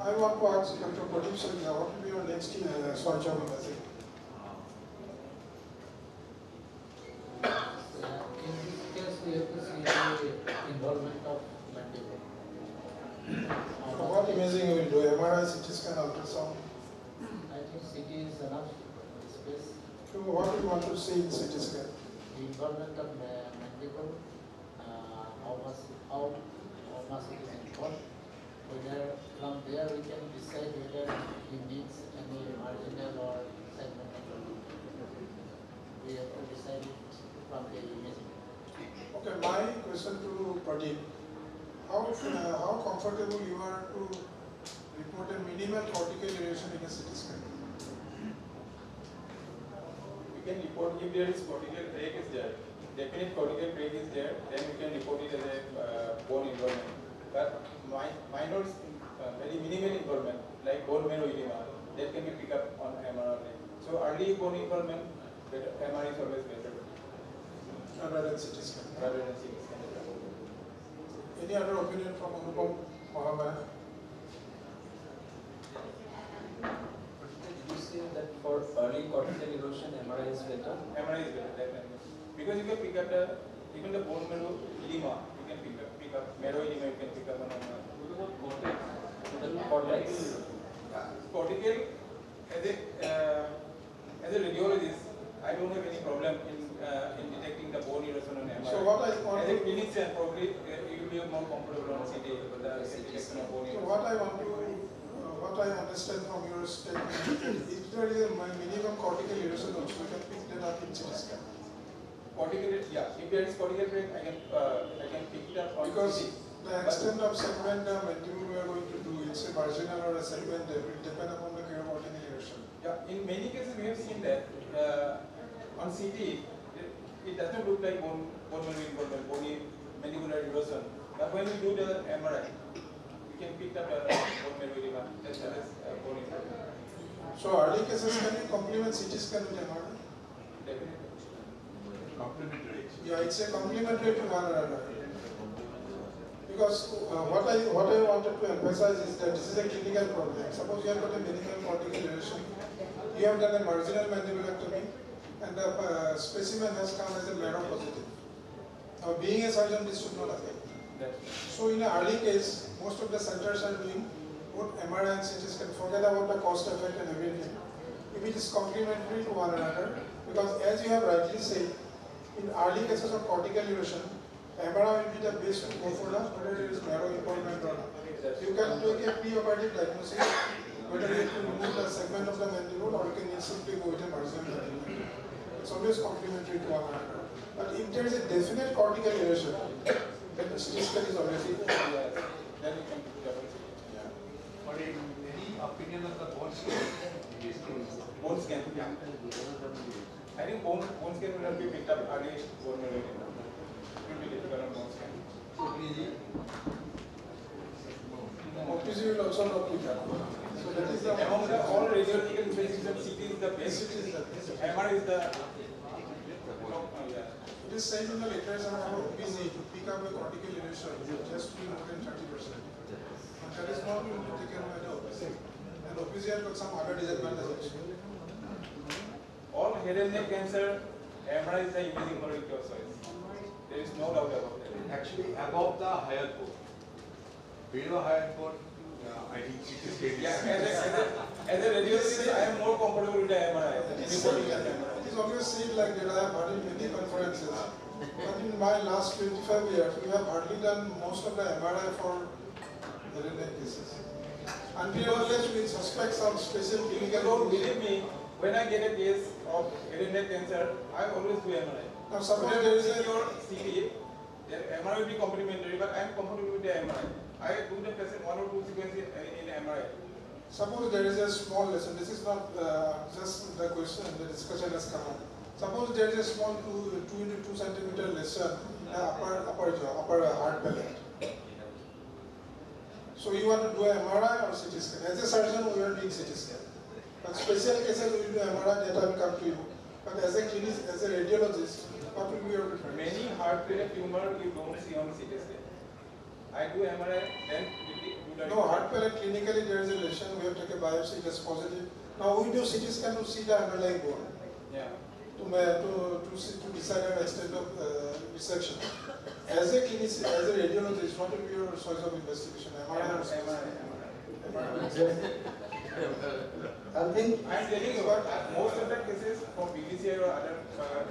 I want to ask Dr. Pradeep Sarja, what will be your next search of imaging? In this case, we have to see the involvement of mandible. So what imaging you will do? MRI, CT scan, ultrasound? I think CT is enough space. So what do you want to see in CT scan? The involvement of mandible, how much it is involved. Whether from there we can decide whether he needs any marginal or segmental. We have to decide it from the imaging. Okay, my question to Pradeep. How comfortable you are to report a minimal cortical erosion in a CT scan? can report if there is cortical break is there. Definite cortical break is there, then you can report it as a bone involvement. But minor, very minimal involvement, like bone marrow edema, that can be picked up on MRI. So early bone involvement, MRI is always better. Rather than CT scan. Rather than CT scan. Any other opinion from Anupam Mahabaya? You say that for early cortical erosion, MRI is better? MRI is better, definitely. Because you can pick up even the bone marrow edema, you can pick up marrow edema, you can pick up on MRI. Cortex? Cortical, as a radiologist, I don't have any problem in detecting the bone erosion on MRI. So what I want as a to clinician, probably you will be more comfortable on CT with the detection of bone So erosion. what I understand from your statement, if there is a minimum cortical erosion also, you can pick that up in CT scan. Cortical, yeah. If there is cortical break, I can pick it up on Because CT. the extent of segmentum and we are going to do, it's a marginal or a segment, it will depend upon the cortical erosion. Yeah, in many cases we have seen that on CT, it does not look like bone marrow involvement, bony mandibular erosion. But when we do the MRI, we can pick up the bone marrow edema as well as bone involvement. So early cases can you complement CT scan with MRI? Definitely. Complementary. Yeah, it's a complementary to one another. Because what I wanted to emphasize is that this is a clinical problem. Suppose you have got a minimal cortical erosion, you have done a marginal mandibulectomy, and the specimen has come as a marrow positive. Now, being a surgeon, this should not affect. So, in an early case, most of the centers are doing both MRI and CT scan. Forget about the cost effect and everything. If it is complementary to one another, because as you have rightly said, in early cases of cortical erosion, MRI will be the best to go for whether it is marrow involvement or not. You can take a pre-operative diagnosis, whether you have to remove the segment of the mandible or you can simply go with a marginal mandible. It's always complementary to one another. But if there is a definite cortical erosion, then the CT scan is already then you can double check. Yeah. But any opinion on the bone scan? Bone scan. Yeah. I think bone scan will not be picked up early bone marrow edema. It will be difficult on bone scan. OPG will also not pick up. So that is the among the all radiological imaging, CT is the best. MRI is the It is said in the literature for OPG to pick up a cortical erosion just to be more than 30%. But that is not going to be taken by the OPG. And OPG has got some other disadvantages. all head and neck cancer, MRI is the imaging modality of choice. There is no doubt about that. Actually, above the higher bone. Below higher bone, I think CT scan. Yeah, as a radiologist, I am more comfortable with the MRI. It is always said like that. I have heard in many conferences. But in my last 25 years, we have hardly done most of the MRI for head and neck cases. Until unless we suspect some special clinical. Don't believe me, when I get a case of head and neck cancer, I always do MRI. Now suppose there is a CT, the MRI will be complementary, but I am comfortable with the MRI. I do the patient 1 or 2 sequences in MRI. Suppose there is a small lesion. This is not just the question, the discussion has come up. Suppose there is a small 2 into 2 centimeter lesion in the upper jaw, upper heart palate. So you want to do MRI or CT scan? As a surgeon, we are doing CT scan. But special cases, we will do MRI, data will come to you. But as a clinician, as a radiologist, what will be your preference? Many heart failure tumor you don't see on CT scan. I do MRI, then do the. No, heart failure clinically there is a lesion, we have taken a biopsy, it is positive. Now we do CT scan to see the underlying bone. Yeah. To decide the extent of resection. As a clinician, as a radiologist, what will be your choice of investigation? MRI or CT scan? I am telling you about most of the cases from BBCI or other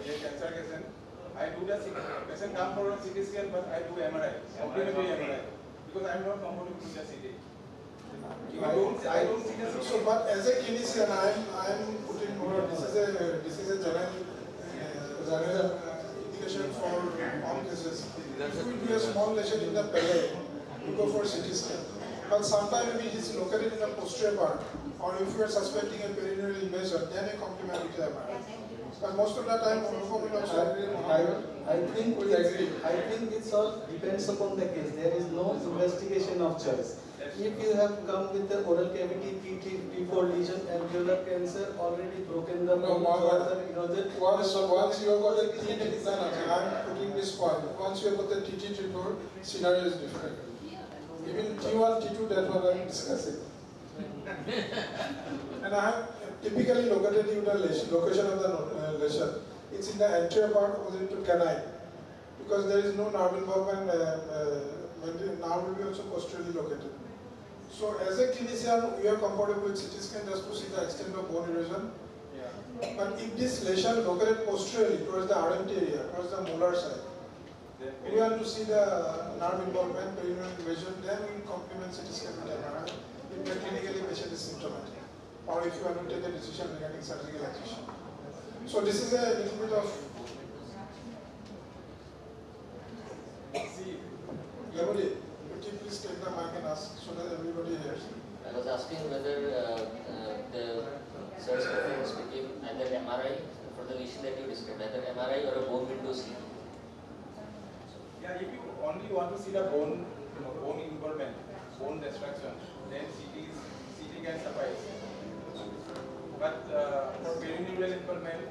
cancer cases, I do the patient come for a CT scan, but I do MRI, complementary MRI, because I am not comfortable with the CT. I don't see the CT. So, but as a clinician, I am putting more. This is a general indication for all cases. If we do a small lesion in the palate, we go for CT scan. But sometimes if it is located in the posterior part, or if you are suspecting a perineal invasion, then a complementary MRI. But most of the time, I think it's all depends upon the case. There is no investigation of choice. If you have come with the oral cavity T4 lesion and alveolar cancer already broken the bone, once you have got a TT, I'm putting this point. Once you have got the TT report, scenario is different. Even T1, T2, that's what I'm discussing. And I have typically located you the location of the lesion. It's in the anterior part opposite to canine. Because there is no nerve involvement, nerve will be also posteriorly located. So as a clinician, we are comfortable with CT scan just to see the extent of bone erosion. But if this lesion located posteriorly towards the RMT area, towards the molar side, we want to see the nerve involvement, perineal invasion, then we complement CT scan with MRI if the clinically patient is symptomatic, or if you want to take a decision regarding surgical action. So this is a little bit of Yamudi, could you please take the mic and ask so that everybody hears? I was asking whether the search preference became either MRI for the lesion that you described, either MRI or a bone window scan. Yeah, if you only want to see the bone, bone involvement, bone destruction, then CT can suffice. But for perineal involvement,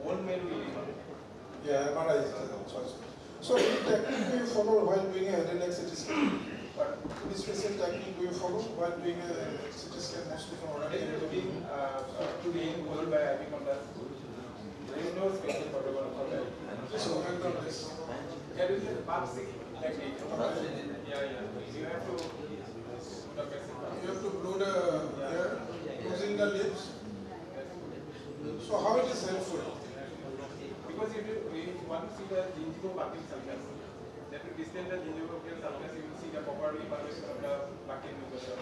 bone marrow edema. Yeah, MRI is the choice. So which technique do you follow while doing a head and neck CT scan? Which special technique do you follow while doing a CT scan mostly from already? Being followed by IV contact. There is no special protocol for that. Just comment on this. There is a boxing technique. Yeah. You have to blow the air, closing the lips. So how it is helpful? Because if you want to see the gingival-buccal surface, that will distend the gingival-buccal surface, you will see the proper evaluation of the buccal mucosa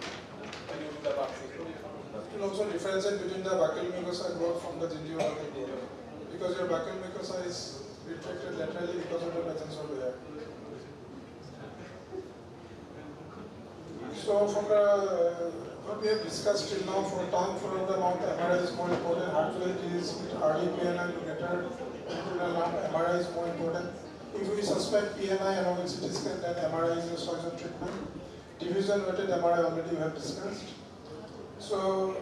when you do the boxing. You will also differentiate between the buccal mucosa growth from the gingival-buccal growth. Because your buccal mucosa is retracted laterally because of the presence of air. So from what we have discussed till now, for tongue, for the mouth, MRI is more important. Actually, it is early PNI to get MRI is more important. If we suspect PNI along with CT scan, then MRI is a choice of treatment. Diffusion weighted MRI already we have discussed. So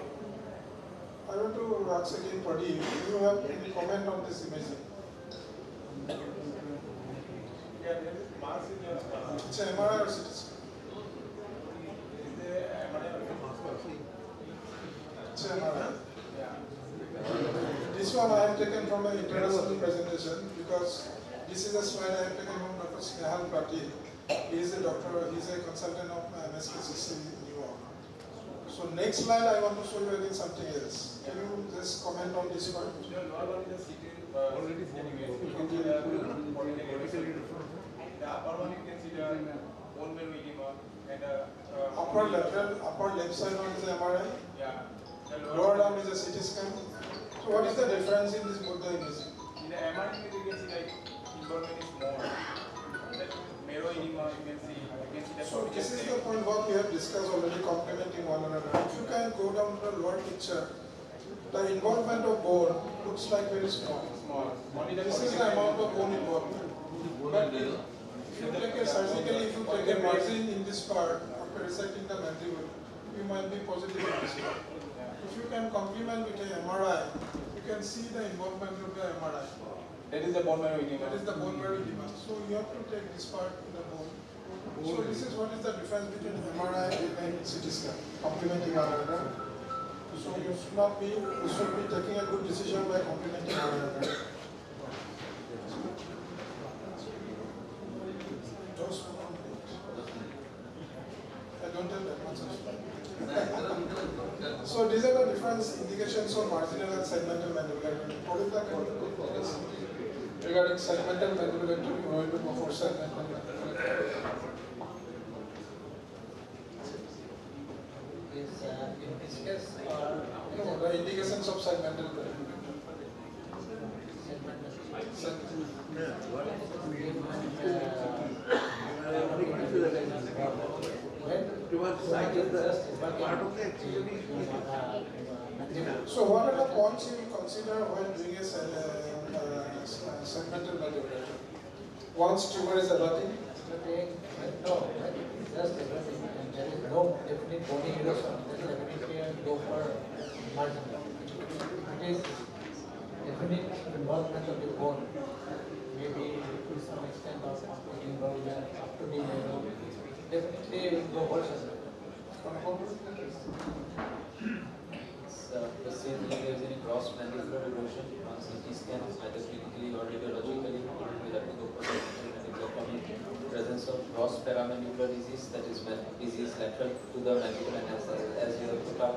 I want to ask again, Pradeep, do you have any comment on this imaging? Yeah, there is mass in the it's an MRI or CT scan? It's an MRI. This one I have taken from an international presentation because this is a slide I have taken from Dr. Snehal Patil. He is a doctor, he is a consultant of MSKCC in New York. So next slide I want to show you again something else. Can you just comment on this one? Already the upper one you can see the bone marrow edema and upper lateral, upper left side one is MRI. Yeah. Lower down is a CT scan. So what is the difference in this both the images? In the MRI image you can see like involvement is more. That marrow edema you can see the so this is the point what we have discussed already, complementing one another. If you can go down to the lower picture, the involvement of bone looks like very small. This is the amount of bone involvement. But if you take a surgically, if you take a margin in this part after resecting the mandible, you might be positive in this part. If you can complement with an MRI, you can see the involvement of the MRI. That is the bone marrow edema. That is the bone marrow edema. So you have to take this part in the bone. So this is what is the difference between MRI and CT scan, complementing one another. So you should be taking a good decision by complementing one another. I don't have that much. So these are the different indications of marginal and segmental mandibulectomy. What is the regarding segmental mandibulectomy or even before segmental mandibulectomy? No, the indications of segmental mandibulectomy. So what are the points you will consider while doing a segmental mandibulectomy. Once tumor is abutting, No, just everything. And there is no definite bony erosion. There is definitely go for marginal. It is definite involvement of the bone. Maybe to some extent of involvement up to the level. Definitely go for surgery. The same thing is in gross mandibular erosion on CT scan, either clinically or radiologically. We have to go for mandibulectomy. Presence of gross paramandibular disease, that is disease lateral to the mandible, and as you have put up,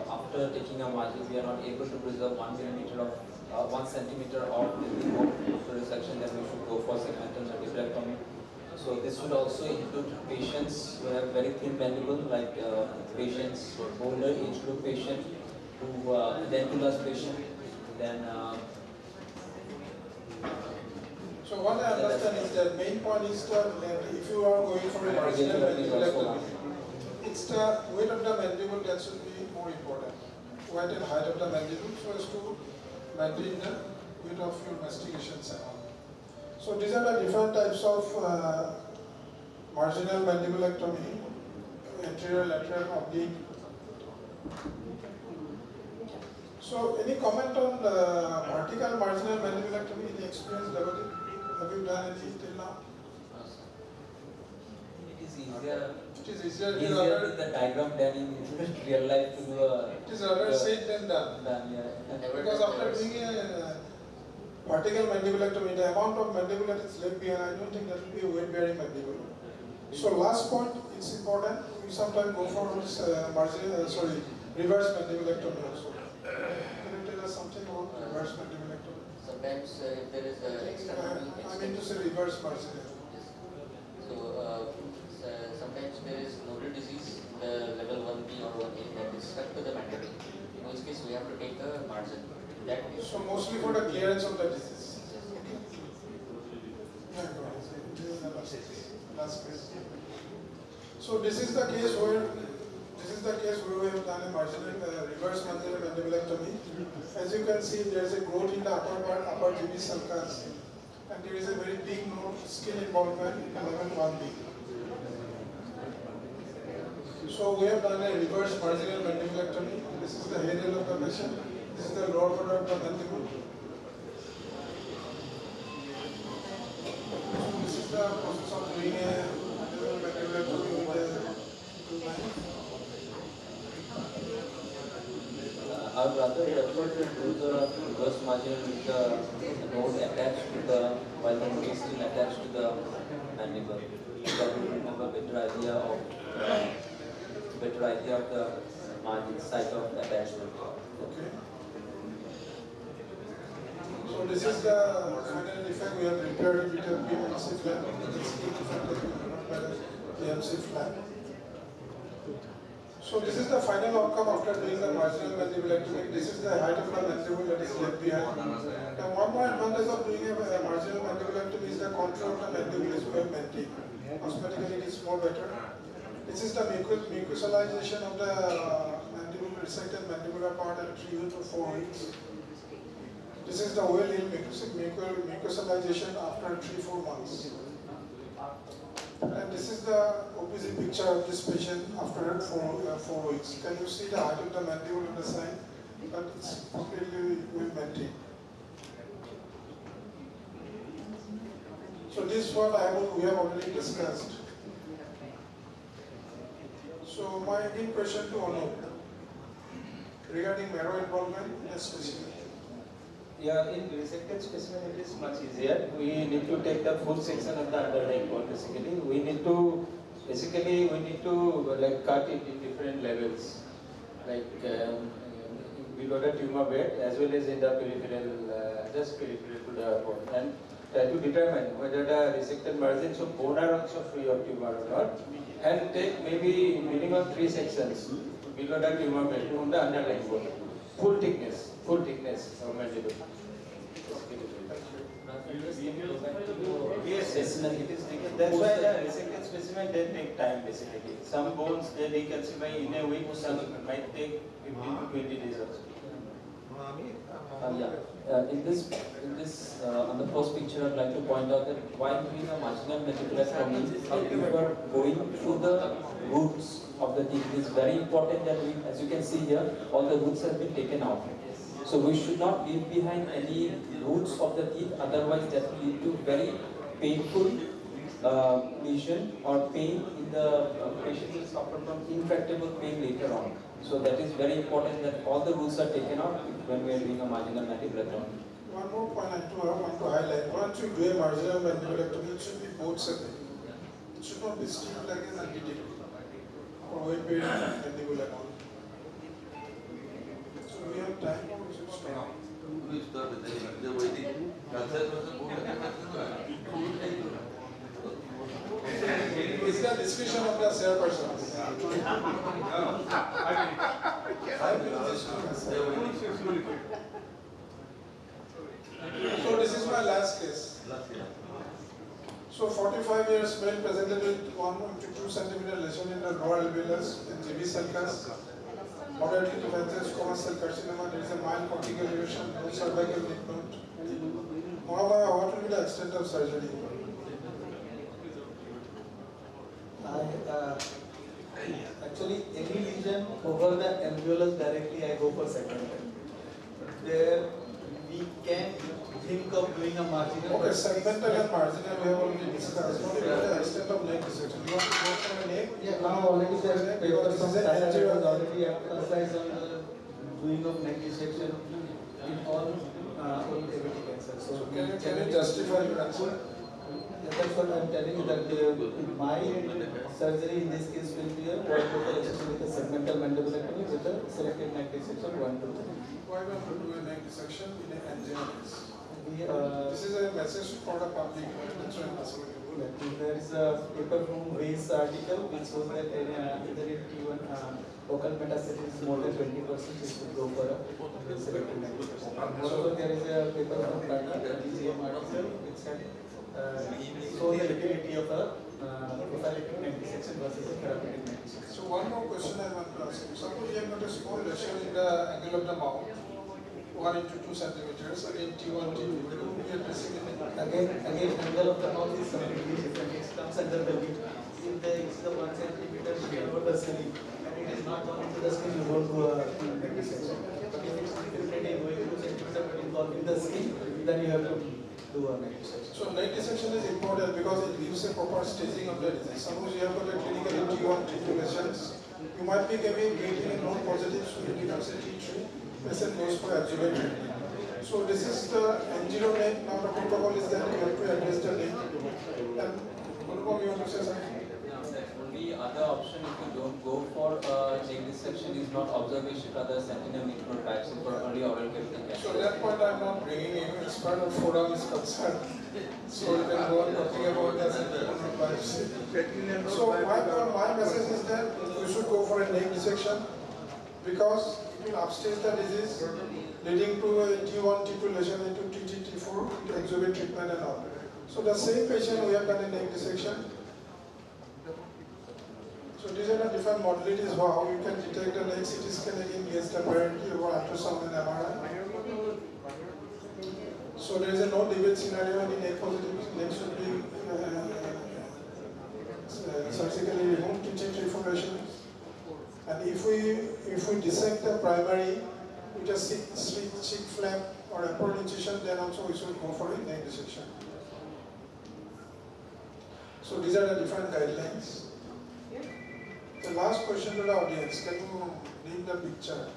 after taking a margin, we are not able to preserve 1 millimeter of 1 centimeter of the bone after resection, then we should go for segmental mandibulectomy. So this would also include patients who have very thin mandible, like patients, older age group patient, who dentulous patient, then. So what I understand is that main point is that if you are going for a marginal mandibulectomy, it's the weight of the mandible that should be more important. Weight and height of the mandible so as to maintain the weight of your mastications and all. So these are the different types of marginal mandibulectomy, anterior, lateral, oblique. So any comment on vertical marginal mandibulectomy in the experience level? Have you done any till now? It is easier. It is easier in the diagram than in real life to do a. It is rather said than done. Yeah. Because after doing a vertical mandibulectomy, the amount of mandible that is left behind, I don't think that will be a weight-bearing mandible. So last point, it's important. We sometimes go for this reverse mandibulectomy also. Can you tell us something about reverse mandibulectomy? Sometimes if there is external. I mean to say reverse marginal. So sometimes there is nodal disease, the level 1B or 1A that is stuck to the mandible. In which case we have to take a margin. So mostly for the clearance of the disease. Last question. So this is the case where we have done a marginal reverse mandibulectomy. As you can see, there is a growth in the upper part, upper GB sulcus, and there is a very big node skin involvement in level 1B. So we have done a reverse marginal mandibulectomy. This is the head of the patient. This is the lower part of the mandible. This is the process of doing a mandibulectomy with the I would rather prefer to do the reverse marginal with the node attached to the, while the node is still attached to the mandible. That will have a better idea of the margin site of attachment. Okay. So this is the final defect we have repaired with a PMC flap. This is the defect that we have by the PMC flap. So this is the final outcome after doing the marginal mandibulectomy. This is the height of the mandible that is left behind. Now one more advantage of doing a marginal mandibulectomy is the contour of the mandible is well maintained. Cosmetically it is more better. This is the mucosalization of the mandible, resected mandibular part at 3 to 4 weeks. This is the well-healed mucosalization after 3-4 months. And this is the opposite picture of this patient after 4 weeks. Can you see the height of the mandible on the side? But it's completely well maintained. So this one we have already discussed. So my main question to Anu regarding marrow involvement in a specimen. Yeah, in resected specimen it is much easier. We need to take the full section of the underlying bone basically. We need to like cut it in different levels, like below the tumor bed as well as in the peripheral, just peripheral to the bone, and try to determine whether the resected margins of bone are also free of tumor or not, and take maybe minimum 3 sections below the tumor bed on the underlying bone, full thickness of mandible. Yes, it is taken. That's why the resected specimen they take time basically. Some bones they decalcify in a week, some might take 15 to 20 days also. In this, on the first picture, I'd like to point out that while doing a marginal mandibulectomy, we were going through the roots of the teeth. It is very important that we, as you can see here, all the roots have been taken out. So we should not leave behind any roots of the teeth, otherwise that will lead to very painful lesion or pain in the patient will suffer from intractable pain later on. So that is very important that all the roots are taken out when we are doing a marginal mandibulectomy. One more point I want to highlight. Once you do a marginal mandibulectomy, it should be both separate. It should not be steep like an anti-degree or weight bearing mandibulectomy. So we have time or we should stop? We start with the waiting. It's the discussion of the chairperson. So this is my last case. So 45 years male presented with 1 to 2 centimeter lesion in the lower alveolus and GB cell cast. Moderately to advanced squamous cell carcinoma. There is a mild cortical erosion, no cervical lymph node. Moreover, what will be the extent of surgery? Actually, any lesion over the alveolus directly, I go for second. There, we can think of doing a marginal. Okay, segmental and marginal we have already discussed. What is the extent of neck dissection? You want to go for a neck? Yeah, now already there papers from Thailand has already emphasized on the doing of neck dissection in all cavity cancer. So can you justify your answer? That's what I'm telling you, that my surgery in this case will be a wall-total excision with a segmental mandibulectomy with a selective neck dissection 1 to 3. Why not do a neck dissection in an angiomas? This is a message for the public. That's why I'm asking you. There is a paper from Ray's article which shows that either in T1 local metastasis is more than 20%, it should go for a selective neck dissection. Also, there is a paper from Tata, DGM article, which had show the utility of a prophylactic neck dissection versus a therapeutic neck dissection. So one more question I want to ask you. Suppose you have got a small lesion in the angle of the mouth, 1 into 2 centimeters, again T1, T2. We are pressing it. Again, angle of the mouth is completely different. It comes under the lid. If there is the 1 centimeter over the skin, and it is not gone into the skin, you don't do a neck dissection. But if it's infiltrating going 2 centimeters but involving the skin, then you have to do a neck dissection. So neck dissection is important because it gives a proper staging of the disease. Suppose you have got a clinical T1, T2 lesions, you might be getting a node positive, so you can say T3, patient goes for adjuvant treatment. So this is the angio neck. Now the protocol is that you have to address the neck. And what you want to say, sir? The other option, if you don't go for neck dissection, is not observation rather sentinel lymph node biopsy for early oral cavity cancer. So at that point I'm not bringing you as part of forum is concerned. So you can go on talking about the sentinel node biopsy. So my message is that you should go for a neck dissection because it will upstage the disease, leading to a T1, T2 lesion into T3, T4, exhibit treatment and all. So the same patient we have done a neck dissection. So these are the different modalities how you can detect the neck CT scan against apparently over ultrasound and MRI. So there is a no debate scenario in neck positive. Neck should be surgically removed to change information. And if we dissect the primary with a cheek flap or upper incision, then also we should go for a neck dissection. So these are the different guidelines. The last question to the audience, can you name the picture?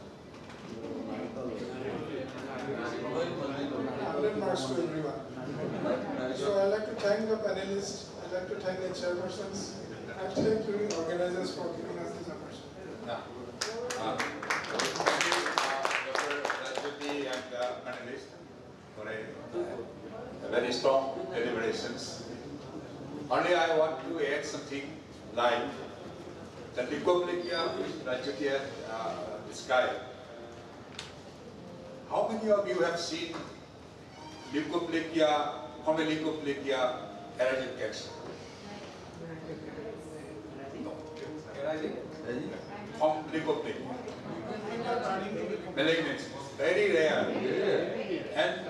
100 marks to everyone. So I'd like to thank the panelists, I'd like to thank the chairpersons, and thank you organizers for giving us this opportunity. Dr. Rajyoti and panelists for a very strong deliberations. Only I want to add something like the leukoplakia which Rajyoti had described. How many of you have seen leukoplakia, leukoplakia, hereditary cancer? Leukoplakia. Malignancy. Very rare. And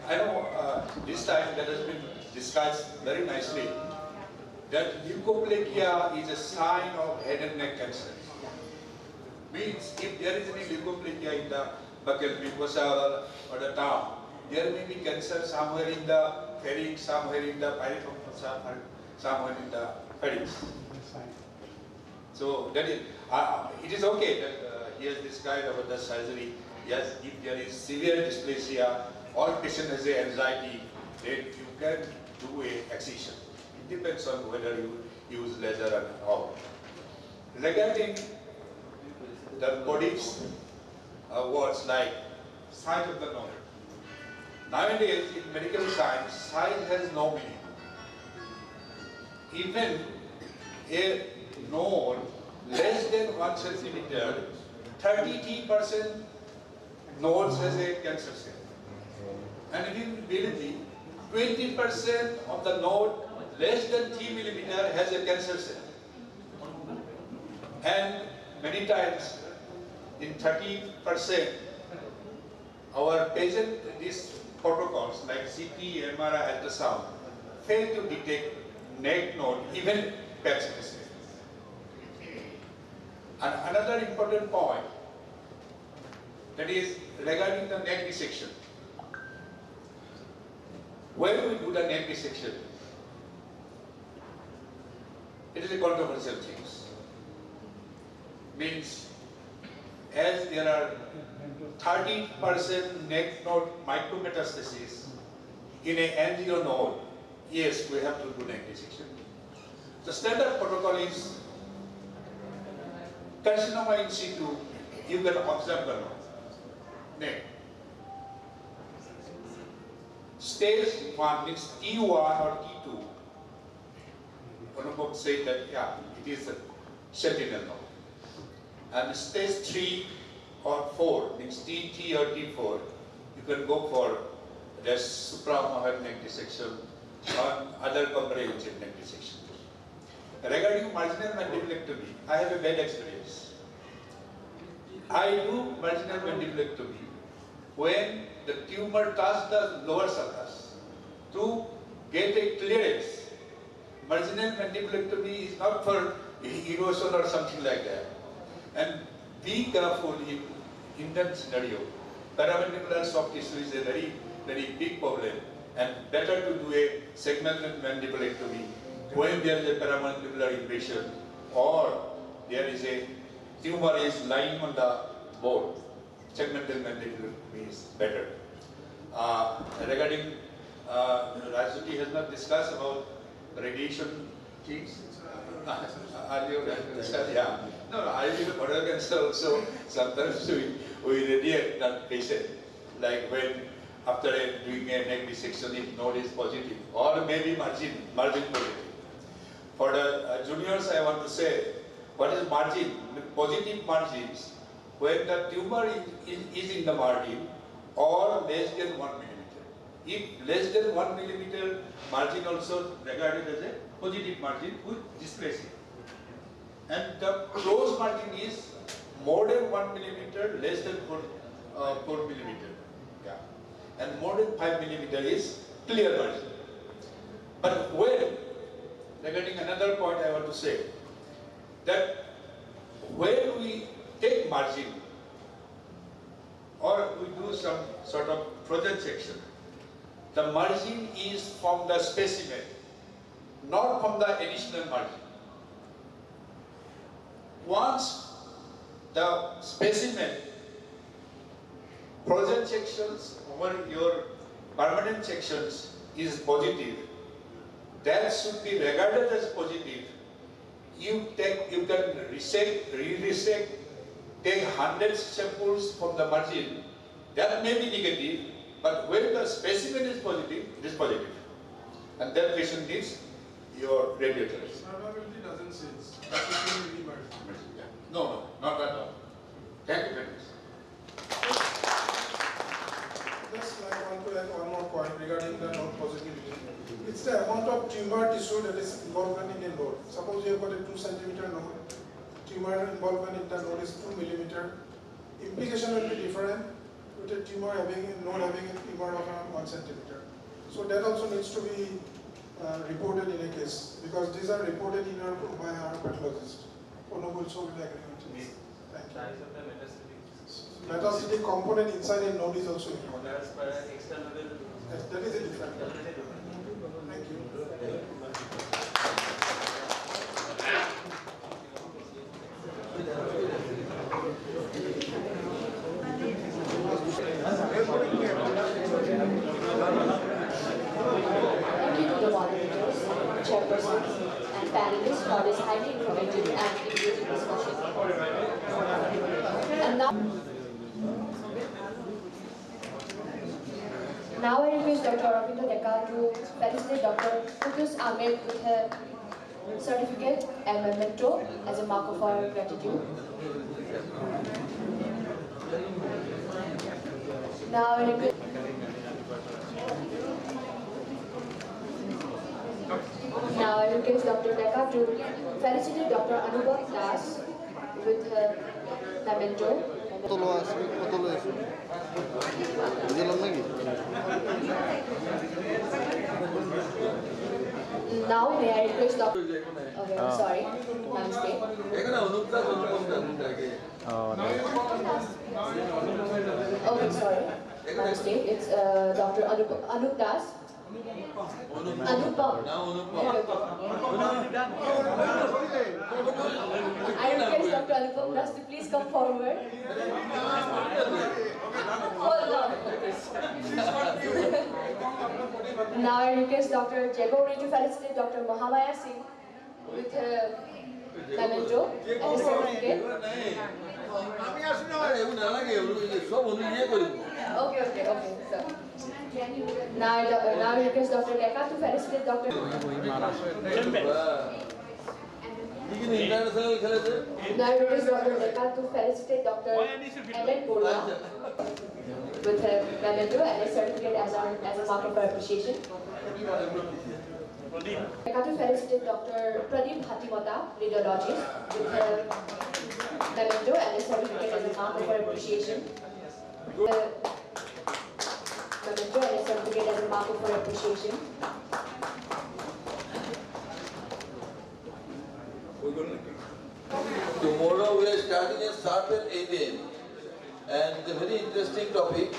I know this time that has been discussed very nicely that leukoplakia is a sign of head and neck cancer. Means if there is any leukoplakia in the buccal mucosa or the tongue, there may be cancer somewhere in the pharynx, somewhere in the pyrethrum, somewhere in the pharynx. So that is, it is okay that he has described about the surgery. Yes, if there is severe dysplasia or patient has anxiety, then you can do a excision. It depends on whether you use laser or all. Regarding the body's words like size of the node. Nowadays, in medical science, size has no meaning. Even a node less than 1 centimeter, 33% nodes has a cancer cell. And in biology, 20% of the node less than 3 millimeter has a cancer cell. And many times, in 30%, our patient, these protocols like CT, MRI, ultrasound, fail to detect neck node, even PET scan. And another important point, that is regarding the neck dissection. When we do the neck dissection, it is a controversial thing. Means, as there are 30% neck node micrometastasis in a angio node, yes, we have to do neck dissection. The standard protocol is carcinoma in situ, you can observe the node, neck. Stage 1 means T1 or T2. Anupam said that, yeah, it is a sentinel node. And stage 3 or 4 means T3 or T4, you can go for the supramohal neck dissection or other comprehensive neck dissection. Regarding marginal mandibulectomy, I have a bad experience. I do marginal mandibulectomy when the tumor touches the lower sulcus. To get a clearance, marginal mandibulectomy is not for erosion or something like that. And be careful in that scenario. Paramandibular soft tissue is a very, very big problem, and better to do a segmental mandibulectomy when there is a paramandibular invasion or there is a tumor is lying on the board. Segmental mandibulectomy is better. Regarding Rajyoti has not discussed about radiation things. Yeah. No, I mean oral cancer also, sometimes we radiate that patient. Like when after doing a neck dissection, if node is positive, or maybe margin positive. For the juniors, I want to say, what is margin? Positive margins, when the tumor is in the margin or less than 1 millimeter. If less than 1 millimeter, margin also regarded as a positive margin with dysplasia. And the close margin is more than 1 millimeter, less than 4 millimeter. Yeah. And more than 5 millimeter is clear margin. But when, regarding another point I want to say, that when we take margin or we do some sort of frozen section, the margin is from the specimen, not from the additional margin. Once the specimen frozen sections over your permanent sections is positive, that should be regarded as positive. You can resect, re-resect, take 100 samples from the margin, that may be negative, but when the specimen is positive, it is positive. And that patient needs your radiotherapy. Probability doesn't change. No, not at all. Thank you very much. Just I want to add one more point regarding the node positivity. It's the amount of tumor tissue that is involvement in a node. Suppose you have got a 2 centimeter node, tumor involvement in the node is 2 millimeter. Implication will be different with a tumor having a tumor of around 1 centimeter. So that also needs to be reported in a case, because these are reported by our pathologist. Onobul will agree with this. Thank you. Metastatic component inside a node is also important. That is a different one. Thank you. Thank you to the moderators, chairpersons, and panelists for this highly informative and engaging discussion. And now I request Dr. Aravindo Deka to felicitate Dr. Kudus Ahmed with her certificate and memento as a mark of our gratitude. Now I request Dr. Deka to felicitate Dr. Anubhav Das with her memento. Now may I request Dr. Okay, I'm sorry, my mistake. Okay, sorry, my mistake. It's Dr. Anup Das. Anupam. I request Dr. Anupam Das to please come forward. Hold on. Now I request Dr. Jegori to felicitate Dr. Mahamaya Singh with her memento and a certificate. Okay, sir. Now I request Dr. Deka to felicitate Dr. Now I request Dr. Deka to felicitate Dr. Ellen Borla with her memento and a certificate as a mark of her appreciation. Deka to felicitate Dr. Pradeep Hatimata, radiologist, with her memento and a certificate as a mark of her appreciation. Memento and a certificate as a mark of her appreciation. Tomorrow we are starting a sharp at 8 a.m. and it's a very interesting topic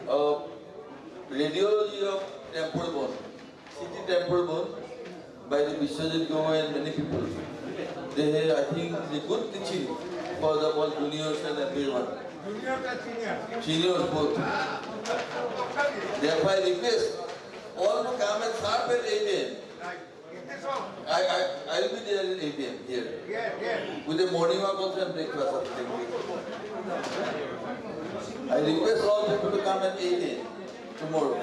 of radiology of temporal bone, CT temporal bone by the Vishwajit Go and many people. They have, I think, a good teaching for the all juniors and everyone. Juniors and seniors? Seniors both. Therefore I request all to come and sharp at 8 a.m. I will be there at 8 a.m. here. Yes. With a morning walk also and breakfast. I request all people to come at 8 a.m. tomorrow.